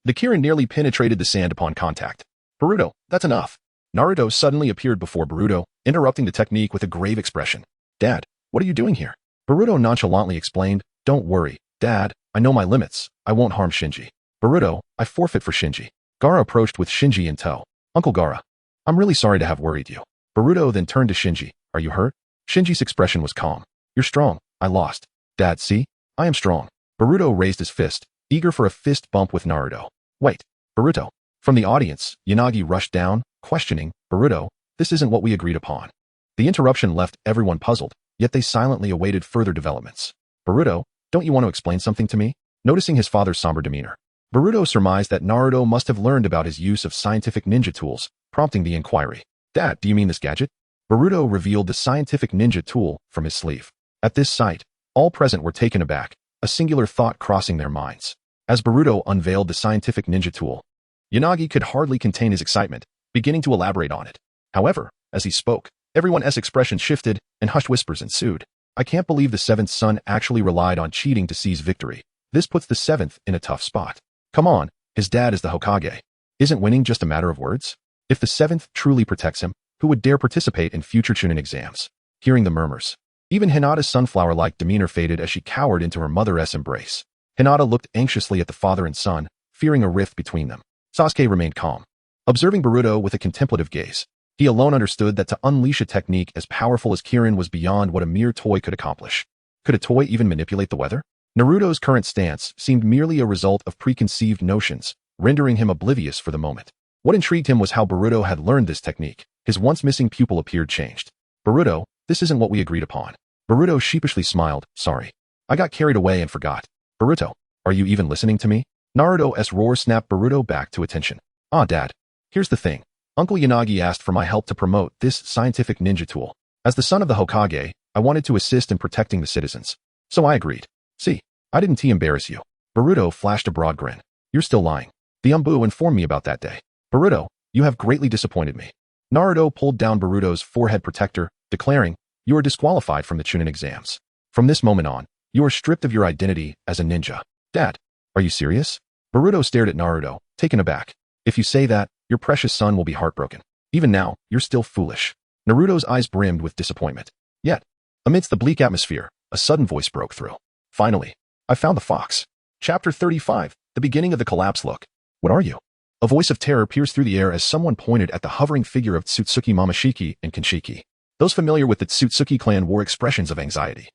The Kirin nearly penetrated the sand upon contact. Boruto, that's enough. Naruto suddenly appeared before Boruto, interrupting the technique with a grave expression. Dad, what are you doing here? Boruto nonchalantly explained, don't worry, Dad, I know my limits, I won't harm Shinji. Boruto, I forfeit for Shinji. Gaara approached with Shinji in tow. Uncle Gaara, I'm really sorry to have worried you. Boruto then turned to Shinji, are you hurt? Shinji's expression was calm. You're strong, I lost. Dad, see? I am strong. Boruto raised his fist, eager for a fist bump with Naruto. Wait, Boruto. From the audience, Yanagi rushed down, questioning, Boruto, this isn't what we agreed upon. The interruption left everyone puzzled, yet they silently awaited further developments. Boruto, don't you want to explain something to me? Noticing his father's somber demeanor, Boruto surmised that Naruto must have learned about his use of scientific ninja tools, prompting the inquiry. Dad, do you mean this gadget? Boruto revealed the scientific ninja tool from his sleeve. At this sight, all present were taken aback, a singular thought crossing their minds. As Boruto unveiled the scientific ninja tool, Yanagi could hardly contain his excitement, beginning to elaborate on it. However, as he spoke, everyone's expression shifted and hushed whispers ensued. I can't believe the seventh son actually relied on cheating to seize victory. This puts the seventh in a tough spot. Come on, his dad is the Hokage. Isn't winning just a matter of words? If the seventh truly protects him, who would dare participate in future Chunin exams? Hearing the murmurs, even Hinata's sunflower-like demeanor faded as she cowered into her mother's embrace. Hinata looked anxiously at the father and son, fearing a rift between them. Sasuke remained calm, observing Boruto with a contemplative gaze. He alone understood that to unleash a technique as powerful as Kirin was beyond what a mere toy could accomplish. Could a toy even manipulate the weather? Naruto's current stance seemed merely a result of preconceived notions, rendering him oblivious for the moment. What intrigued him was how Boruto had learned this technique. His once missing pupil appeared changed. Boruto, this isn't what we agreed upon. Boruto sheepishly smiled. Sorry. I got carried away and forgot. Boruto, are you even listening to me? Naruto's roar snapped Boruto back to attention. Ah, Dad. Here's the thing. Uncle Yanagi asked for my help to promote this scientific ninja tool. As the son of the Hokage, I wanted to assist in protecting the citizens. So I agreed. See, I didn't embarrass you. Boruto flashed a broad grin. You're still lying. The Umbu informed me about that day. Boruto, you have greatly disappointed me. Naruto pulled down Boruto's forehead protector, declaring, you are disqualified from the Chunin exams. From this moment on, you are stripped of your identity as a ninja. Dad, are you serious? Boruto stared at Naruto, taken aback. If you say that, your precious son will be heartbroken. Even now, you're still foolish. Naruto's eyes brimmed with disappointment. Yet, amidst the bleak atmosphere, a sudden voice broke through. Finally, I found the fox. Chapter 35, the beginning of the collapse. Look. What are you? A voice of terror pierced through the air as someone pointed at the hovering figure of Tsutsuki Momoshiki and Kinshiki. Those familiar with the Tsutsuki clan wore expressions of anxiety,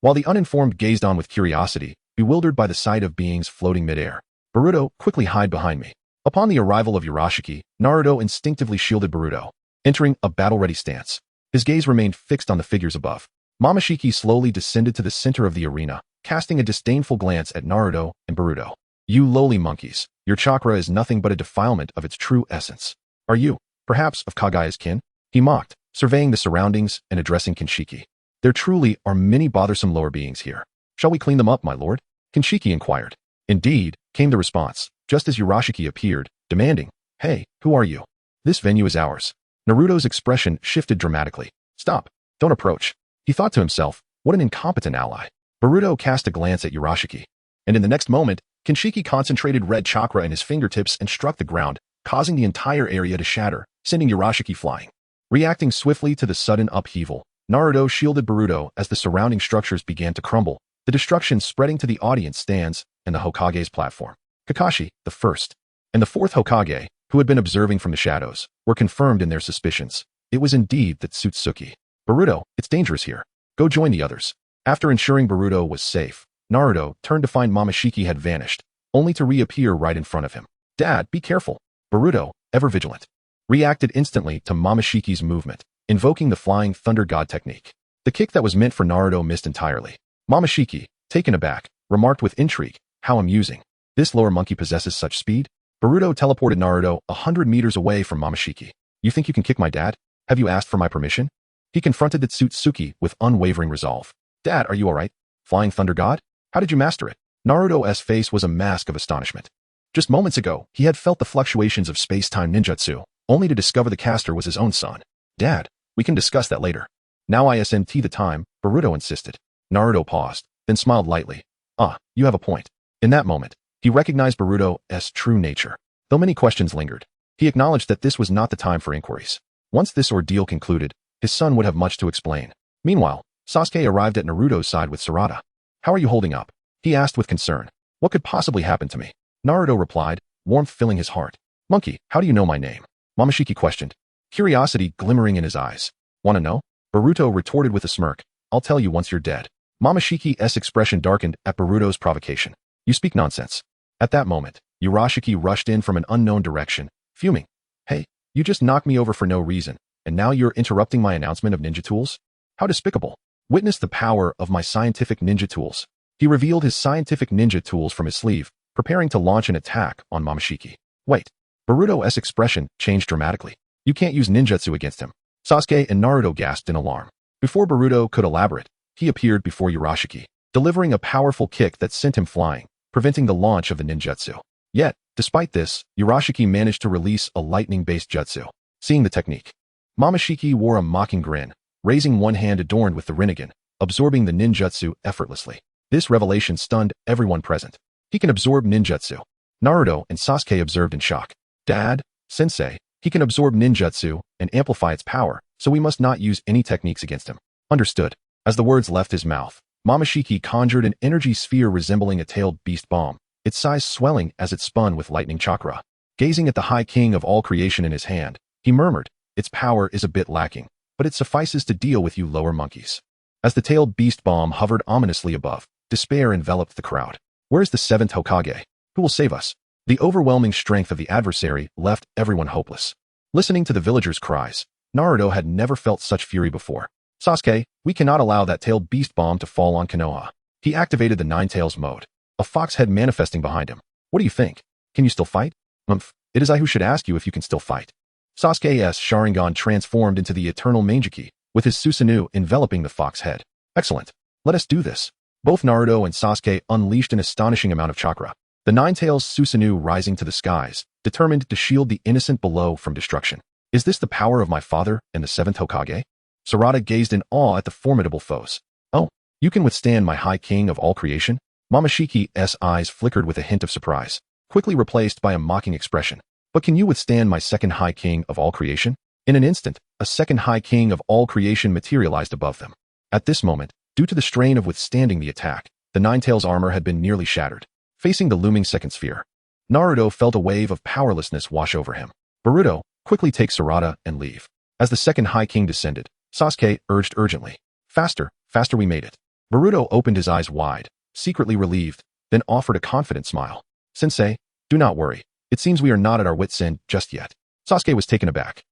while the uninformed gazed on with curiosity, bewildered by the sight of beings floating midair. Boruto, quickly hide behind me. Upon the arrival of Urashiki, Naruto instinctively shielded Boruto, entering a battle-ready stance. His gaze remained fixed on the figures above. Momoshiki slowly descended to the center of the arena, casting a disdainful glance at Naruto and Boruto. You lowly monkeys, your chakra is nothing but a defilement of its true essence. Are you, perhaps, of Kagaya's kin? He mocked, surveying the surroundings and addressing Kinshiki. There truly are many bothersome lower beings here. Shall we clean them up, my lord? Kinshiki inquired. Indeed, came the response, just as Urashiki appeared, demanding, Hey, who are you? This venue is ours. Naruto's expression shifted dramatically. Stop. Don't approach. He thought to himself, what an incompetent ally. Boruto cast a glance at Urashiki. And in the next moment, Kinshiki concentrated red chakra in his fingertips and struck the ground, causing the entire area to shatter, sending Urashiki flying. Reacting swiftly to the sudden upheaval, Naruto shielded Boruto as the surrounding structures began to crumble, the destruction spreading to the audience stands and the Hokage's platform. Kakashi, the first, and the fourth Hokage, who had been observing from the shadows, were confirmed in their suspicions. It was indeed the Tsutsuki. Boruto, it's dangerous here. Go join the others. After ensuring Boruto was safe, Naruto turned to find Momoshiki had vanished, only to reappear right in front of him. Dad, be careful. Boruto, ever vigilant, reacted instantly to Momoshiki's movement, invoking the Flying Thunder God technique. The kick that was meant for Naruto missed entirely. Momoshiki, taken aback, remarked with intrigue, how amusing. This lower monkey possesses such speed? Boruto teleported Naruto 100 meters away from Momoshiki. You think you can kick my dad? Have you asked for my permission? He confronted the Tsutsuki with unwavering resolve. Dad, are you alright? Flying Thunder God? How did you master it? Naruto's face was a mask of astonishment. Just moments ago, he had felt the fluctuations of space-time ninjutsu, only to discover the caster was his own son. Dad, we can discuss that later. Now isn't the time, Boruto insisted. Naruto paused, then smiled lightly. Ah, you have a point. In that moment, he recognized Boruto's true nature. Though many questions lingered, he acknowledged that this was not the time for inquiries. Once this ordeal concluded, his son would have much to explain. Meanwhile, Sasuke arrived at Naruto's side with Sarada. How are you holding up? He asked with concern. What could possibly happen to me? Naruto replied, warmth filling his heart. Monkey, how do you know my name? Momoshiki questioned, curiosity glimmering in his eyes. Wanna know? Boruto retorted with a smirk. I'll tell you once you're dead. Momoshiki's expression darkened at Boruto's provocation. You speak nonsense. At that moment, Urashiki rushed in from an unknown direction, fuming. Hey, you just knocked me over for no reason. And now you're interrupting my announcement of ninja tools? How despicable. Witness the power of my scientific ninja tools. He revealed his scientific ninja tools from his sleeve, preparing to launch an attack on Momoshiki. Wait. Boruto's expression changed dramatically. You can't use ninjutsu against him. Sasuke and Naruto gasped in alarm. Before Boruto could elaborate, he appeared before Urashiki, delivering a powerful kick that sent him flying, preventing the launch of the ninjutsu. Yet, despite this, Urashiki managed to release a lightning-based jutsu. Seeing the technique, Momoshiki wore a mocking grin, raising one hand adorned with the Rinnegan, absorbing the ninjutsu effortlessly. This revelation stunned everyone present. He can absorb ninjutsu. Naruto and Sasuke observed in shock. Dad, Sensei, he can absorb ninjutsu and amplify its power, so we must not use any techniques against him. Understood. As the words left his mouth, Momoshiki conjured an energy sphere resembling a tailed beast bomb, its size swelling as it spun with lightning chakra. Gazing at the High King of all creation in his hand, he murmured, its power is a bit lacking, but it suffices to deal with you lower monkeys. As the tailed beast bomb hovered ominously above, despair enveloped the crowd. Where's the seventh Hokage? Who will save us? The overwhelming strength of the adversary left everyone hopeless. Listening to the villagers' cries, Naruto had never felt such fury before. Sasuke, we cannot allow that tailed beast bomb to fall on Konoha. He activated the Nine Tails mode, a fox head manifesting behind him. What do you think? Can you still fight? It is I who should ask you if you can still fight. Sasuke's Sharingan transformed into the eternal Mangeki, with his Susanoo enveloping the fox head. Excellent. Let us do this. Both Naruto and Sasuke unleashed an astonishing amount of chakra, the Nine Tails Susanoo rising to the skies, determined to shield the innocent below from destruction. Is this the power of my father and the seventh Hokage? Sarada gazed in awe at the formidable foes. Oh, you can withstand my High King of all creation? Momoshiki's eyes flickered with a hint of surprise, quickly replaced by a mocking expression. But can you withstand my second High King of all creation? In an instant, a second High King of all creation materialized above them. At this moment, due to the strain of withstanding the attack, the Nine Tails armor had been nearly shattered. Facing the looming second sphere, Naruto felt a wave of powerlessness wash over him. Boruto, quickly take Sarada and leave. As the second High King descended, Sasuke urged urgently. Faster, faster, we made it. Boruto opened his eyes wide, secretly relieved, then offered a confident smile. Sensei, do not worry. It seems we are not at our wits' end just yet. Sasuke was taken aback.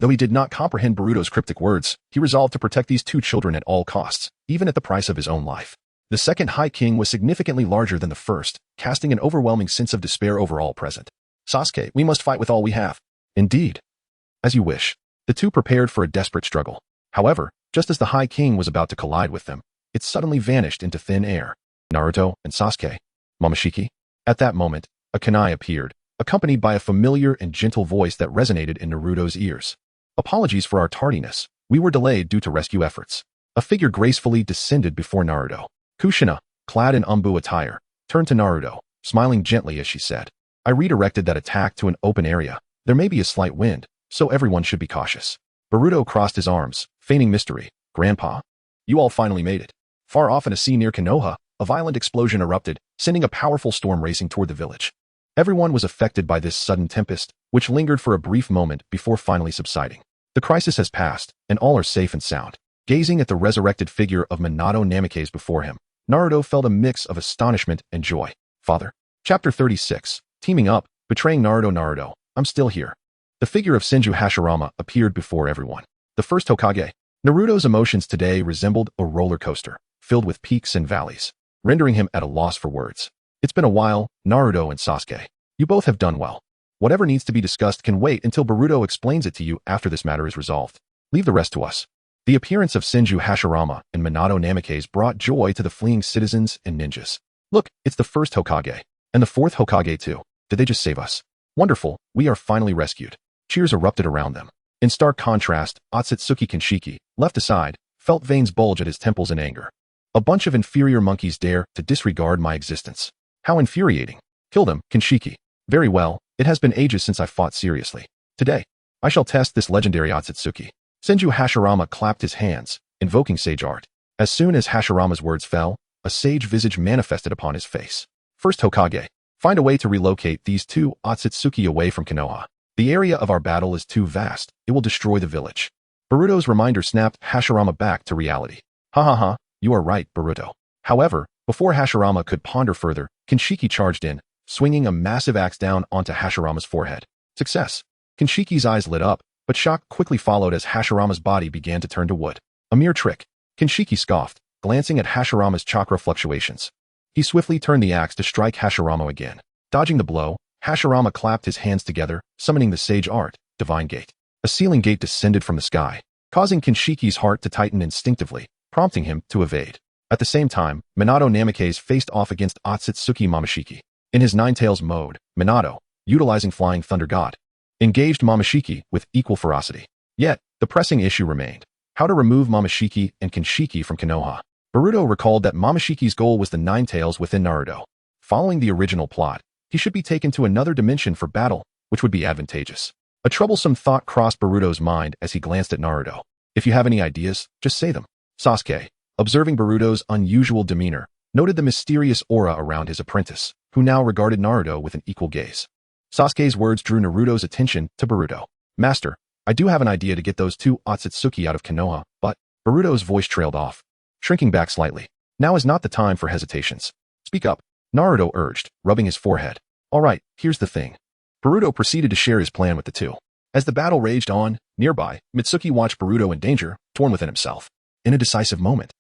Though he did not comprehend Boruto's cryptic words, he resolved to protect these two children at all costs, even at the price of his own life. The second High King was significantly larger than the first, casting an overwhelming sense of despair over all present. Sasuke, we must fight with all we have. Indeed. As you wish. The two prepared for a desperate struggle. However, just as the High King was about to collide with them, it suddenly vanished into thin air. Naruto and Sasuke. Momoshiki. At that moment, a kunai appeared, accompanied by a familiar and gentle voice that resonated in Naruto's ears. Apologies for our tardiness. We were delayed due to rescue efforts. A figure gracefully descended before Naruto. Kushina, clad in umbu attire, turned to Naruto, smiling gently as she said, I redirected that attack to an open area. There may be a slight wind, so everyone should be cautious. Boruto crossed his arms, feigning mystery. Grandpa? You all finally made it. Far off in a sea near Konoha, a violent explosion erupted, sending a powerful storm racing toward the village. Everyone was affected by this sudden tempest, which lingered for a brief moment before finally subsiding. The crisis has passed, and all are safe and sound. Gazing at the resurrected figure of Minato Namikaze before him, Naruto felt a mix of astonishment and joy. Father. Chapter 36. Teaming up, betraying Naruto, I'm still here. The figure of Senju Hashirama appeared before everyone. The first Hokage. Naruto's emotions today resembled a roller coaster, filled with peaks and valleys, rendering him at a loss for words. It's been a while, Naruto and Sasuke. You both have done well. Whatever needs to be discussed can wait until Boruto explains it to you after this matter is resolved. Leave the rest to us. The appearance of Senju Hashirama and Minato Namikaze brought joy to the fleeing citizens and ninjas. Look, it's the first Hokage. And the fourth Hokage too. Did they just save us? Wonderful, we are finally rescued. Cheers erupted around them. In stark contrast, Otsutsuki Kinshiki, left aside, felt veins bulge at his temples in anger. A bunch of inferior monkeys dare to disregard my existence. How infuriating. Kill them, Kinshiki. Very well, it has been ages since I fought seriously. Today, I shall test this legendary Otsutsuki. Senju Hashirama clapped his hands, invoking sage art. As soon as Hashirama's words fell, a sage visage manifested upon his face. First Hokage, find a way to relocate these two Otsutsuki away from Konoha. The area of our battle is too vast, it will destroy the village. Boruto's reminder snapped Hashirama back to reality. Ha ha ha, you are right, Boruto. However, before Hashirama could ponder further, Kinshiki charged in, swinging a massive axe down onto Hashirama's forehead. Success. Kinshiki's eyes lit up, but shock quickly followed as Hashirama's body began to turn to wood. A mere trick, Kinshiki scoffed, glancing at Hashirama's chakra fluctuations. He swiftly turned the axe to strike Hashirama again. Dodging the blow, Hashirama clapped his hands together, summoning the sage art, Divine Gate. A sealing gate descended from the sky, causing Kinshiki's heart to tighten instinctively, prompting him to evade. At the same time, Minato Namikaze faced off against Otsutsuki Momoshiki. In his Ninetales mode, Minato, utilizing Flying Thunder God, engaged Momoshiki with equal ferocity. Yet, the pressing issue remained: how to remove Momoshiki and Kinshiki from Konoha. Boruto recalled that Momoshiki's goal was the Ninetales within Naruto. Following the original plot, he should be taken to another dimension for battle, which would be advantageous. A troublesome thought crossed Boruto's mind as he glanced at Naruto. If you have any ideas, just say them. Sasuke, observing Boruto's unusual demeanor, noted the mysterious aura around his apprentice, who now regarded Naruto with an equal gaze. Sasuke's words drew Naruto's attention to Boruto. Master, I do have an idea to get those two Otsutsuki out of Konoha, but Boruto's voice trailed off, shrinking back slightly. Now is not the time for hesitations. Speak up, Naruto urged, rubbing his forehead. All right, here's the thing. Boruto proceeded to share his plan with the two. As the battle raged on, nearby, Mitsuki watched Boruto in danger, torn within himself. In a decisive moment,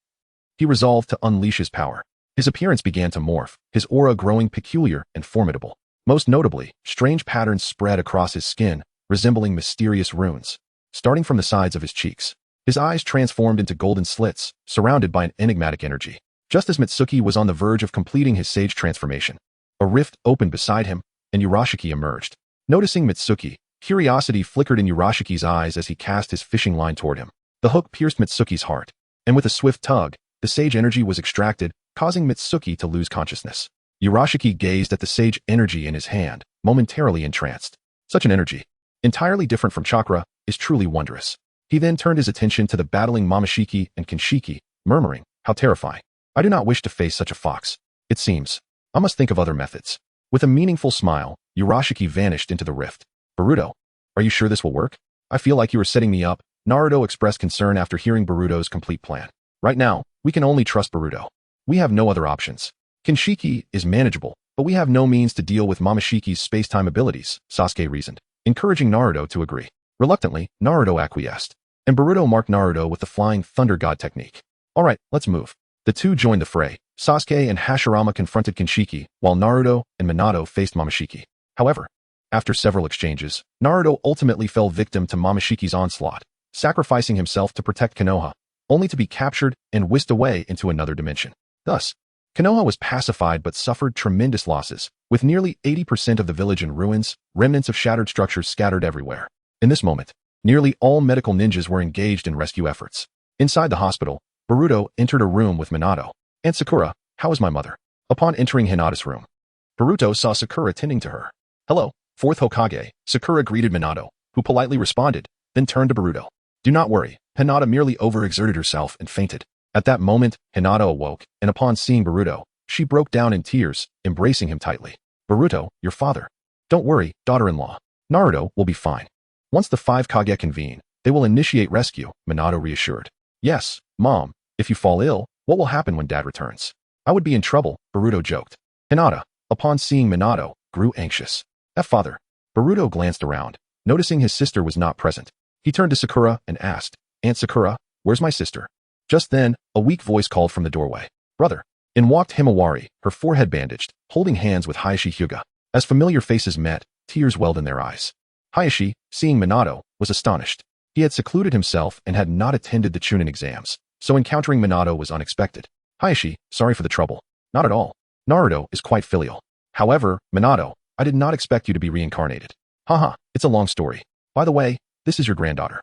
he resolved to unleash his power. His appearance began to morph, his aura growing peculiar and formidable. Most notably, strange patterns spread across his skin, resembling mysterious runes. Starting from the sides of his cheeks, his eyes transformed into golden slits, surrounded by an enigmatic energy. Just as Mitsuki was on the verge of completing his sage transformation, a rift opened beside him, and Urashiki emerged. Noticing Mitsuki, curiosity flickered in Urashiki's eyes as he cast his fishing line toward him. The hook pierced Mitsuki's heart, and with a swift tug, the sage energy was extracted, causing Mitsuki to lose consciousness. Urashiki gazed at the sage energy in his hand, momentarily entranced. Such an energy, entirely different from chakra, is truly wondrous. He then turned his attention to the battling Momoshiki and Kinshiki, murmuring, how terrifying. I do not wish to face such a fox. It seems I must think of other methods. With a meaningful smile, Urashiki vanished into the rift. Boruto, are you sure this will work? I feel like you are setting me up, Naruto expressed concern after hearing Boruto's complete plan. Right now, we can only trust Boruto. We have no other options. Kinshiki is manageable, but we have no means to deal with Momoshiki's space-time abilities, Sasuke reasoned, encouraging Naruto to agree. Reluctantly, Naruto acquiesced, and Boruto marked Naruto with the Flying Thunder God technique. Alright, let's move. The two joined the fray. Sasuke and Hashirama confronted Kinshiki, while Naruto and Minato faced Momoshiki. However, after several exchanges, Naruto ultimately fell victim to Momoshiki's onslaught, sacrificing himself to protect Konoha, only to be captured and whisked away into another dimension. Thus, Konoha was pacified but suffered tremendous losses, with nearly 80% of the village in ruins, remnants of shattered structures scattered everywhere. In this moment, nearly all medical ninjas were engaged in rescue efforts. Inside the hospital, Boruto entered a room with Minato. And Sakura, how is my mother? Upon entering Hinata's room, Boruto saw Sakura tending to her. Hello, fourth Hokage, Sakura greeted Minato, who politely responded, then turned to Boruto. Do not worry, Hinata merely overexerted herself and fainted. At that moment, Hinata awoke, and upon seeing Boruto, she broke down in tears, embracing him tightly. Boruto, your father. Don't worry, daughter-in-law. Naruto will be fine. Once the 5 Kage convene, they will initiate rescue, Minato reassured. Yes, Mom, if you fall ill, what will happen when Dad returns? I would be in trouble, Boruto joked. Hinata, upon seeing Minato, grew anxious. Father. Boruto glanced around, noticing his sister was not present. He turned to Sakura and asked, Aunt Sakura, where's my sister? Just then, a weak voice called from the doorway. Brother. In walked Himawari, her forehead bandaged, holding hands with Hayashi Hyuga. As familiar faces met, tears welled in their eyes. Hayashi, seeing Minato, was astonished. He had secluded himself and had not attended the Chunin exams, so encountering Minato was unexpected. Hayashi, sorry for the trouble. Not at all. Naruto is quite filial. However, Minato, I did not expect you to be reincarnated. Haha, it's a long story. By the way, this is your granddaughter.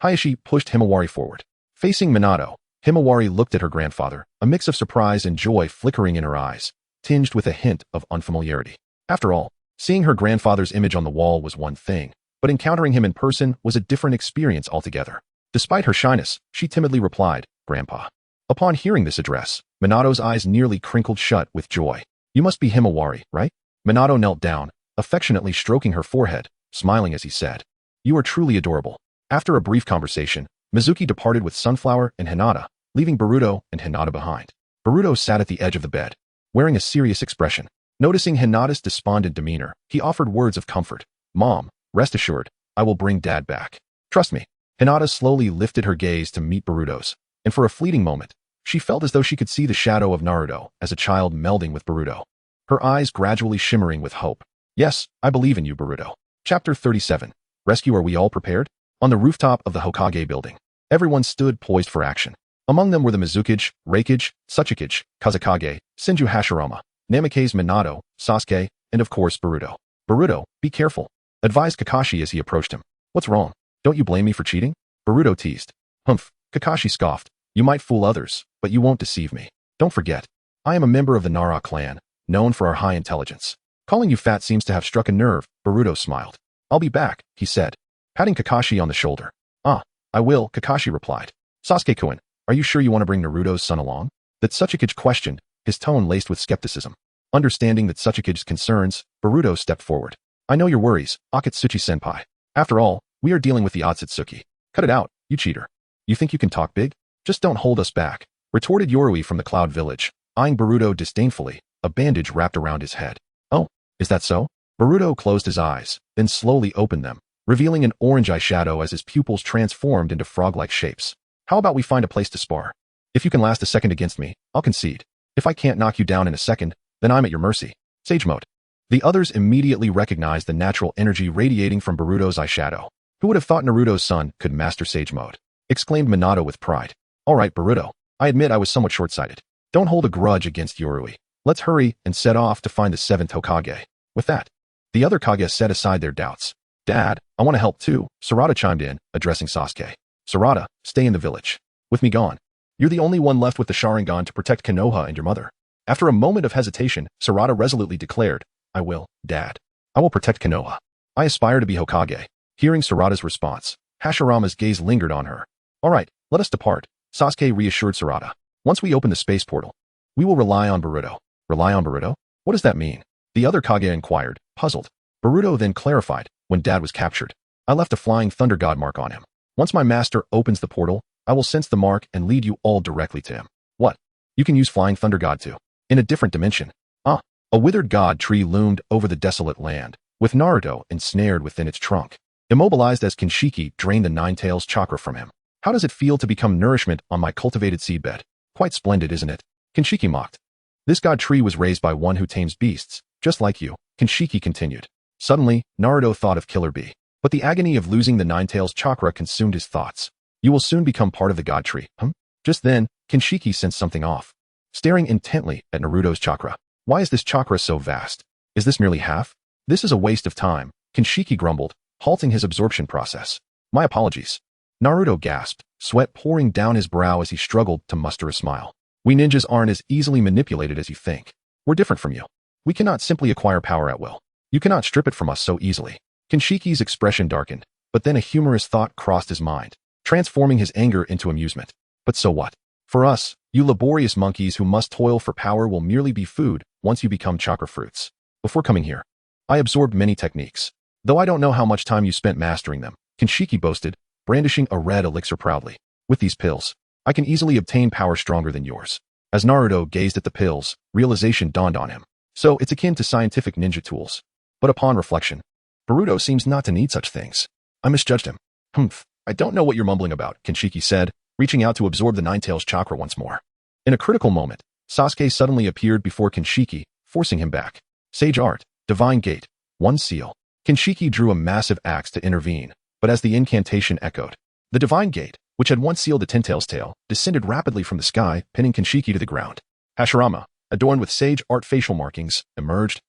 Hayashi pushed Himawari forward. Facing Minato, Himawari looked at her grandfather, a mix of surprise and joy flickering in her eyes, tinged with a hint of unfamiliarity. After all, seeing her grandfather's image on the wall was one thing, but encountering him in person was a different experience altogether. Despite her shyness, she timidly replied, Grandpa. Upon hearing this address, Minato's eyes nearly crinkled shut with joy. You must be Himawari, right? Minato knelt down, affectionately stroking her forehead, smiling as he said, You are truly adorable. After a brief conversation, Mizuki departed with Sunflower and Hinata, leaving Boruto and Hinata behind. Boruto sat at the edge of the bed, wearing a serious expression. Noticing Hinata's despondent demeanor, he offered words of comfort. Mom, rest assured, I will bring Dad back. Trust me. Hinata slowly lifted her gaze to meet Boruto's, and for a fleeting moment, she felt as though she could see the shadow of Naruto as a child melding with Boruto. Her eyes gradually shimmering with hope. Yes, I believe in you, Boruto. Chapter 37. Rescue. Are we all prepared? On the rooftop of the Hokage building, everyone stood poised for action. Among them were the Mizukage, Reikage, Tsuchikage, Kazekage, Senju Hashirama, Namikaze Minato, Sasuke, and of course Boruto. Boruto, be careful, advised Kakashi as he approached him. What's wrong? Don't you blame me for cheating? Boruto teased. Humph, Kakashi scoffed. You might fool others, but you won't deceive me. Don't forget, I am a member of the Nara clan, known for our high intelligence. Calling you fat seems to have struck a nerve, Boruto smiled. I'll be back, he said, patting Kakashi on the shoulder. Ah, I will, Kakashi replied. Sasuke-kun, are you sure you want to bring Naruto's son along? That Tsuchikage questioned, his tone laced with skepticism. Understanding that Tsuchikage's concerns, Boruto stepped forward. I know your worries, Akatsuchi-senpai. After all, we are dealing with the Otsutsuki. Cut it out, you cheater. You think you can talk big? Just don't hold us back, retorted Yorui from the Cloud Village, eyeing Boruto disdainfully, a bandage wrapped around his head. Oh, is that so? Boruto closed his eyes, then slowly opened them, revealing an orange eyeshadow as his pupils transformed into frog-like shapes. How about we find a place to spar? If you can last a second against me, I'll concede. If I can't knock you down in a second, then I'm at your mercy. Sage mode. The others immediately recognized the natural energy radiating from Boruto's eyeshadow. Who would have thought Naruto's son could master Sage mode? Exclaimed Minato with pride. All right, Boruto. I admit I was somewhat short-sighted. Don't hold a grudge against Yorui. Let's hurry and set off to find the 7th Hokage. With that, the other Kage set aside their doubts. Dad, I want to help too, Sarada chimed in, addressing Sasuke. Sarada, stay in the village. With me gone. You're the only one left with the Sharingan to protect Konoha and your mother. After a moment of hesitation, Sarada resolutely declared, I will, Dad. I will protect Konoha. I aspire to be Hokage. Hearing Sarada's response, Hashirama's gaze lingered on her. All right, let us depart, Sasuke reassured Sarada. Once we open the space portal, we will rely on Boruto. Rely on Boruto? What does that mean? The other Kage inquired, puzzled. Boruto then clarified, when Dad was captured, I left a flying thunder god mark on him. Once my master opens the portal, I will sense the mark and lead you all directly to him. What? You can use flying thunder god too. In a different dimension. Ah, a withered god tree loomed over the desolate land, with Naruto ensnared within its trunk. Immobilized as Kinshiki drained the Nine-Tails chakra from him. How does it feel to become nourishment on my cultivated seedbed? Quite splendid, isn't it? Kinshiki mocked. This god tree was raised by one who tames beasts, just like you, Kinshiki continued. Suddenly, Naruto thought of Killer Bee. But the agony of losing the Nine-Tails chakra consumed his thoughts. You will soon become part of the god tree, Just then, Kinshiki sensed something off. Staring intently at Naruto's chakra. Why is this chakra so vast? Is this merely half? This is a waste of time, Kinshiki grumbled, halting his absorption process. My apologies. Naruto gasped, sweat pouring down his brow as he struggled to muster a smile. We ninjas aren't as easily manipulated as you think. We're different from you. We cannot simply acquire power at will. You cannot strip it from us so easily. Kinshiki's expression darkened, but then a humorous thought crossed his mind, transforming his anger into amusement. But so what? For us, you laborious monkeys who must toil for power will merely be food once you become chakra fruits. Before coming here, I absorbed many techniques. Though I don't know how much time you spent mastering them, Kinshiki boasted, brandishing a red elixir proudly. With these pills, I can easily obtain power stronger than yours. As Naruto gazed at the pills, realization dawned on him. So it's akin to scientific ninja tools. But upon reflection, Boruto seems not to need such things. I misjudged him. I don't know what you're mumbling about, Kinshiki said, reaching out to absorb the Nine-Tails chakra once more. In a critical moment, Sasuke suddenly appeared before Kinshiki, forcing him back. Sage Art, Divine Gate, one seal. Kinshiki drew a massive axe to intervene, but as the incantation echoed, the Divine Gate, which had once sealed the Ten-Tails tail, descended rapidly from the sky, pinning Kinshiki to the ground. Hashirama, adorned with Sage Art facial markings, emerged.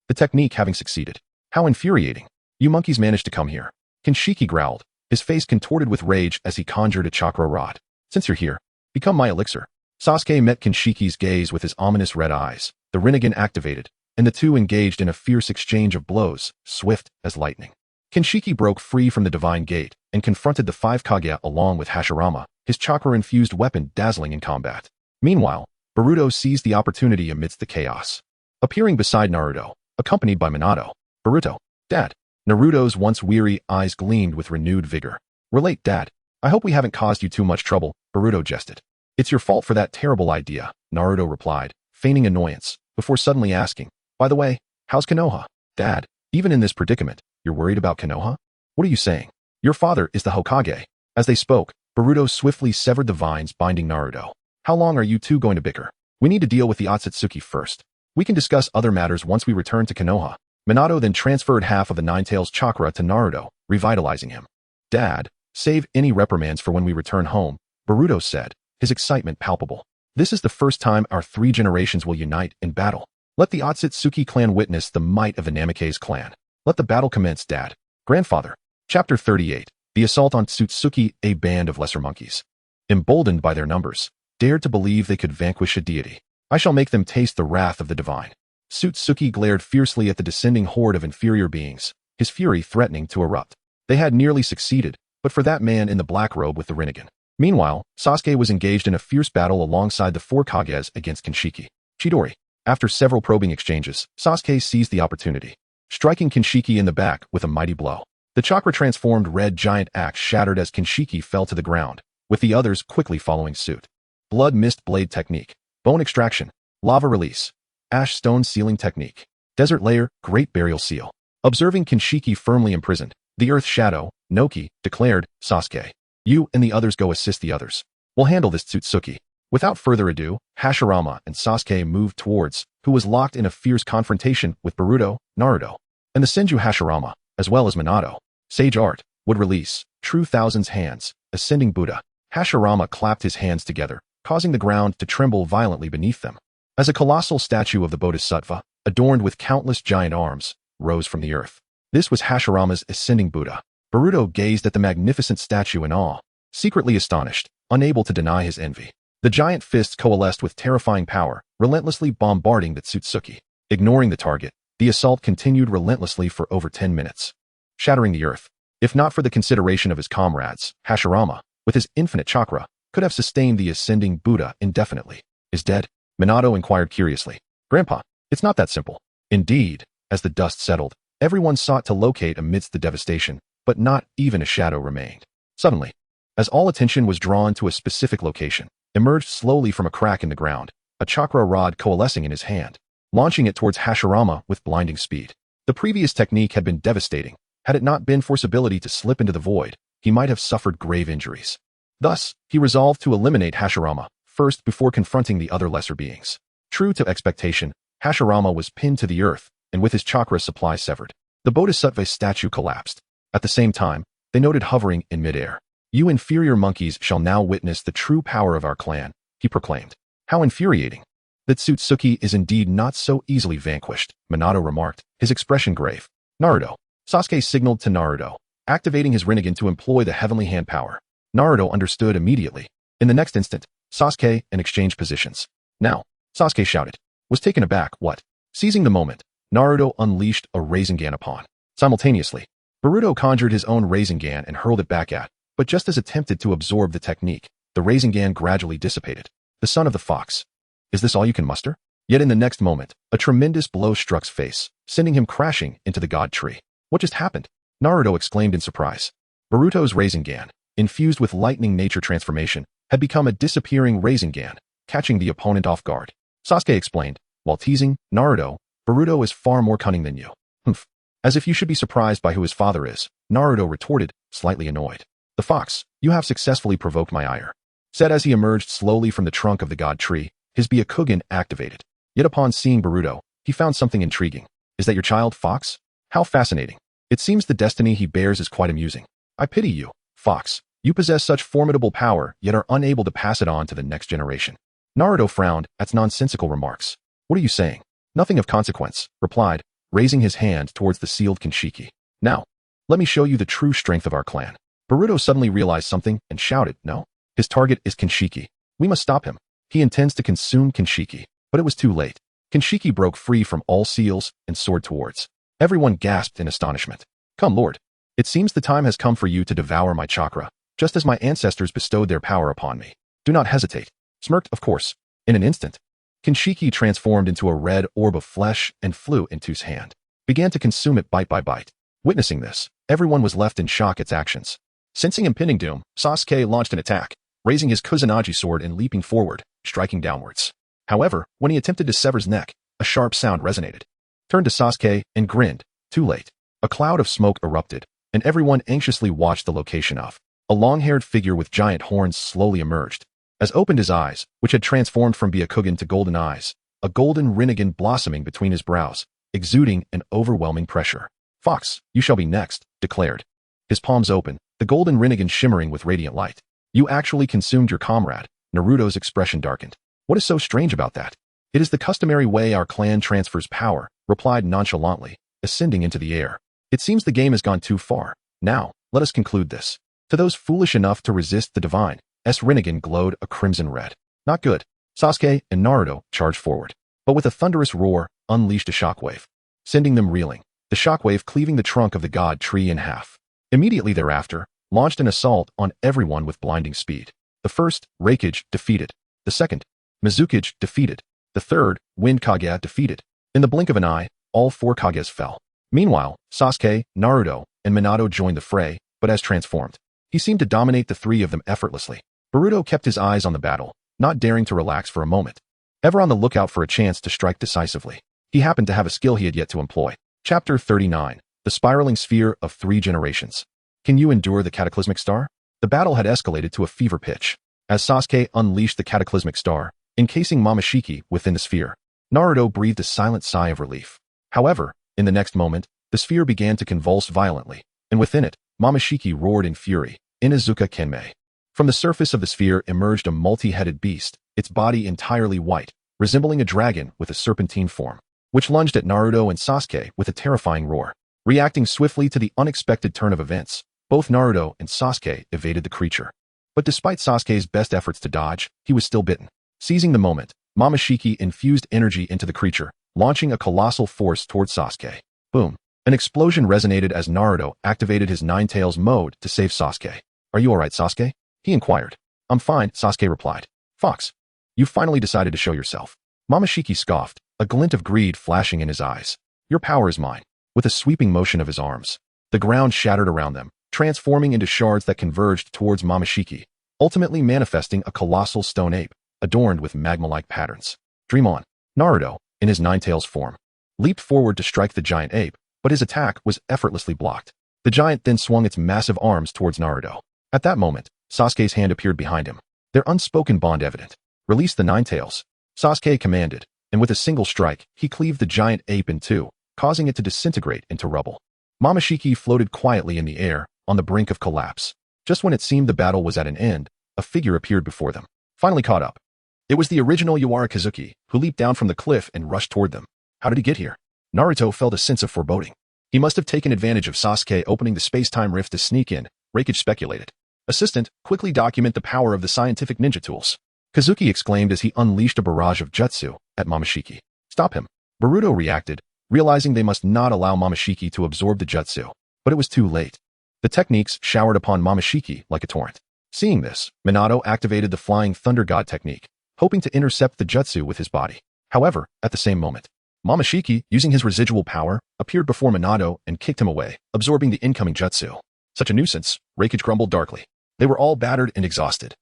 The technique having succeeded. How infuriating. You monkeys managed to come here. Kinshiki growled, his face contorted with rage as he conjured a chakra rod. Since you're here, become my elixir. Sasuke met Kinshiki's gaze with his ominous red eyes. The Rinnegan activated, and the two engaged in a fierce exchange of blows, swift as lightning. Kinshiki broke free from the Divine Gate and confronted the 5 Kage along with Hashirama, his chakra-infused weapon dazzling in combat. Meanwhile, Boruto seized the opportunity amidst the chaos. Appearing beside Naruto, accompanied by Minato. Boruto, Dad. Naruto's once weary eyes gleamed with renewed vigor. We're late, Dad. I hope we haven't caused you too much trouble, Boruto jested. It's your fault for that terrible idea, Naruto replied, feigning annoyance, before suddenly asking, by the way, how's Konoha? Dad, even in this predicament, you're worried about Konoha? What are you saying? Your father is the Hokage. As they spoke, Boruto swiftly severed the vines binding Naruto. How long are you two going to bicker? We need to deal with the Otsutsuki first. We can discuss other matters once we return to Konoha. Minato then transferred half of the Nine-Tails chakra to Naruto, revitalizing him. Dad, save any reprimands for when we return home, Boruto said, his excitement palpable. This is the first time our 3 generations will unite in battle. Let the Otsutsuki clan witness the might of the Namikaze clan. Let the battle commence, Dad. Grandfather. Chapter 38. The Assault on Tsutsuki, a band of lesser monkeys. Emboldened by their numbers, dared to believe they could vanquish a deity. I shall make them taste the wrath of the divine. Tsutsuki glared fiercely at the descending horde of inferior beings, his fury threatening to erupt. They had nearly succeeded, but for that man in the black robe with the Rinnegan. Meanwhile, Sasuke was engaged in a fierce battle alongside the 4 Kages against Kinshiki. Chidori. After several probing exchanges, Sasuke seized the opportunity, striking Kinshiki in the back with a mighty blow. The chakra-transformed red giant axe shattered as Kinshiki fell to the ground, with the others quickly following suit. Blood mist blade technique, bone extraction, lava release, ash stone sealing technique, desert layer, great burial seal. Observing Kinshiki firmly imprisoned, the earth shadow, Noki, declared, Sasuke, you and the others go assist the others. We'll handle this Tsutsuki. Without further ado, Hashirama and Sasuke moved towards, who was locked in a fierce confrontation with Boruto, Naruto, and the Senju Hashirama, as well as Minato. Sage art, would release, true thousands hands, ascending Buddha. Hashirama clapped his hands together, causing the ground to tremble violently beneath them. As a colossal statue of the Bodhisattva, adorned with countless giant arms, rose from the earth. This was Hashirama's ascending Buddha. Boruto gazed at the magnificent statue in awe, secretly astonished, unable to deny his envy. The giant fists coalesced with terrifying power, relentlessly bombarding the Tsutsuki. Ignoring the target, the assault continued relentlessly for over 10 minutes. Shattering the earth. If not for the consideration of his comrades, Hashirama, with his infinite chakra, could have sustained the ascending Buddha indefinitely. Is dead? Minato inquired curiously. Grandpa, it's not that simple. Indeed, as the dust settled, everyone sought to locate amidst the devastation, but not even a shadow remained. Suddenly, as all attention was drawn to a specific location, emerged slowly from a crack in the ground, a chakra rod coalescing in his hand, launching it towards Hashirama with blinding speed. The previous technique had been devastating. Had it not been for his ability to slip into the void, he might have suffered grave injuries. Thus, he resolved to eliminate Hashirama first before confronting the other lesser beings. True to expectation, Hashirama was pinned to the earth, and with his chakra supply severed, the Bodhisattva statue collapsed. At the same time, they noted hovering in midair. You inferior monkeys shall now witness the true power of our clan, he proclaimed. How infuriating. The Tsutsuki is indeed not so easily vanquished, Minato remarked, his expression grave. Naruto. Sasuke signaled to Naruto, activating his Rinnegan to employ the heavenly hand power. Naruto understood immediately. In the next instant, Sasuke and exchanged positions. Now, Sasuke shouted. Was taken aback, what? Seizing the moment, Naruto unleashed a Rasengan upon. Simultaneously, Boruto conjured his own Rasengan and hurled it back at, but just as attempted to absorb the technique, the Rasengan gradually dissipated. The son of the fox. Is this all you can muster? Yet in the next moment, a tremendous blow struck his face, sending him crashing into the god tree. What just happened? Naruto exclaimed in surprise. Boruto's Rasengan, infused with lightning nature transformation, had become a disappearing Rasengan, catching the opponent off guard. Sasuke explained, while teasing, Naruto, Boruto is far more cunning than you. Humph. As if you should be surprised by who his father is, Naruto retorted, slightly annoyed. The fox, you have successfully provoked my ire. Said as he emerged slowly from the trunk of the god tree, his Byakugan activated. Yet upon seeing Boruto, he found something intriguing. Is that your child, Fox? How fascinating. It seems the destiny he bears is quite amusing. I pity you, Fox. You possess such formidable power, yet are unable to pass it on to the next generation. Naruto frowned at nonsensical remarks. What are you saying? Nothing of consequence, replied, raising his hand towards the sealed Kinshiki. Now, let me show you the true strength of our clan. Boruto suddenly realized something and shouted, no? His target is Kinshiki. We must stop him. He intends to consume Kinshiki. But it was too late. Kinshiki broke free from all seals and soared towards. Everyone gasped in astonishment. Come, Lord. It seems the time has come for you to devour my chakra, just as my ancestors bestowed their power upon me. Do not hesitate. Smirked, of course. In an instant, Kinshiki transformed into a red orb of flesh and flew into his hand. Began to consume it bite by bite. Witnessing this, everyone was left in shock at its actions. Sensing impending doom, Sasuke launched an attack, raising his Kusanagi sword and leaping forward, striking downwards. However, when he attempted to sever his neck, a sharp sound resonated. Turned to Sasuke and grinned. Too late. A cloud of smoke erupted, and everyone anxiously watched the location of. A long-haired figure with giant horns slowly emerged. As opened his eyes, which had transformed from Byakugan to golden eyes, a golden Rinnegan blossoming between his brows, exuding an overwhelming pressure. "Fox, you shall be next," declared. His palms open, the golden Rinnegan shimmering with radiant light. "You actually consumed your comrade." Naruto's expression darkened. "What is so strange about that?" "It is the customary way our clan transfers power," replied nonchalantly, ascending into the air. "It seems the game has gone too far. Now, let us conclude this." To those foolish enough to resist the divine, Rinnegan glowed a crimson red. "Not good." Sasuke and Naruto charged forward, but with a thunderous roar, unleashed a shockwave, sending them reeling, the shockwave cleaving the trunk of the god tree in half. Immediately thereafter, launched an assault on everyone with blinding speed. The first, Raikage, defeated. The second, Mizukage, defeated. The third, Wind Kage, defeated. In the blink of an eye, all 4 Kages fell. Meanwhile, Sasuke, Naruto, and Minato joined the fray, but as transformed. He seemed to dominate the 3 of them effortlessly. Boruto kept his eyes on the battle, not daring to relax for a moment. Ever on the lookout for a chance to strike decisively, he happened to have a skill he had yet to employ. Chapter 39. The Spiraling Sphere of 3 Generations. Can you endure the Cataclysmic Star? The battle had escalated to a fever pitch. As Sasuke unleashed the Cataclysmic Star, encasing Momoshiki within the sphere, Naruto breathed a silent sigh of relief. However, in the next moment, the sphere began to convulse violently, and within it, Momoshiki roared in fury, Inazuka Kenmei. From the surface of the sphere emerged a multi-headed beast, its body entirely white, resembling a dragon with a serpentine form, which lunged at Naruto and Sasuke with a terrifying roar. Reacting swiftly to the unexpected turn of events, both Naruto and Sasuke evaded the creature. But despite Sasuke's best efforts to dodge, he was still bitten. Seizing the moment, Momoshiki infused energy into the creature, launching a colossal force towards Sasuke. Boom. An explosion resonated as Naruto activated his Nine Tails mode to save Sasuke. "Are you alright, Sasuke?" he inquired. "I'm fine," Sasuke replied. "Fox, you finally decided to show yourself." Momoshiki scoffed, a glint of greed flashing in his eyes. "Your power is mine." With a sweeping motion of his arms, the ground shattered around them, transforming into shards that converged towards Momoshiki, ultimately manifesting a colossal stone ape, adorned with magma-like patterns. "Dream on." Naruto, in his Nine Tails form, leaped forward to strike the giant ape, but his attack was effortlessly blocked. The giant then swung its massive arms towards Naruto. At that moment, Sasuke's hand appeared behind him, their unspoken bond evident. "Release the Nine Tails," Sasuke commanded, and with a single strike, he cleaved the giant ape in 2, causing it to disintegrate into rubble. Momoshiki floated quietly in the air, on the brink of collapse. Just when it seemed the battle was at an end, a figure appeared before them, finally caught up. It was the original Yawara Kazuki, who leaped down from the cliff and rushed toward them. How did he get here? Naruto felt a sense of foreboding. He must have taken advantage of Sasuke opening the space-time rift to sneak in, Raikage speculated. "Assistant, quickly document the power of the scientific ninja tools," Kazuki exclaimed as he unleashed a barrage of jutsu at Momoshiki. "Stop him." Boruto reacted, realizing they must not allow Momoshiki to absorb the jutsu, but it was too late. The techniques showered upon Momoshiki like a torrent. Seeing this, Minato activated the Flying Thunder God technique, hoping to intercept the jutsu with his body. However, at the same moment, Momoshiki, using his residual power, appeared before Minato and kicked him away, absorbing the incoming jutsu. "Such a nuisance," Raikage grumbled darkly. They were all battered and exhausted,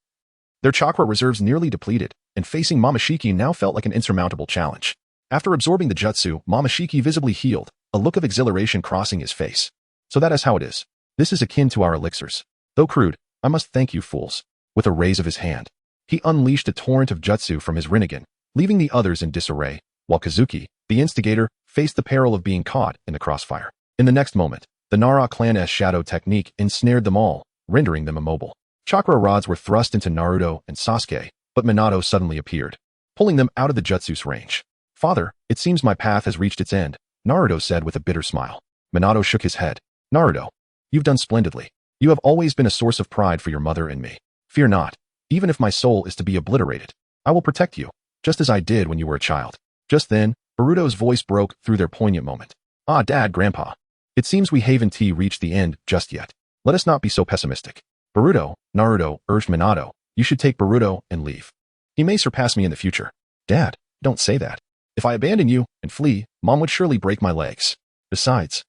their chakra reserves nearly depleted, and facing Momoshiki now felt like an insurmountable challenge. After absorbing the jutsu, Momoshiki visibly healed, a look of exhilaration crossing his face. "So that is how it is. This is akin to our elixirs. Though crude, I must thank you fools." With a raise of his hand, he unleashed a torrent of jutsu from his Rinnegan, leaving the others in disarray, while Kazuki, the instigator, faced the peril of being caught in the crossfire. In the next moment, the Nara clan's shadow technique ensnared them all, rendering them immobile. Chakra rods were thrust into Naruto and Sasuke, but Minato suddenly appeared, pulling them out of the jutsu's range. "Father, it seems my path has reached its end," Naruto said with a bitter smile. Minato shook his head. "Naruto, you've done splendidly. You have always been a source of pride for your mother and me. Fear not. Even if my soul is to be obliterated, I will protect you, just as I did when you were a child." Just then, Boruto's voice broke through their poignant moment. "Ah, Dad, Grandpa. It seems we haven't reached the end just yet. Let us not be so pessimistic." "Boruto," Naruto urged Minato, "you should take Boruto and leave. He may surpass me in the future." "Dad, don't say that. If I abandon you and flee, Mom would surely break my legs. Besides,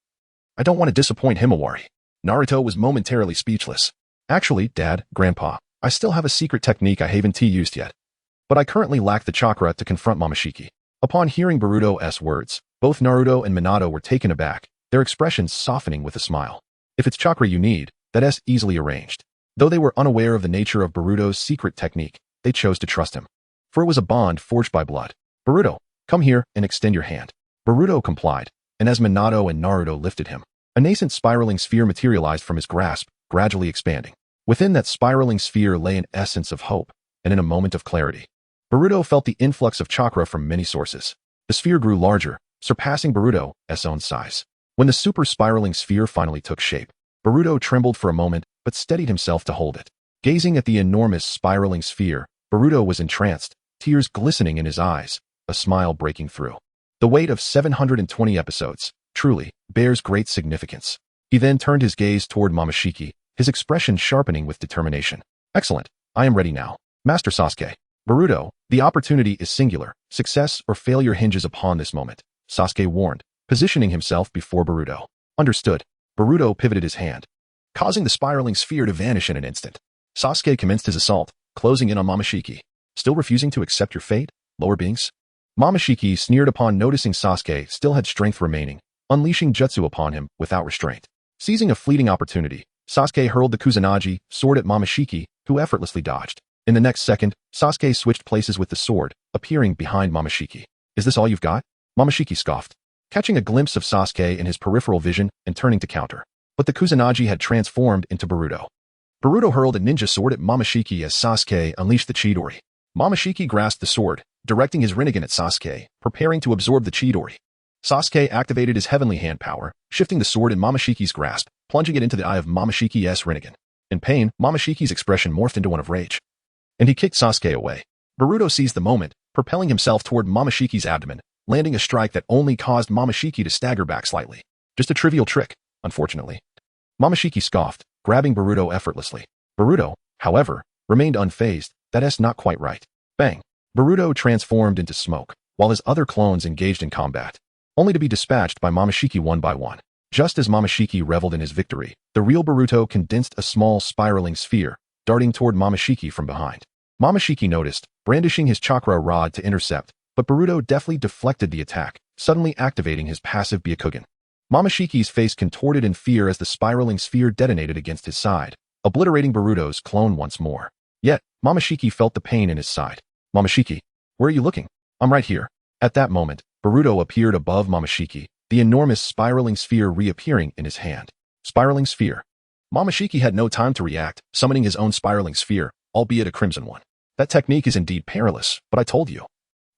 I don't want to disappoint Himawari." Naruto was momentarily speechless. "Actually, Dad, Grandpa, I still have a secret technique I haven't used yet. But I currently lack the chakra to confront Momoshiki." Upon hearing Boruto's words, both Naruto and Minato were taken aback, their expressions softening with a smile. If it's chakra you need, that's easily arranged. Though they were unaware of the nature of Boruto's secret technique, they chose to trust him. For it was a bond forged by blood. Boruto, come here and extend your hand. Boruto complied, and as Minato and Naruto lifted him, a nascent spiraling sphere materialized from his grasp, gradually expanding. Within that spiraling sphere lay an essence of hope, and in a moment of clarity, Boruto felt the influx of chakra from many sources. The sphere grew larger, surpassing Boruto's own size. When the super spiraling sphere finally took shape, Boruto trembled for a moment, but steadied himself to hold it. Gazing at the enormous spiraling sphere, Boruto was entranced, tears glistening in his eyes, a smile breaking through. The weight of 720 episodes truly bears great significance. He then turned his gaze toward Momoshiki, his expression sharpening with determination. Excellent. I am ready now. Master Sasuke. Boruto, the opportunity is singular. Success or failure hinges upon this moment, Sasuke warned, positioning himself before Boruto. Understood. Boruto pivoted his hand, causing the spiraling sphere to vanish in an instant. Sasuke commenced his assault, closing in on Momoshiki. Still refusing to accept your fate, lower beings? Momoshiki sneered upon noticing Sasuke still had strength remaining, unleashing jutsu upon him without restraint. Seizing a fleeting opportunity, Sasuke hurled the Kusanagi sword at Momoshiki, who effortlessly dodged. In the next second, Sasuke switched places with the sword, appearing behind Momoshiki. Is this all you've got? Momoshiki scoffed, catching a glimpse of Sasuke in his peripheral vision and turning to counter. But the Kusanagi had transformed into Boruto. Boruto hurled a ninja sword at Momoshiki as Sasuke unleashed the Chidori. Momoshiki grasped the sword, directing his Rinnegan at Sasuke, preparing to absorb the Chidori. Sasuke activated his heavenly hand power, shifting the sword in Momoshiki's grasp, plunging it into the eye of Momoshiki's Rinnegan. In pain, Momoshiki's expression morphed into one of rage, and he kicked Sasuke away. Boruto seized the moment, propelling himself toward Momoshiki's abdomen, landing a strike that only caused Momoshiki to stagger back slightly. Just a trivial trick, unfortunately. Momoshiki scoffed, grabbing Boruto effortlessly. Boruto, however, remained unfazed. That's not quite right. Bang! Boruto transformed into smoke, while his other clones engaged in combat, only to be dispatched by Momoshiki one by one. Just as Momoshiki reveled in his victory, the real Boruto condensed a small spiraling sphere, darting toward Momoshiki from behind. Momoshiki noticed, brandishing his chakra rod to intercept, but Boruto deftly deflected the attack, suddenly activating his passive Byakugan. Momoshiki's face contorted in fear as the spiraling sphere detonated against his side, obliterating Boruto's clone once more. Yet, Momoshiki felt the pain in his side. Momoshiki, where are you looking? I'm right here. At that moment, Boruto appeared above Momoshiki, the enormous spiraling sphere reappearing in his hand. Spiraling sphere. Momoshiki had no time to react, summoning his own spiraling sphere, albeit a crimson one. That technique is indeed perilous, but I told you.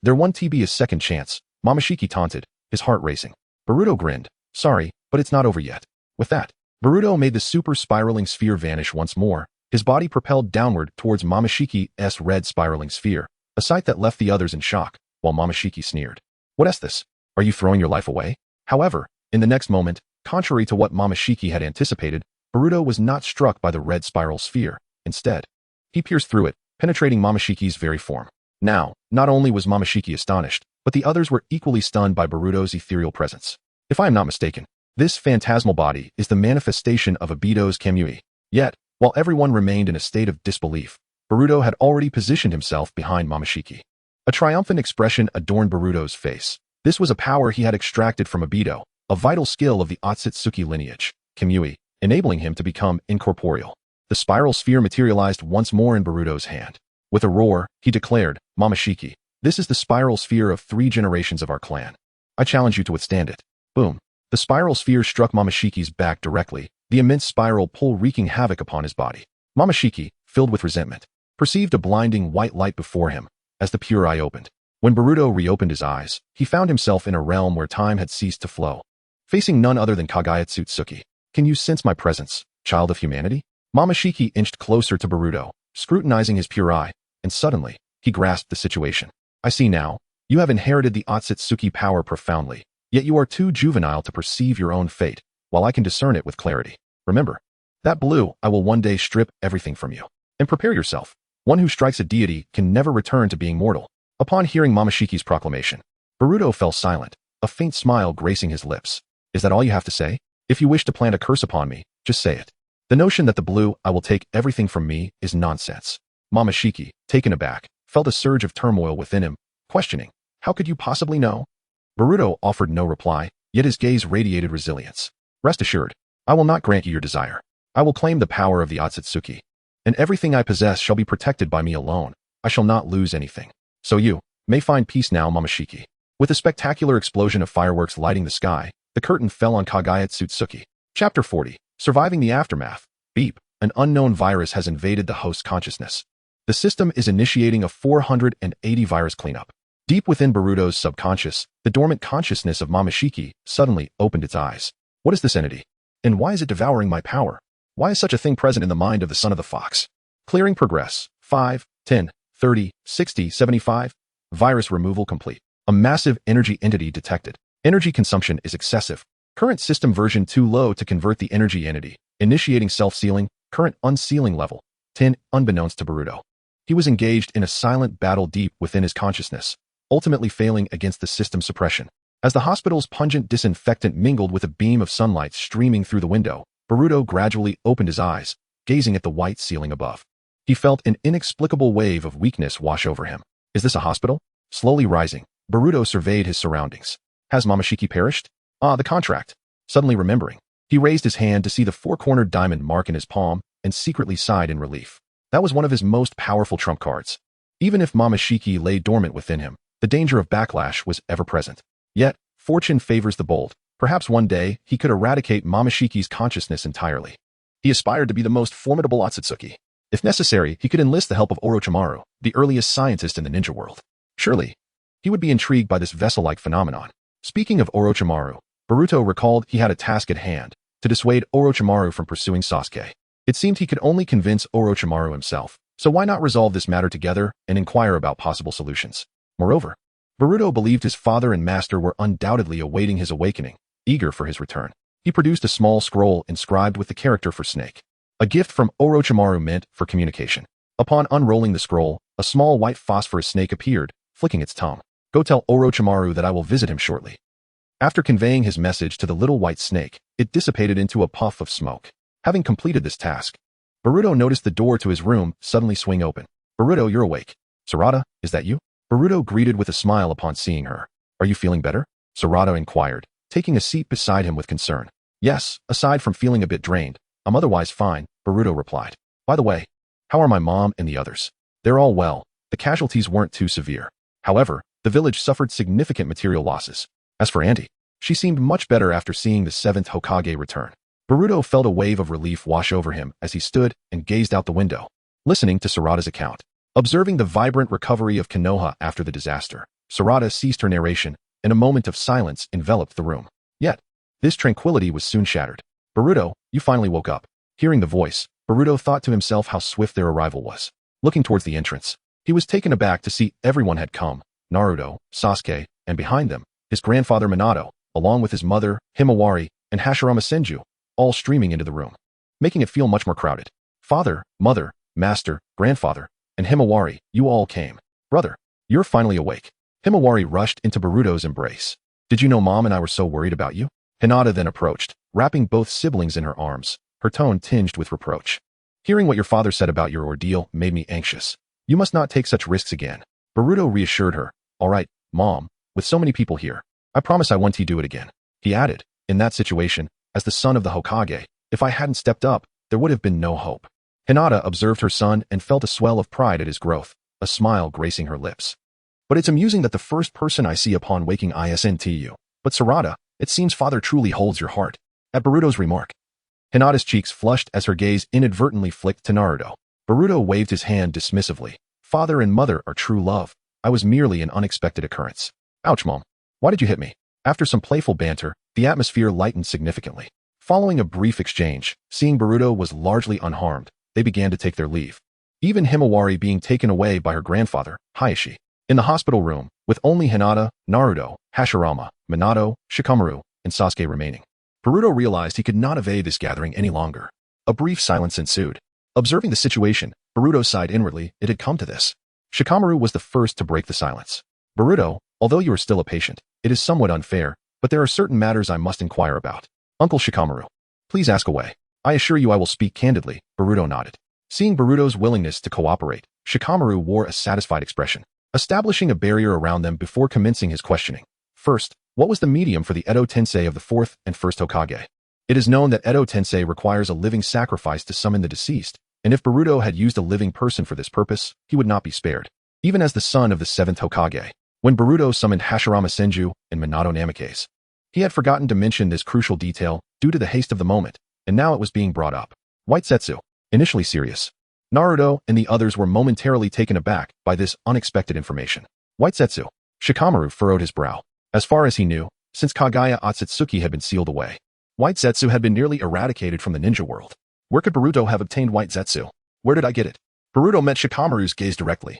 There won't be a second chance, Momoshiki taunted, his heart racing. Boruto grinned. Sorry, but it's not over yet. With that, Boruto made the super spiraling sphere vanish once more, his body propelled downward towards Momoshiki's red spiraling sphere, a sight that left the others in shock, while Momoshiki sneered. What is this? Are you throwing your life away? However, in the next moment, contrary to what Momoshiki had anticipated, Boruto was not struck by the red spiral sphere. Instead, he pierced through it, penetrating Momoshiki's very form. Now, not only was Momoshiki astonished, but the others were equally stunned by Boruto's ethereal presence. If I am not mistaken, this phantasmal body is the manifestation of Obito's Kamui. Yet, while everyone remained in a state of disbelief, Boruto had already positioned himself behind Momoshiki. A triumphant expression adorned Boruto's face. This was a power he had extracted from Obito, a vital skill of the Otsutsuki lineage, Kamui, enabling him to become incorporeal. The spiral sphere materialized once more in Boruto's hand. With a roar, he declared, Momoshiki, this is the spiral sphere of 3 generations of our clan. I challenge you to withstand it. Boom. The spiral sphere struck Momoshiki's back directly, the immense spiral pull wreaking havoc upon his body. Momoshiki, filled with resentment, perceived a blinding white light before him as the pure eye opened. When Boruto reopened his eyes, he found himself in a realm where time had ceased to flow, facing none other than Kagaya Tsutsuki. Can you sense my presence, child of humanity? Momoshiki inched closer to Boruto, scrutinizing his pure eye, and suddenly, he grasped the situation. I see now, you have inherited the Otsutsuki power profoundly, yet you are too juvenile to perceive your own fate, while I can discern it with clarity. Remember, that blue, I will one day strip everything from you. And prepare yourself. One who strikes a deity can never return to being mortal. Upon hearing Momoshiki's proclamation, Boruto fell silent, a faint smile gracing his lips. Is that all you have to say? If you wish to plant a curse upon me, just say it. The notion that the blue, I will take everything from me, is nonsense. Momoshiki, taken aback, felt a surge of turmoil within him, questioning, how could you possibly know? Boruto offered no reply, yet his gaze radiated resilience. Rest assured, I will not grant you your desire. I will claim the power of the Otsutsuki. And everything I possess shall be protected by me alone. I shall not lose anything. So you may find peace now, Momoshiki. With a spectacular explosion of fireworks lighting the sky, the curtain fell on Kagaya Tsutsuki. Chapter 40. Surviving the Aftermath. Beep. An unknown virus has invaded the host's consciousness. The system is initiating a 480 virus cleanup. Deep within Boruto's subconscious, the dormant consciousness of Momoshiki suddenly opened its eyes. What is this entity? And why is it devouring my power? Why is such a thing present in the mind of the son of the fox? Clearing progress. 5, 10, 30, 60, 75. Virus removal complete. A massive energy entity detected. Energy consumption is excessive. Current system version too low to convert the energy entity. Initiating self-sealing. Current unsealing level. 10. Unbeknownst to Boruto, he was engaged in a silent battle deep within his consciousness, ultimately failing against the system suppression. As the hospital's pungent disinfectant mingled with a beam of sunlight streaming through the window, Boruto gradually opened his eyes, gazing at the white ceiling above. He felt an inexplicable wave of weakness wash over him. Is this a hospital? Slowly rising, Boruto surveyed his surroundings. Has Momoshiki perished? Ah, the contract. Suddenly remembering, he raised his hand to see the four-cornered diamond mark in his palm and secretly sighed in relief. That was one of his most powerful trump cards. Even if Momoshiki lay dormant within him, the danger of backlash was ever present. Yet, fortune favors the bold. Perhaps one day, he could eradicate Momoshiki's consciousness entirely. He aspired to be the most formidable Otsutsuki. If necessary, he could enlist the help of Orochimaru, the earliest scientist in the ninja world. Surely, he would be intrigued by this vessel-like phenomenon. Speaking of Orochimaru, Boruto recalled he had a task at hand, to dissuade Orochimaru from pursuing Sasuke. It seemed he could only convince Orochimaru himself, so why not resolve this matter together and inquire about possible solutions? Moreover, Boruto believed his father and master were undoubtedly awaiting his awakening, eager for his return. He produced a small scroll inscribed with the character for snake, a gift from Orochimaru meant for communication. Upon unrolling the scroll, a small white phosphorus snake appeared, flicking its tongue. Go tell Orochimaru that I will visit him shortly. After conveying his message to the little white snake, it dissipated into a puff of smoke. Having completed this task, Boruto noticed the door to his room suddenly swing open. Boruto, you're awake. Sarada, is that you? Boruto greeted with a smile upon seeing her. Are you feeling better? Sarada inquired, taking a seat beside him with concern. Yes, aside from feeling a bit drained, I'm otherwise fine, Boruto replied. By the way, how are my mom and the others? They're all well. The casualties weren't too severe. However, the village suffered significant material losses. As for Auntie, she seemed much better after seeing the 7th Hokage return. Boruto felt a wave of relief wash over him as he stood and gazed out the window, listening to Sarada's account. Observing the vibrant recovery of Konoha after the disaster, Sarada ceased her narration, and a moment of silence enveloped the room. Yet, this tranquility was soon shattered. Boruto, you finally woke up. Hearing the voice, Boruto thought to himself how swift their arrival was. Looking towards the entrance, he was taken aback to see everyone had come, Naruto, Sasuke, and behind them, his grandfather Minato, along with his mother, Himawari, and Hashirama Senju, all streaming into the room, making it feel much more crowded. Father, mother, master, grandfather, and Himawari, you all came. Brother, you're finally awake. Himawari rushed into Boruto's embrace. Did you know Mom and I were so worried about you? Hinata then approached, wrapping both siblings in her arms, her tone tinged with reproach. Hearing what your father said about your ordeal made me anxious. You must not take such risks again. Boruto reassured her. All right, Mom, with so many people here, I promise I won't do it again. He added, in that situation, as the son of the Hokage, if I hadn't stepped up, there would have been no hope. Hinata observed her son and felt a swell of pride at his growth, a smile gracing her lips. But it's amusing that the first person I see upon waking isn't you. But Sarada, it seems father truly holds your heart. At Boruto's remark, Hinata's cheeks flushed as her gaze inadvertently flicked to Naruto. Boruto waved his hand dismissively. Father and mother are true love. I was merely an unexpected occurrence. Ouch, Mom. Why did you hit me? After some playful banter, the atmosphere lightened significantly. Following a brief exchange, seeing Boruto was largely unharmed, they began to take their leave. Even Himawari being taken away by her grandfather, Hayashi. In the hospital room, with only Hinata, Naruto, Hashirama, Minato, Shikamaru, and Sasuke remaining, Boruto realized he could not evade this gathering any longer. A brief silence ensued. Observing the situation, Boruto sighed inwardly. It had come to this. Shikamaru was the first to break the silence. Boruto, although you are still a patient, it is somewhat unfair, but there are certain matters I must inquire about. Uncle Shikamaru, please ask away. I assure you I will speak candidly, Boruto nodded. Seeing Boruto's willingness to cooperate, Shikamaru wore a satisfied expression, establishing a barrier around them before commencing his questioning. First, what was the medium for the Edo Tensei of the 4th and 1st Hokage? It is known that Edo Tensei requires a living sacrifice to summon the deceased, and if Boruto had used a living person for this purpose, he would not be spared. Even as the son of the 7th Hokage, when Boruto summoned Hashirama Senju and Minato Namikaze, he had forgotten to mention this crucial detail due to the haste of the moment, and now it was being brought up. White Setsu, initially serious. Naruto and the others were momentarily taken aback by this unexpected information. White Setsu. Shikamaru furrowed his brow. As far as he knew, since Kagaya Otsutsuki had been sealed away, White Zetsu had been nearly eradicated from the ninja world. Where could Boruto have obtained White Zetsu? Where did I get it? Boruto met Shikamaru's gaze directly,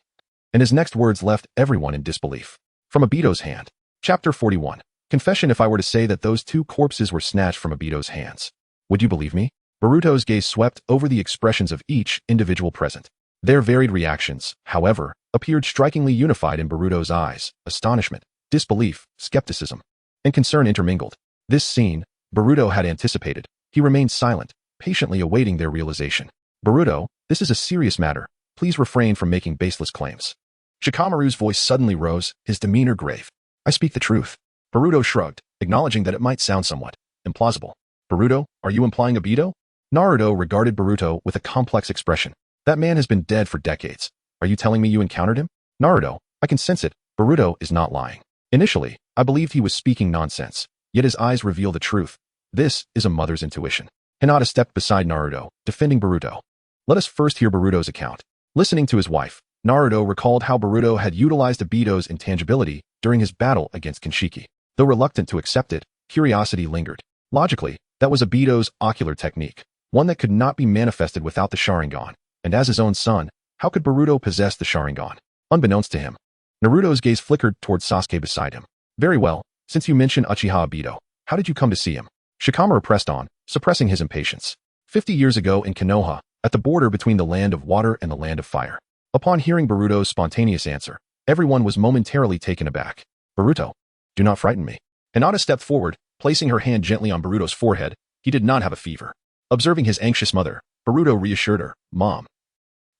and his next words left everyone in disbelief. From Obito's hand. Chapter 41. Confession. If I were to say that those 2 corpses were snatched from Obito's hands, would you believe me? Boruto's gaze swept over the expressions of each individual present. Their varied reactions, however, appeared strikingly unified in Boruto's eyes. Astonishment, disbelief, skepticism, and concern intermingled. This scene, Boruto had anticipated. He remained silent, patiently awaiting their realization. Boruto, this is a serious matter. Please refrain from making baseless claims. Shikamaru's voice suddenly rose, his demeanor grave. I speak the truth. Boruto shrugged, acknowledging that it might sound somewhat implausible. Boruto, are you implying Obito? Naruto regarded Boruto with a complex expression. That man has been dead for decades. Are you telling me you encountered him? Naruto, I can sense it. Boruto is not lying. Initially, I believed he was speaking nonsense, yet his eyes reveal the truth. This is a mother's intuition. Hinata stepped beside Naruto, defending Boruto. Let us first hear Boruto's account. Listening to his wife, Naruto recalled how Boruto had utilized Obito's intangibility during his battle against Kinshiki. Though reluctant to accept it, curiosity lingered. Logically, that was Obito's ocular technique, one that could not be manifested without the Sharingan. And as his own son, how could Boruto possess the Sharingan? Unbeknownst to him, Naruto's gaze flickered towards Sasuke beside him. Very well, since you mentioned Uchiha Obito, how did you come to see him? Shikamaru pressed on, suppressing his impatience. 50 years ago in Konoha, at the border between the land of water and the land of fire. Upon hearing Boruto's spontaneous answer, everyone was momentarily taken aback. Boruto, do not frighten me. Hinata stepped forward, placing her hand gently on Boruto's forehead. He did not have a fever. Observing his anxious mother, Boruto reassured her, Mom,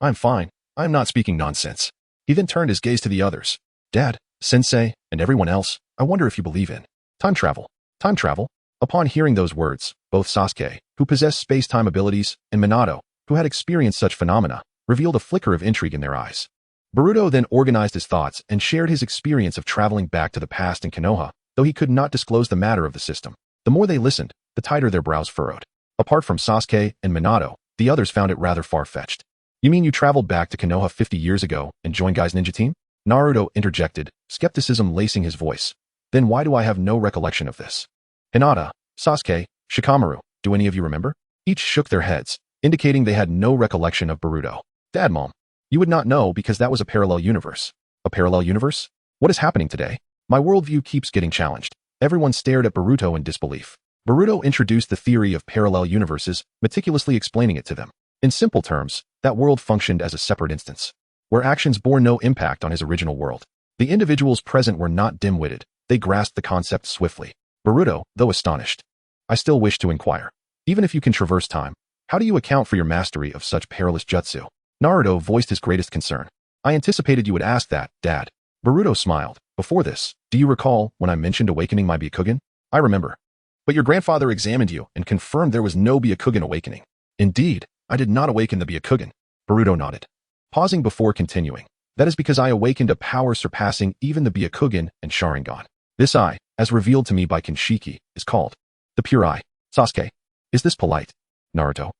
I'm fine. I am not speaking nonsense. He then turned his gaze to the others. Dad, Sensei, and everyone else, I wonder if you believe in time travel. Time travel? Upon hearing those words, both Sasuke, who possessed space-time abilities, and Minato, who had experienced such phenomena, revealed a flicker of intrigue in their eyes. Boruto then organized his thoughts and shared his experience of traveling back to the past in Konoha, though he could not disclose the matter of the system. The more they listened, the tighter their brows furrowed. Apart from Sasuke and Minato, the others found it rather far-fetched. You mean you traveled back to Konoha 50 years ago and joined Guy's ninja team? Naruto interjected, skepticism lacing his voice. Then why do I have no recollection of this? Hinata, Sasuke, Shikamaru, do any of you remember? Each shook their heads, indicating they had no recollection of Boruto. Dad, Mom, you would not know because that was a parallel universe. A parallel universe? What is happening today? My worldview keeps getting challenged. Everyone stared at Boruto in disbelief. Boruto introduced the theory of parallel universes, meticulously explaining it to them. In simple terms, that world functioned as a separate instance, where actions bore no impact on his original world. The individuals present were not dim-witted. They grasped the concept swiftly. Boruto, though astonished, I still wish to inquire. Even if you can traverse time, how do you account for your mastery of such perilous jutsu? Naruto voiced his greatest concern. I anticipated you would ask that, Dad. Boruto smiled. Before this, do you recall when I mentioned awakening my Byakugan? I remember. But your grandfather examined you and confirmed there was no Byakugan awakening. Indeed, I did not awaken the Byakugan. Boruto nodded, pausing before continuing. That is because I awakened a power surpassing even the Byakugan and Sharingan. This eye, as revealed to me by Kinshiki, is called the Pure Eye. Sasuke, is this polite? Naruto,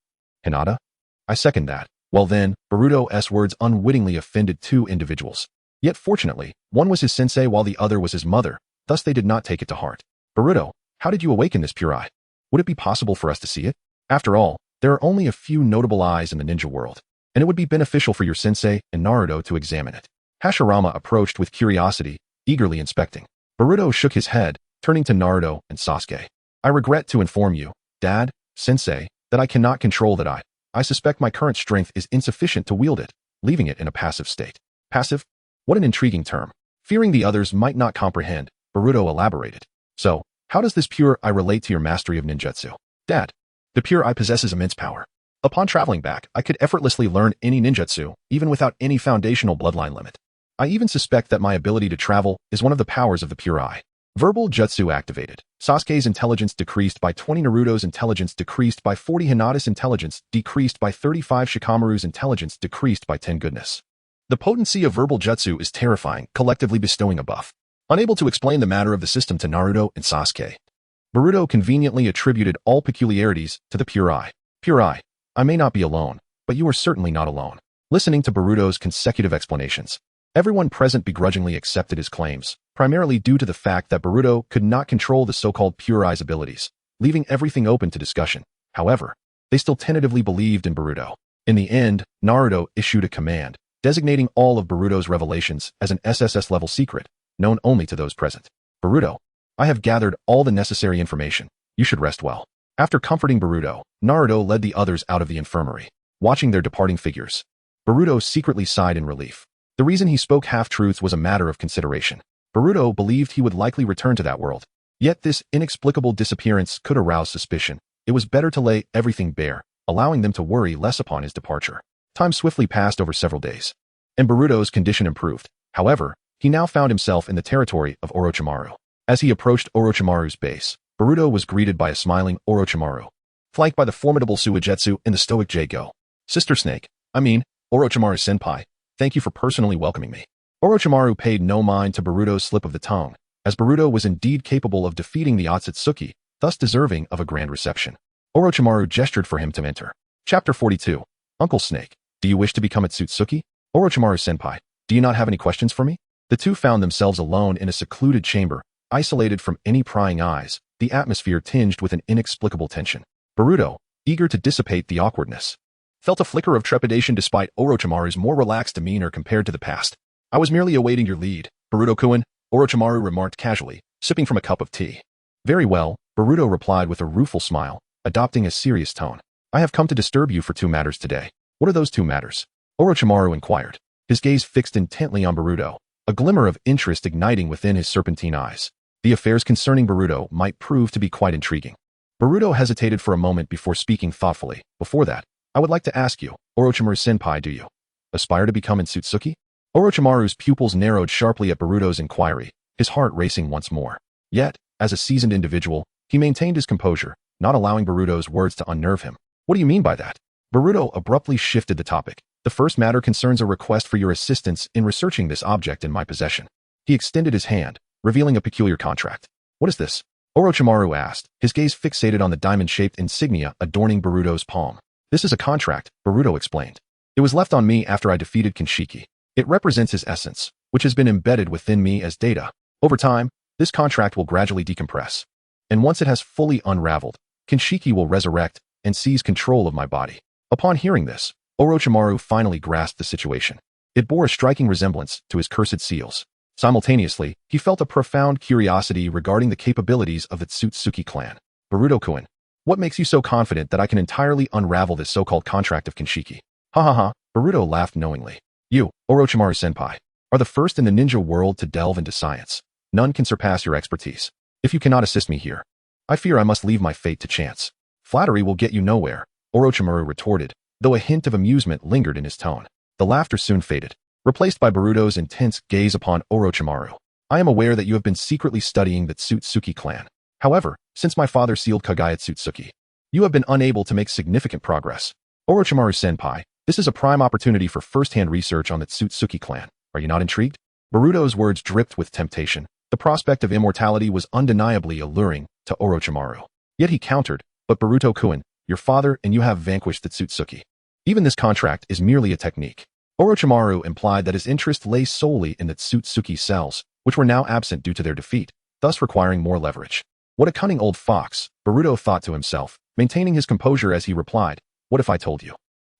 Hinata? I second that. Well then, Boruto's words unwittingly offended 2 individuals. Yet fortunately, one was his sensei while the other was his mother, thus they did not take it to heart. Boruto, how did you awaken this pure eye? Would it be possible for us to see it? After all, there are only a few notable eyes in the ninja world, and it would be beneficial for your sensei and Naruto to examine it. Hashirama approached with curiosity, eagerly inspecting. Boruto shook his head, turning to Naruto and Sasuke. I regret to inform you, Dad, Sensei, that I cannot control that eye. I suspect my current strength is insufficient to wield it, leaving it in a passive state. Passive? What an intriguing term. Fearing the others might not comprehend, Boruto elaborated. So, how does this pure eye relate to your mastery of ninjutsu? Dad, the pure eye possesses immense power. Upon traveling back, I could effortlessly learn any ninjutsu, even without any foundational bloodline limit. I even suspect that my ability to travel is one of the powers of the pure eye. Verbal Jutsu activated. Sasuke's intelligence decreased by 20, Naruto's intelligence decreased by 40, Hinata's intelligence decreased by 35, Shikamaru's intelligence decreased by 10. Goodness. The potency of verbal jutsu is terrifying, collectively bestowing a buff. Unable to explain the matter of the system to Naruto and Sasuke, Boruto conveniently attributed all peculiarities to the pure eye. Pure eye. I may not be alone, but you are certainly not alone. Listening to Boruto's consecutive explanations, everyone present begrudgingly accepted his claims, primarily due to the fact that Boruto could not control the so-called pure eye's abilities, leaving everything open to discussion. However, they still tentatively believed in Boruto. In the end, Naruto issued a command, designating all of Boruto's revelations as an SSS-level secret, known only to those present. Boruto, I have gathered all the necessary information. You should rest well. After comforting Boruto, Naruto led the others out of the infirmary. Watching their departing figures, Boruto secretly sighed in relief. The reason he spoke half-truths was a matter of consideration. Boruto believed he would likely return to that world. Yet this inexplicable disappearance could arouse suspicion. It was better to lay everything bare, allowing them to worry less upon his departure. Time swiftly passed over several days, and Boruto's condition improved. However, he now found himself in the territory of Orochimaru. As he approached Orochimaru's base, Boruto was greeted by a smiling Orochimaru, flanked by the formidable Suigetsu and the stoic Gale. Sister Snake, Orochimaru-senpai, thank you for personally welcoming me. Orochimaru paid no mind to Boruto's slip of the tongue, as Boruto was indeed capable of defeating the Otsutsuki, thus deserving of a grand reception. Orochimaru gestured for him to enter. Chapter 42. Uncle Snake, do you wish to become Otsutsuki? Orochimaru-senpai, do you not have any questions for me? The two found themselves alone in a secluded chamber, isolated from any prying eyes, the atmosphere tinged with an inexplicable tension. Boruto, eager to dissipate the awkwardness, felt a flicker of trepidation despite Orochimaru's more relaxed demeanor compared to the past. I was merely awaiting your lead, Boruto-kun, Orochimaru remarked casually, sipping from a cup of tea. Very well, Boruto replied with a rueful smile, adopting a serious tone. I have come to disturb you for 2 matters today. What are those 2 matters? Orochimaru inquired, his gaze fixed intently on Boruto, a glimmer of interest igniting within his serpentine eyes. The affairs concerning Boruto might prove to be quite intriguing. Boruto hesitated for a moment before speaking thoughtfully. Before that, I would like to ask you, Orochimaru-senpai, do you aspire to become Otsutsuki? Orochimaru's pupils narrowed sharply at Boruto's inquiry, his heart racing once more. Yet, as a seasoned individual, he maintained his composure, not allowing Boruto's words to unnerve him. What do you mean by that? Boruto abruptly shifted the topic. The first matter concerns a request for your assistance in researching this object in my possession. He extended his hand, revealing a peculiar contract. What is this? Orochimaru asked, his gaze fixated on the diamond-shaped insignia adorning Boruto's palm. This is a contract, Boruto explained. It was left on me after I defeated Kinshiki. It represents his essence, which has been embedded within me as data. Over time, this contract will gradually decompress. And once it has fully unraveled, Kinshiki will resurrect and seize control of my body. Upon hearing this, Orochimaru finally grasped the situation. It bore a striking resemblance to his cursed seals. Simultaneously, he felt a profound curiosity regarding the capabilities of the Otsutsuki clan. Boruto-kun, what makes you so confident that I can entirely unravel this so-called contract of Kinshiki? Ha ha ha, Boruto laughed knowingly. You, Orochimaru-senpai, are the first in the ninja world to delve into science. None can surpass your expertise. If you cannot assist me here, I fear I must leave my fate to chance. Flattery will get you nowhere, Orochimaru retorted, though a hint of amusement lingered in his tone. The laughter soon faded, replaced by Boruto's intense gaze upon Orochimaru. I am aware that you have been secretly studying the Otsutsuki clan. However, since my father sealed Kagaya Otsutsuki, you have been unable to make significant progress. Orochimaru-senpai, this is a prime opportunity for first-hand research on the Otsutsuki clan. Are you not intrigued? Boruto's words dripped with temptation. The prospect of immortality was undeniably alluring to Orochimaru. Yet he countered, but Boruto-kun, your father and you have vanquished the Otsutsuki. Even this contract is merely a technique. Orochimaru implied that his interest lay solely in the Otsutsuki cells, which were now absent due to their defeat, thus requiring more leverage. What a cunning old fox, Boruto thought to himself, maintaining his composure as he replied, what if I told you?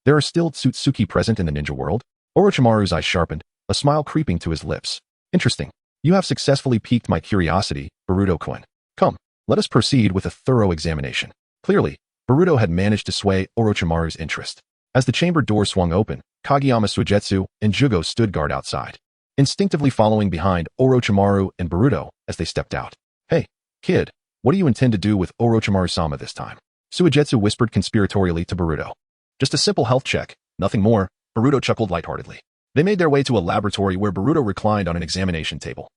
There are still Otsutsuki present in the ninja world? Orochimaru's eyes sharpened, a smile creeping to his lips. Interesting. You have successfully piqued my curiosity, Boruto-kun. Come, let us proceed with a thorough examination. Clearly, Boruto had managed to sway Orochimaru's interest. As the chamber door swung open, Kageyama Suigetsu and Jugo stood guard outside, instinctively following behind Orochimaru and Boruto as they stepped out. Hey, kid, what do you intend to do with Orochimaru-sama this time? Suigetsu whispered conspiratorially to Boruto. Just a simple health check, nothing more, Boruto chuckled lightheartedly. They made their way to a laboratory where Boruto reclined on an examination table.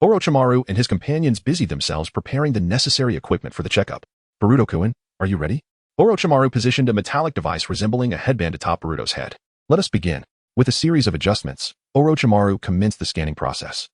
Orochimaru and his companions busied themselves preparing the necessary equipment for the checkup. Boruto-kun, are you ready? Orochimaru positioned a metallic device resembling a headband atop Boruto's head. Let us begin. With a series of adjustments, Orochimaru commenced the scanning process.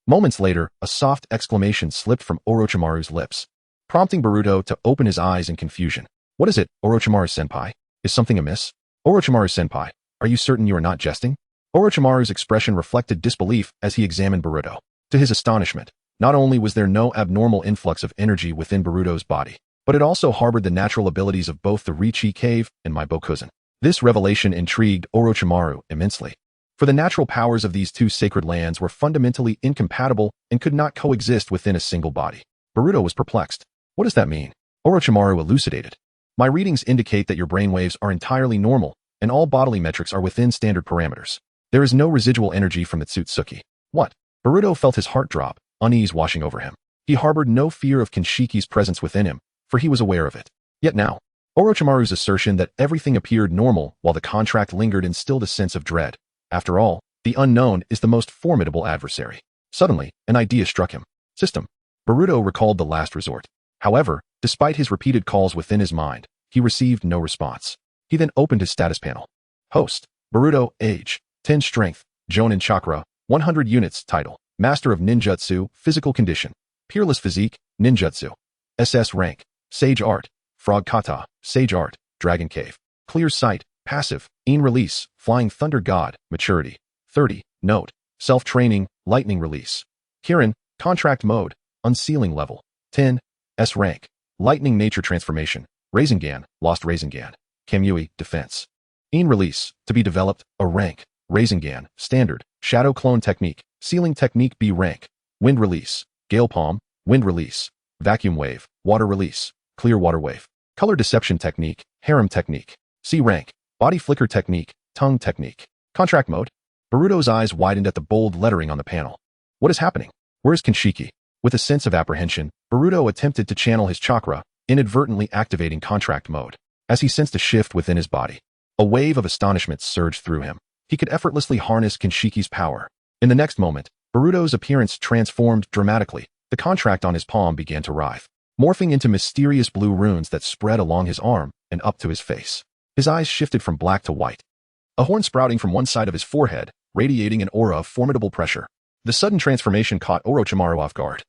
Moments later, a soft exclamation slipped from Orochimaru's lips, prompting Boruto to open his eyes in confusion. What is it, Orochimaru-senpai? Is something amiss? Orochimaru-senpai, are you certain you are not jesting? Orochimaru's expression reflected disbelief as he examined Boruto. To his astonishment, not only was there no abnormal influx of energy within Boruto's body, but it also harbored the natural abilities of both the Richi Cave and my Bokuzen. This revelation intrigued Orochimaru immensely, for the natural powers of these two sacred lands were fundamentally incompatible and could not coexist within a single body. Boruto was perplexed. What does that mean? Orochimaru elucidated. My readings indicate that your brainwaves are entirely normal, and all bodily metrics are within standard parameters. There is no residual energy from the Tsutsuki. What? Boruto felt his heart drop, unease washing over him. He harbored no fear of Kinshiki's presence within him, for he was aware of it. Yet now, Orochimaru's assertion that everything appeared normal while the contract lingered instilled a sense of dread. After all, the unknown is the most formidable adversary. Suddenly, an idea struck him. System. Boruto recalled the last resort. However, despite his repeated calls within his mind, he received no response. He then opened his status panel. Host. Boruto, age, 10 strength, Jonin chakra, 100 units, title, Master of Ninjutsu, physical condition, peerless physique, ninjutsu, SS rank, sage art, frog kata, sage art, dragon cave, clear sight, passive, in release, flying thunder god, maturity, 30, note, self-training, lightning release. Kirin, contract mode, unsealing level, 10, S rank, lightning nature transformation, Rasengan, lost Rasengan, Kamui, defense. In release, to be developed, a rank, Rasengan, standard, shadow clone technique, sealing technique B rank, wind release, Gale palm, wind release, vacuum wave, water release, clear water wave, color deception technique, harem technique, C rank, body flicker technique, tongue technique. Contract mode. Boruto's eyes widened at the bold lettering on the panel. What is happening? Where is Kinshiki? With a sense of apprehension, Boruto attempted to channel his chakra, inadvertently activating contract mode. As he sensed a shift within his body, a wave of astonishment surged through him. He could effortlessly harness Kinshiki's power. In the next moment, Boruto's appearance transformed dramatically. The contract on his palm began to writhe, morphing into mysterious blue runes that spread along his arm and up to his face. His eyes shifted from black to white, a horn sprouting from one side of his forehead, radiating an aura of formidable pressure. The sudden transformation caught Orochimaru off guard,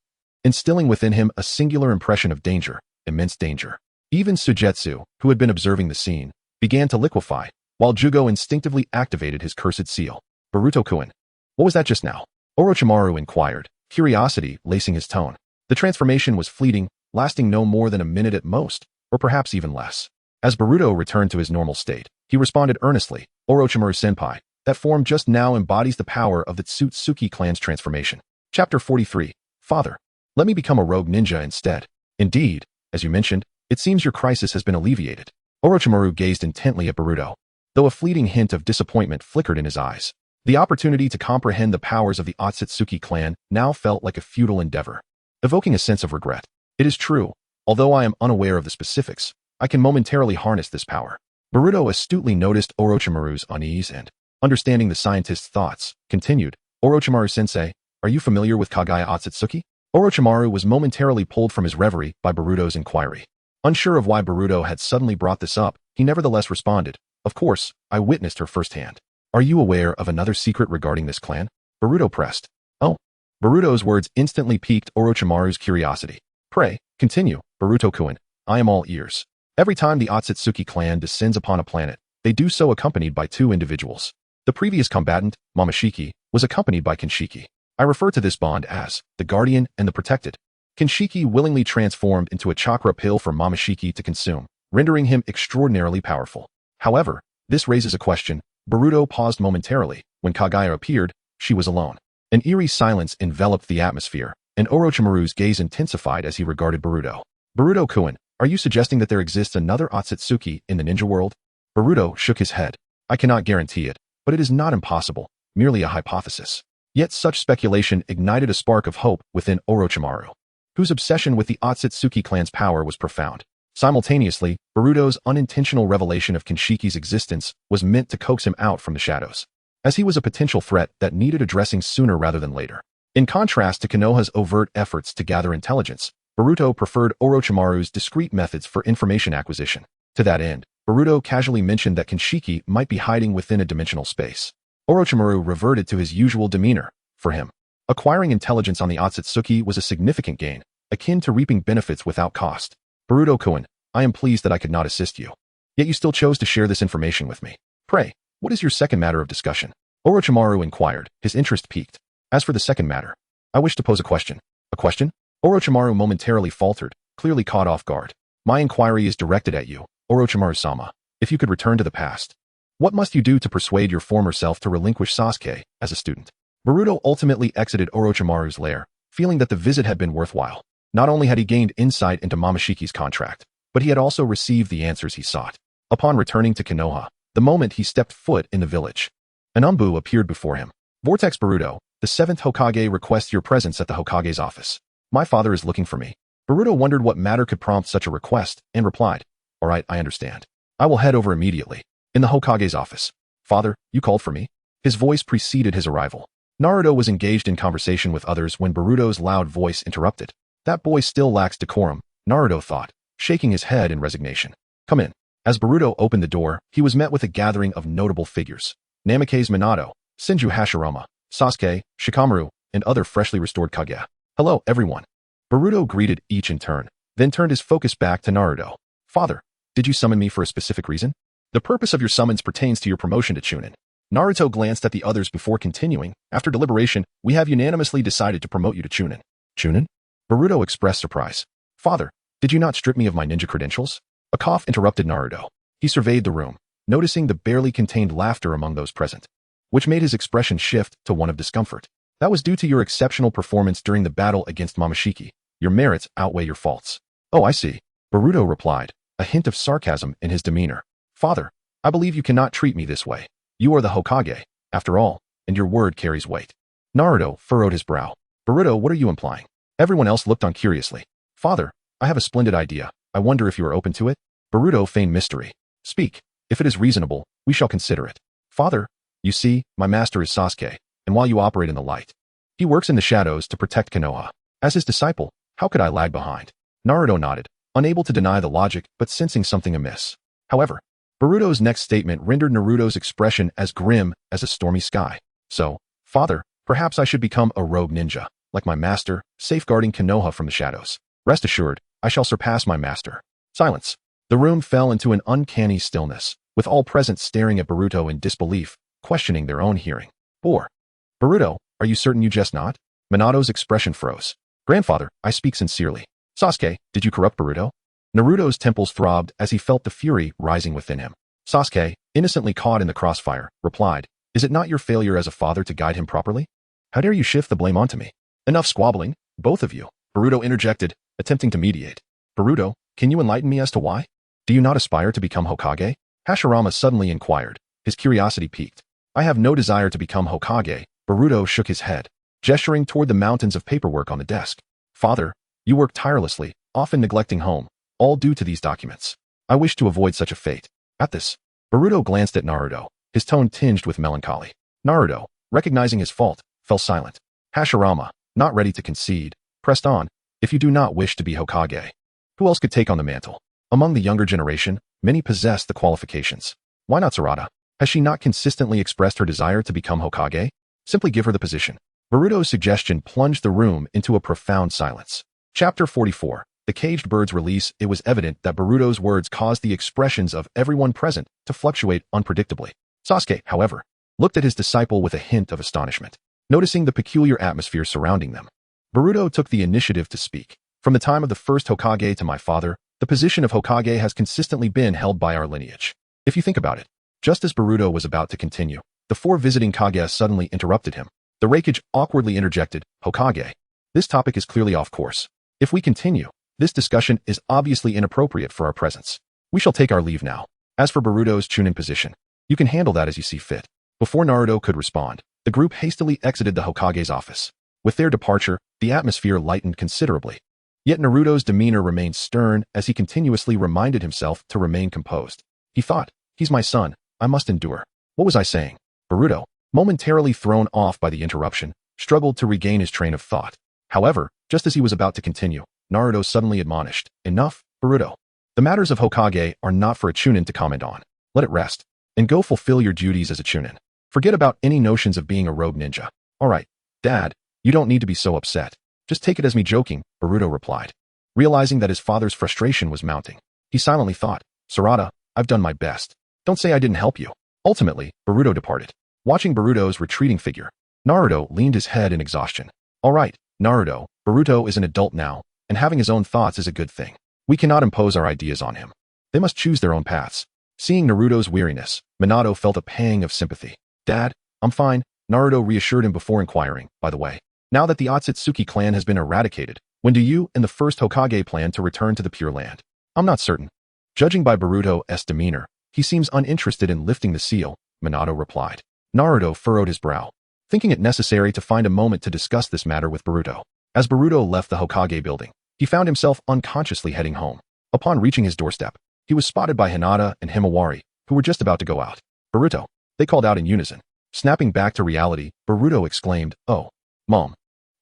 instilling within him a singular impression of danger, immense danger. Even Sujetsu, who had been observing the scene, began to liquefy, while Jugo instinctively activated his cursed seal. Boruto-kun, what was that just now? Orochimaru inquired, curiosity lacing his tone. The transformation was fleeting, lasting no more than a minute at most, or perhaps even less. As Boruto returned to his normal state, he responded earnestly, Orochimaru-senpai, that form just now embodies the power of the Tsutsuki clan's transformation. Chapter 43. Father, let me become a rogue ninja instead. Indeed, as you mentioned, it seems your crisis has been alleviated. Orochimaru gazed intently at Boruto, though a fleeting hint of disappointment flickered in his eyes. The opportunity to comprehend the powers of the Otsutsuki clan now felt like a futile endeavor, evoking a sense of regret. It is true, although I am unaware of the specifics, I can momentarily harness this power. Boruto astutely noticed Orochimaru's unease and, understanding the scientist's thoughts, continued, Orochimaru-sensei, are you familiar with Kagaya Otsutsuki? Orochimaru was momentarily pulled from his reverie by Boruto's inquiry. Unsure of why Boruto had suddenly brought this up, he nevertheless responded, of course, I witnessed her firsthand. Are you aware of another secret regarding this clan? Boruto pressed. Oh. Boruto's words instantly piqued Orochimaru's curiosity. Pray, continue, Boruto-kun, I am all ears. Every time the Otsutsuki clan descends upon a planet, they do so accompanied by two individuals. The previous combatant, Momoshiki, was accompanied by Kinshiki. I refer to this bond as the guardian and the protected. Kinshiki willingly transformed into a chakra pill for Momoshiki to consume, rendering him extraordinarily powerful. However, this raises a question. Boruto paused momentarily. When Kagaya appeared, she was alone. An eerie silence enveloped the atmosphere, and Orochimaru's gaze intensified as he regarded Boruto. Boruto-kun, are you suggesting that there exists another Otsutsuki in the ninja world? Boruto shook his head. I cannot guarantee it, but it is not impossible, merely a hypothesis. Yet such speculation ignited a spark of hope within Orochimaru, whose obsession with the Otsutsuki clan's power was profound. Simultaneously, Boruto's unintentional revelation of Kinshiki's existence was meant to coax him out from the shadows, as he was a potential threat that needed addressing sooner rather than later. In contrast to Konoha's overt efforts to gather intelligence, Boruto preferred Orochimaru's discreet methods for information acquisition. To that end, Boruto casually mentioned that Kanshiki might be hiding within a dimensional space. Orochimaru reverted to his usual demeanor. For him, acquiring intelligence on the Otsutsuki was a significant gain, akin to reaping benefits without cost. Boruto-kun, I am pleased that I could not assist you. Yet you still chose to share this information with me. Pray, what is your second matter of discussion? Orochimaru inquired, his interest piqued. As for the second matter, I wish to pose a question. A question? Orochimaru momentarily faltered, clearly caught off guard. My inquiry is directed at you, Orochimaru-sama. If you could return to the past, what must you do to persuade your former self to relinquish Sasuke as a student? Boruto ultimately exited Orochimaru's lair, feeling that the visit had been worthwhile. Not only had he gained insight into Momoshiki's contract, but he had also received the answers he sought. Upon returning to Konoha, the moment he stepped foot in the village, an Umbu appeared before him. Vortex Boruto, the 7th Hokage requests your presence at the Hokage's office. My father is looking for me. Boruto wondered what matter could prompt such a request, and replied, All right, I understand. I will head over immediately. In the Hokage's office. Father, you called for me? His voice preceded his arrival. Naruto was engaged in conversation with others when Boruto's loud voice interrupted. That boy still lacks decorum, Naruto thought, shaking his head in resignation. Come in. As Boruto opened the door, he was met with a gathering of notable figures. Namikaze Minato, Senju Hashirama, Sasuke, Shikamaru, and other freshly restored Kage. Hello, everyone. Boruto greeted each in turn, then turned his focus back to Naruto. Father, did you summon me for a specific reason? The purpose of your summons pertains to your promotion to Chunin. Naruto glanced at the others before continuing. After deliberation, we have unanimously decided to promote you to Chunin. Chunin? Boruto expressed surprise. Father, did you not strip me of my ninja credentials? A cough interrupted Naruto. He surveyed the room, noticing the barely contained laughter among those present, which made his expression shift to one of discomfort. That was due to your exceptional performance during the battle against Momoshiki. Your merits outweigh your faults. Oh, I see. Boruto replied, a hint of sarcasm in his demeanor. Father, I believe you cannot treat me this way. You are the Hokage, after all, and your word carries weight. Naruto furrowed his brow. Boruto, what are you implying? Everyone else looked on curiously. Father, I have a splendid idea. I wonder if you are open to it? Boruto feigned mystery. Speak. If it is reasonable, we shall consider it. Father, you see, my master is Sasuke, and while you operate in the light, he works in the shadows to protect Konoha. As his disciple, how could I lag behind? Naruto nodded, unable to deny the logic but sensing something amiss. However, Boruto's next statement rendered Naruto's expression as grim as a stormy sky. So, Father, perhaps I should become a rogue ninja, like my master, safeguarding Konoha from the shadows. Rest assured, I shall surpass my master. Silence. The room fell into an uncanny stillness, with all present staring at Boruto in disbelief, questioning their own hearing. Boruto, are you certain you just not? Minato's expression froze. Grandfather, I speak sincerely. Sasuke, did you corrupt Boruto? Naruto's temples throbbed as he felt the fury rising within him. Sasuke, innocently caught in the crossfire, replied, Is it not your failure as a father to guide him properly? How dare you shift the blame onto me? Enough squabbling, both of you. Boruto interjected, attempting to mediate. Boruto, can you enlighten me as to why? Do you not aspire to become Hokage? Hashirama suddenly inquired, his curiosity piqued. I have no desire to become Hokage. Boruto shook his head, gesturing toward the mountains of paperwork on the desk. Father, you work tirelessly, often neglecting home, all due to these documents. I wish to avoid such a fate. At this, Boruto glanced at Naruto, his tone tinged with melancholy. Naruto, recognizing his fault, fell silent. Hashirama, not ready to concede, pressed on. If you do not wish to be Hokage, who else could take on the mantle? Among the younger generation, many possess the qualifications. Why not Sarada? Has she not consistently expressed her desire to become Hokage? Simply give her the position. Boruto's suggestion plunged the room into a profound silence. Chapter 44. The Caged Bird's Release. It was evident that Boruto's words caused the expressions of everyone present to fluctuate unpredictably. Sasuke, however, looked at his disciple with a hint of astonishment, noticing the peculiar atmosphere surrounding them. Boruto took the initiative to speak. From the time of the first Hokage to my father, the position of Hokage has consistently been held by our lineage. If you think about it, just as Boruto was about to continue, the 4 visiting Kage suddenly interrupted him. The Raikage awkwardly interjected, Hokage. This topic is clearly off course. If we continue, this discussion is obviously inappropriate for our presence. We shall take our leave now. As for Boruto's Chunin position, you can handle that as you see fit. Before Naruto could respond, the group hastily exited the Hokage's office. With their departure, the atmosphere lightened considerably. Yet Naruto's demeanor remained stern as he continuously reminded himself to remain composed. He thought, he's my son, I must endure. What was I saying? Boruto, momentarily thrown off by the interruption, struggled to regain his train of thought. However, just as he was about to continue, Naruto suddenly admonished, "Enough, Boruto. The matters of Hokage are not for a Chunin to comment on. Let it rest, and go fulfill your duties as a Chunin. Forget about any notions of being a rogue ninja." "Alright, Dad, you don't need to be so upset. Just take it as me joking," Boruto replied. Realizing that his father's frustration was mounting, he silently thought, "Sarada, I've done my best. Don't say I didn't help you." Ultimately, Boruto departed. Watching Boruto's retreating figure, Naruto leaned his head in exhaustion. "Alright, Naruto, Boruto is an adult now, and having his own thoughts is a good thing. We cannot impose our ideas on him. They must choose their own paths." Seeing Naruto's weariness, Minato felt a pang of sympathy. "Dad, I'm fine," Naruto reassured him before inquiring, "By the way, now that the Otsutsuki clan has been eradicated, when do you and the first Hokage plan to return to the Pure Land?" "I'm not certain." Judging by Boruto's demeanor, he seems uninterested in lifting the seal, Minato replied. Naruto furrowed his brow, thinking it necessary to find a moment to discuss this matter with Boruto. As Boruto left the Hokage building, he found himself unconsciously heading home. Upon reaching his doorstep, he was spotted by Hinata and Himawari, who were just about to go out. "Boruto," they called out in unison. Snapping back to reality, Boruto exclaimed, "Oh, Mom."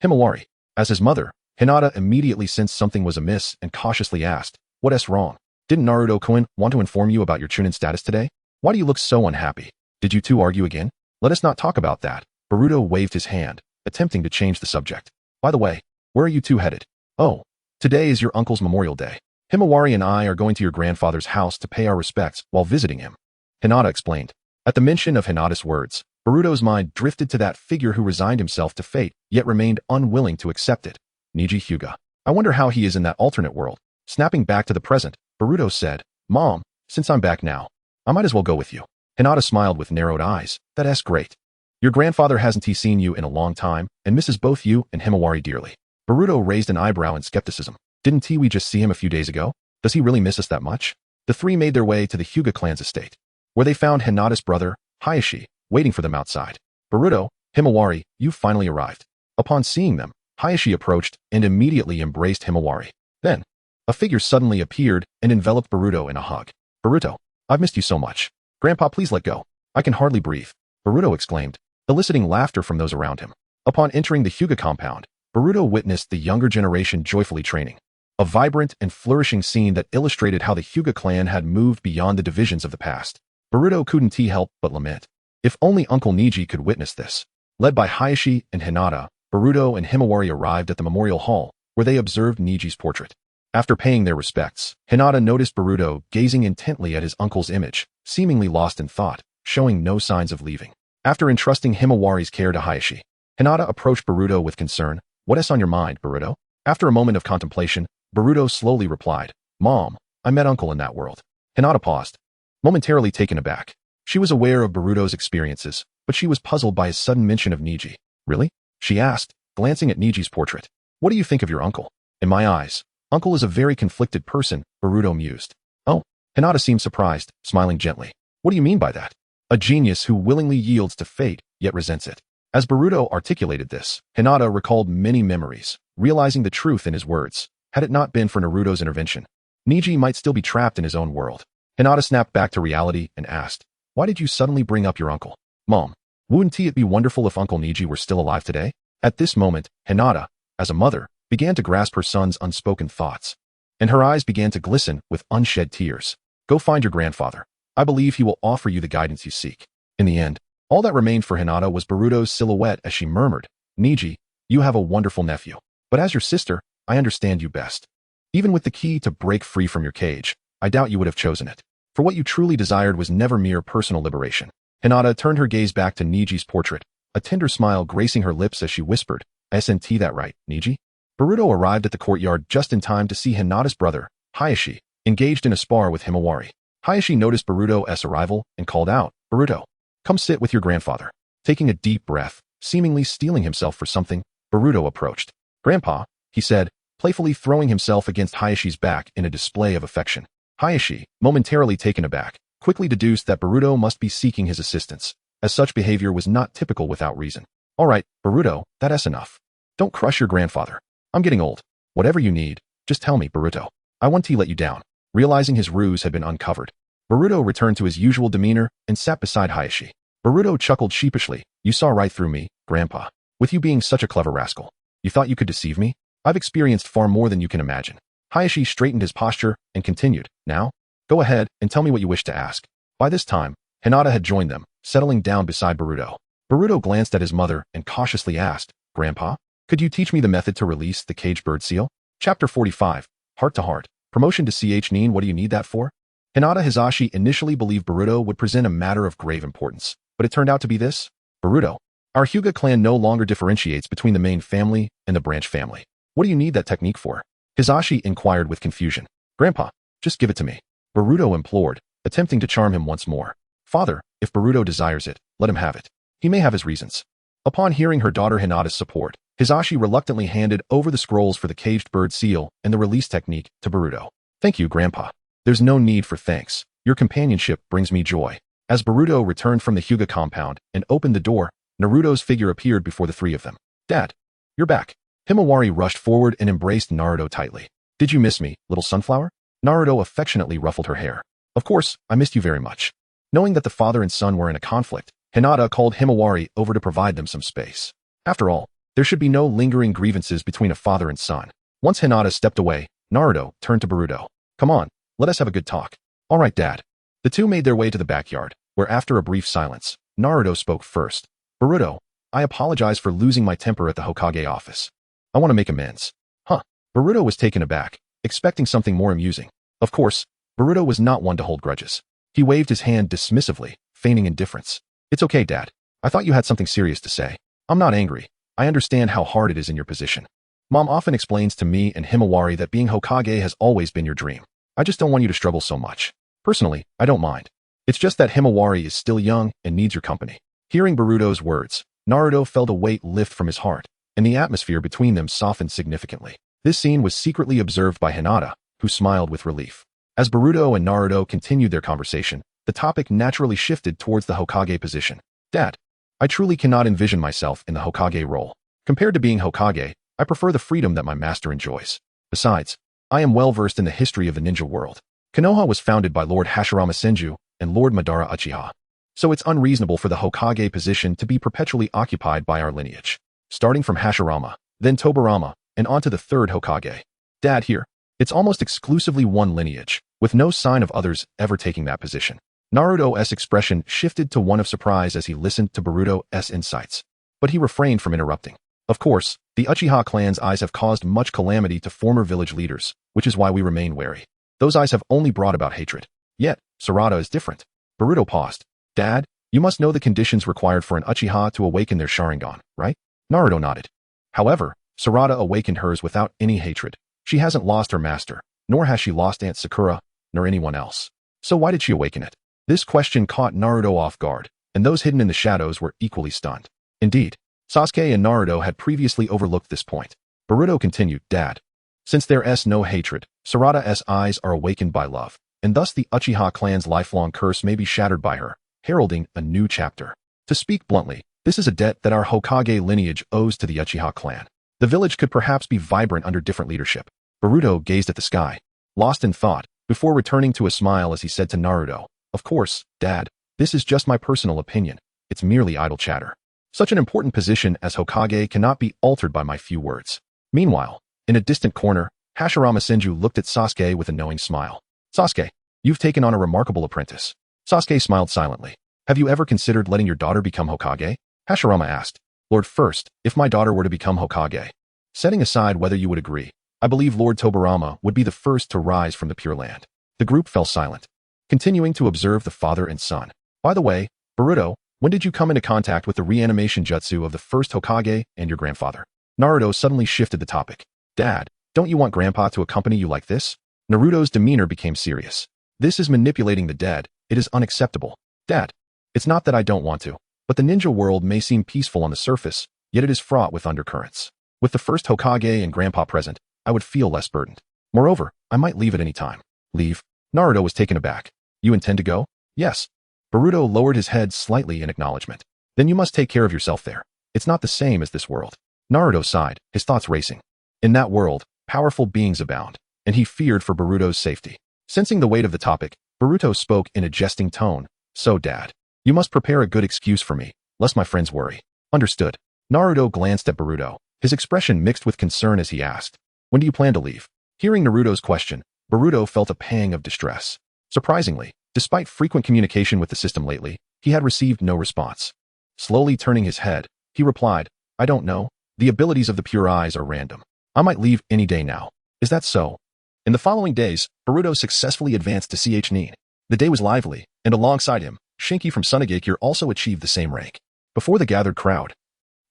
Himawari. As his mother, Hinata immediately sensed something was amiss and cautiously asked, "What's wrong? Didn't Naruto-kun want to inform you about your Chunin status today? Why do you look so unhappy? Did you two argue again?" "Let us not talk about that." Boruto waved his hand, attempting to change the subject. "By the way, where are you two headed?" "Oh, today is your uncle's Memorial Day. Himawari and I are going to your grandfather's house to pay our respects while visiting him," Hinata explained. At the mention of Hinata's words, Boruto's mind drifted to that figure who resigned himself to fate, yet remained unwilling to accept it. Neji Hyuga. I wonder how he is in that alternate world. Snapping back to the present, Boruto said, "Mom, since I'm back now, I might as well go with you." Hinata smiled with narrowed eyes. "That's great. Your grandfather hasn't he seen you in a long time, and misses both you and Himawari dearly." Boruto raised an eyebrow in skepticism. "Didn't we just see him a few days ago? Does he really miss us that much?" The three made their way to the Hyuga clan's estate, where they found Hinata's brother, Hayashi, waiting for them outside. "Boruto, Himawari, you finally arrived." Upon seeing them, Hayashi approached and immediately embraced Himawari. Then, a figure suddenly appeared and enveloped Boruto in a hug. "Boruto, I've missed you so much. Grandpa, please let go. I can hardly breathe," Boruto exclaimed, eliciting laughter from those around him. Upon entering the Hyuga compound, Boruto witnessed the younger generation joyfully training. A vibrant and flourishing scene that illustrated how the Hyuga clan had moved beyond the divisions of the past. Boruto couldn't help but lament. If only Uncle Neji could witness this. Led by Hayashi and Hinata, Boruto and Himawari arrived at the memorial hall, where they observed Neji's portrait. After paying their respects, Hinata noticed Boruto gazing intently at his uncle's image, seemingly lost in thought, showing no signs of leaving. After entrusting Himawari's care to Hayashi, Hinata approached Boruto with concern. "What's on your mind, Boruto?" After a moment of contemplation, Boruto slowly replied, "Mom, I met Uncle in that world." Hinata paused, momentarily taken aback. She was aware of Boruto's experiences, but she was puzzled by his sudden mention of Neji. "Really?" she asked, glancing at Neji's portrait. "What do you think of your uncle?" "In my eyes, Uncle is a very conflicted person," Boruto mused. "Oh," Hinata seemed surprised, smiling gently. "What do you mean by that?" "A genius who willingly yields to fate, yet resents it." As Boruto articulated this, Hinata recalled many memories, realizing the truth in his words. Had it not been for Naruto's intervention, Neji might still be trapped in his own world. Hinata snapped back to reality and asked, "Why did you suddenly bring up your uncle?" "Mom, wouldn't it be wonderful if Uncle Neji were still alive today?" At this moment, Hinata, as a mother, began to grasp her son's unspoken thoughts, and her eyes began to glisten with unshed tears. "Go find your grandfather. I believe he will offer you the guidance you seek." In the end, all that remained for Hinata was Boruto's silhouette as she murmured, "Neji, you have a wonderful nephew. But as your sister, I understand you best. Even with the key to break free from your cage, I doubt you would have chosen it. For what you truly desired was never mere personal liberation." Hinata turned her gaze back to Neji's portrait, a tender smile gracing her lips as she whispered, "Isn't that right, Neji?" Boruto arrived at the courtyard just in time to see Hinata's brother, Hayashi, engaged in a spar with Himawari. Hayashi noticed Boruto's arrival and called out, "Boruto, come sit with your grandfather." Taking a deep breath, seemingly steeling himself for something, Boruto approached. "Grandpa," he said, playfully throwing himself against Hayashi's back in a display of affection. Hayashi, momentarily taken aback, quickly deduced that Boruto must be seeking his assistance, as such behavior was not typical without reason. "All right, Boruto, that's enough. Don't crush your grandfather. I'm getting old. Whatever you need, just tell me, Boruto. I want to let you down." Realizing his ruse had been uncovered, Boruto returned to his usual demeanor and sat beside Hayashi. Boruto chuckled sheepishly. "You saw right through me, Grandpa. With you being such a clever rascal, you thought you could deceive me? I've experienced far more than you can imagine. Hayashi straightened his posture and continued, now, go ahead and tell me what you wish to ask. By this time, Hinata had joined them, settling down beside Boruto. Boruto glanced at his mother and cautiously asked, Grandpa, could you teach me the method to release the caged bird seal? Chapter 45, Heart to Heart. Promotion to CH Nin, what do you need that for? Hinata Hizashi initially believed Boruto would present a matter of grave importance, but it turned out to be this. Boruto, our Hyuga clan no longer differentiates between the main family and the branch family. What do you need that technique for? Hizashi inquired with confusion. Grandpa, just give it to me. Boruto implored, attempting to charm him once more. Father, if Boruto desires it, let him have it. He may have his reasons. Upon hearing her daughter Hinata's support, Hizashi reluctantly handed over the scrolls for the caged bird seal and the release technique to Boruto. Thank you, Grandpa. There's no need for thanks. Your companionship brings me joy. As Boruto returned from the Hyuga compound and opened the door, Naruto's figure appeared before the three of them. Dad, you're back. Himawari rushed forward and embraced Naruto tightly. Did you miss me, little sunflower? Naruto affectionately ruffled her hair. Of course, I missed you very much. Knowing that the father and son were in a conflict, Hinata called Himawari over to provide them some space. After all, there should be no lingering grievances between a father and son. Once Hinata stepped away, Naruto turned to Boruto. Come on, let us have a good talk. All right, Dad. The two made their way to the backyard, where after a brief silence, Naruto spoke first. Boruto, I apologize for losing my temper at the Hokage office. I want to make amends. Huh. Boruto was taken aback, expecting something more amusing. Of course, Boruto was not one to hold grudges. He waved his hand dismissively, feigning indifference. It's okay, Dad. I thought you had something serious to say. I'm not angry. I understand how hard it is in your position. Mom often explains to me and Himawari that being Hokage has always been your dream. I just don't want you to struggle so much. Personally, I don't mind. It's just that Himawari is still young and needs your company. Hearing Boruto's words, Naruto felt a weight lift from his heart, and the atmosphere between them softened significantly. This scene was secretly observed by Hinata, who smiled with relief. As Boruto and Naruto continued their conversation, the topic naturally shifted towards the Hokage position. Dad, I truly cannot envision myself in the Hokage role. Compared to being Hokage, I prefer the freedom that my master enjoys. Besides, I am well versed in the history of the ninja world. Konoha was founded by Lord Hashirama Senju and Lord Madara Uchiha. So it's unreasonable for the Hokage position to be perpetually occupied by our lineage. Starting from Hashirama, then Tobirama, and on to the third Hokage. Dad here. It's almost exclusively one lineage, with no sign of others ever taking that position. Naruto's expression shifted to one of surprise as he listened to Boruto's insights. But he refrained from interrupting. Of course, the Uchiha clan's eyes have caused much calamity to former village leaders, which is why we remain wary. Those eyes have only brought about hatred. Yet, Sarada is different. Boruto paused. Dad, you must know the conditions required for an Uchiha to awaken their Sharingan, right? Naruto nodded. However, Sarada awakened hers without any hatred. She hasn't lost her master, nor has she lost Aunt Sakura, nor anyone else. So why did she awaken it? This question caught Naruto off guard, and those hidden in the shadows were equally stunned. Indeed, Sasuke and Naruto had previously overlooked this point. Boruto continued, Dad. Since there's no hatred, Sarada's eyes are awakened by love, and thus the Uchiha clan's lifelong curse may be shattered by her, heralding a new chapter. To speak bluntly, this is a debt that our Hokage lineage owes to the Uchiha clan. The village could perhaps be vibrant under different leadership. Boruto gazed at the sky, lost in thought, before returning to a smile as he said to Naruto, Of course, Dad, this is just my personal opinion. It's merely idle chatter. Such an important position as Hokage cannot be altered by my few words. Meanwhile, in a distant corner, Hashirama Senju looked at Sasuke with a knowing smile. Sasuke, you've taken on a remarkable apprentice. Sasuke smiled silently. Have you ever considered letting your daughter become Hokage? Hashirama asked. Lord, first, if my daughter were to become Hokage, setting aside whether you would agree, I believe Lord Tobirama would be the first to rise from the Pure Land. The group fell silent, continuing to observe the father and son. By the way, Boruto, when did you come into contact with the reanimation jutsu of the first Hokage and your grandfather? Naruto suddenly shifted the topic. Dad, don't you want Grandpa to accompany you like this? Naruto's demeanor became serious. This is manipulating the dead. It is unacceptable. Dad, it's not that I don't want to, but the ninja world may seem peaceful on the surface, yet it is fraught with undercurrents. With the first Hokage and Grandpa present, I would feel less burdened. Moreover, I might leave at any time. Leave? Naruto was taken aback. You intend to go? Yes. Boruto lowered his head slightly in acknowledgement. Then you must take care of yourself there. It's not the same as this world. Naruto sighed, his thoughts racing. In that world, powerful beings abound, and he feared for Boruto's safety. Sensing the weight of the topic, Boruto spoke in a jesting tone. So, Dad, you must prepare a good excuse for me, lest my friends worry. Understood. Naruto glanced at Boruto, his expression mixed with concern as he asked, "When do you plan to leave?" Hearing Naruto's question, Boruto felt a pang of distress. Surprisingly, despite frequent communication with the system lately, he had received no response. Slowly turning his head, he replied, "I don't know. The abilities of the Pure Eyes are random. I might leave any day now. Is that so?" In the following days, Boruto successfully advanced to CH Nin. The day was lively, and alongside him, Shinki from Sunagakure also achieved the same rank. Before the gathered crowd,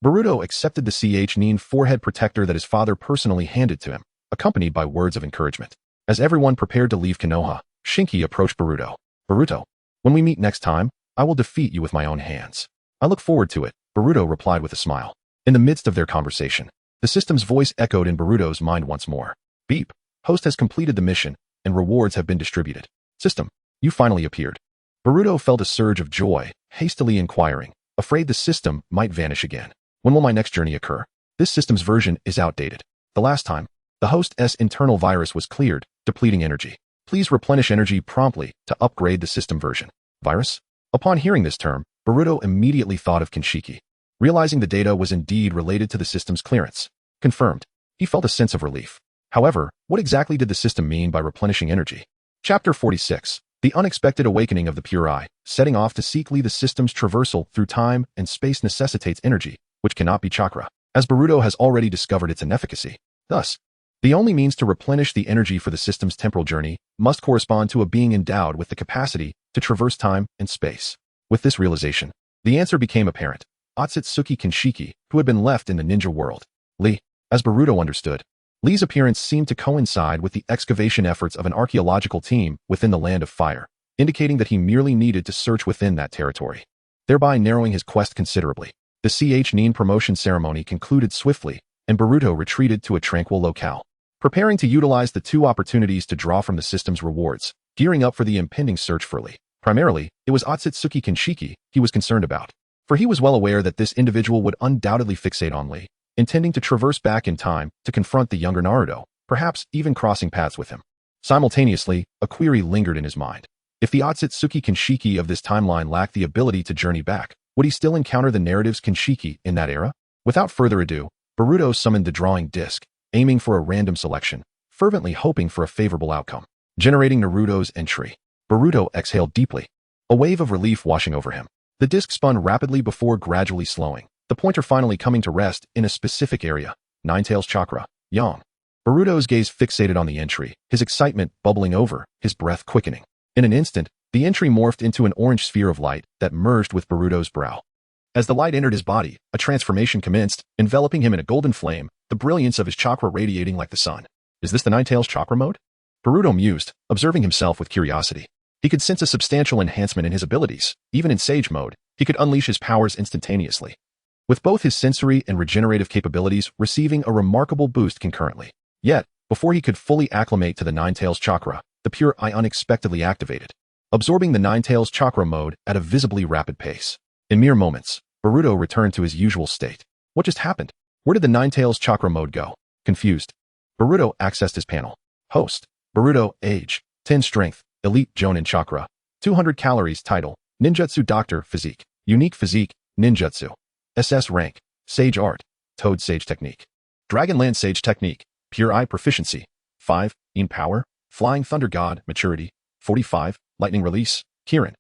Boruto accepted the CH Nin forehead protector that his father personally handed to him, accompanied by words of encouragement. As everyone prepared to leave Konoha, Shinki approached Boruto. "Boruto, when we meet next time, I will defeat you with my own hands." "I look forward to it," Boruto replied with a smile. In the midst of their conversation, the system's voice echoed in Boruto's mind once more. "Beep. Host has completed the mission, and rewards have been distributed. System, you finally appeared." Boruto felt a surge of joy, hastily inquiring, afraid the system might vanish again. "When will my next journey occur? This system's version is outdated. The last time, the host's internal virus was cleared, depleting energy. Please replenish energy promptly to upgrade the system version." Virus? Upon hearing this term, Boruto immediately thought of Kinshiki. Realizing the data was indeed related to the system's clearance. Confirmed. He felt a sense of relief. However, what exactly did the system mean by replenishing energy? Chapter 46. The Unexpected Awakening of the Pure Eye. Setting off to seek the system's traversal through time and space necessitates energy, which cannot be chakra, as Boruto has already discovered its inefficacy. Thus, the only means to replenish the energy for the system's temporal journey must correspond to a being endowed with the capacity to traverse time and space. With this realization, the answer became apparent. Otsutsuki Kinshiki, who had been left in the ninja world. Lee. As Boruto understood, Lee's appearance seemed to coincide with the excavation efforts of an archaeological team within the Land of Fire, indicating that he merely needed to search within that territory, thereby narrowing his quest considerably. The CH Nin promotion ceremony concluded swiftly, and Boruto retreated to a tranquil locale, preparing to utilize the two opportunities to draw from the system's rewards, gearing up for the impending search for Lee. Primarily, it was Otsutsuki Kinshiki he was concerned about, for he was well aware that this individual would undoubtedly fixate on Lee, intending to traverse back in time to confront the younger Naruto, perhaps even crossing paths with him. Simultaneously, a query lingered in his mind. If the Otsutsuki Kinshiki of this timeline lacked the ability to journey back, would he still encounter the narrative's Kinshiki in that era? Without further ado, Boruto summoned the drawing disc, aiming for a random selection, fervently hoping for a favorable outcome. Generating Naruto's entry, Boruto exhaled deeply, a wave of relief washing over him. The disc spun rapidly before gradually slowing, the pointer finally coming to rest in a specific area, Ninetales Chakra, Yang. Boruto's gaze fixated on the entry, his excitement bubbling over, his breath quickening. In an instant, the entry morphed into an orange sphere of light that merged with Boruto's brow. As the light entered his body, a transformation commenced, enveloping him in a golden flame, the brilliance of his chakra radiating like the sun. Is this the Ninetales Chakra mode? Boruto mused, observing himself with curiosity. He could sense a substantial enhancement in his abilities. Even in Sage mode, he could unleash his powers instantaneously, with both his sensory and regenerative capabilities receiving a remarkable boost concurrently. Yet, before he could fully acclimate to the Ninetales Chakra, the Pure Eye unexpectedly activated, absorbing the Ninetales Chakra mode at a visibly rapid pace. In mere moments, Boruto returned to his usual state. What just happened? Where did the Ninetales Chakra mode go? Confused, Boruto accessed his panel. Host, Boruto, age, 10 strength, elite Jonin Chakra, 200 calories title, Ninjutsu Doctor Physique, unique physique, Ninjutsu. SS rank, Sage Art, Toad Sage Technique. Dragonland Sage Technique, Pure Eye Proficiency, 5, in Power, Flying Thunder God, Maturity, 45, Lightning Release, Kirin.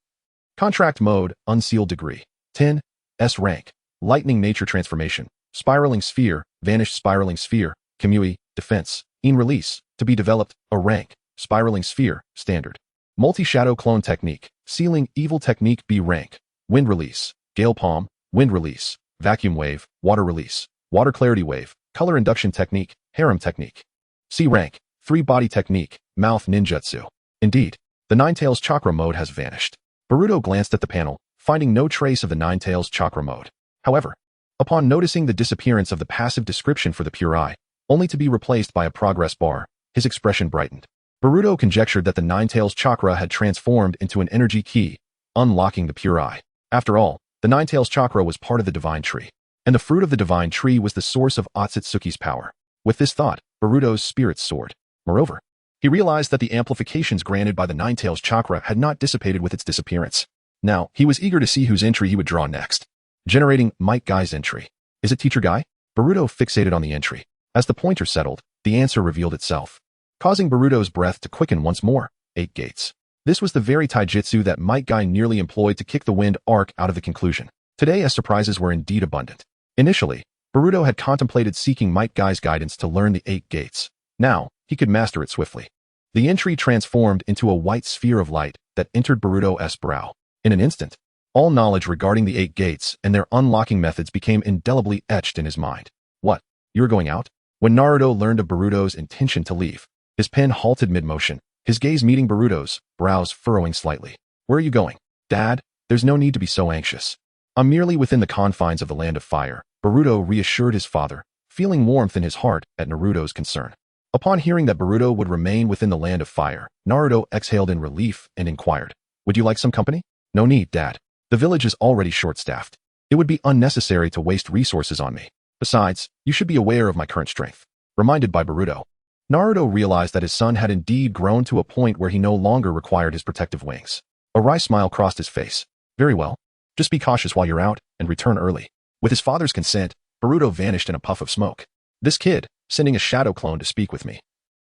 Contract Mode, Unsealed Degree, 10, S rank, Lightning Nature Transformation, Spiraling Sphere, Vanished Spiraling Sphere, Kamui, Defense, in Release, to be developed, a rank, Spiraling Sphere, Standard. Multi-Shadow Clone Technique, Sealing Evil Technique B rank, Wind Release, Gale Palm, Wind Release, Vacuum Wave, Water Release, Water Clarity Wave, Color Induction Technique, Harem Technique. C rank, 3 Body Technique, Mouth Ninjutsu. Indeed, the Ninetales Chakra mode has vanished. Boruto glanced at the panel, finding no trace of the Ninetales Chakra mode. However, upon noticing the disappearance of the passive description for the Pure Eye, only to be replaced by a progress bar, his expression brightened. Boruto conjectured that the Ninetales Chakra had transformed into an energy key, unlocking the Pure Eye. After all, the Ninetales Chakra was part of the Divine Tree, and the fruit of the Divine Tree was the source of Otsutsuki's power. With this thought, Boruto's spirits soared. Moreover, he realized that the amplifications granted by the Ninetales Chakra had not dissipated with its disappearance. Now, he was eager to see whose entry he would draw next. Generating Might Guy's entry. Is it Teacher Guy? Boruto fixated on the entry. As the pointer settled, the answer revealed itself, causing Boruto's breath to quicken once more. 8 gates. This was the very taijutsu that Might Guy nearly employed to kick the wind arc out of the conclusion. Today, as surprises were indeed abundant. Initially, Boruto had contemplated seeking Might Guy's guidance to learn the 8 gates. Now, he could master it swiftly. The entry transformed into a white sphere of light that entered Boruto's brow. In an instant, all knowledge regarding the 8 gates and their unlocking methods became indelibly etched in his mind. What? You're going out? When Naruto learned of Boruto's intention to leave, his pen halted mid-motion, his gaze meeting Boruto's, brows furrowing slightly. Where are you going? Dad, there's no need to be so anxious. I'm merely within the confines of the Land of Fire, Boruto reassured his father, feeling warmth in his heart at Naruto's concern. Upon hearing that Boruto would remain within the Land of Fire, Naruto exhaled in relief and inquired, Would you like some company? No need, Dad. The village is already short-staffed. It would be unnecessary to waste resources on me. Besides, you should be aware of my current strength. Reminded by Boruto, Naruto realized that his son had indeed grown to a point where he no longer required his protective wings. A wry smile crossed his face. Very well. Just be cautious while you're out and return early. With his father's consent, Boruto vanished in a puff of smoke. This kid, sending a shadow clone to speak with me,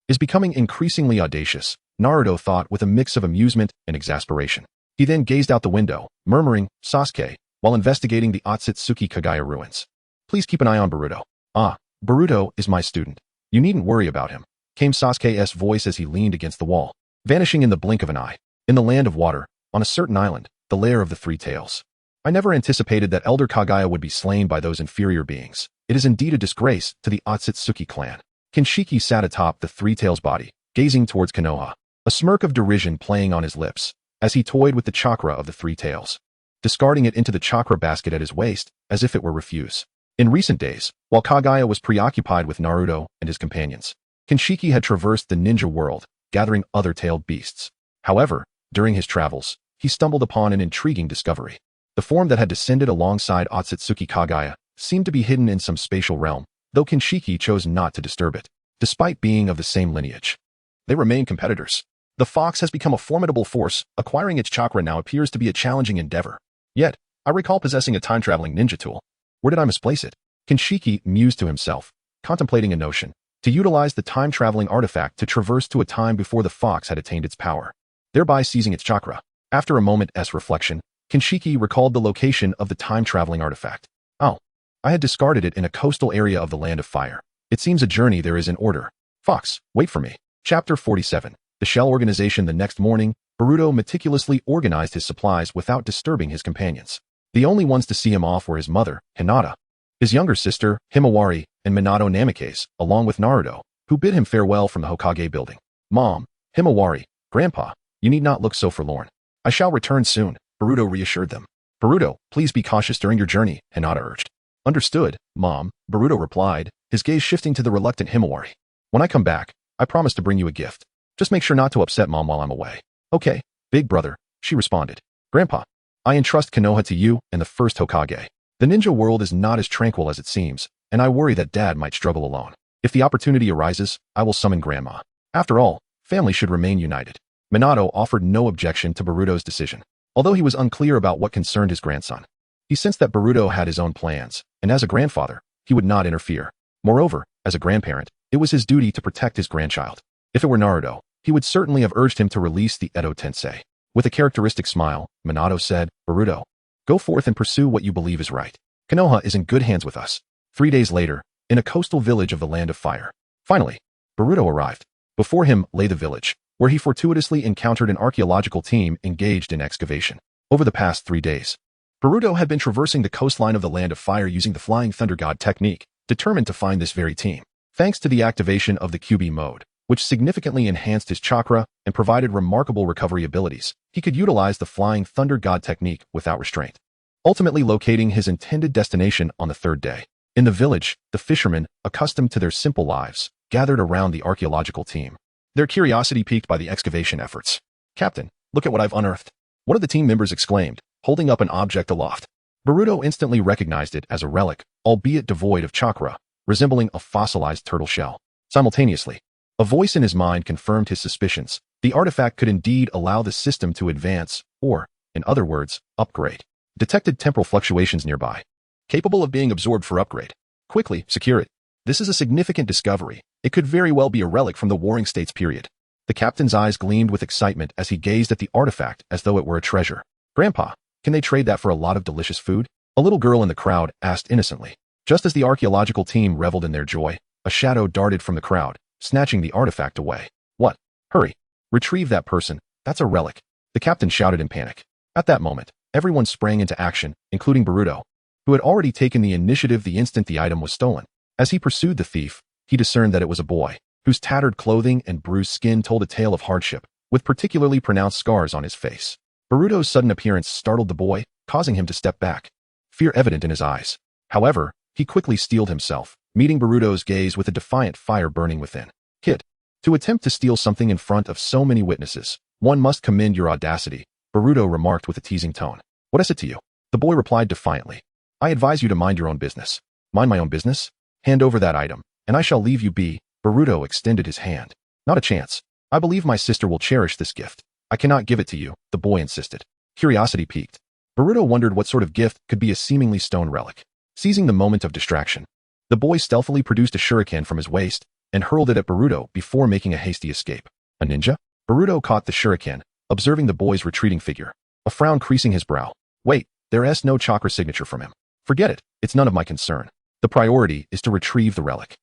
is becoming increasingly audacious, Naruto thought with a mix of amusement and exasperation. He then gazed out the window, murmuring, Sasuke, while investigating the Otsutsuki Kagaya ruins. Please keep an eye on Boruto. Ah, Boruto is my student. You needn't worry about him, came Sasuke's voice as he leaned against the wall, vanishing in the blink of an eye. In the Land of Water, on a certain island, the lair of the Three Tails. I never anticipated that Elder Kagaya would be slain by those inferior beings. It is indeed a disgrace to the Otsutsuki clan. Kinshiki sat atop the Three Tails body, gazing towards Konoha, a smirk of derision playing on his lips, as he toyed with the chakra of the Three Tails, discarding it into the chakra basket at his waist, as if it were refuse. In recent days, while Kagaya was preoccupied with Naruto and his companions, Kinshiki had traversed the ninja world, gathering other tailed beasts. However, during his travels, he stumbled upon an intriguing discovery. The form that had descended alongside Otsutsuki Kagaya seemed to be hidden in some spatial realm, though Kinshiki chose not to disturb it, despite being of the same lineage. They remain competitors. The fox has become a formidable force. Acquiring its chakra now appears to be a challenging endeavor. Yet, I recall possessing a time-traveling ninja tool. Where did I misplace it? Kinshiki mused to himself, contemplating a notion, to utilize the time-traveling artifact to traverse to a time before the fox had attained its power, thereby seizing its chakra. After a moment's reflection, Kinshiki recalled the location of the time-traveling artifact. Oh, I had discarded it in a coastal area of the Land of Fire. It seems a journey there is in order. Fox, wait for me. Chapter 47. The Shell Organization. The next morning, Boruto meticulously organized his supplies without disturbing his companions. The only ones to see him off were his mother, Hinata, his younger sister, Himawari, and Minato Namikaze, along with Naruto, who bid him farewell from the Hokage building. Mom, Himawari, Grandpa, you need not look so forlorn. I shall return soon, Boruto reassured them. Boruto, please be cautious during your journey, Hinata urged. Understood, Mom, Boruto replied, his gaze shifting to the reluctant Himawari. When I come back, I promise to bring you a gift. Just make sure not to upset Mom while I'm away. Okay, big brother, she responded. Grandpa, I entrust Konoha to you and the first Hokage. The ninja world is not as tranquil as it seems, and I worry that Dad might struggle alone. If the opportunity arises, I will summon Grandma. After all, family should remain united. Minato offered no objection to Boruto's decision, although he was unclear about what concerned his grandson. He sensed that Boruto had his own plans, and as a grandfather, he would not interfere. Moreover, as a grandparent, it was his duty to protect his grandchild. If it were Naruto, he would certainly have urged him to release the Edo Tensei. With a characteristic smile, Minato said, Boruto, go forth and pursue what you believe is right. Konoha is in good hands with us. 3 days later, in a coastal village of the Land of Fire. Finally, Boruto arrived. Before him lay the village, where he fortuitously encountered an archaeological team engaged in excavation. Over the past 3 days, Boruto had been traversing the coastline of the Land of Fire using the Flying Thunder God technique, determined to find this very team. Thanks to the activation of the QB mode, which significantly enhanced his chakra and provided remarkable recovery abilities, he could utilize the Flying Thunder God technique without restraint, ultimately locating his intended destination on the 3rd day. In the village, the fishermen, accustomed to their simple lives, gathered around the archaeological team, their curiosity piqued by the excavation efforts. Captain, look at what I've unearthed. One of the team members exclaimed, holding up an object aloft. Boruto instantly recognized it as a relic, albeit devoid of chakra, resembling a fossilized turtle shell. Simultaneously, a voice in his mind confirmed his suspicions. The artifact could indeed allow the system to advance, or, in other words, upgrade. Detected temporal fluctuations nearby. capable of being absorbed for upgrade. Quickly, secure it. This is a significant discovery. It could very well be a relic from the Warring States period. The captain's eyes gleamed with excitement as he gazed at the artifact as though it were a treasure. Grandpa, can they trade that for a lot of delicious food? A little girl in the crowd asked innocently. Just as the archaeological team reveled in their joy, a shadow darted from the crowd, snatching the artifact away. What? Hurry. Retrieve that person. That's a relic. The captain shouted in panic. At that moment, everyone sprang into action, including Boruto, who had already taken the initiative the instant the item was stolen. As he pursued the thief, he discerned that it was a boy, whose tattered clothing and bruised skin told a tale of hardship, with particularly pronounced scars on his face. Boruto's sudden appearance startled the boy, causing him to step back, fear evident in his eyes. However, he quickly steeled himself, meeting Boruto's gaze with a defiant fire burning within. Kid, to attempt to steal something in front of so many witnesses, one must commend your audacity, Boruto remarked with a teasing tone. What is it to you? The boy replied defiantly. I advise you to mind your own business. Mind my own business? Hand over that item, and I shall leave you be. Boruto extended his hand. Not a chance. I believe my sister will cherish this gift. I cannot give it to you, the boy insisted. Curiosity piqued. Boruto wondered what sort of gift could be a seemingly stone relic. Seizing the moment of distraction, the boy stealthily produced a shuriken from his waist and hurled it at Boruto before making a hasty escape. A ninja? Boruto caught the shuriken, observing the boy's retreating figure, a frown creasing his brow. Wait, there's no chakra signature from him. Forget it, it's none of my concern. The priority is to retrieve the relic.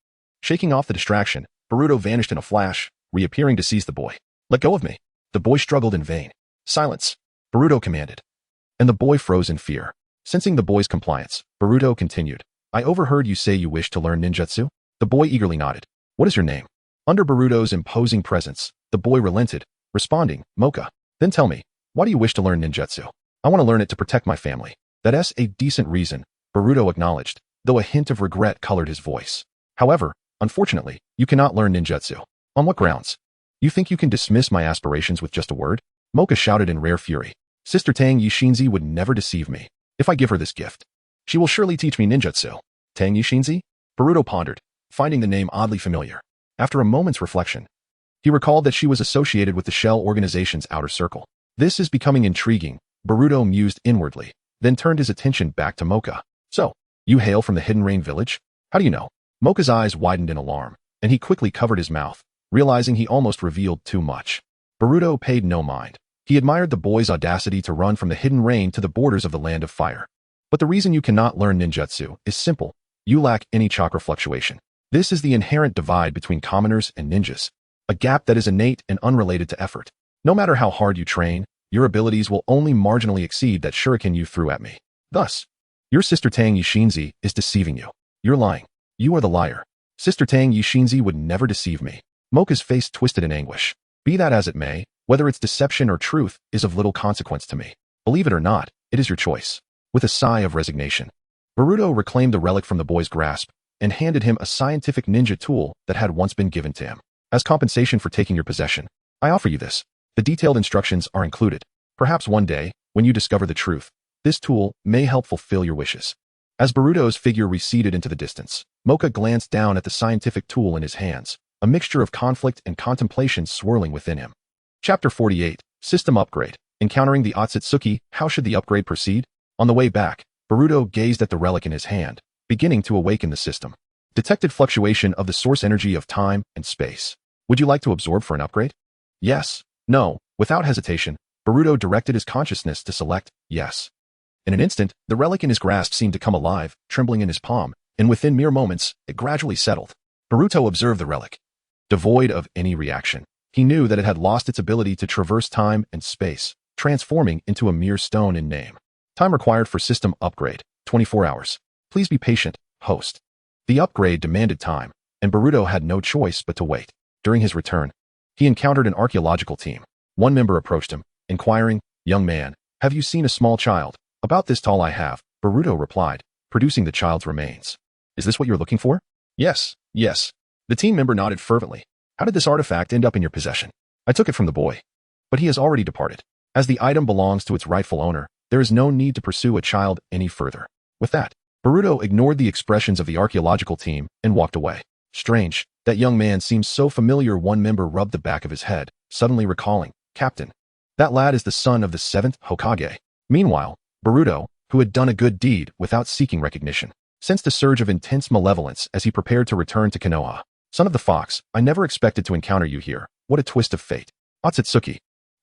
Shaking off the distraction, Boruto vanished in a flash, reappearing to seize the boy. Let go of me. The boy struggled in vain. Silence, Boruto commanded. And the boy froze in fear. Sensing the boy's compliance, Boruto continued. I overheard you say you wish to learn ninjutsu? The boy eagerly nodded. What is your name? Under Boruto's imposing presence, the boy relented, responding, Mocha. Then tell me, why do you wish to learn ninjutsu? I want to learn it to protect my family. That's a decent reason, Boruto acknowledged, though a hint of regret colored his voice. However, unfortunately, you cannot learn ninjutsu. On what grounds? You think you can dismiss my aspirations with just a word? Mocha shouted in rare fury. Sister Tang Yishinzi would never deceive me. If I give her this gift, she will surely teach me ninjutsu. Tang Yishinzi? Boruto pondered, finding the name oddly familiar. After a moment's reflection, he recalled that she was associated with the Shell organization's outer circle. This is becoming intriguing, Boruto mused inwardly, then turned his attention back to Mocha. So, you hail from the Hidden Rain village? How do you know? Mocha's eyes widened in alarm, and he quickly covered his mouth, realizing he almost revealed too much. Boruto paid no mind. He admired the boy's audacity to run from the Hidden Rain to the borders of the Land of Fire. But the reason you cannot learn ninjutsu is simple. You lack any chakra fluctuation. This is the inherent divide between commoners and ninjas, a gap that is innate and unrelated to effort. No matter how hard you train, your abilities will only marginally exceed that shuriken you threw at me. Thus, your sister Tang Yishinzi is deceiving you. You're lying. You are the liar. Sister Tang Yishinzi would never deceive me. Mocha's face twisted in anguish. Be that as it may, whether it's deception or truth is of little consequence to me. Believe it or not, it is your choice. With a sigh of resignation, Boruto reclaimed the relic from the boy's grasp and handed him a scientific ninja tool that had once been given to him. As compensation for taking your possession, I offer you this. The detailed instructions are included. Perhaps one day, when you discover the truth, this tool may help fulfill your wishes. As Boruto's figure receded into the distance, Mocha glanced down at the scientific tool in his hands, a mixture of conflict and contemplation swirling within him. Chapter 48, System Upgrade. Encountering the Otsutsuki, how should the upgrade proceed? On the way back, Boruto gazed at the relic in his hand, beginning to awaken the system. Detected fluctuation of the source energy of time and space. Would you like to absorb for an upgrade? Yes. No. Without hesitation, Boruto directed his consciousness to select yes. In an instant, the relic in his grasp seemed to come alive, trembling in his palm, and within mere moments, it gradually settled. Boruto observed the relic. Devoid of any reaction, he knew that it had lost its ability to traverse time and space, transforming into a mere stone in name. Time required for system upgrade, 24 hours. Please be patient, host. The upgrade demanded time, and Boruto had no choice but to wait. During his return, he encountered an archaeological team. One member approached him, inquiring, Young man, have you seen a small child? About this tall I have, Boruto replied, producing the child's remains. Is this what you're looking for? Yes, yes. The team member nodded fervently. How did this artifact end up in your possession? I took it from the boy. But he has already departed. As the item belongs to its rightful owner, there is no need to pursue a child any further. With that, Boruto ignored the expressions of the archaeological team and walked away. Strange, that young man seems so familiar. One member rubbed the back of his head, suddenly recalling, Captain, that lad is the son of the 7th Hokage. Meanwhile, Boruto, who had done a good deed without seeking recognition, sensed a surge of intense malevolence as he prepared to return to Konoha. Son of the fox, I never expected to encounter you here. What a twist of fate. Otsutsuki.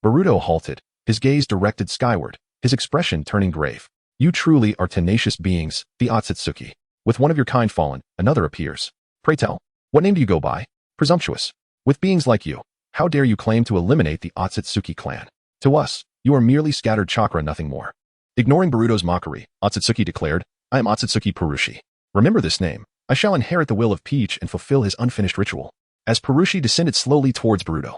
Boruto halted, his gaze directed skyward, his expression turning grave. You truly are tenacious beings, the Otsutsuki. With one of your kind fallen, another appears. Pray tell, what name do you go by? Presumptuous. With beings like you, how dare you claim to eliminate the Otsutsuki clan? To us, you are merely scattered chakra, nothing more. Ignoring Boruto's mockery, Otsutsuki declared, I am Otsutsuki Purushi. Remember this name. I shall inherit the will of Peach and fulfill his unfinished ritual. As Purushi descended slowly towards Boruto,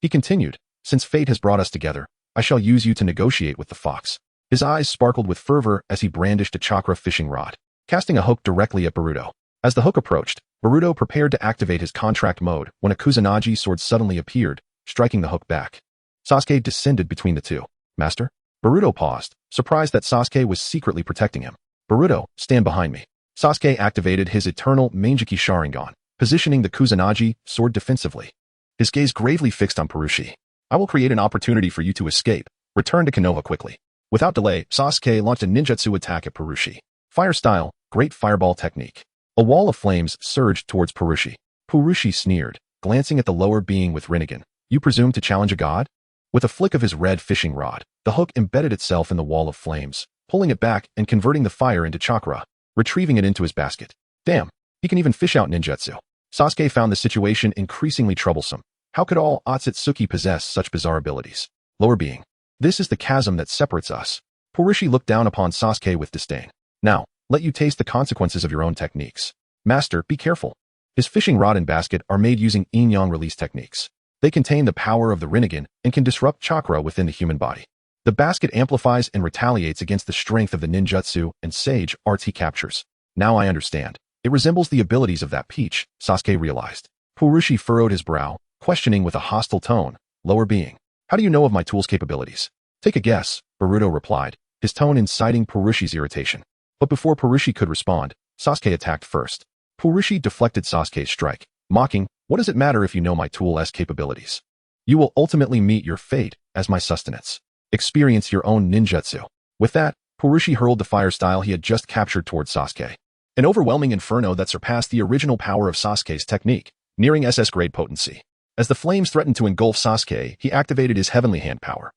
he continued, since fate has brought us together, I shall use you to negotiate with the fox. His eyes sparkled with fervor as he brandished a chakra fishing rod, casting a hook directly at Boruto. As the hook approached, Boruto prepared to activate his contract mode when a Kusanagi sword suddenly appeared, striking the hook back. Sasuke descended between the two. Master? Boruto paused, surprised that Sasuke was secretly protecting him. Boruto, stand behind me. Sasuke activated his eternal Manjiki Sharingan, positioning the Kusanagi sword defensively. His gaze gravely fixed on Purushi. I will create an opportunity for you to escape. Return to Konoha quickly. Without delay, Sasuke launched a ninjutsu attack at Purushi. Fire style, great fireball technique. A wall of flames surged towards Purushi. Purushi sneered, glancing at the lower being with Rinnegan. You presume to challenge a god? With a flick of his red fishing rod, the hook embedded itself in the wall of flames, pulling it back and converting the fire into chakra, retrieving it into his basket. Damn, he can even fish out ninjutsu. Sasuke found the situation increasingly troublesome. How could all Otsutsuki possess such bizarre abilities? Lower being. This is the chasm that separates us. Purushi looked down upon Sasuke with disdain. Now, let you taste the consequences of your own techniques. Master, be careful. His fishing rod and basket are made using yin-yang release techniques. They contain the power of the Rinnegan and can disrupt chakra within the human body. The basket amplifies and retaliates against the strength of the ninjutsu and sage arts he captures. Now I understand. It resembles the abilities of that peach, Sasuke realized. Purushi furrowed his brow, questioning with a hostile tone. Lower being. How do you know of my tool's capabilities? Take a guess, Boruto replied, his tone inciting Purushi's irritation. But before Purushi could respond, Sasuke attacked first. Purushi deflected Sasuke's strike, mocking, what does it matter if you know my tool's capabilities? You will ultimately meet your fate as my sustenance. Experience your own ninjutsu. With that, Purushi hurled the fire style he had just captured towards Sasuke. An overwhelming inferno that surpassed the original power of Sasuke's technique, nearing SS-grade potency. As the flames threatened to engulf Sasuke, he activated his heavenly hand power,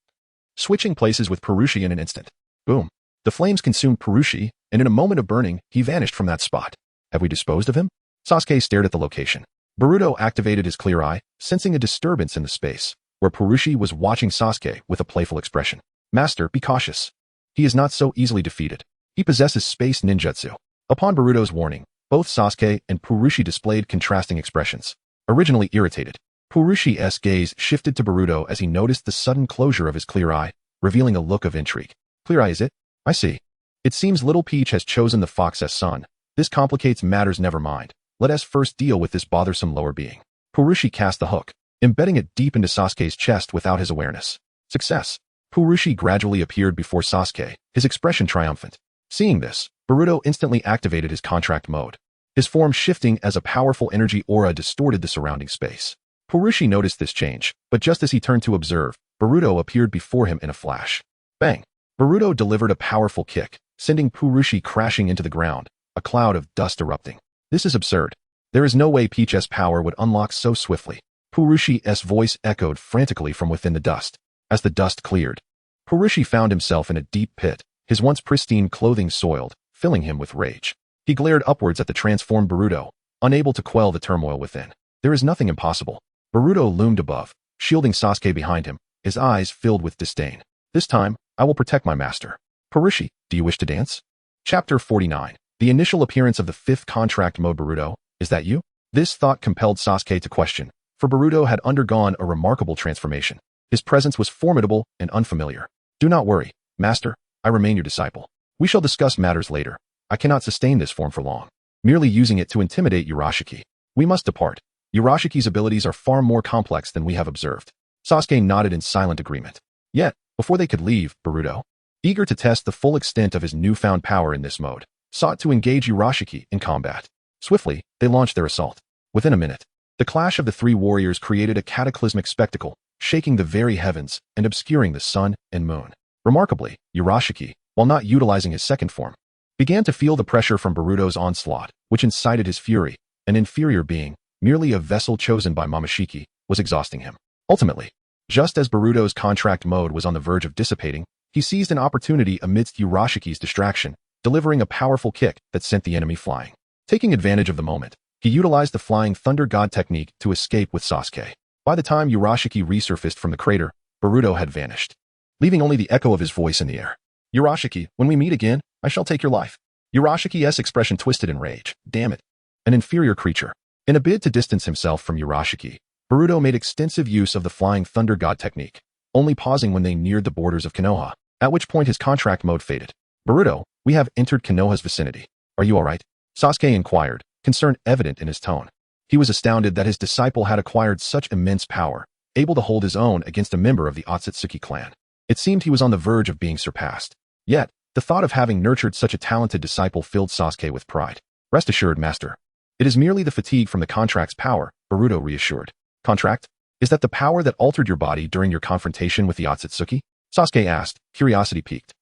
switching places with Purushi in an instant. Boom. The flames consumed Purushi, and in a moment of burning, he vanished from that spot. Have we disposed of him? Sasuke stared at the location. Boruto activated his clear eye, sensing a disturbance in the space, where Purushi was watching Sasuke with a playful expression. Master, be cautious. He is not so easily defeated. He possesses space ninjutsu. Upon Boruto's warning, both Sasuke and Purushi displayed contrasting expressions. Originally irritated, Purushi's gaze shifted to Boruto as he noticed the sudden closure of his clear eye, revealing a look of intrigue. Clear eye, is it? I see. It seems little Peach has chosen the fox's son. This complicates matters, never mind. Let us first deal with this bothersome lower being. Purushi cast the hook, embedding it deep into Sasuke's chest without his awareness. Success. Purushi gradually appeared before Sasuke, his expression triumphant. Seeing this, Boruto instantly activated his contract mode, his form shifting as a powerful energy aura distorted the surrounding space. Purushi noticed this change, but just as he turned to observe, Boruto appeared before him in a flash. Bang! Boruto delivered a powerful kick, sending Purushi crashing into the ground, a cloud of dust erupting. This is absurd. There is no way Peach's power would unlock so swiftly. Purushi's voice echoed frantically from within the dust. As the dust cleared, Purushi found himself in a deep pit, his once pristine clothing soiled, filling him with rage. He glared upwards at the transformed Boruto, unable to quell the turmoil within. There is nothing impossible. Boruto loomed above, shielding Sasuke behind him, his eyes filled with disdain. This time, I will protect my master. Purushi, do you wish to dance? Chapter 49. The initial appearance of the fifth contract mode. Boruto, is that you? This thought compelled Sasuke to question, for Boruto had undergone a remarkable transformation. His presence was formidable and unfamiliar. Do not worry, master, I remain your disciple. We shall discuss matters later. I cannot sustain this form for long, merely using it to intimidate Urashiki. We must depart. Urashiki's abilities are far more complex than we have observed. Sasuke nodded in silent agreement. Yet, before they could leave, Boruto, eager to test the full extent of his newfound power in this mode, sought to engage Urashiki in combat. Swiftly, they launched their assault. Within a minute, the clash of the three warriors created a cataclysmic spectacle, shaking the very heavens and obscuring the sun and moon. Remarkably, Urashiki, while not utilizing his second form. Began to feel the pressure from Boruto's onslaught, which incited his fury. An inferior being, merely a vessel chosen by Momoshiki, was exhausting him. Ultimately, just as Boruto's contract mode was on the verge of dissipating, he seized an opportunity amidst Urashiki's distraction, delivering a powerful kick that sent the enemy flying. Taking advantage of the moment, he utilized the Flying Thunder God technique to escape with Sasuke. By the time Urashiki resurfaced from the crater, Boruto had vanished, leaving only the echo of his voice in the air. Urashiki, when we meet again, I shall take your life. Urashiki's expression twisted in rage. Damn it. An inferior creature. In a bid to distance himself from Urashiki, Boruto made extensive use of the Flying Thunder God technique, only pausing when they neared the borders of Konoha, at which point his contract mode faded. Boruto, we have entered Konoha's vicinity. Are you alright? Sasuke inquired, concern evident in his tone. He was astounded that his disciple had acquired such immense power, able to hold his own against a member of the Otsutsuki clan. It seemed he was on the verge of being surpassed. Yet, the thought of having nurtured such a talented disciple filled Sasuke with pride. Rest assured, master. It is merely the fatigue from the contract's power, Boruto reassured. Contract? Is that the power that altered your body during your confrontation with the Otsutsuki? Sasuke asked, curiosity piqued.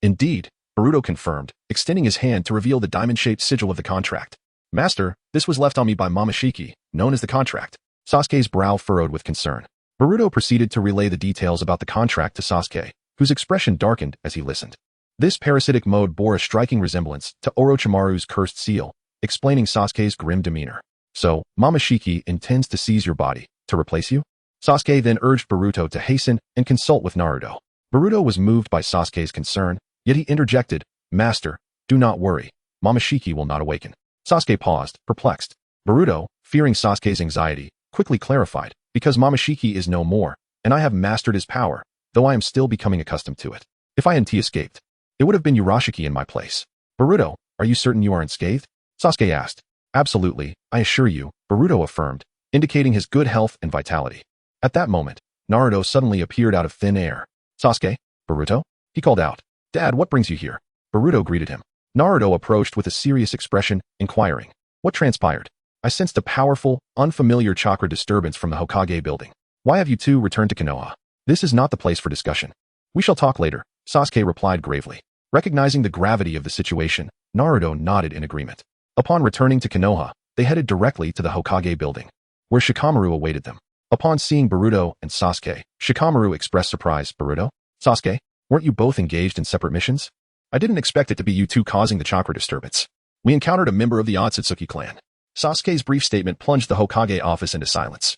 Indeed, Boruto confirmed, extending his hand to reveal the diamond-shaped sigil of the contract. Master, this was left on me by Momoshiki, known as the contract. Sasuke's brow furrowed with concern. Boruto proceeded to relay the details about the contract to Sasuke, whose expression darkened as he listened. This parasitic mode bore a striking resemblance to Orochimaru's cursed seal, explaining Sasuke's grim demeanor. So, Momoshiki intends to seize your body, to replace you? Sasuke then urged Boruto to hasten and consult with Naruto. Boruto was moved by Sasuke's concern, yet he interjected, Master, do not worry, Momoshiki will not awaken. Sasuke paused, perplexed. Boruto, fearing Sasuke's anxiety, quickly clarified, because Momoshiki is no more, and I have mastered his power, though I am still becoming accustomed to it. If I hadn't escaped, it would have been Urashiki in my place. Boruto, are you certain you are unscathed? Sasuke asked. Absolutely, I assure you, Boruto affirmed, indicating his good health and vitality. At that moment, Naruto suddenly appeared out of thin air. Sasuke? Boruto? He called out. Dad, what brings you here? Boruto greeted him. Naruto approached with a serious expression, inquiring. What transpired? I sensed a powerful, unfamiliar chakra disturbance from the Hokage building. Why have you two returned to Konoha? This is not the place for discussion. We shall talk later, Sasuke replied gravely. Recognizing the gravity of the situation, Naruto nodded in agreement. Upon returning to Konoha, they headed directly to the Hokage building, where Shikamaru awaited them. Upon seeing Boruto and Sasuke, Shikamaru expressed surprise. Boruto? Sasuke? Weren't you both engaged in separate missions? I didn't expect it to be you two causing the chakra disturbance. We encountered a member of the Otsutsuki clan. Sasuke's brief statement plunged the Hokage office into silence,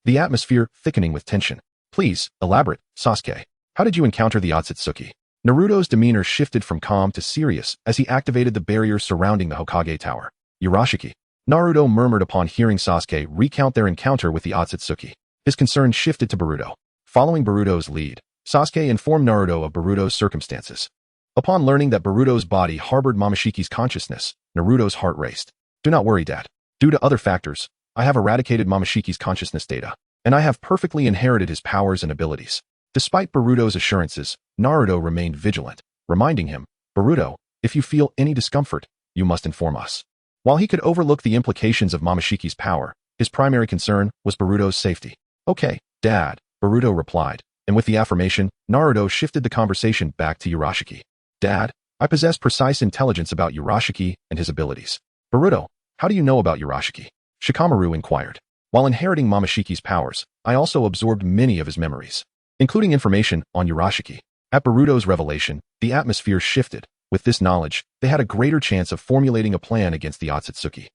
the atmosphere thickening with tension. Please, elaborate, Sasuke. How did you encounter the Otsutsuki? Naruto's demeanor shifted from calm to serious as he activated the barrier surrounding the Hokage tower. Urashiki. Naruto murmured upon hearing Sasuke recount their encounter with the Otsutsuki. His concern shifted to Boruto. Following Boruto's lead, Sasuke informed Naruto of Boruto's circumstances. Upon learning that Boruto's body harbored Momoshiki's consciousness, Naruto's heart raced. Do not worry, Dad. Due to other factors, I have eradicated Momoshiki's consciousness data, and I have perfectly inherited his powers and abilities. Despite Boruto's assurances, Naruto remained vigilant, reminding him, Boruto, if you feel any discomfort, you must inform us. While he could overlook the implications of Momoshiki's power, his primary concern was Boruto's safety. Okay, Dad, Boruto replied, and with the affirmation, Naruto shifted the conversation back to Urashiki. Dad, I possess precise intelligence about Urashiki and his abilities. Boruto, how do you know about Urashiki? Shikamaru inquired. While inheriting Momoshiki's powers, I also absorbed many of his memories, including information on Urashiki. At Boruto's revelation, the atmosphere shifted. With this knowledge, they had a greater chance of formulating a plan against the Otsutsuki.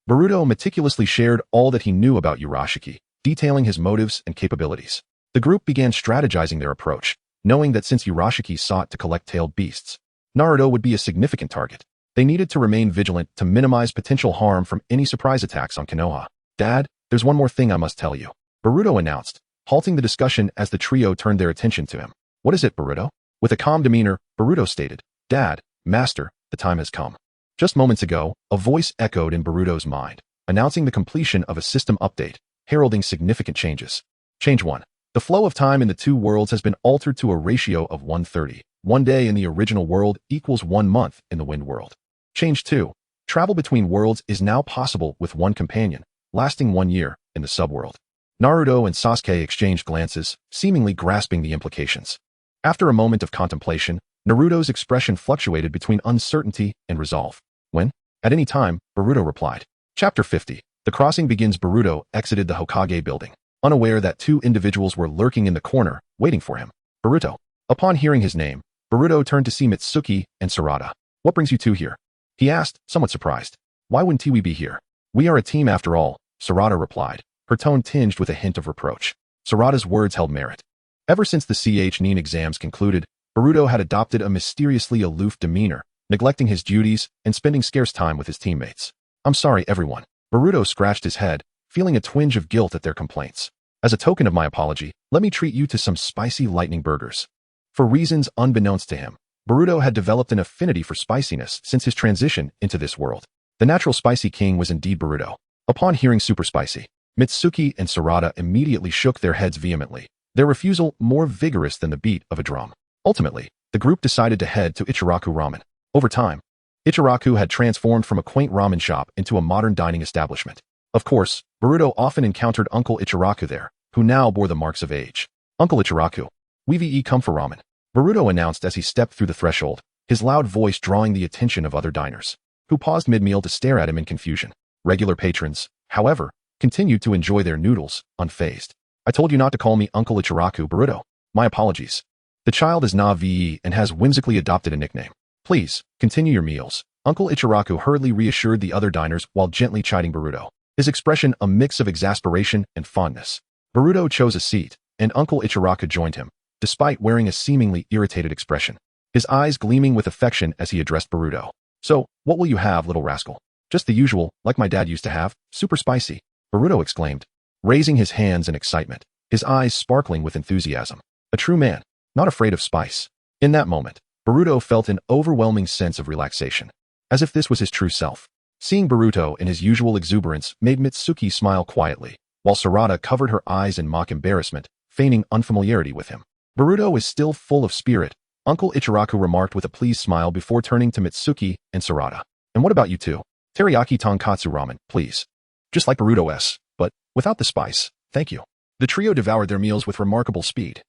Boruto meticulously shared all that he knew about Urashiki, detailing his motives and capabilities. The group began strategizing their approach, knowing that since Urashiki sought to collect tailed beasts, Naruto would be a significant target. They needed to remain vigilant to minimize potential harm from any surprise attacks on Konoha. Dad, there's one more thing I must tell you, Boruto announced, halting the discussion as the trio turned their attention to him. What is it, Boruto? With a calm demeanor, Boruto stated, Dad, Master, the time has come. Just moments ago, a voice echoed in Boruto's mind, announcing the completion of a system update, heralding significant changes. Change 1. The flow of time in the two worlds has been altered to a ratio of 1:30. 1 day in the original world equals 1 month in the Wind world. Change 2. Travel between worlds is now possible with one companion, lasting 1 year in the subworld. Naruto and Sasuke exchanged glances, seemingly grasping the implications. After a moment of contemplation, Naruto's expression fluctuated between uncertainty and resolve. When? At any time, Boruto replied. Chapter 50. The crossing begins. Boruto exited the Hokage building, unaware that two individuals were lurking in the corner, waiting for him. Boruto. Upon hearing his name, Boruto turned to see Mitsuki and Sarada. What brings you two here? He asked, somewhat surprised. Why wouldn't we be here? We are a team after all, Sarada replied, her tone tinged with a hint of reproach. Sarada's words held merit. Ever since the Nin exams concluded, Boruto had adopted a mysteriously aloof demeanor, neglecting his duties and spending scarce time with his teammates. I'm sorry, everyone. Boruto scratched his head, feeling a twinge of guilt at their complaints. As a token of my apology, let me treat you to some spicy lightning burgers. For reasons unbeknownst to him, Boruto had developed an affinity for spiciness since his transition into this world. The natural spicy king was indeed Boruto. Upon hearing super spicy, Mitsuki and Sarada immediately shook their heads vehemently, their refusal more vigorous than the beat of a drum. Ultimately, the group decided to head to Ichiraku Ramen. Over time, Ichiraku had transformed from a quaint ramen shop into a modern dining establishment. Of course, Boruto often encountered Uncle Ichiraku there, who now bore the marks of age. Uncle Ichiraku, we come for ramen, Boruto announced as he stepped through the threshold, his loud voice drawing the attention of other diners, who paused mid-meal to stare at him in confusion. Regular patrons, however, continued to enjoy their noodles, unfazed. I told you not to call me Uncle Ichiraku, Boruto. My apologies. The child is Navi and has whimsically adopted a nickname. Please, continue your meals. Uncle Ichiraku hurriedly reassured the other diners while gently chiding Boruto, his expression a mix of exasperation and fondness. Boruto chose a seat, and Uncle Ichiraku joined him, despite wearing a seemingly irritated expression, his eyes gleaming with affection as he addressed Boruto. So, what will you have, little rascal? Just the usual, like my dad used to have, super spicy, Boruto exclaimed, raising his hands in excitement, his eyes sparkling with enthusiasm. A true man, not afraid of spice. In that moment, Boruto felt an overwhelming sense of relaxation, as if this was his true self. Seeing Boruto in his usual exuberance made Mitsuki smile quietly, while Sarada covered her eyes in mock embarrassment, feigning unfamiliarity with him. Boruto is still full of spirit, Uncle Ichiraku remarked with a pleased smile before turning to Mitsuki and Sarada. And what about you two? Teriyaki tonkatsu ramen, please. Just like Boruto-s, but without the spice, thank you. The trio devoured their meals with remarkable speed,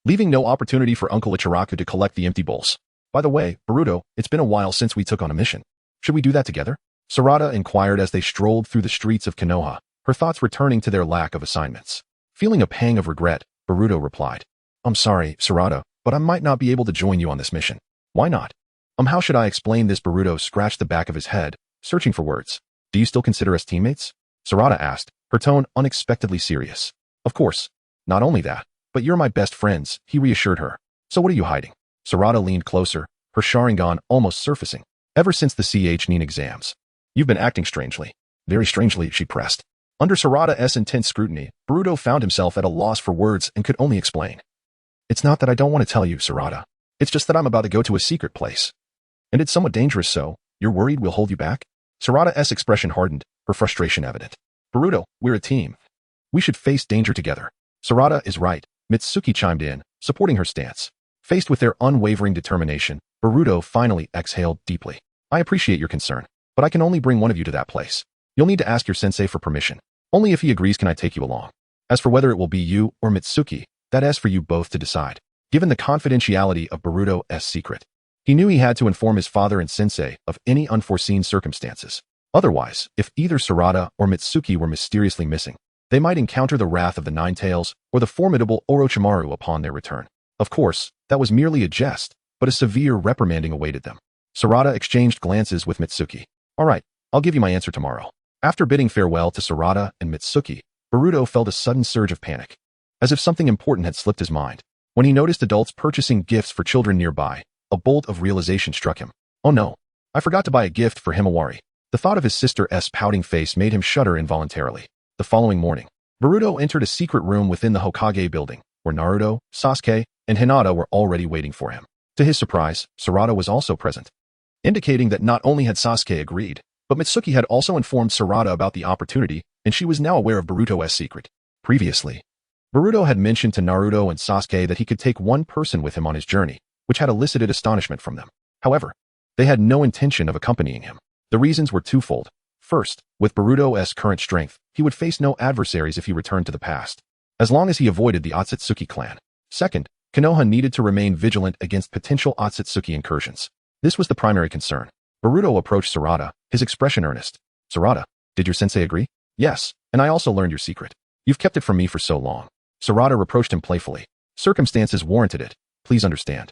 leaving no opportunity for Uncle Ichiraku to collect the empty bowls. By the way, Boruto, it's been a while since we took on a mission. Should we do that together? Sarada inquired as they strolled through the streets of Konoha, her thoughts returning to their lack of assignments. Feeling a pang of regret, Boruto replied, I'm sorry, Sarada, but I might not be able to join you on this mission. Why not? How should I explain this? Boruto scratched the back of his head, searching for words. Do you still consider us teammates? Sarada asked, her tone unexpectedly serious. Of course. Not only that, but you're my best friends, he reassured her. So what are you hiding? Sarada leaned closer, her Sharingan almost surfacing. Ever since the Nin exams, you've been acting strangely. Very strangely, she pressed. Under Sarada's intense scrutiny, Boruto found himself at a loss for words and could only explain. It's not that I don't want to tell you, Sarada. It's just that I'm about to go to a secret place. And it's somewhat dangerous, so you're worried we'll hold you back? Sarada's expression hardened, her frustration evident. Boruto, we're a team. We should face danger together. Sarada is right, Mitsuki chimed in, supporting her stance. Faced with their unwavering determination, Boruto finally exhaled deeply. I appreciate your concern, but I can only bring one of you to that place. You'll need to ask your sensei for permission. Only if he agrees can I take you along. As for whether it will be you or Mitsuki, that is for you both to decide. Given the confidentiality of Boruto's secret, he knew he had to inform his father and sensei of any unforeseen circumstances. Otherwise, if either Sarada or Mitsuki were mysteriously missing, they might encounter the wrath of the Nine Tails or the formidable Orochimaru upon their return. Of course, that was merely a jest, but a severe reprimanding awaited them. Sarada exchanged glances with Mitsuki. All right, I'll give you my answer tomorrow. After bidding farewell to Sarada and Mitsuki, Boruto felt a sudden surge of panic, as if something important had slipped his mind. When he noticed adults purchasing gifts for children nearby, a bolt of realization struck him. Oh no, I forgot to buy a gift for Himawari. The thought of his sister's pouting face made him shudder involuntarily. The following morning, Boruto entered a secret room within the Hokage building, where Naruto, Sasuke, and Hinata were already waiting for him. To his surprise, Sarada was also present, indicating that not only had Sasuke agreed, but Mitsuki had also informed Sarada about the opportunity, and she was now aware of Boruto's secret. Previously, Boruto had mentioned to Naruto and Sasuke that he could take one person with him on his journey, which had elicited astonishment from them. However, they had no intention of accompanying him. The reasons were twofold. First, with Boruto's current strength, he would face no adversaries if he returned to the past, as long as he avoided the Otsutsuki clan. Second, Konoha needed to remain vigilant against potential Otsutsuki incursions. This was the primary concern. Boruto approached Sarada, his expression earnest. Sarada, did your sensei agree? Yes, and I also learned your secret. You've kept it from me for so long. Sarada reproached him playfully. Circumstances warranted it. Please understand.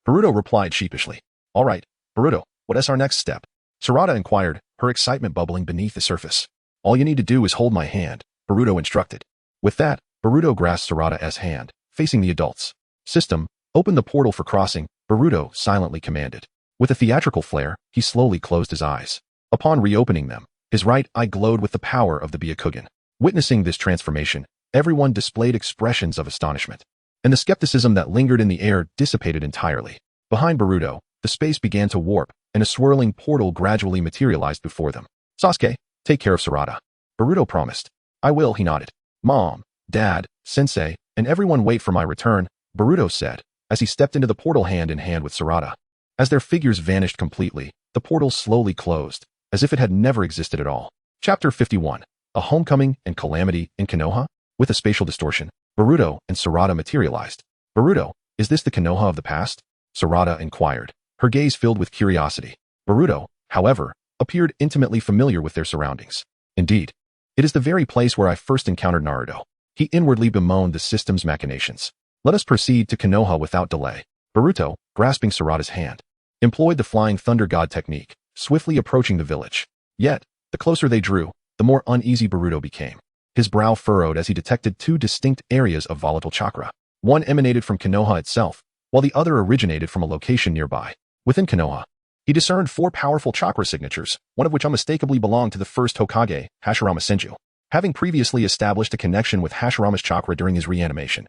Boruto replied sheepishly. All right, Boruto, what is our next step? Sarada inquired, her excitement bubbling beneath the surface. All you need to do is hold my hand, Boruto instructed. With that, Boruto grasped Sarada's hand, facing the adults. System, open the portal for crossing, Boruto silently commanded. With a theatrical flair, he slowly closed his eyes. Upon reopening them, his right eye glowed with the power of the Byakugan. Witnessing this transformation, everyone displayed expressions of astonishment. And the skepticism that lingered in the air dissipated entirely. Behind Boruto, the space began to warp, and a swirling portal gradually materialized before them. Sasuke, take care of Sarada. Boruto promised. I will, he nodded. Mom, Dad, Sensei, and everyone wait for my return, Boruto said, as he stepped into the portal hand in hand with Sarada. As their figures vanished completely, the portal slowly closed, as if it had never existed at all. Chapter 51. A Homecoming and Calamity in Konoha? With a spatial distortion, Boruto and Sarada materialized. Boruto, is this the Konoha of the past? Sarada inquired, her gaze filled with curiosity. Boruto, however, appeared intimately familiar with their surroundings. Indeed, it is the very place where I first encountered Naruto. He inwardly bemoaned the system's machinations. Let us proceed to Konoha without delay. Boruto, grasping Sarada's hand, employed the Flying Thunder God technique, swiftly approaching the village. Yet, the closer they drew, the more uneasy Boruto became. His brow furrowed as he detected two distinct areas of volatile chakra. One emanated from Konoha itself, while the other originated from a location nearby. Within Konoha, he discerned four powerful chakra signatures, one of which unmistakably belonged to the first Hokage, Hashirama Senju. Having previously established a connection with Hashirama's chakra during his reanimation,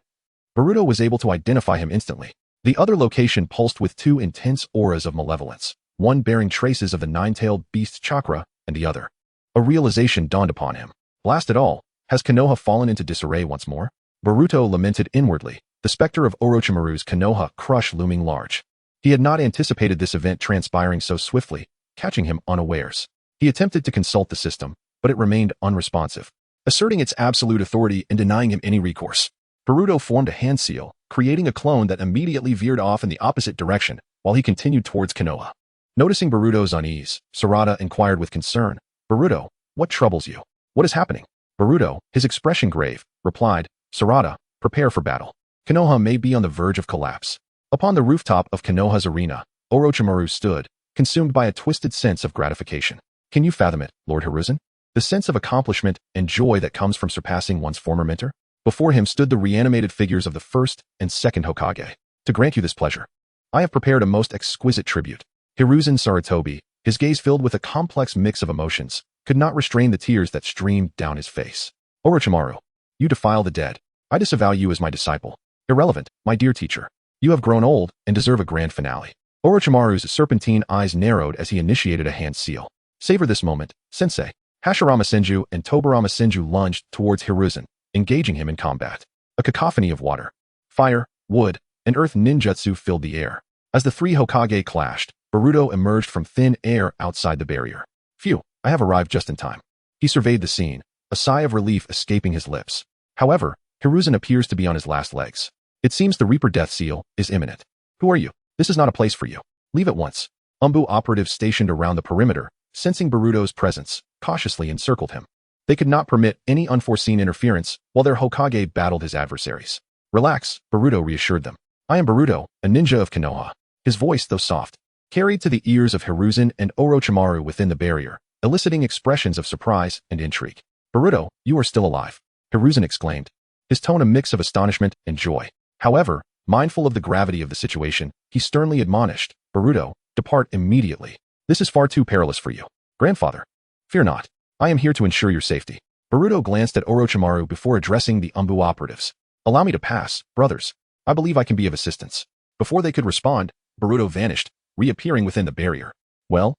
Boruto was able to identify him instantly. The other location pulsed with two intense auras of malevolence, one bearing traces of the nine-tailed beast's chakra, and the other. A realization dawned upon him. Blast it all, has Konoha fallen into disarray once more? Boruto lamented inwardly, the specter of Orochimaru's Konoha crush looming large. He had not anticipated this event transpiring so swiftly, catching him unawares. He attempted to consult the system, but it remained unresponsive, asserting its absolute authority and denying him any recourse. Boruto formed a hand seal, creating a clone that immediately veered off in the opposite direction while he continued towards Konoha. Noticing Boruto's unease, Sarada inquired with concern, Boruto, what troubles you? What is happening? Boruto, his expression grave, replied, Sarada, prepare for battle. Konoha may be on the verge of collapse. Upon the rooftop of Konoha's arena, Orochimaru stood, consumed by a twisted sense of gratification. Can you fathom it, Lord Hiruzen? The sense of accomplishment and joy that comes from surpassing one's former mentor? Before him stood the reanimated figures of the first and second Hokage. To grant you this pleasure, I have prepared a most exquisite tribute. Hiruzen Sarutobi, his gaze filled with a complex mix of emotions, could not restrain the tears that streamed down his face. Orochimaru, you defile the dead. I disavow you as my disciple. Irrelevant, my dear teacher. You have grown old and deserve a grand finale. Orochimaru's serpentine eyes narrowed as he initiated a hand seal. Savor this moment, Sensei. Hashirama Senju and Tobirama Senju lunged towards Hiruzen, engaging him in combat. A cacophony of water, fire, wood, and earth ninjutsu filled the air. As the three Hokage clashed, Boruto emerged from thin air outside the barrier. Phew, I have arrived just in time. He surveyed the scene, a sigh of relief escaping his lips. However, Hiruzen appears to be on his last legs. It seems the Reaper Death Seal is imminent. Who are you? This is not a place for you. Leave at once. Umbu operatives stationed around the perimeter, sensing Boruto's presence, cautiously encircled him. They could not permit any unforeseen interference while their Hokage battled his adversaries. Relax, Boruto reassured them. I am Boruto, a ninja of Konoha. His voice, though soft, carried to the ears of Hiruzen and Orochimaru within the barrier, eliciting expressions of surprise and intrigue. Boruto, you are still alive, Hiruzen exclaimed, his tone a mix of astonishment and joy. However, mindful of the gravity of the situation, he sternly admonished, Boruto, depart immediately. This is far too perilous for you. Grandfather, fear not. I am here to ensure your safety. Boruto glanced at Orochimaru before addressing the Umbu operatives. Allow me to pass, brothers. I believe I can be of assistance. Before they could respond, Boruto vanished, reappearing within the barrier. Well,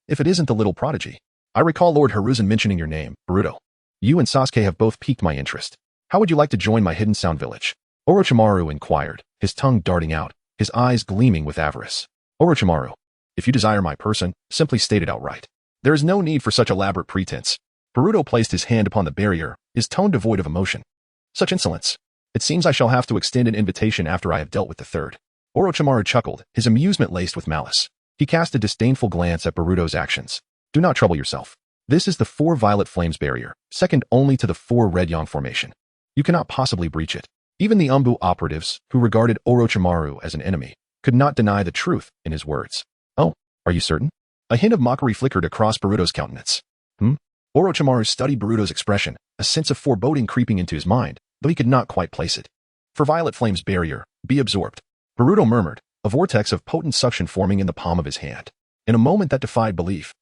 if it isn't the little prodigy. I recall Lord Hiruzen mentioning your name, Boruto. You and Sasuke have both piqued my interest. How would you like to join my hidden sound village? Orochimaru inquired, his tongue darting out, his eyes gleaming with avarice. Orochimaru, if you desire my person, simply state it outright. There is no need for such elaborate pretense. Boruto placed his hand upon the barrier, his tone devoid of emotion. Such insolence. It seems I shall have to extend an invitation after I have dealt with the third. Orochimaru chuckled, his amusement laced with malice. He cast a disdainful glance at Boruto's actions. Do not trouble yourself. This is the 4 Violet Flames barrier, second only to the 4 Red Yang formation. You cannot possibly breach it. Even the Umbu operatives, who regarded Orochimaru as an enemy, could not deny the truth in his words. Oh, are you certain? A hint of mockery flickered across Boruto's countenance. Orochimaru studied Boruto's expression, a sense of foreboding creeping into his mind, though he could not quite place it. For Violet Flame's barrier, be absorbed. Boruto murmured, a vortex of potent suction forming in the palm of his hand. In a moment that defied belief,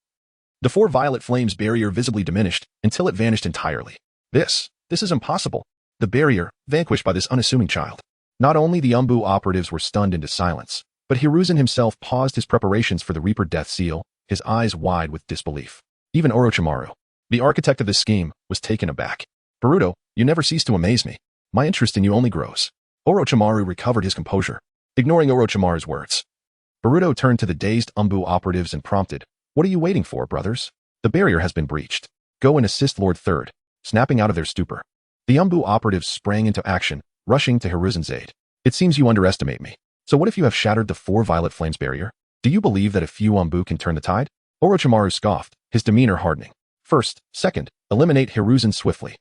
the 4 Violet Flames barrier visibly diminished until it vanished entirely. This is impossible. The barrier, vanquished by this unassuming child. Not only the Umbu operatives were stunned into silence, but Hiruzen himself paused his preparations for the Reaper Death Seal, his eyes wide with disbelief. Even Orochimaru, the architect of this scheme, was taken aback. Boruto, you never cease to amaze me. My interest in you only grows. Orochimaru recovered his composure, ignoring Orochimaru's words. Boruto turned to the dazed Umbu operatives and prompted, what are you waiting for, brothers? The barrier has been breached. Go and assist Lord Third. Snapping out of their stupor, the Umbu operatives sprang into action, rushing to Hiruzen's aid. It seems you underestimate me. So what if you have shattered the 4 Violet Flames barrier? Do you believe that a few Umbu can turn the tide? Orochimaru scoffed, his demeanor hardening. First, second, eliminate Hiruzen swiftly.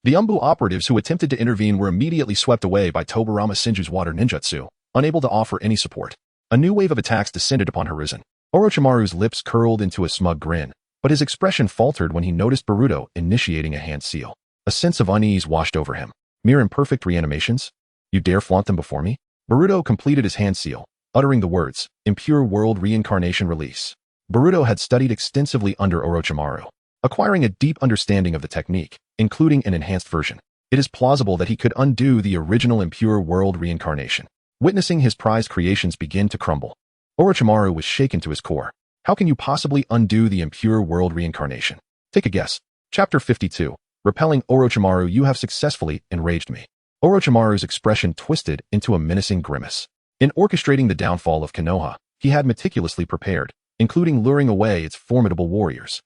The Umbu operatives who attempted to intervene were immediately swept away by Tobirama Senju's water ninjutsu, unable to offer any support. A new wave of attacks descended upon Hiruzen. Orochimaru's lips curled into a smug grin, but his expression faltered when he noticed Boruto initiating a hand seal. A sense of unease washed over him. Mere imperfect reanimations? You dare flaunt them before me? Boruto completed his hand seal, uttering the words, Impure World Reincarnation Release. Boruto had studied extensively under Orochimaru, acquiring a deep understanding of the technique, including an enhanced version. It is plausible that he could undo the original Impure World Reincarnation. Witnessing his prized creations begin to crumble, Orochimaru was shaken to his core. How can you possibly undo the Impure World Reincarnation? Take a guess. Chapter 52. Repelling Orochimaru, you have successfully enraged me. Orochimaru's expression twisted into a menacing grimace. In orchestrating the downfall of Konoha, he had meticulously prepared, including luring away its formidable warriors,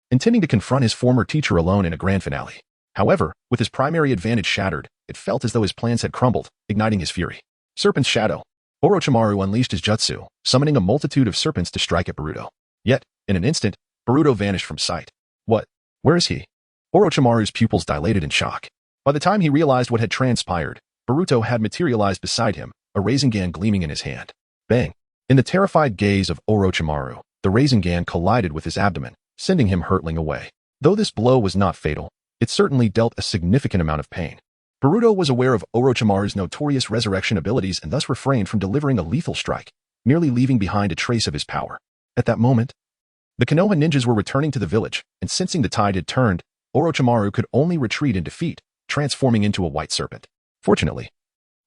intending to confront his former teacher alone in a grand finale. However, with his primary advantage shattered, it felt as though his plans had crumbled, igniting his fury. Serpent's Shadow. Orochimaru unleashed his jutsu, summoning a multitude of serpents to strike at Boruto. Yet, in an instant, Boruto vanished from sight. What? Where is he? Orochimaru's pupils dilated in shock. By the time he realized what had transpired, Boruto had materialized beside him, a Rasengan gleaming in his hand. Bang! In the terrified gaze of Orochimaru, the Rasengan collided with his abdomen, sending him hurtling away. Though this blow was not fatal, it certainly dealt a significant amount of pain. Boruto was aware of Orochimaru's notorious resurrection abilities and thus refrained from delivering a lethal strike, merely leaving behind a trace of his power. At that moment, the Konoha ninjas were returning to the village, and sensing the tide had turned, Orochimaru could only retreat in defeat, transforming into a white serpent. Fortunately,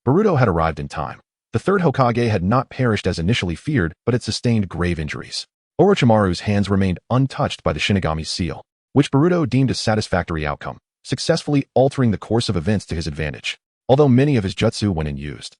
Boruto had arrived in time. The third Hokage had not perished as initially feared, but had sustained grave injuries. Orochimaru's hands remained untouched by the Shinigami's seal, which Boruto deemed a satisfactory outcome, successfully altering the course of events to his advantage. Although many of his jutsu went unused,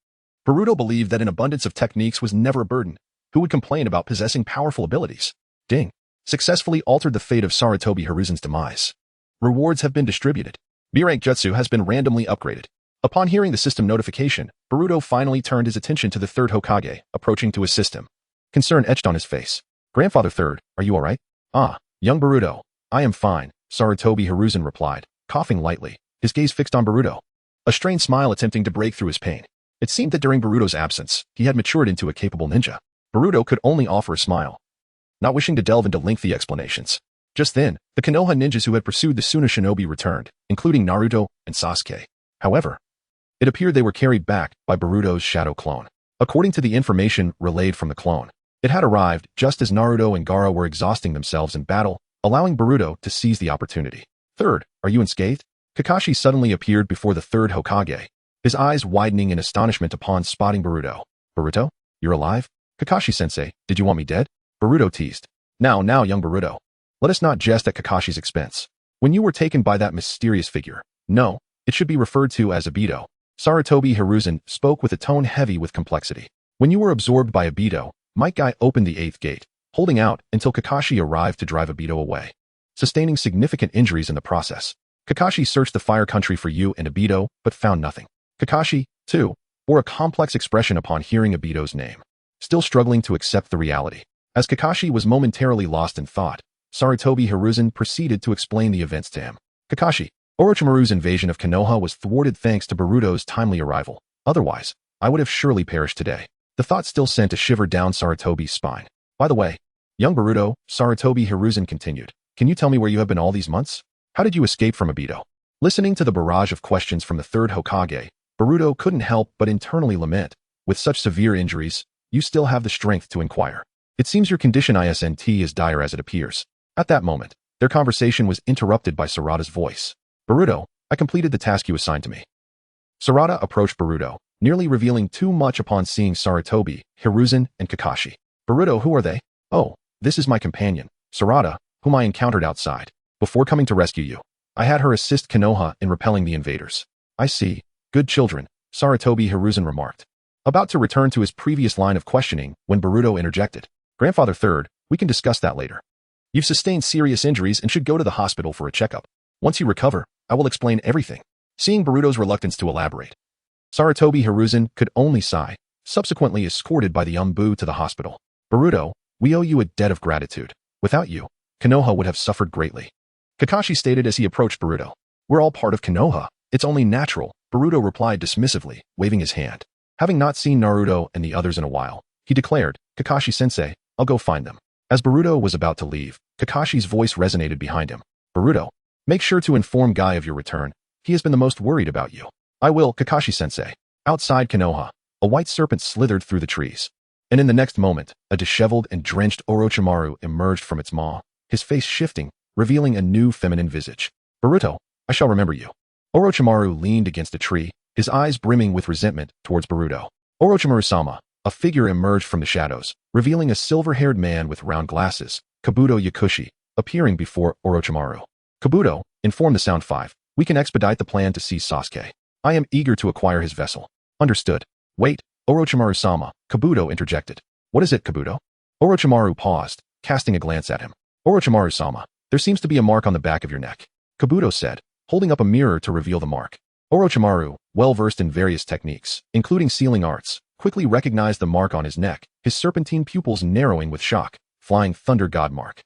Boruto believed that an abundance of techniques was never a burden. Who would complain about possessing powerful abilities? Ding! Successfully altered the fate of Sarutobi Hiruzen's demise. Rewards have been distributed. B-rank jutsu has been randomly upgraded. Upon hearing the system notification, Boruto finally turned his attention to the third Hokage, approaching to assist him. Concern etched on his face. Grandfather Third, are you alright? Ah, young Boruto. I am fine, Sarutobi Hiruzen replied, coughing lightly, his gaze fixed on Boruto. A strained smile attempting to break through his pain. It seemed that during Boruto's absence, he had matured into a capable ninja. Boruto could only offer a smile, not wishing to delve into lengthy explanations. Just then, the Konoha ninjas who had pursued the Suna shinobi returned, including Naruto and Sasuke. However, it appeared they were carried back by Boruto's shadow clone. According to the information relayed from the clone, it had arrived just as Naruto and Gaara were exhausting themselves in battle, allowing Boruto to seize the opportunity. Third, are you unscathed? Kakashi suddenly appeared before the third Hokage, his eyes widening in astonishment upon spotting Boruto. Boruto? You're alive? Kakashi-sensei, did you want me dead? Boruto teased. Now, young Boruto. Let us not jest at Kakashi's expense. When you were taken by that mysterious figure, no, it should be referred to as Obito. Sarutobi Hiruzen spoke with a tone heavy with complexity. When you were absorbed by Obito, Might Guy opened the 8th gate, holding out until Kakashi arrived to drive Obito away, sustaining significant injuries in the process. Kakashi searched the Fire Country for you and Obito, but found nothing. Kakashi, too, bore a complex expression upon hearing Obito's name, still struggling to accept the reality. As Kakashi was momentarily lost in thought, Sarutobi Hiruzen proceeded to explain the events to him. Kakashi, Orochimaru's invasion of Konoha was thwarted thanks to Boruto's timely arrival. Otherwise, I would have surely perished today. The thought still sent a shiver down Sarutobi's spine. By the way, young Boruto, Sarutobi Hiruzen continued, can you tell me where you have been all these months? How did you escape from Obito? Listening to the barrage of questions from the third Hokage, Boruto couldn't help but internally lament, with such severe injuries, you still have the strength to inquire. It seems your condition isn't as dire as it appears. At that moment, their conversation was interrupted by Sarada's voice. Boruto, I completed the task you assigned to me. Sarada approached Boruto, nearly revealing too much upon seeing Sarutobi, Hiruzen, and Kakashi. Boruto, who are they? Oh, this is my companion, Sarada, whom I encountered outside. Before coming to rescue you, I had her assist Konoha in repelling the invaders. I see. Good children, Sarutobi Hiruzen remarked, about to return to his previous line of questioning when Boruto interjected. Grandfather Third, we can discuss that later. You've sustained serious injuries and should go to the hospital for a checkup. Once you recover, I will explain everything. Seeing Boruto's reluctance to elaborate, Sarutobi Hiruzen could only sigh, subsequently escorted by the Umbu to the hospital. Boruto, we owe you a debt of gratitude. Without you, Konoha would have suffered greatly. Kakashi stated as he approached Boruto. We're all part of Konoha. It's only natural, Boruto replied dismissively, waving his hand. Having not seen Naruto and the others in a while, he declared, Kakashi-sensei, I'll go find them. As Boruto was about to leave, Kakashi's voice resonated behind him. Boruto, make sure to inform Guy of your return. He has been the most worried about you. I will, Kakashi-sensei. Outside Konoha, a white serpent slithered through the trees. And in the next moment, a disheveled and drenched Orochimaru emerged from its maw, his face shifting, revealing a new feminine visage. Boruto, I shall remember you. Orochimaru leaned against a tree, his eyes brimming with resentment towards Boruto. Orochimaru-sama, a figure emerged from the shadows, revealing a silver-haired man with round glasses, Kabuto Yakushi, appearing before Orochimaru. Kabuto, inform the Sound Five. We can expedite the plan to seize Sasuke. I am eager to acquire his vessel. Understood. Wait, Orochimaru-sama, Kabuto interjected. What is it, Kabuto? Orochimaru paused, casting a glance at him. Orochimaru-sama, there seems to be a mark on the back of your neck. Kabuto said, holding up a mirror to reveal the mark. Orochimaru, well-versed in various techniques, including sealing arts, quickly recognized the mark on his neck, his serpentine pupils narrowing with shock. Flying Thunder God mark.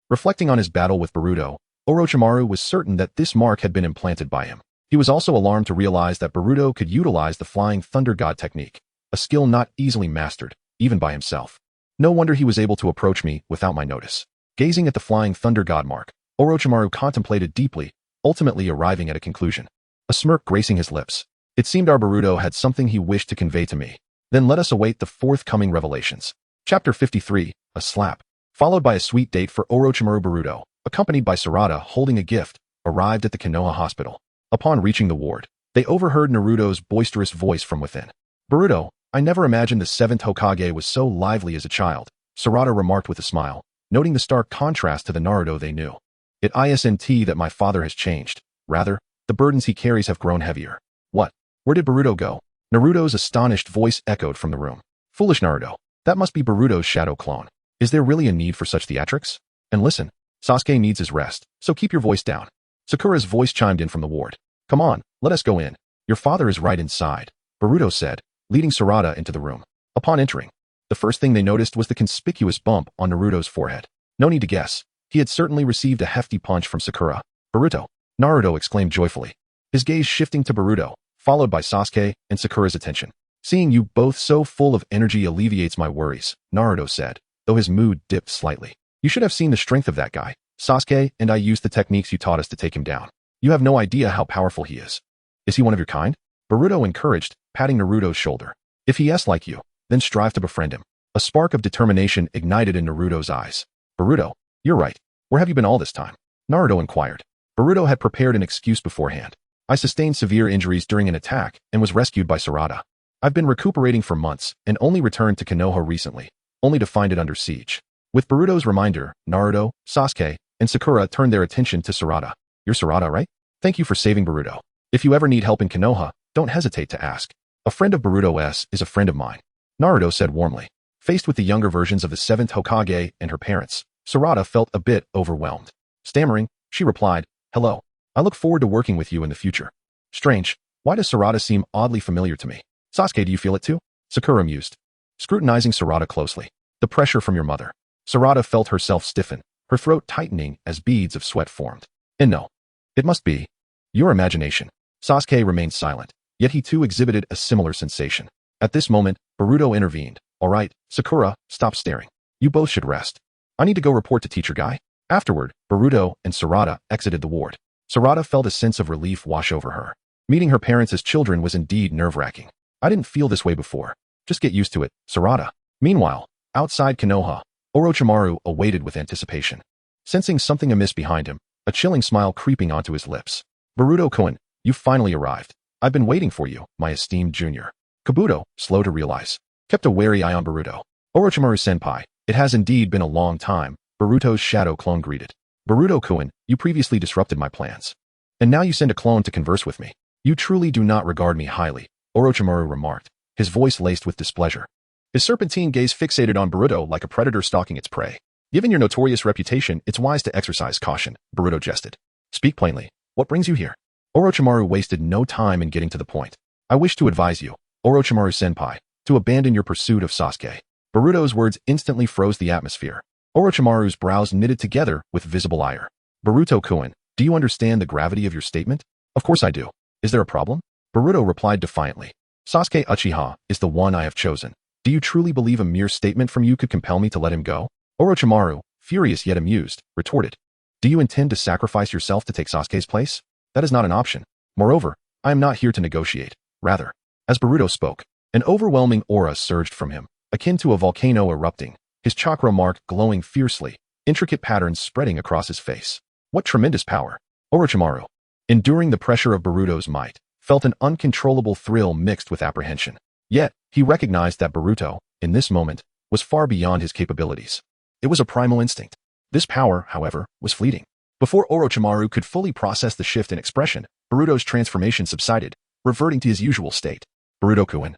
Reflecting on his battle with Boruto, Orochimaru was certain that this mark had been implanted by him. He was also alarmed to realize that Boruto could utilize the Flying Thunder God technique, a skill not easily mastered, even by himself. No wonder he was able to approach me without my notice. Gazing at the Flying Thunder God mark, Orochimaru contemplated deeply, ultimately arriving at a conclusion. A smirk gracing his lips. It seemed our Boruto had something he wished to convey to me. Then let us await the forthcoming revelations. Chapter 53, A Slap. Followed by a sweet date for Orochimaru. Boruto, accompanied by Sarada holding a gift, arrived at the Konoha hospital. Upon reaching the ward, they overheard Naruto's boisterous voice from within. Boruto, I never imagined the 7th Hokage was so lively as a child, Sarada remarked with a smile, noting the stark contrast to the Naruto they knew. It isn't that my father has changed. Rather, the burdens he carries have grown heavier. What? Where did Boruto go? Naruto's astonished voice echoed from the room. Foolish Naruto. That must be Boruto's shadow clone. Is there really a need for such theatrics? And listen, Sasuke needs his rest, so keep your voice down. Sakura's voice chimed in from the ward. Come on, let us go in. Your father is right inside, Boruto said, leading Sarada into the room. Upon entering, the first thing they noticed was the conspicuous bump on Naruto's forehead. No need to guess. He had certainly received a hefty punch from Sakura. Boruto, Naruto exclaimed joyfully, his gaze shifting to Boruto, followed by Sasuke and Sakura's attention. Seeing you both so full of energy alleviates my worries, Naruto said, though his mood dipped slightly. You should have seen the strength of that guy. Sasuke and I used the techniques you taught us to take him down. You have no idea how powerful he is. Is he one of your kind? Boruto encouraged, patting Naruto's shoulder. If he is like you, then strive to befriend him. A spark of determination ignited in Naruto's eyes. Boruto, you're right. Where have you been all this time? Naruto inquired. Boruto had prepared an excuse beforehand. I sustained severe injuries during an attack and was rescued by Sarada. I've been recuperating for months and only returned to Konoha recently, only to find it under siege. With Boruto's reminder, Naruto, Sasuke, and Sakura turned their attention to Sarada. You're Sarada, right? Thank you for saving Boruto. If you ever need help in Konoha, don't hesitate to ask. A friend of Boruto's is a friend of mine, Naruto said warmly. Faced with the younger versions of the 7th Hokage and her parents, Sarada felt a bit overwhelmed. Stammering, she replied, hello. I look forward to working with you in the future. Strange, Why does Sarada seem oddly familiar to me? Sasuke, do you feel it too? Sakura mused, scrutinizing Sarada closely. The pressure from your mother. Sarada felt herself stiffen, her throat tightening as beads of sweat formed. And no, it must be your imagination. Sasuke remained silent, yet he too exhibited a similar sensation. At this moment, Boruto intervened. All right, Sakura, stop staring. You both should rest. I need to go report to Teacher Guy. Afterward, Boruto and Sarada exited the ward. Sarada felt a sense of relief wash over her. Meeting her parents as children was indeed nerve-wracking. I didn't feel this way before. Just get used to it, Sarada. Meanwhile, outside Konoha, Orochimaru awaited with anticipation. Sensing something amiss behind him, a chilling smile creeping onto his lips. Boruto-kun, you finally arrived. I've been waiting for you, my esteemed junior. Kabuto, slow to realize, kept a wary eye on Boruto. Orochimaru-senpai, it has indeed been a long time, Boruto's shadow clone greeted. Boruto-kun, you previously disrupted my plans. And now you send a clone to converse with me. You truly do not regard me highly, Orochimaru remarked, his voice laced with displeasure. His serpentine gaze fixated on Boruto like a predator stalking its prey. Given your notorious reputation, it's wise to exercise caution, Boruto jested. Speak plainly. What brings you here? Orochimaru wasted no time in getting to the point. I wish to advise you, Orochimaru-senpai, to abandon your pursuit of Sasuke. Boruto's words instantly froze the atmosphere. Orochimaru's brows knitted together with visible ire. Boruto-kun, do you understand the gravity of your statement? Of course I do. Is there a problem? Boruto replied defiantly. Sasuke Uchiha is the one I have chosen. Do you truly believe a mere statement from you could compel me to let him go? Orochimaru, furious yet amused, retorted. Do you intend to sacrifice yourself to take Sasuke's place? That is not an option. Moreover, I am not here to negotiate. Rather, as Boruto spoke, an overwhelming aura surged from him, akin to a volcano erupting, his chakra mark glowing fiercely, intricate patterns spreading across his face. What tremendous power! Orochimaru, enduring the pressure of Boruto's might, felt an uncontrollable thrill mixed with apprehension. Yet, he recognized that Boruto, in this moment, was far beyond his capabilities. It was a primal instinct. This power, however, was fleeting. Before Orochimaru could fully process the shift in expression, Boruto's transformation subsided, reverting to his usual state. Boruto-kun,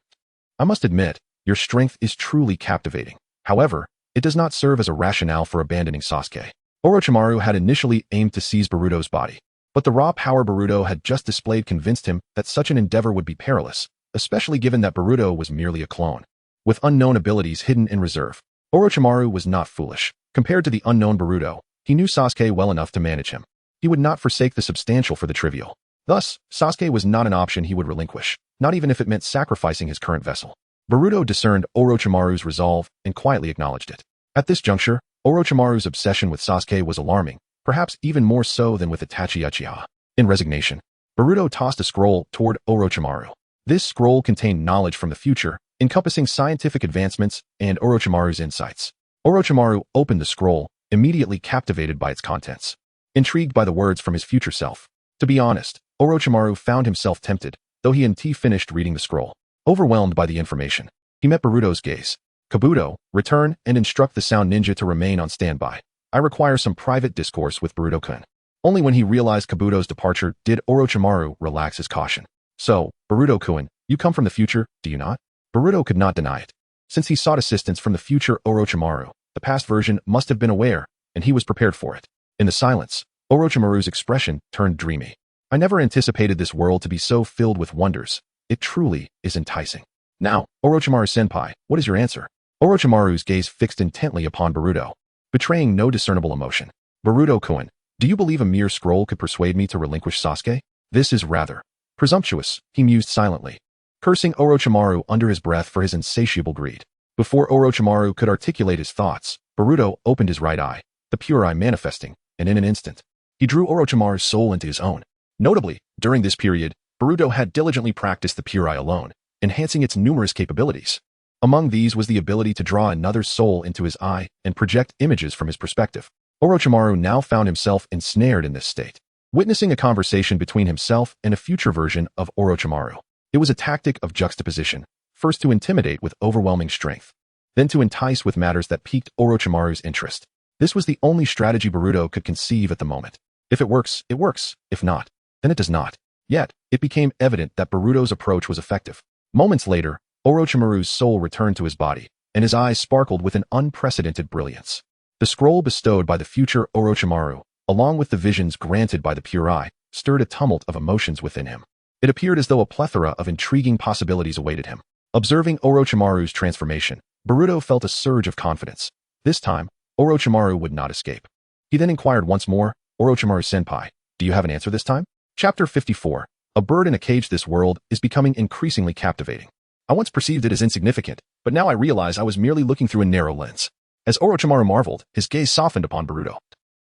I must admit, your strength is truly captivating. However, it does not serve as a rationale for abandoning Sasuke. Orochimaru had initially aimed to seize Boruto's body, but the raw power Boruto had just displayed convinced him that such an endeavor would be perilous, especially given that Boruto was merely a clone, with unknown abilities hidden in reserve. Orochimaru was not foolish. Compared to the unknown Boruto, he knew Sasuke well enough to manage him. He would not forsake the substantial for the trivial. Thus, Sasuke was not an option he would relinquish, not even if it meant sacrificing his current vessel. Boruto discerned Orochimaru's resolve and quietly acknowledged it. At this juncture, Orochimaru's obsession with Sasuke was alarming, perhaps even more so than with Itachi Uchiha. In resignation, Boruto tossed a scroll toward Orochimaru. This scroll contained knowledge from the future, encompassing scientific advancements and Orochimaru's insights. Orochimaru opened the scroll, immediately captivated by its contents. Intrigued by the words from his future self. To be honest, Orochimaru found himself tempted, though he hadn't finished reading the scroll. Overwhelmed by the information, he met Boruto's gaze. Kabuto, return and instruct the sound ninja to remain on standby. I require some private discourse with Boruto-kun. Only when he realized Kabuto's departure did Orochimaru relax his caution. So, Boruto-kun, you come from the future, do you not? Boruto could not deny it. Since he sought assistance from the future Orochimaru, the past version must have been aware, and he was prepared for it. In the silence, Orochimaru's expression turned dreamy. I never anticipated this world to be so filled with wonders. It truly is enticing. Now, Orochimaru-senpai, what is your answer? Orochimaru's gaze fixed intently upon Boruto, betraying no discernible emotion. Boruto-kun, do you believe a mere scroll could persuade me to relinquish Sasuke? This is rather presumptuous, he mused silently, cursing Orochimaru under his breath for his insatiable greed. Before Orochimaru could articulate his thoughts, Boruto opened his right eye, the pure eye manifesting, and in an instant, he drew Orochimaru's soul into his own. Notably, during this period, Boruto had diligently practiced the pure eye alone, enhancing its numerous capabilities. Among these was the ability to draw another's soul into his eye and project images from his perspective. Orochimaru now found himself ensnared in this state, witnessing a conversation between himself and a future version of Orochimaru. It was a tactic of juxtaposition, first to intimidate with overwhelming strength, then to entice with matters that piqued Orochimaru's interest. This was the only strategy Boruto could conceive at the moment. If it works, it works. If not, then it does not. Yet, it became evident that Boruto's approach was effective. Moments later, Orochimaru's soul returned to his body, and his eyes sparkled with an unprecedented brilliance. The scroll bestowed by the future Orochimaru, along with the visions granted by the pure eye, stirred a tumult of emotions within him. It appeared as though a plethora of intriguing possibilities awaited him. Observing Orochimaru's transformation, Boruto felt a surge of confidence. This time, Orochimaru would not escape. He then inquired once more, Orochimaru-senpai, do you have an answer this time? Chapter 54. A bird in a cage. This world is becoming increasingly captivating. I once perceived it as insignificant, but now I realize I was merely looking through a narrow lens. As Orochimaru marveled, his gaze softened upon Boruto.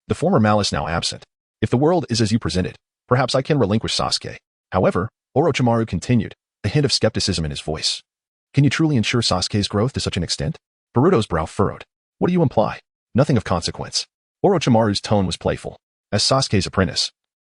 The former malice now absent. If the world is as you present it, perhaps I can relinquish Sasuke. However, Orochimaru continued, a hint of skepticism in his voice. Can you truly ensure Sasuke's growth to such an extent? Boruto's brow furrowed. What do you imply? Nothing of consequence. Orochimaru's tone was playful. As Sasuke's apprentice,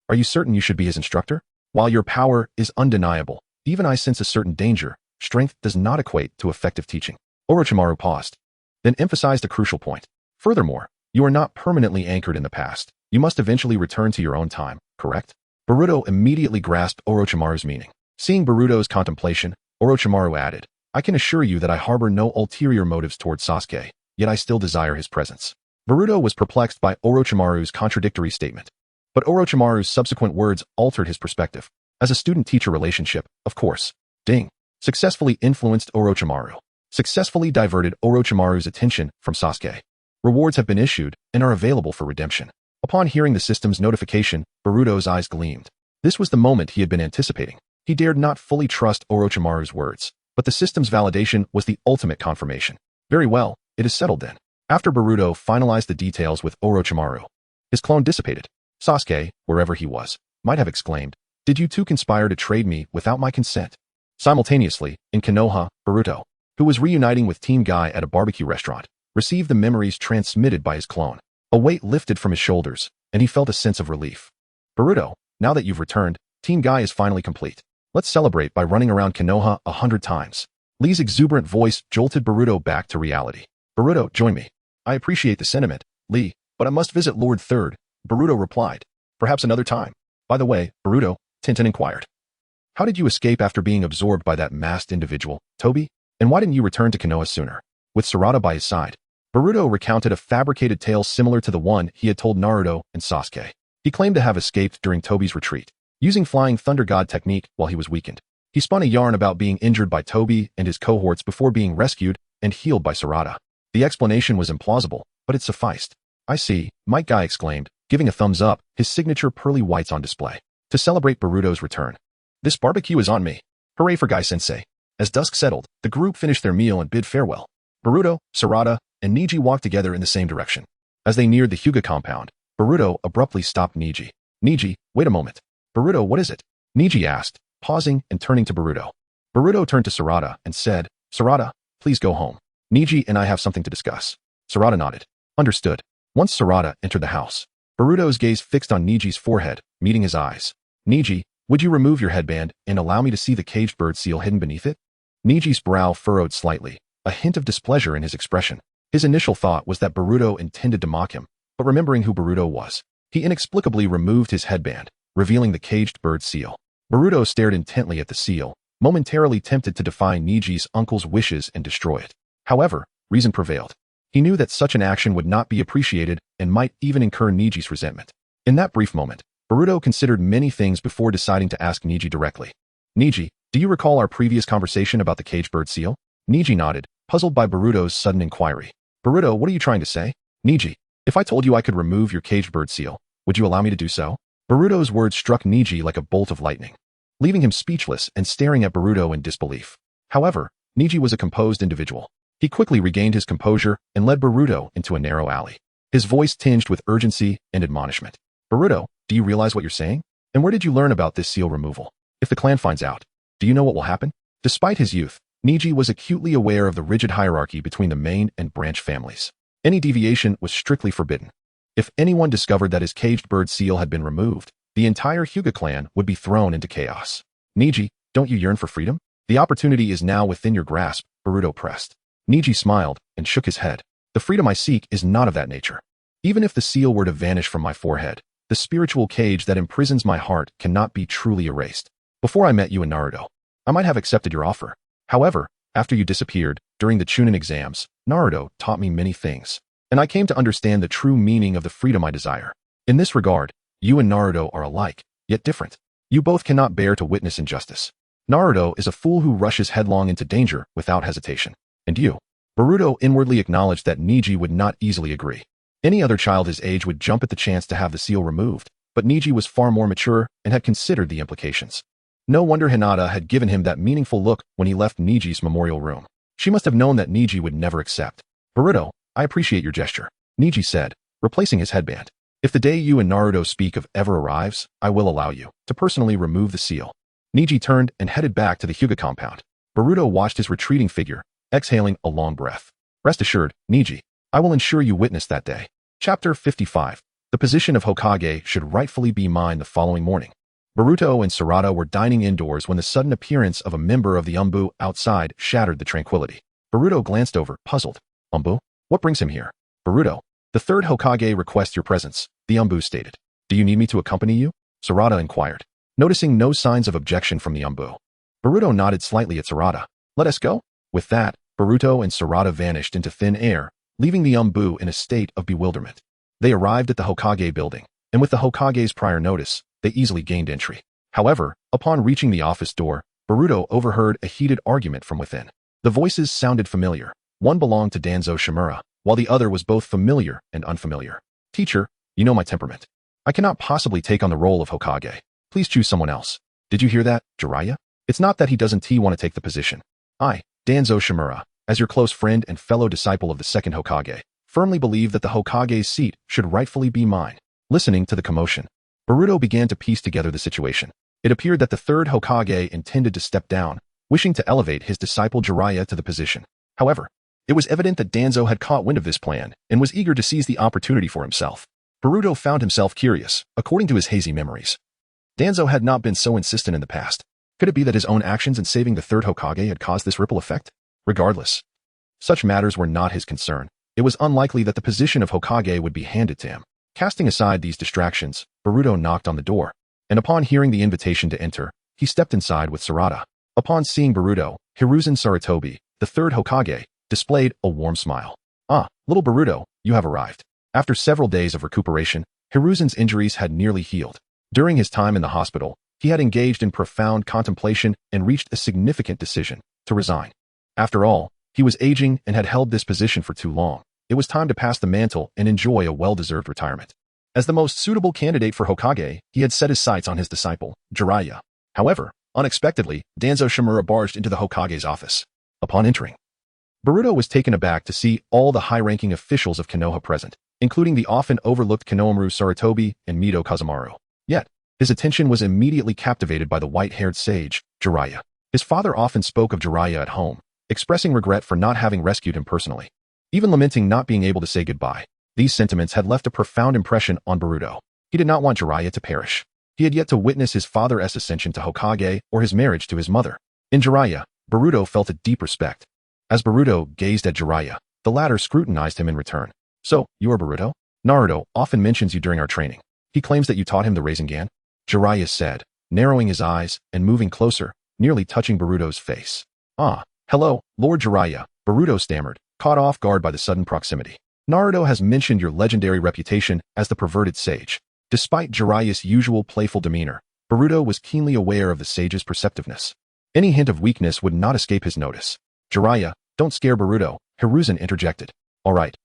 are you certain you should be his instructor? While your power is undeniable, even I sense a certain danger. Strength does not equate to effective teaching. Orochimaru paused, then emphasized a crucial point. Furthermore, you are not permanently anchored in the past. You must eventually return to your own time, correct? Boruto immediately grasped Orochimaru's meaning. Seeing Boruto's contemplation, Orochimaru added, I can assure you that I harbor no ulterior motives towards Sasuke, yet I still desire his presence. Boruto was perplexed by Orochimaru's contradictory statement. But Orochimaru's subsequent words altered his perspective. As a student-teacher relationship, of course. Ding. Successfully influenced Orochimaru. Successfully diverted Orochimaru's attention from Sasuke. Rewards have been issued and are available for redemption. Upon hearing the system's notification, Boruto's eyes gleamed. This was the moment he had been anticipating. He dared not fully trust Orochimaru's words, but the system's validation was the ultimate confirmation. Very well, it is settled then. After Boruto finalized the details with Orochimaru, his clone dissipated. Sasuke, wherever he was, might have exclaimed, did you two conspire to trade me without my consent? Simultaneously, in Konoha, Boruto, who was reuniting with Team Guy at a barbecue restaurant, received the memories transmitted by his clone. A weight lifted from his shoulders, and he felt a sense of relief. Boruto, now that you've returned, Team Guy is finally complete. Let's celebrate by running around Konoha 100 times. Lee's exuberant voice jolted Boruto back to reality. Boruto, join me. I appreciate the sentiment, Lee, but I must visit Lord Third. Boruto replied. Perhaps another time. By the way, Boruto, Tintin inquired. How did you escape after being absorbed by that masked individual, Toby? And why didn't you return to Konoha sooner? With Sarada by his side, Boruto recounted a fabricated tale similar to the one he had told Naruto and Sasuke. He claimed to have escaped during Toby's retreat, using Flying Thunder God technique while he was weakened. He spun a yarn about being injured by Toby and his cohorts before being rescued and healed by Sarada. The explanation was implausible, but it sufficed. I see, Mike Guy exclaimed, giving a thumbs up, his signature pearly whites on display. To celebrate Boruto's return. This barbecue is on me. Hooray for Guy-sensei. As dusk settled, the group finished their meal and bid farewell. Boruto, Sarada, and Neji walked together in the same direction. As they neared the Hyuga compound, Boruto abruptly stopped Neji. Neji, wait a moment. Boruto, what is it? Neji asked, pausing and turning to Boruto. Boruto turned to Sarada and said, Sarada, please go home. Neji and I have something to discuss. Sarada nodded. Understood. Once Sarada entered the house, Boruto's gaze fixed on Neji's forehead, meeting his eyes. Neji, would you remove your headband and allow me to see the caged bird seal hidden beneath it? Neji's brow furrowed slightly, a hint of displeasure in his expression. His initial thought was that Boruto intended to mock him, but remembering who Boruto was, he inexplicably removed his headband, revealing the caged bird seal. Boruto stared intently at the seal, momentarily tempted to defy Neji's uncle's wishes and destroy it. However, reason prevailed. He knew that such an action would not be appreciated and might even incur Neji's resentment. In that brief moment, Boruto considered many things before deciding to ask Neji directly. Neji, do you recall our previous conversation about the caged bird seal? Neji nodded, puzzled by Boruto's sudden inquiry. Boruto, what are you trying to say? Neji, if I told you I could remove your caged bird seal, would you allow me to do so? Boruto's words struck Neji like a bolt of lightning, leaving him speechless and staring at Boruto in disbelief. However, Neji was a composed individual. He quickly regained his composure and led Boruto into a narrow alley, his voice tinged with urgency and admonishment. Boruto, do you realize what you're saying? And where did you learn about this seal removal? If the clan finds out, do you know what will happen? Despite his youth, Neji was acutely aware of the rigid hierarchy between the main and branch families. Any deviation was strictly forbidden. If anyone discovered that his caged bird seal had been removed, the entire Hyuga clan would be thrown into chaos. Neji, don't you yearn for freedom? The opportunity is now within your grasp, Boruto pressed. Neji smiled and shook his head. The freedom I seek is not of that nature. Even if the seal were to vanish from my forehead, the spiritual cage that imprisons my heart cannot be truly erased. Before I met you in Naruto, I might have accepted your offer. However, after you disappeared, during the Chunin exams, Naruto taught me many things, and I came to understand the true meaning of the freedom I desire. In this regard, you and Naruto are alike, yet different. You both cannot bear to witness injustice. Naruto is a fool who rushes headlong into danger without hesitation. And you? Boruto inwardly acknowledged that Niji would not easily agree. Any other child his age would jump at the chance to have the seal removed, but Niji was far more mature and had considered the implications. No wonder Hinata had given him that meaningful look when he left Niji's memorial room. She must have known that Niji would never accept. Boruto, I appreciate your gesture, Niji said, replacing his headband. If the day you and Naruto speak of ever arrives, I will allow you to personally remove the seal. Niji turned and headed back to the Hyuga compound. Boruto watched his retreating figure, exhaling a long breath. Rest assured, Niji, I will ensure you witness that day. Chapter 55. The position of Hokage should rightfully be mine the following morning. Boruto and Sarada were dining indoors when the sudden appearance of a member of the Umbu outside shattered the tranquility. Boruto glanced over, puzzled. Umbu? What brings him here? Boruto, the third Hokage requests your presence, the Umbu stated. Do you need me to accompany you? Sarada inquired, noticing no signs of objection from the Umbu. Boruto nodded slightly at Sarada. Let us go? With that, Boruto and Sarada vanished into thin air, leaving the Umbu in a state of bewilderment. They arrived at the Hokage building, and with the Hokage's prior notice, they easily gained entry. However, upon reaching the office door, Boruto overheard a heated argument from within. The voices sounded familiar. One belonged to Danzo Shimura, while the other was both familiar and unfamiliar. Teacher, you know my temperament. I cannot possibly take on the role of Hokage. Please choose someone else. Did you hear that, Jiraiya? It's not that he doesn't want to take the position. I, Danzo Shimura, as your close friend and fellow disciple of the second Hokage, firmly believe that the Hokage's seat should rightfully be mine. Listening to the commotion, Boruto began to piece together the situation. It appeared that the third Hokage intended to step down, wishing to elevate his disciple Jiraiya to the position. However, it was evident that Danzo had caught wind of this plan and was eager to seize the opportunity for himself. Boruto found himself curious, according to his hazy memories. Danzo had not been so insistent in the past. Could it be that his own actions in saving the third Hokage had caused this ripple effect? Regardless, such matters were not his concern. It was unlikely that the position of Hokage would be handed to him. Casting aside these distractions, Boruto knocked on the door, and upon hearing the invitation to enter, he stepped inside with Sarada. Upon seeing Boruto, Hiruzen Sarutobi, the third Hokage, displayed a warm smile. Ah, little Boruto, you have arrived. After several days of recuperation, Hiruzen's injuries had nearly healed. During his time in the hospital, he had engaged in profound contemplation and reached a significant decision: to resign. After all, he was aging and had held this position for too long. It was time to pass the mantle and enjoy a well-deserved retirement. As the most suitable candidate for Hokage, he had set his sights on his disciple, Jiraiya. However, unexpectedly, Danzo Shimura barged into the Hokage's office. Upon entering, Boruto was taken aback to see all the high-ranking officials of Konoha present, including the often overlooked Konohamaru Sarutobi and Mido Kazamaru. Yet, his attention was immediately captivated by the white-haired sage, Jiraiya. His father often spoke of Jiraiya at home, expressing regret for not having rescued him personally, even lamenting not being able to say goodbye. These sentiments had left a profound impression on Boruto. He did not want Jiraiya to perish. He had yet to witness his father's ascension to Hokage or his marriage to his mother. In Jiraiya, Boruto felt a deep respect. As Boruto gazed at Jiraiya, the latter scrutinized him in return. So, you are Boruto? Naruto often mentions you during our training. He claims that you taught him the Rasengan? Jiraiya said, narrowing his eyes and moving closer, nearly touching Boruto's face. Ah, hello, Lord Jiraiya, Boruto stammered, caught off guard by the sudden proximity. Naruto has mentioned your legendary reputation as the perverted sage. Despite Jiraiya's usual playful demeanor, Boruto was keenly aware of the sage's perceptiveness. Any hint of weakness would not escape his notice. Jiraiya, don't scare Boruto, Hiruzen interjected. All right,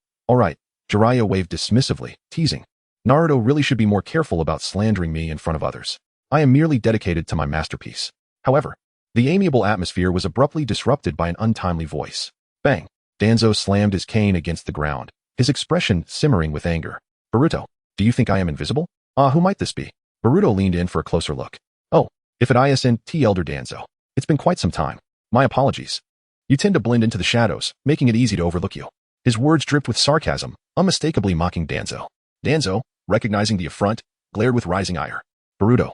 Jiraiya waved dismissively, teasing. Naruto really should be more careful about slandering me in front of others. I am merely dedicated to my masterpiece. However, the amiable atmosphere was abruptly disrupted by an untimely voice. Bang! Danzo slammed his cane against the ground, his expression simmering with anger. Boruto, do you think I am invisible? Ah, who might this be? Boruto leaned in for a closer look. Oh, if it isn't Elder Danzo. It's been quite some time. My apologies. You tend to blend into the shadows, making it easy to overlook you. His words dripped with sarcasm, unmistakably mocking Danzo. Danzo, recognizing the affront, glared with rising ire. Boruto,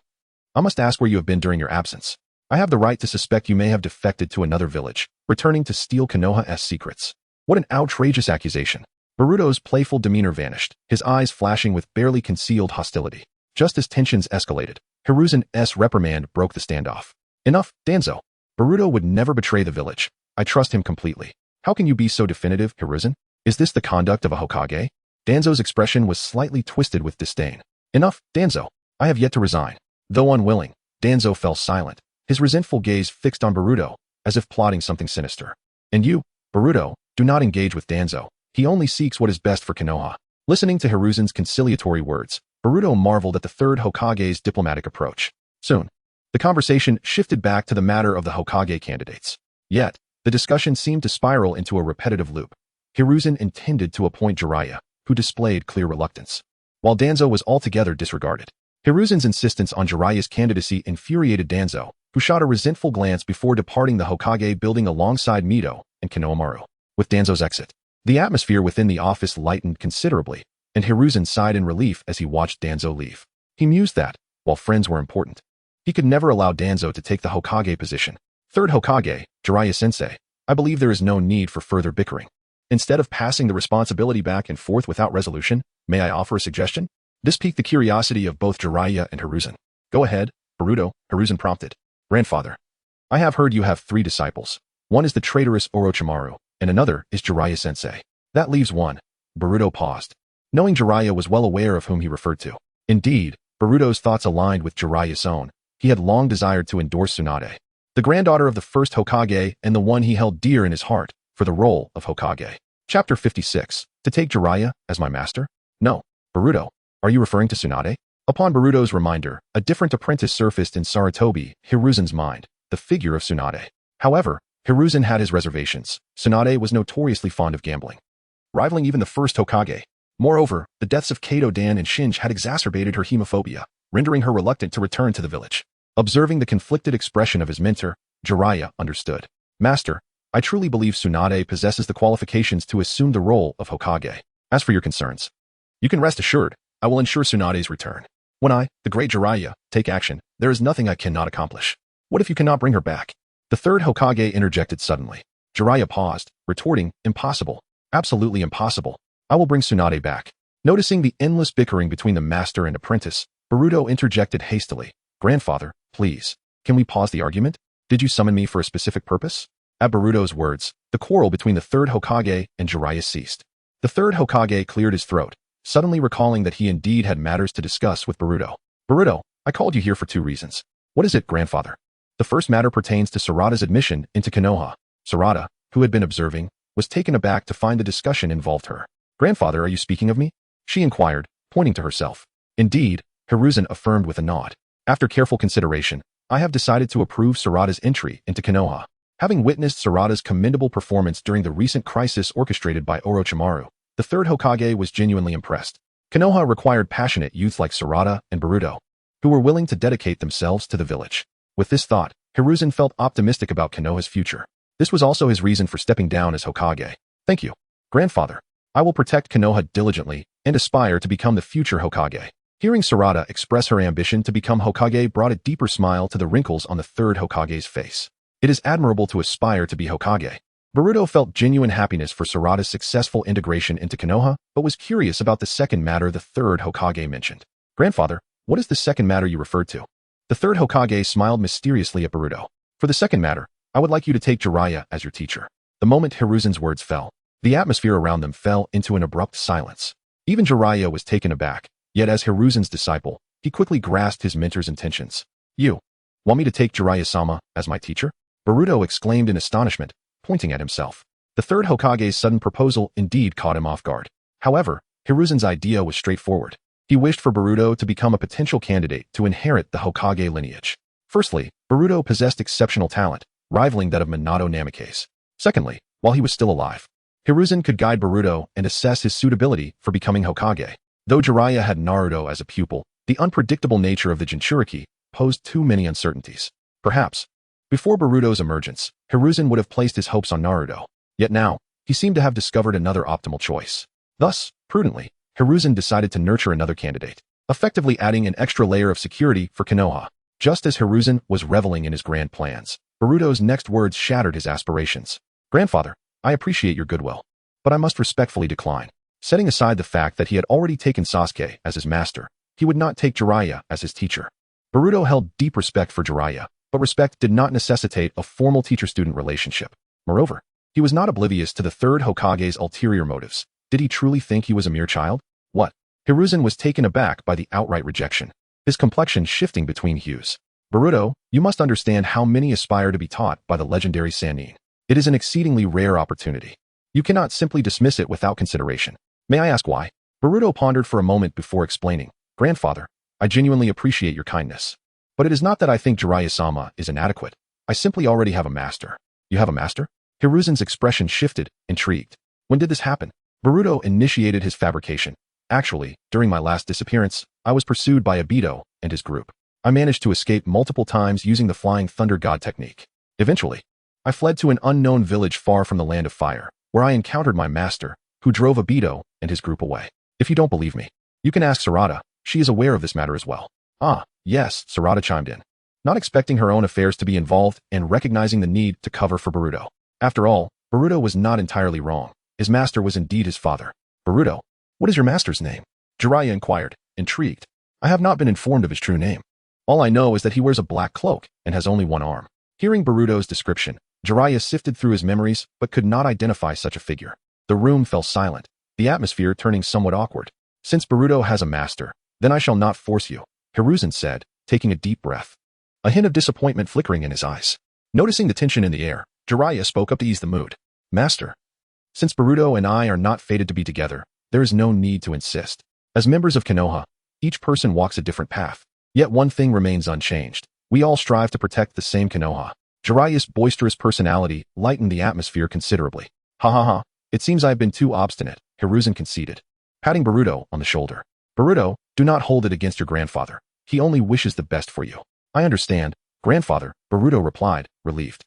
I must ask where you have been during your absence. I have the right to suspect you may have defected to another village, returning to steal Konoha's secrets. What an outrageous accusation. Boruto's playful demeanor vanished, his eyes flashing with barely concealed hostility. Just as tensions escalated, Hiruzen's reprimand broke the standoff. Enough, Danzo. Boruto would never betray the village. I trust him completely. How can you be so definitive, Hiruzen? Is this the conduct of a Hokage? Danzo's expression was slightly twisted with disdain. Enough, Danzo. I have yet to resign. Though unwilling, Danzo fell silent, his resentful gaze fixed on Boruto, as if plotting something sinister. And you, Boruto, do not engage with Danzo. He only seeks what is best for Konoha. Listening to Hiruzen's conciliatory words, Boruto marveled at the third Hokage's diplomatic approach. Soon, the conversation shifted back to the matter of the Hokage candidates. Yet, the discussion seemed to spiral into a repetitive loop. Hiruzen intended to appoint Jiraiya, who displayed clear reluctance, while Danzo was altogether disregarded. Hiruzen's insistence on Jiraiya's candidacy infuriated Danzo, who shot a resentful glance before departing the Hokage building alongside Mito and Konohamaru. With Danzo's exit, the atmosphere within the office lightened considerably, and Hiruzen sighed in relief as he watched Danzo leave. He mused that, while friends were important, he could never allow Danzo to take the Hokage position. Third Hokage, Jiraiya-sensei, I believe there is no need for further bickering. Instead of passing the responsibility back and forth without resolution, may I offer a suggestion? This piqued the curiosity of both Jiraiya and Hiruzen. Go ahead, Boruto, Hiruzen prompted. Grandfather, I have heard you have 3 disciples. One is the traitorous Orochimaru, and another is Jiraiya-sensei. That leaves one. Boruto paused, knowing Jiraiya was well aware of whom he referred to. Indeed, Boruto's thoughts aligned with Jiraiya's own. He had long desired to endorse Tsunade, the granddaughter of the first Hokage and the one he held dear in his heart, for the role of Hokage. Chapter 56. To take Jiraiya as my master? No. Boruto, are you referring to Tsunade? Upon Boruto's reminder, a different apprentice surfaced in Sarutobi, Hiruzen's mind, the figure of Tsunade. However, Hiruzen had his reservations. Tsunade was notoriously fond of gambling, rivaling even the first Hokage. Moreover, the deaths of Kato Dan and Shinji had exacerbated her hemophobia, rendering her reluctant to return to the village. Observing the conflicted expression of his mentor, Jiraiya understood. Master, I truly believe Tsunade possesses the qualifications to assume the role of Hokage. As for your concerns, you can rest assured, I will ensure Tsunade's return. When I, the great Jiraiya, take action, there is nothing I cannot accomplish. What if you cannot bring her back? The third Hokage interjected suddenly. Jiraiya paused, retorting, impossible. Absolutely impossible. I will bring Tsunade back. Noticing the endless bickering between the master and apprentice, Boruto interjected hastily. Grandfather, please, can we pause the argument? Did you summon me for a specific purpose? At Boruto's words, the quarrel between the third Hokage and Jiraiya ceased. The third Hokage cleared his throat, suddenly recalling that he indeed had matters to discuss with Boruto. Boruto, I called you here for 2 reasons. What is it, grandfather? The first matter pertains to Sarada's admission into Konoha. Sarada, who had been observing, was taken aback to find the discussion involved her. Grandfather, are you speaking of me? She inquired, pointing to herself. Indeed, Hiruzen affirmed with a nod. After careful consideration, I have decided to approve Sarada's entry into Konoha. Having witnessed Sarada's commendable performance during the recent crisis orchestrated by Orochimaru, the third Hokage was genuinely impressed. Konoha required passionate youths like Sarada and Boruto, who were willing to dedicate themselves to the village. With this thought, Hiruzen felt optimistic about Konoha's future. This was also his reason for stepping down as Hokage. Thank you, grandfather. I will protect Konoha diligently and aspire to become the future Hokage. Hearing Sarada express her ambition to become Hokage brought a deeper smile to the wrinkles on the third Hokage's face. It is admirable to aspire to be Hokage. Boruto felt genuine happiness for Sarada's successful integration into Konoha, but was curious about the second matter the third Hokage mentioned. Grandfather, what is the second matter you referred to? The third Hokage smiled mysteriously at Boruto. For the second matter, I would like you to take Jiraiya as your teacher. The moment Hiruzen's words fell, the atmosphere around them fell into an abrupt silence. Even Jiraiya was taken aback, yet as Hiruzen's disciple, he quickly grasped his mentor's intentions. You want me to take Jiraiya-sama as my teacher? Boruto exclaimed in astonishment, pointing at himself. The third Hokage's sudden proposal indeed caught him off guard. However, Hiruzen's idea was straightforward. He wished for Boruto to become a potential candidate to inherit the Hokage lineage. Firstly, Boruto possessed exceptional talent, rivaling that of Minato Namikaze. Secondly, while he was still alive, Hiruzen could guide Boruto and assess his suitability for becoming Hokage. Though Jiraiya had Naruto as a pupil, the unpredictable nature of the Jinchuriki posed too many uncertainties. Perhaps, before Boruto's emergence, Hiruzen would have placed his hopes on Naruto. Yet now, he seemed to have discovered another optimal choice. Thus, prudently, Hiruzen decided to nurture another candidate, effectively adding an extra layer of security for Konoha. Just as Hiruzen was reveling in his grand plans, Boruto's next words shattered his aspirations. Grandfather, I appreciate your goodwill, but I must respectfully decline. Setting aside the fact that he had already taken Sasuke as his master, he would not take Jiraiya as his teacher. Boruto held deep respect for Jiraiya, but respect did not necessitate a formal teacher-student relationship. Moreover, he was not oblivious to the third Hokage's ulterior motives. Did he truly think he was a mere child? What? Hiruzen was taken aback by the outright rejection, his complexion shifting between hues. Boruto, you must understand how many aspire to be taught by the legendary Sannin. It is an exceedingly rare opportunity. You cannot simply dismiss it without consideration. May I ask why? Boruto pondered for a moment before explaining. Grandfather, I genuinely appreciate your kindness. But it is not that I think Jiraiya-sama is inadequate. I simply already have a master. You have a master? Hiruzen's expression shifted, intrigued. When did this happen? Boruto initiated his fabrication. Actually, during my last disappearance, I was pursued by Obito and his group. I managed to escape multiple times using the Flying Thunder God technique. Eventually, I fled to an unknown village far from the Land of Fire, where I encountered my master, who drove Obito and his group away. If you don't believe me, you can ask Sarada. She is aware of this matter as well. Ah, yes, Sarada chimed in, not expecting her own affairs to be involved and recognizing the need to cover for Boruto. After all, Boruto was not entirely wrong. His master was indeed his father. Boruto, what is your master's name? Jiraiya inquired, intrigued. I have not been informed of his true name. All I know is that he wears a black cloak and has only one arm. Hearing Boruto's description, Jiraiya sifted through his memories but could not identify such a figure. The room fell silent, the atmosphere turning somewhat awkward. Since Boruto has a master, then I shall not force you, Hiruzen said, taking a deep breath, a hint of disappointment flickering in his eyes. Noticing the tension in the air, Jiraiya spoke up to ease the mood. Master, since Boruto and I are not fated to be together, there is no need to insist. As members of Konoha, each person walks a different path. Yet one thing remains unchanged. We all strive to protect the same Konoha. Jiraiya's boisterous personality lightened the atmosphere considerably. Ha ha ha, it seems I have been too obstinate, Hiruzen conceded, patting Boruto on the shoulder. Boruto, do not hold it against your grandfather. He only wishes the best for you. I understand, grandfather, Boruto replied, relieved.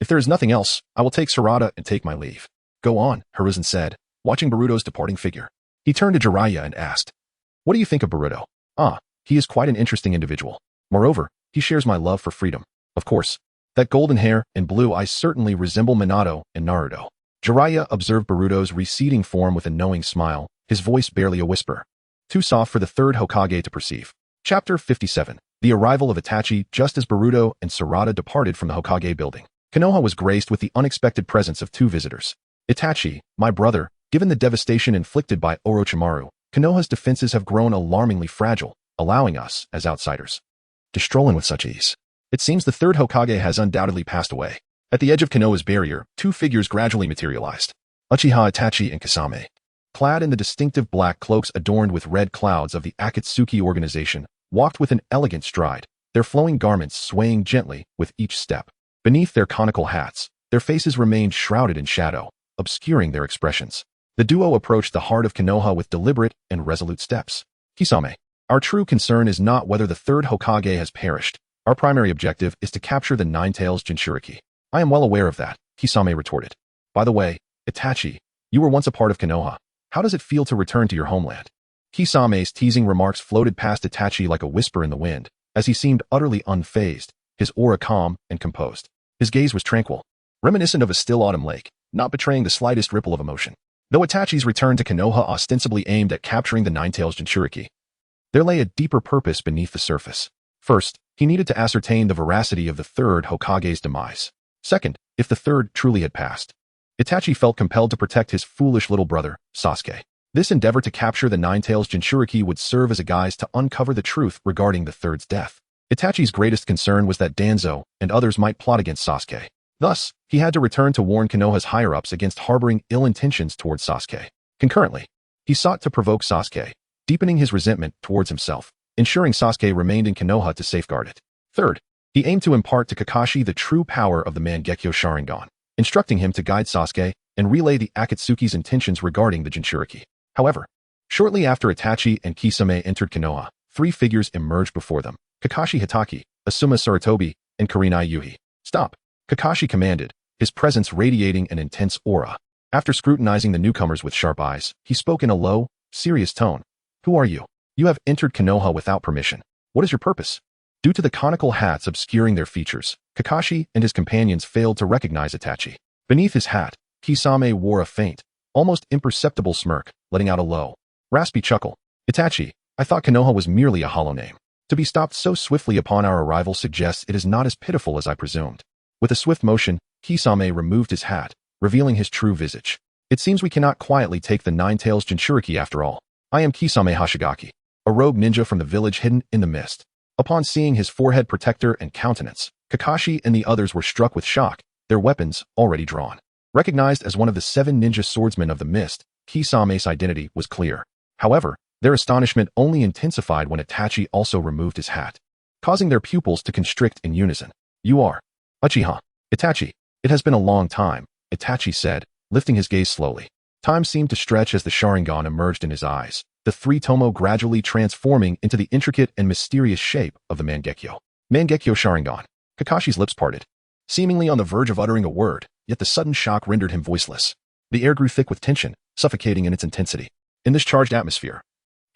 If there is nothing else, I will take Sarada and take my leave. Go on, Hiruzen said, watching Boruto's departing figure. He turned to Jiraiya and asked, what do you think of Boruto? Ah, he is quite an interesting individual. Moreover, he shares my love for freedom. Of course, that golden hair and blue eyes certainly resemble Minato and Naruto. Jiraiya observed Boruto's receding form with a knowing smile, his voice barely a whisper. Too soft for the third Hokage to perceive. Chapter 57. The arrival of Itachi just as Boruto and Sarada departed from the Hokage building. Konoha was graced with the unexpected presence of two visitors. Itachi, my brother, given the devastation inflicted by Orochimaru, Konoha's defenses have grown alarmingly fragile, allowing us, as outsiders, to stroll in with such ease. It seems the third Hokage has undoubtedly passed away. At the edge of Konoha's barrier, two figures gradually materialized. Uchiha Itachi and Kasame. Clad in the distinctive black cloaks adorned with red clouds of the Akatsuki organization, walked with an elegant stride, their flowing garments swaying gently with each step. Beneath their conical hats, their faces remained shrouded in shadow, obscuring their expressions. The duo approached the heart of Konoha with deliberate and resolute steps. Kisame, our true concern is not whether the third Hokage has perished. Our primary objective is to capture the Nine-Tails Jinchuriki. I am well aware of that, Kisame retorted. By the way, Itachi, you were once a part of Konoha. How does it feel to return to your homeland? Kisame's teasing remarks floated past Itachi like a whisper in the wind, as he seemed utterly unfazed, his aura calm and composed. His gaze was tranquil, reminiscent of a still autumn lake, not betraying the slightest ripple of emotion. Though Itachi's return to Konoha ostensibly aimed at capturing the Nine-Tails Jinchuriki, there lay a deeper purpose beneath the surface. First, he needed to ascertain the veracity of the third Hokage's demise. Second, if the third truly had passed, Itachi felt compelled to protect his foolish little brother, Sasuke. This endeavor to capture the Nine-Tails Jinchuriki would serve as a guise to uncover the truth regarding the third's death. Itachi's greatest concern was that Danzo and others might plot against Sasuke. Thus, he had to return to warn Konoha's higher-ups against harboring ill intentions towards Sasuke. Concurrently, he sought to provoke Sasuke, deepening his resentment towards himself, ensuring Sasuke remained in Konoha to safeguard it. Third, he aimed to impart to Kakashi the true power of the Mangekyo Sharingan, instructing him to guide Sasuke and relay the Akatsuki's intentions regarding the Jinchuriki. However, shortly after Itachi and Kisame entered Konoha, three figures emerged before them: Kakashi Hitaki, Asuma Sarutobi, and Kurenai Yuhi. Stop, Kakashi commanded, his presence radiating an intense aura. After scrutinizing the newcomers with sharp eyes, he spoke in a low, serious tone. Who are you? You have entered Konoha without permission. What is your purpose? Due to the conical hats obscuring their features, Kakashi and his companions failed to recognize Itachi. Beneath his hat, Kisame wore a faint, almost imperceptible smirk, letting out a low, raspy chuckle. Itachi, I thought Konoha was merely a hollow name. To be stopped so swiftly upon our arrival suggests it is not as pitiful as I presumed. With a swift motion, Kisame removed his hat, revealing his true visage. It seems we cannot quietly take the Nine-Tails Jinchuriki after all. I am Kisame Hashigaki, a rogue ninja from the village hidden in the mist. Upon seeing his forehead protector and countenance, Kakashi and the others were struck with shock, their weapons already drawn. Recognized as one of the 7 ninja swordsmen of the mist, Kisame's identity was clear. However, their astonishment only intensified when Itachi also removed his hat, causing their pupils to constrict in unison. You are Uchiha. Itachi. It has been a long time, Itachi said, lifting his gaze slowly. Time seemed to stretch as the Sharingan emerged in his eyes, the 3 tomo gradually transforming into the intricate and mysterious shape of the Mangekyo. Mangekyo Sharingan. Kakashi's lips parted, seemingly on the verge of uttering a word, yet the sudden shock rendered him voiceless. The air grew thick with tension, suffocating in its intensity. In this charged atmosphere,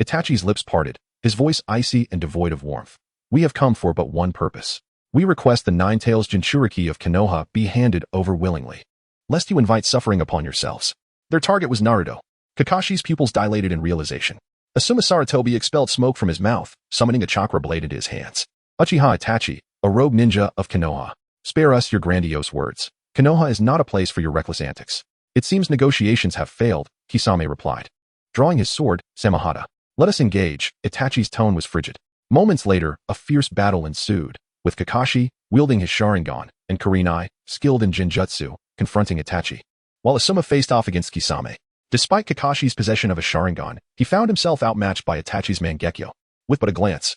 Itachi's lips parted, his voice icy and devoid of warmth. We have come for but one purpose. We request the 9 tails Jinchuriki of Konoha be handed over willingly, lest you invite suffering upon yourselves. Their target was Naruto. Kakashi's pupils dilated in realization. Asuma Sarutobi expelled smoke from his mouth, summoning a chakra blade into his hands. Uchiha Itachi, a rogue ninja of Konoha. Spare us your grandiose words. Konoha is not a place for your reckless antics. It seems negotiations have failed, Kisame replied. Drawing his sword, Samahata. Let us engage. Itachi's tone was frigid. Moments later, a fierce battle ensued, with Kakashi, wielding his Sharingan, and Kurenai, skilled in Jinjutsu, confronting Itachi. While Asuma faced off against Kisame. Despite Kakashi's possession of a Sharingan, he found himself outmatched by Itachi's Mangekyo. With but a glance,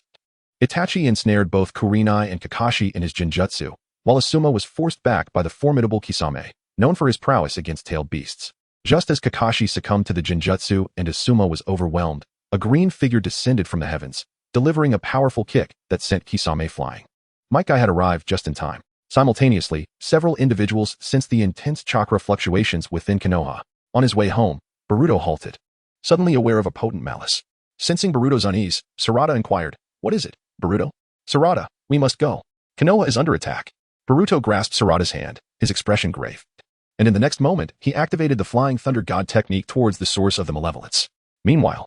Itachi ensnared both Kurenai and Kakashi in his Jinjutsu, while Asuma was forced back by the formidable Kisame, known for his prowess against tailed beasts. Just as Kakashi succumbed to the Jinjutsu and Asuma was overwhelmed, a green figure descended from the heavens, delivering a powerful kick that sent Kisame flying. Might Guy had arrived just in time. Simultaneously, several individuals sensed the intense chakra fluctuations within Konoha. On his way home, Boruto halted, suddenly aware of a potent malice. Sensing Boruto's unease, Sarada inquired, "What is it, Boruto?" "Sarada, we must go. Konoha is under attack." Boruto grasped Sarada's hand, his expression grave. And in the next moment, he activated the Flying Thunder God technique towards the source of the malevolence. Meanwhile,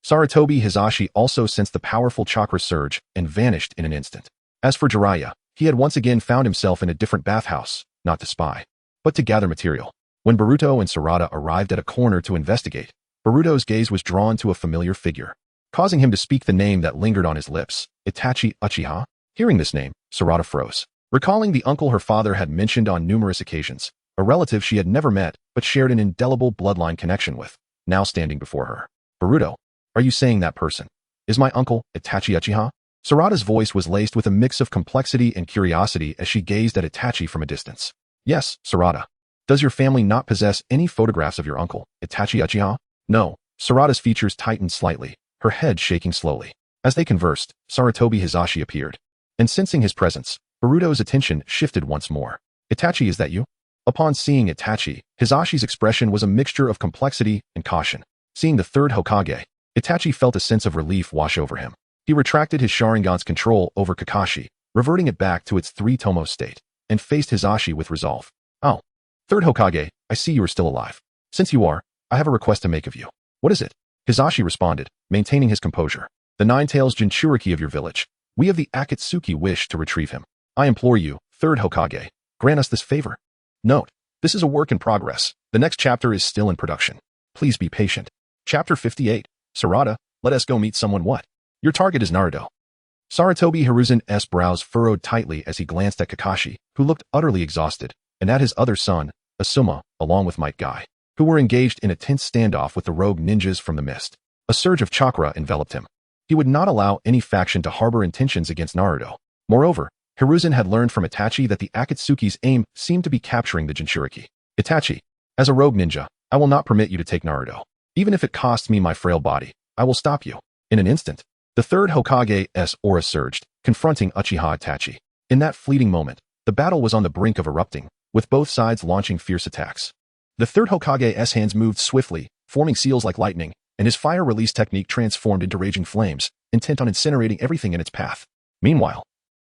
Sarutobi Hizashi also sensed the powerful chakra surge and vanished in an instant. As for Jiraiya, he had once again found himself in a different bathhouse, not to spy, but to gather material. When Boruto and Sarada arrived at a corner to investigate, Boruto's gaze was drawn to a familiar figure, causing him to speak the name that lingered on his lips, Itachi Uchiha. Hearing this name, Sarada froze, recalling the uncle her father had mentioned on numerous occasions, a relative she had never met but shared an indelible bloodline connection with, now standing before her. "Boruto, are you saying that person is my uncle, Itachi Uchiha?" Sarada's voice was laced with a mix of complexity and curiosity as she gazed at Itachi from a distance. "Yes, Sarada. Does your family not possess any photographs of your uncle, Itachi Uchiha?" "No." Sarada's features tightened slightly, her head shaking slowly. As they conversed, Sarutobi Hizashi appeared, and sensing his presence, Boruto's attention shifted once more. "Itachi, is that you?" Upon seeing Itachi, Hizashi's expression was a mixture of complexity and caution. Seeing the 3rd Hokage, Itachi felt a sense of relief wash over him. He retracted his Sharingan's control over Kakashi, reverting it back to its 3-tomo state, and faced Hizashi with resolve. "Oh, 3rd Hokage, I see you are still alive. Since you are, I have a request to make of you." "What is it?" Hizashi responded, maintaining his composure. "The 9 tails Jinchuriki of your village. We of the Akatsuki wish to retrieve him. I implore you, 3rd Hokage, grant us this favor." Note: this is a work in progress. The next chapter is still in production. Please be patient. Chapter 58. Sarada, let us go meet someone. What? Your target is Naruto. Sarutobi Hiruzen's brows furrowed tightly as he glanced at Kakashi, who looked utterly exhausted, and at his other son, Asuma, along with Might Guy, who were engaged in a tense standoff with the rogue ninjas from the mist. A surge of chakra enveloped him. He would not allow any faction to harbor intentions against Naruto. Moreover, Hiruzen had learned from Itachi that the Akatsuki's aim seemed to be capturing the Jinchuriki. "Itachi, as a rogue ninja, I will not permit you to take Naruto. Even if it costs me my frail body, I will stop you." In an instant, the 3rd Hokage's aura surged, confronting Uchiha Itachi. In that fleeting moment, the battle was on the brink of erupting, with both sides launching fierce attacks. The 3rd Hokage's hands moved swiftly, forming seals like lightning, and his fire release technique transformed into raging flames, intent on incinerating everything in its path. Meanwhile,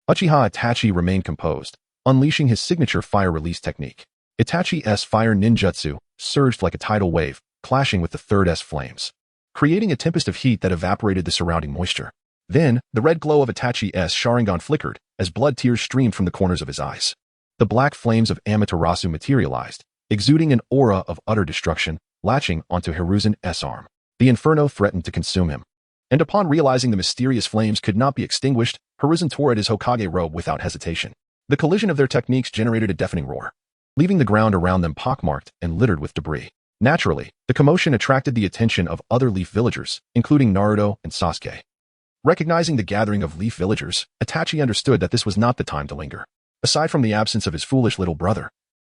Uchiha Itachi remained composed, unleashing his signature fire release technique. Itachi's fire ninjutsu surged like a tidal wave, clashing with the 3rd's flames, creating a tempest of heat that evaporated the surrounding moisture. Then, the red glow of Itachi's Sharingan flickered, as blood tears streamed from the corners of his eyes. The black flames of Amaterasu materialized, exuding an aura of utter destruction, latching onto Hiruzen's arm. The inferno threatened to consume him. And upon realizing the mysterious flames could not be extinguished, Hiruzen tore at his Hokage robe without hesitation. The collision of their techniques generated a deafening roar, leaving the ground around them pockmarked and littered with debris. Naturally, the commotion attracted the attention of other Leaf villagers, including Naruto and Sasuke. Recognizing the gathering of Leaf villagers, Itachi understood that this was not the time to linger. Aside from the absence of his foolish little brother,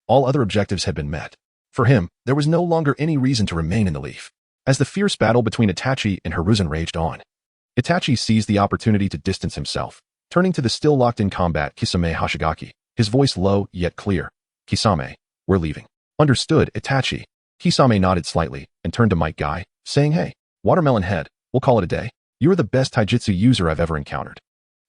all other objectives had been met. For him, there was no longer any reason to remain in the Leaf. As the fierce battle between Itachi and Hiruzen raged on, Itachi seized the opportunity to distance himself, turning to the still locked-in combat Kisame Hoshigaki, his voice low yet clear. "Kisame, we're leaving." "Understood, Itachi." Kisame nodded slightly and turned to Might Guy, saying, "Hey, Watermelon Head, we'll call it a day. You are the best taijutsu user I've ever encountered.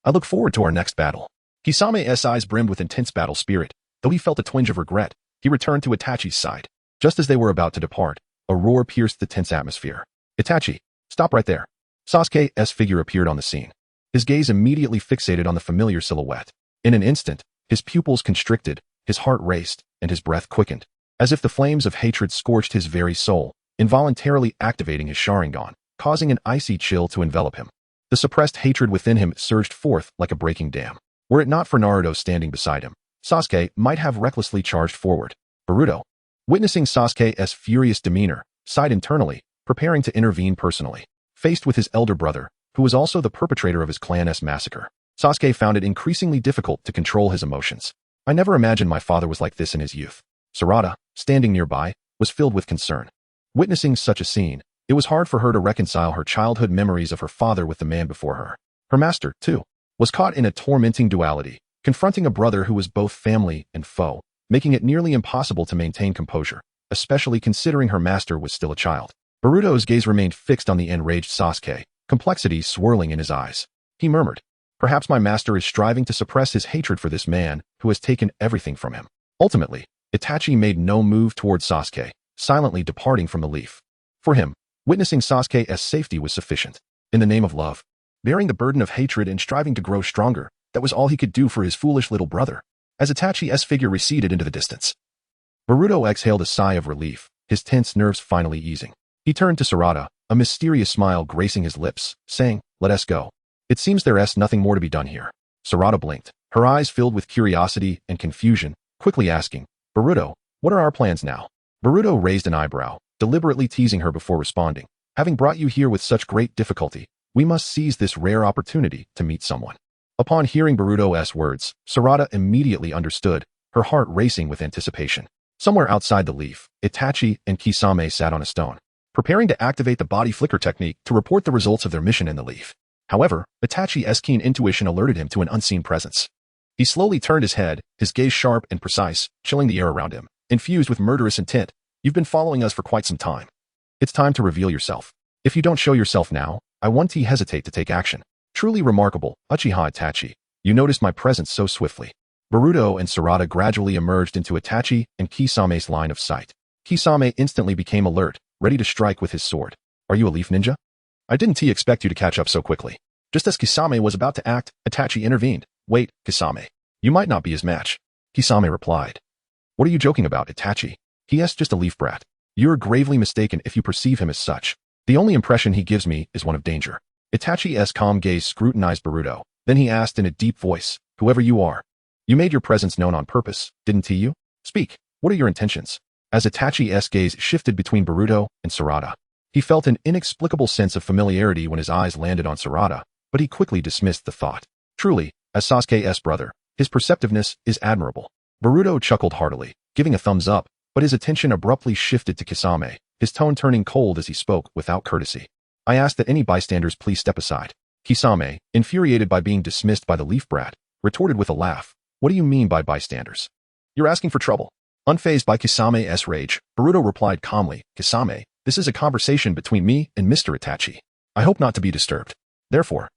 I look forward to our next battle." Kisame's eyes brimmed with intense battle spirit. Though he felt a twinge of regret, he returned to Itachi's side. Just as they were about to depart, a roar pierced the tense atmosphere. "Itachi, stop right there." Sasuke's figure appeared on the scene. His gaze immediately fixated on the familiar silhouette. In an instant, his pupils constricted, his heart raced, and his breath quickened, as if the flames of hatred scorched his very soul, involuntarily activating his Sharingan, causing an icy chill to envelop him. The suppressed hatred within him surged forth like a breaking dam. Were it not for Naruto standing beside him, Sasuke might have recklessly charged forward. Boruto, witnessing Sasuke's furious demeanor, sighed internally, preparing to intervene personally. Faced with his elder brother, who was also the perpetrator of his clan's massacre, Sasuke found it increasingly difficult to control his emotions. "I never imagined my father was like this in his youth." Sarada, standing nearby, was filled with concern. Witnessing such a scene, it was hard for her to reconcile her childhood memories of her father with the man before her. Her master, too, was caught in a tormenting duality, confronting a brother who was both family and foe, making it nearly impossible to maintain composure, especially considering her master was still a child. Boruto's gaze remained fixed on the enraged Sasuke, complexity swirling in his eyes. He murmured, "Perhaps my master is striving to suppress his hatred for this man who has taken everything from him." Ultimately, Itachi made no move towards Sasuke, silently departing from the Leaf. For him, witnessing Sasuke's safety was sufficient. In the name of love, bearing the burden of hatred and striving to grow stronger, that was all he could do for his foolish little brother. As Itachi's figure receded into the distance, Boruto exhaled a sigh of relief, his tense nerves finally easing. He turned to Sarada, a mysterious smile gracing his lips, saying, "Let us go. It seems there's nothing more to be done here." Sarada blinked, her eyes filled with curiosity and confusion, quickly asking, "Boruto, what are our plans now?" Boruto raised an eyebrow, deliberately teasing her before responding. "Having brought you here with such great difficulty, we must seize this rare opportunity to meet someone." Upon hearing Boruto's words, Sarada immediately understood, her heart racing with anticipation. Somewhere outside the Leaf, Itachi and Kisame sat on a stone, preparing to activate the body flicker technique to report the results of their mission in the Leaf. However, Itachi's keen intuition alerted him to an unseen presence. He slowly turned his head, his gaze sharp and precise, chilling the air around him, infused with murderous intent. "You've been following us for quite some time. It's time to reveal yourself. If you don't show yourself now, I won't hesitate to take action." Truly remarkable, Uchiha Itachi. You noticed my presence so swiftly. Boruto and Sarada gradually emerged into Itachi and Kisame's line of sight. Kisame instantly became alert, ready to strike with his sword. "Are you a Leaf ninja? I didn't expect you to catch up so quickly." Just as Kisame was about to act, Itachi intervened. "Wait, Kisame. You might not be his match." Kisame replied. "What are you joking about, Itachi? He is just a Leaf brat. You're gravely mistaken if you perceive him as such. The only impression he gives me is one of danger." Itachi's calm gaze scrutinized Boruto. Then he asked in a deep voice, "Whoever you are, you made your presence known on purpose, didn't you? Speak, what are your intentions?" As Itachi's gaze shifted between Boruto and Sarada, he felt an inexplicable sense of familiarity when his eyes landed on Sarada, but he quickly dismissed the thought. Truly, as Sasuke's brother, his perceptiveness is admirable. Boruto chuckled heartily, giving a thumbs up, but his attention abruptly shifted to Kisame, his tone turning cold as he spoke without courtesy. "I ask that any bystanders please step aside." Kisame, infuriated by being dismissed by the Leaf brat, retorted with a laugh. "What do you mean by bystanders? You're asking for trouble." Unfazed by Kisame's rage, Boruto replied calmly, "Kisame, this is a conversation between me and Mr. Itachi. I hope not to be disturbed. Therefore,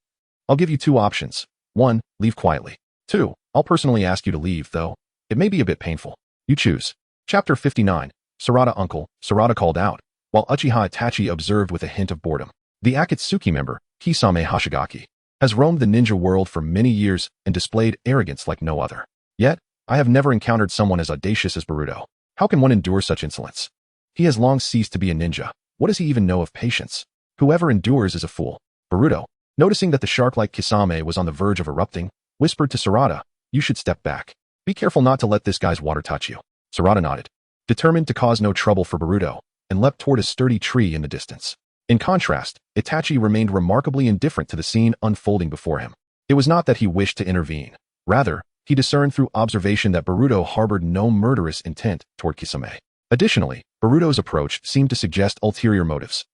I'll give you two options. 1. Leave quietly. 2. I'll personally ask you to leave, though it may be a bit painful. You choose." Chapter 59. Sarada Uncle, Sarada called out, while Uchiha Itachi observed with a hint of boredom. The Akatsuki member, Kisame Hoshigaki, has roamed the ninja world for many years and displayed arrogance like no other. Yet, I have never encountered someone as audacious as Boruto. How can one endure such insolence? He has long ceased to be a ninja. What does he even know of patience? Whoever endures is a fool. Boruto, Noticing that the shark-like Kisame was on the verge of erupting, whispered to Sarada, "You should step back. Be careful not to let this guy's water touch you." Sarada nodded, determined to cause no trouble for Boruto, and leapt toward a sturdy tree in the distance. In contrast, Itachi remained remarkably indifferent to the scene unfolding before him. It was not that he wished to intervene. Rather, he discerned through observation that Boruto harbored no murderous intent toward Kisame. Additionally, Boruto's approach seemed to suggest ulterior motives,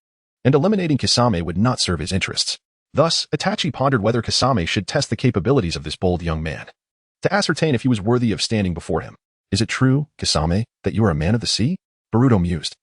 and eliminating Kisame would not serve his interests. Thus, Itachi pondered whether Kisame should test the capabilities of this bold young man, to ascertain if he was worthy of standing before him. "Is it true, Kisame, that you are a man of the sea?" Boruto mused,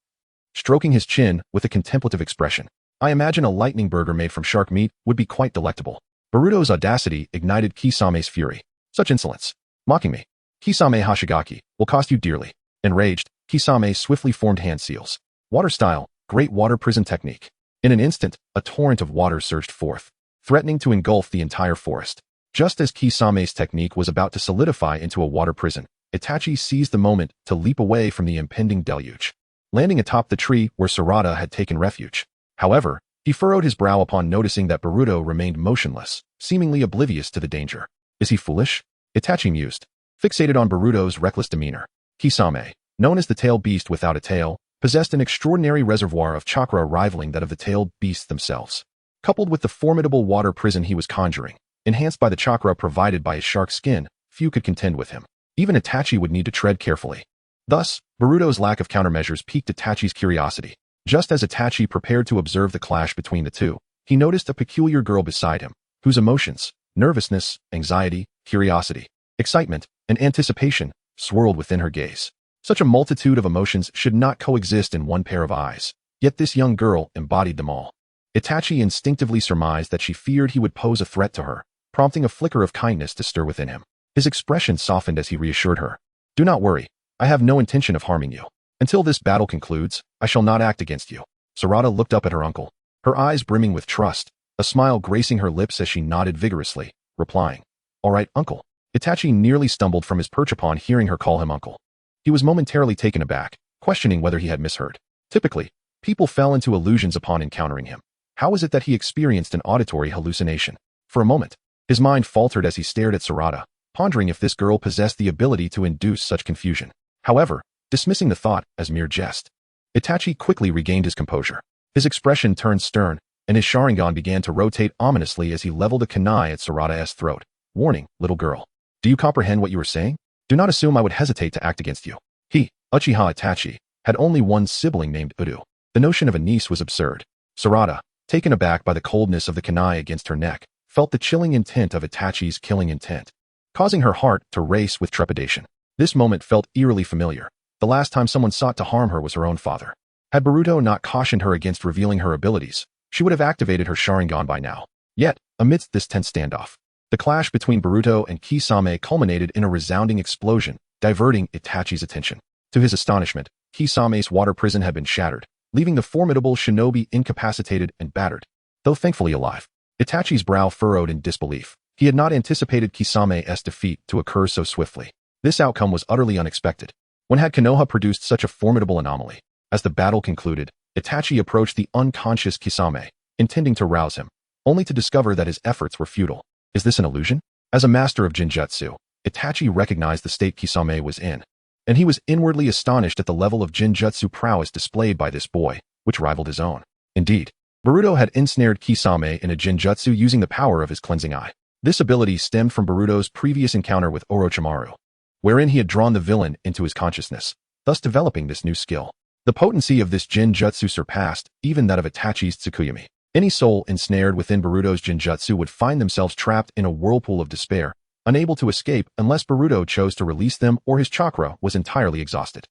stroking his chin with a contemplative expression. "I imagine a lightning burger made from shark meat would be quite delectable." Boruto's audacity ignited Kisame's fury. "Such insolence! Mocking me! Kisame Hashigaki will cost you dearly." Enraged, Kisame swiftly formed hand seals. Water style, great water prison technique. In an instant, a torrent of water surged forth, threatening to engulf the entire forest. Just as Kisame's technique was about to solidify into a water prison, Itachi seized the moment to leap away from the impending deluge, landing atop the tree where Sarada had taken refuge. However, he furrowed his brow upon noticing that Boruto remained motionless, seemingly oblivious to the danger. "Is he foolish?" Itachi mused, fixated on Boruto's reckless demeanor. Kisame, known as the tail beast without a tail, possessed an extraordinary reservoir of chakra rivaling that of the tailed beasts themselves. Coupled with the formidable water prison he was conjuring, enhanced by the chakra provided by his shark skin, few could contend with him. Even Itachi would need to tread carefully. Thus, Boruto's lack of countermeasures piqued Itachi's curiosity. Just as Itachi prepared to observe the clash between the two, he noticed a peculiar girl beside him, whose emotions, nervousness, anxiety, curiosity, excitement, and anticipation swirled within her gaze. Such a multitude of emotions should not coexist in one pair of eyes, yet this young girl embodied them all. Itachi instinctively surmised that she feared he would pose a threat to her, prompting a flicker of kindness to stir within him. His expression softened as he reassured her. "Do not worry, I have no intention of harming you. Until this battle concludes, I shall not act against you." Sarada looked up at her uncle, her eyes brimming with trust, a smile gracing her lips as she nodded vigorously, replying, "All right, uncle." Itachi nearly stumbled from his perch upon hearing her call him uncle. He was momentarily taken aback, questioning whether he had misheard. Typically, people fell into illusions upon encountering him. How was it that he experienced an auditory hallucination? For a moment, his mind faltered as he stared at Sarada, pondering if this girl possessed the ability to induce such confusion. However, dismissing the thought as mere jest, Itachi quickly regained his composure. His expression turned stern, and his Sharingan began to rotate ominously as he leveled a kunai at Sarada's throat. "Warning, little girl. Do you comprehend what you are saying? Do not assume I would hesitate to act against you." He, Uchiha Itachi, had only one sibling named Udu. The notion of a niece was absurd. Sarada, taken aback by the coldness of the kunai against her neck, felt the chilling intent of Itachi's killing intent, causing her heart to race with trepidation. This moment felt eerily familiar. The last time someone sought to harm her was her own father. Had Boruto not cautioned her against revealing her abilities, she would have activated her Sharingan by now. Yet, amidst this tense standoff, the clash between Boruto and Kisame culminated in a resounding explosion, diverting Itachi's attention. To his astonishment, Kisame's water prison had been shattered, leaving the formidable shinobi incapacitated and battered, though thankfully alive. Itachi's brow furrowed in disbelief. He had not anticipated Kisame's defeat to occur so swiftly. This outcome was utterly unexpected. When had Konoha produced such a formidable anomaly? As the battle concluded, Itachi approached the unconscious Kisame, intending to rouse him, only to discover that his efforts were futile. Is this an illusion? As a master of Jinjutsu, Itachi recognized the state Kisame was in, and he was inwardly astonished at the level of Jinjutsu prowess displayed by this boy, which rivaled his own. Indeed, Boruto had ensnared Kisame in a Jinjutsu using the power of his cleansing eye. This ability stemmed from Boruto's previous encounter with Orochimaru, wherein he had drawn the villain into his consciousness, thus developing this new skill. The potency of this Jinjutsu surpassed even that of Itachi's Tsukuyomi. Any soul ensnared within Boruto's Jinjutsu would find themselves trapped in a whirlpool of despair, unable to escape unless Boruto chose to release them or his chakra was entirely exhausted.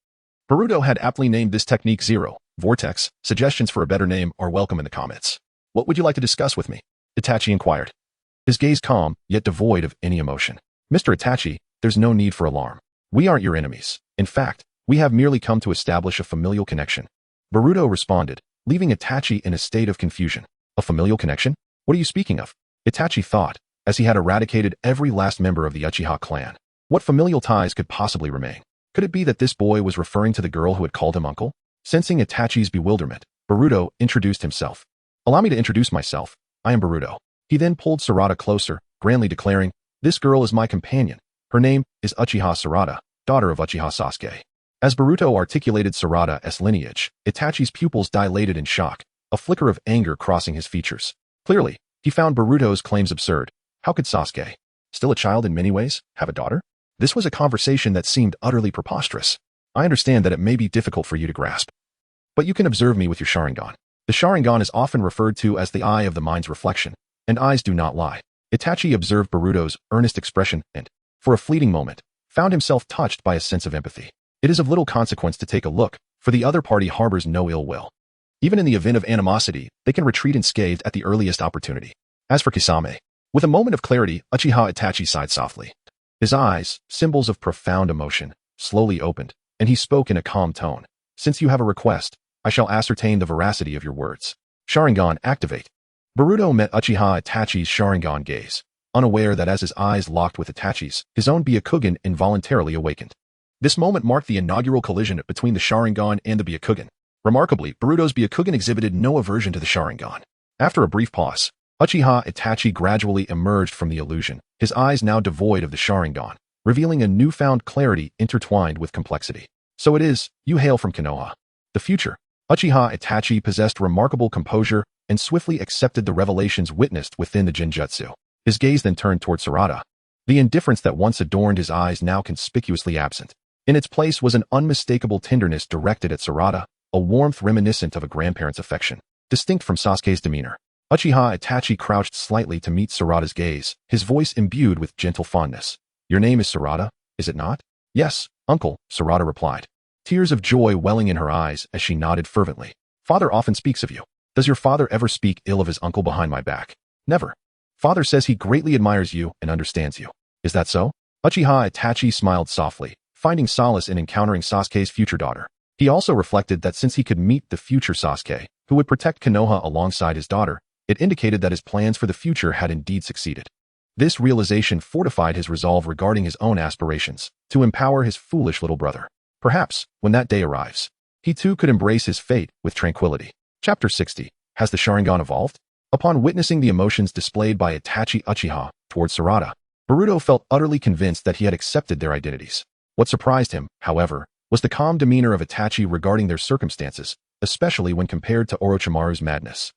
Boruto had aptly named this technique Zero, Vortex. Suggestions for a better name are welcome in the comments. "What would you like to discuss with me?" Itachi inquired, his gaze calm, yet devoid of any emotion. "Mr. Itachi, there's no need for alarm. We aren't your enemies. In fact, we have merely come to establish a familial connection." Boruto responded, leaving Itachi in a state of confusion. "A familial connection? What are you speaking of?" Itachi thought, as he had eradicated every last member of the Uchiha clan. What familial ties could possibly remain? Could it be that this boy was referring to the girl who had called him uncle? Sensing Itachi's bewilderment, Boruto introduced himself. "Allow me to introduce myself. I am Boruto." He then pulled Sarada closer, grandly declaring, "This girl is my companion. Her name is Uchiha Sarada, daughter of Uchiha Sasuke." As Boruto articulated Sarada's lineage, Itachi's pupils dilated in shock, a flicker of anger crossing his features. Clearly, he found Boruto's claims absurd. How could Sasuke, still a child in many ways, have a daughter? This was a conversation that seemed utterly preposterous. I understand that it may be difficult for you to grasp, but you can observe me with your Sharingan. The Sharingan is often referred to as the eye of the mind's reflection, and eyes do not lie. Itachi observed Boruto's earnest expression and, for a fleeting moment, found himself touched by a sense of empathy. It is of little consequence to take a look, for the other party harbors no ill will. Even in the event of animosity, they can retreat unscathed at the earliest opportunity. As for Kisame, with a moment of clarity, Uchiha Itachi sighed softly. His eyes, symbols of profound emotion, slowly opened, and he spoke in a calm tone. "Since you have a request, I shall ascertain the veracity of your words. Sharingan, activate." Boruto met Uchiha Itachi's Sharingan gaze, unaware that as his eyes locked with Itachi's, his own Byakugan involuntarily awakened. This moment marked the inaugural collision between the Sharingan and the Byakugan. Remarkably, Boruto's Byakugan exhibited no aversion to the Sharingan. After a brief pause, Uchiha Itachi gradually emerged from the illusion, his eyes now devoid of the Sharingan, revealing a newfound clarity intertwined with complexity. "So it is, you hail from Konoha. The future." Uchiha Itachi possessed remarkable composure and swiftly accepted the revelations witnessed within the Genjutsu. His gaze then turned toward Sarada. The indifference that once adorned his eyes now conspicuously absent. In its place was an unmistakable tenderness directed at Sarada, a warmth reminiscent of a grandparent's affection, distinct from Sasuke's demeanor. Uchiha Itachi crouched slightly to meet Sarada's gaze, his voice imbued with gentle fondness. "Your name is Sarada, is it not?" "Yes, uncle," Sarada replied, tears of joy welling in her eyes as she nodded fervently. "Father often speaks of you. Does your father ever speak ill of his uncle behind my back?" "Never. Father says he greatly admires you and understands you." "Is that so?" Uchiha Itachi smiled softly, finding solace in encountering Sasuke's future daughter. He also reflected that since he could meet the future Sasuke, who would protect Konoha alongside his daughter, it indicated that his plans for the future had indeed succeeded. This realization fortified his resolve regarding his own aspirations, to empower his foolish little brother. Perhaps, when that day arrives, he too could embrace his fate with tranquility. Chapter 60. Has the Sharingan evolved? Upon witnessing the emotions displayed by Itachi Uchiha towards Sarada, Boruto felt utterly convinced that he had accepted their identities. What surprised him, however, was the calm demeanor of Itachi regarding their circumstances, especially when compared to Orochimaru's madness.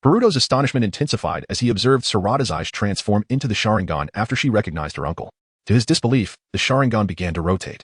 Boruto's astonishment intensified as he observed Sarada's eyes transform into the Sharingan after she recognized her uncle. To his disbelief, the Sharingan began to rotate,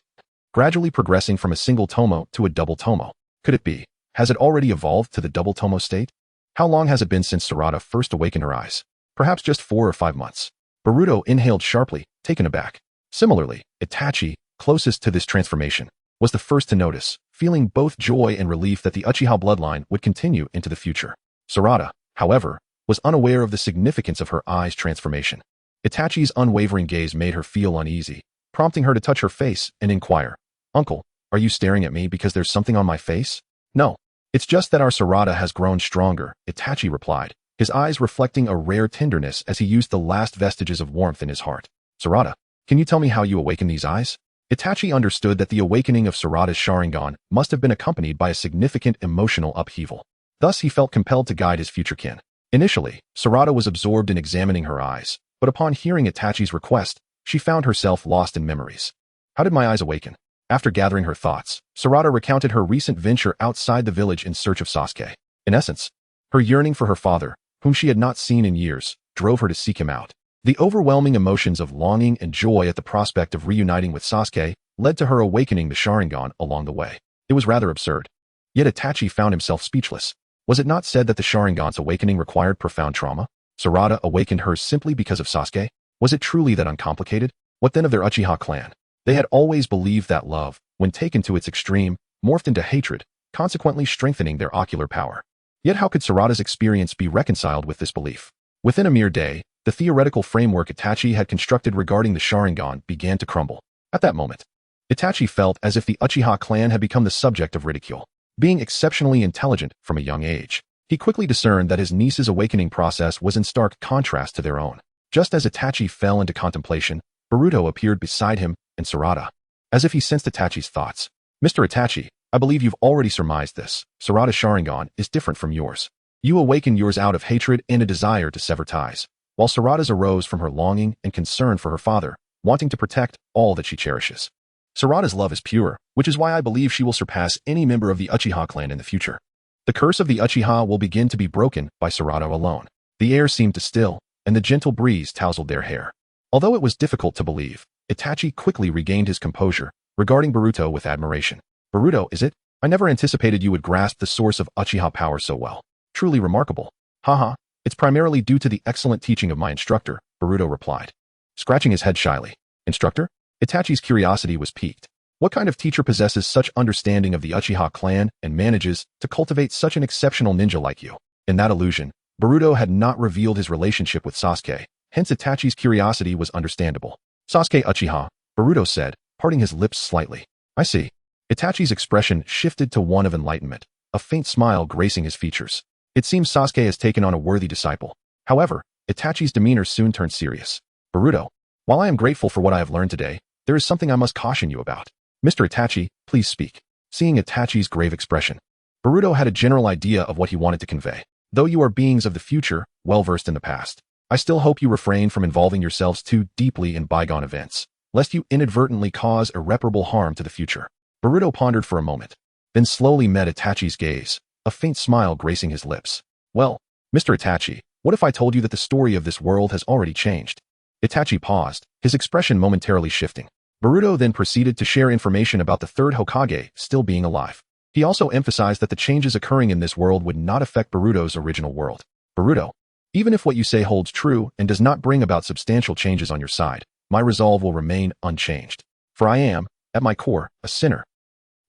gradually progressing from a single tomo to a double tomo. Could it be? Has it already evolved to the double tomo state? How long has it been since Sarada first awakened her eyes? Perhaps just 4 or 5 months. Boruto inhaled sharply, taken aback. Similarly, Itachi, closest to this transformation, was the first to notice, feeling both joy and relief that the Uchiha bloodline would continue into the future. Sarada, however, was unaware of the significance of her eyes' transformation. Itachi's unwavering gaze made her feel uneasy, prompting her to touch her face and inquire, "Uncle, are you staring at me because there's something on my face?" "No. It's just that our Sarada has grown stronger," Itachi replied, his eyes reflecting a rare tenderness as he used the last vestiges of warmth in his heart. "Sarada, can you tell me how you awaken these eyes?" Itachi understood that the awakening of Sarada's Sharingan must have been accompanied by a significant emotional upheaval. Thus, he felt compelled to guide his future kin. Initially, Sarada was absorbed in examining her eyes, but upon hearing Itachi's request, she found herself lost in memories. "How did my eyes awaken?" After gathering her thoughts, Sarada recounted her recent venture outside the village in search of Sasuke. In essence, her yearning for her father, whom she had not seen in years, drove her to seek him out. The overwhelming emotions of longing and joy at the prospect of reuniting with Sasuke led to her awakening the Sharingan along the way. It was rather absurd. Yet Itachi found himself speechless. Was it not said that the Sharingan's awakening required profound trauma? Sarada awakened hers simply because of Sasuke? Was it truly that uncomplicated? What then of their Uchiha clan? They had always believed that love, when taken to its extreme, morphed into hatred, consequently strengthening their ocular power. Yet how could Sarada's experience be reconciled with this belief? Within a mere day, the theoretical framework Itachi had constructed regarding the Sharingan began to crumble. At that moment, Itachi felt as if the Uchiha clan had become the subject of ridicule. Being exceptionally intelligent from a young age, he quickly discerned that his niece's awakening process was in stark contrast to their own. Just as Itachi fell into contemplation, Boruto appeared beside him and Sarada, as if he sensed Itachi's thoughts. "Mr. Itachi, I believe you've already surmised this. Sarada's Sharingan is different from yours. You awaken yours out of hatred and a desire to sever ties. while Sarada's arose from her longing and concern for her father, wanting to protect all that she cherishes. Sarada's love is pure, which is why I believe she will surpass any member of the Uchiha clan in the future. The curse of the Uchiha will begin to be broken by Sarada alone. The air seemed to still, and the gentle breeze tousled their hair. Although it was difficult to believe, Itachi quickly regained his composure, regarding Boruto with admiration. Boruto, is it? I never anticipated you would grasp the source of Uchiha power so well. Truly remarkable. Haha, it's primarily due to the excellent teaching of my instructor, Boruto replied, scratching his head shyly. Instructor? Itachi's curiosity was piqued. What kind of teacher possesses such understanding of the Uchiha clan and manages to cultivate such an exceptional ninja like you? In that illusion, Boruto had not revealed his relationship with Sasuke, hence Itachi's curiosity was understandable. Sasuke Uchiha, Boruto said, parting his lips slightly. I see. Itachi's expression shifted to one of enlightenment, a faint smile gracing his features. It seems Sasuke has taken on a worthy disciple. However, Itachi's demeanor soon turned serious. Boruto, while I am grateful for what I have learned today, there is something I must caution you about. Mr. Itachi, please speak. Seeing Itachi's grave expression, Boruto had a general idea of what he wanted to convey. Though you are beings of the future, well-versed in the past, I still hope you refrain from involving yourselves too deeply in bygone events, lest you inadvertently cause irreparable harm to the future. Boruto pondered for a moment, then slowly met Itachi's gaze, a faint smile gracing his lips. Well, Mr. Itachi, what if I told you that the story of this world has already changed? Itachi paused, his expression momentarily shifting. Boruto then proceeded to share information about the third Hokage still being alive. He also emphasized that the changes occurring in this world would not affect Boruto's original world. Boruto, even if what you say holds true and does not bring about substantial changes on your side, my resolve will remain unchanged. For I am, at my core, a sinner.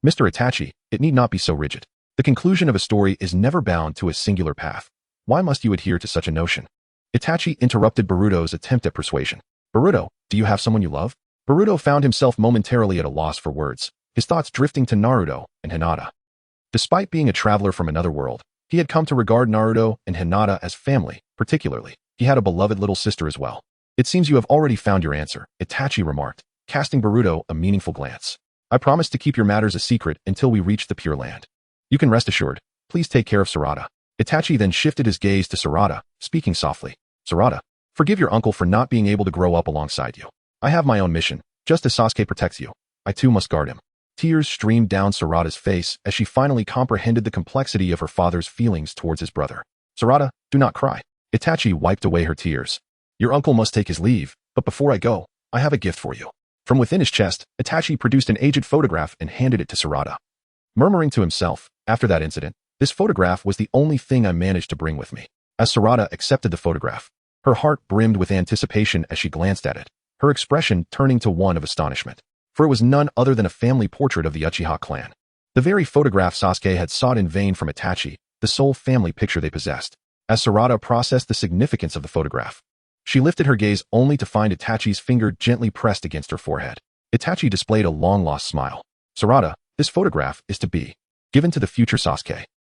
Mr. Itachi, it need not be so rigid. The conclusion of a story is never bound to a singular path. Why must you adhere to such a notion? Itachi interrupted Boruto's attempt at persuasion. Boruto, do you have someone you love? Boruto found himself momentarily at a loss for words, his thoughts drifting to Naruto and Hinata. Despite being a traveler from another world, he had come to regard Naruto and Hinata as family. Particularly, he had a beloved little sister as well. It seems you have already found your answer, Itachi remarked, casting Boruto a meaningful glance. I promise to keep your matters a secret until we reach the Pure Land. You can rest assured. Please take care of Sarada. Itachi then shifted his gaze to Sarada, speaking softly. Sarada, forgive your uncle for not being able to grow up alongside you. I have my own mission. Just as Sasuke protects you, I too must guard him. Tears streamed down Sarada's face as she finally comprehended the complexity of her father's feelings towards his brother. Sarada, do not cry. Itachi wiped away her tears. Your uncle must take his leave, but before I go, I have a gift for you. From within his chest, Itachi produced an aged photograph and handed it to Sarada. Murmuring to himself, after that incident, this photograph was the only thing I managed to bring with me. As Sarada accepted the photograph, her heart brimmed with anticipation as she glanced at it, her expression turning to one of astonishment. For it was none other than a family portrait of the Uchiha clan. The very photograph Sasuke had sought in vain from Itachi, the sole family picture they possessed. As Sarada processed the significance of the photograph, she lifted her gaze only to find Itachi's finger gently pressed against her forehead. Itachi displayed a long-lost smile. Sarada, this photograph is to be given to the future Sasuke.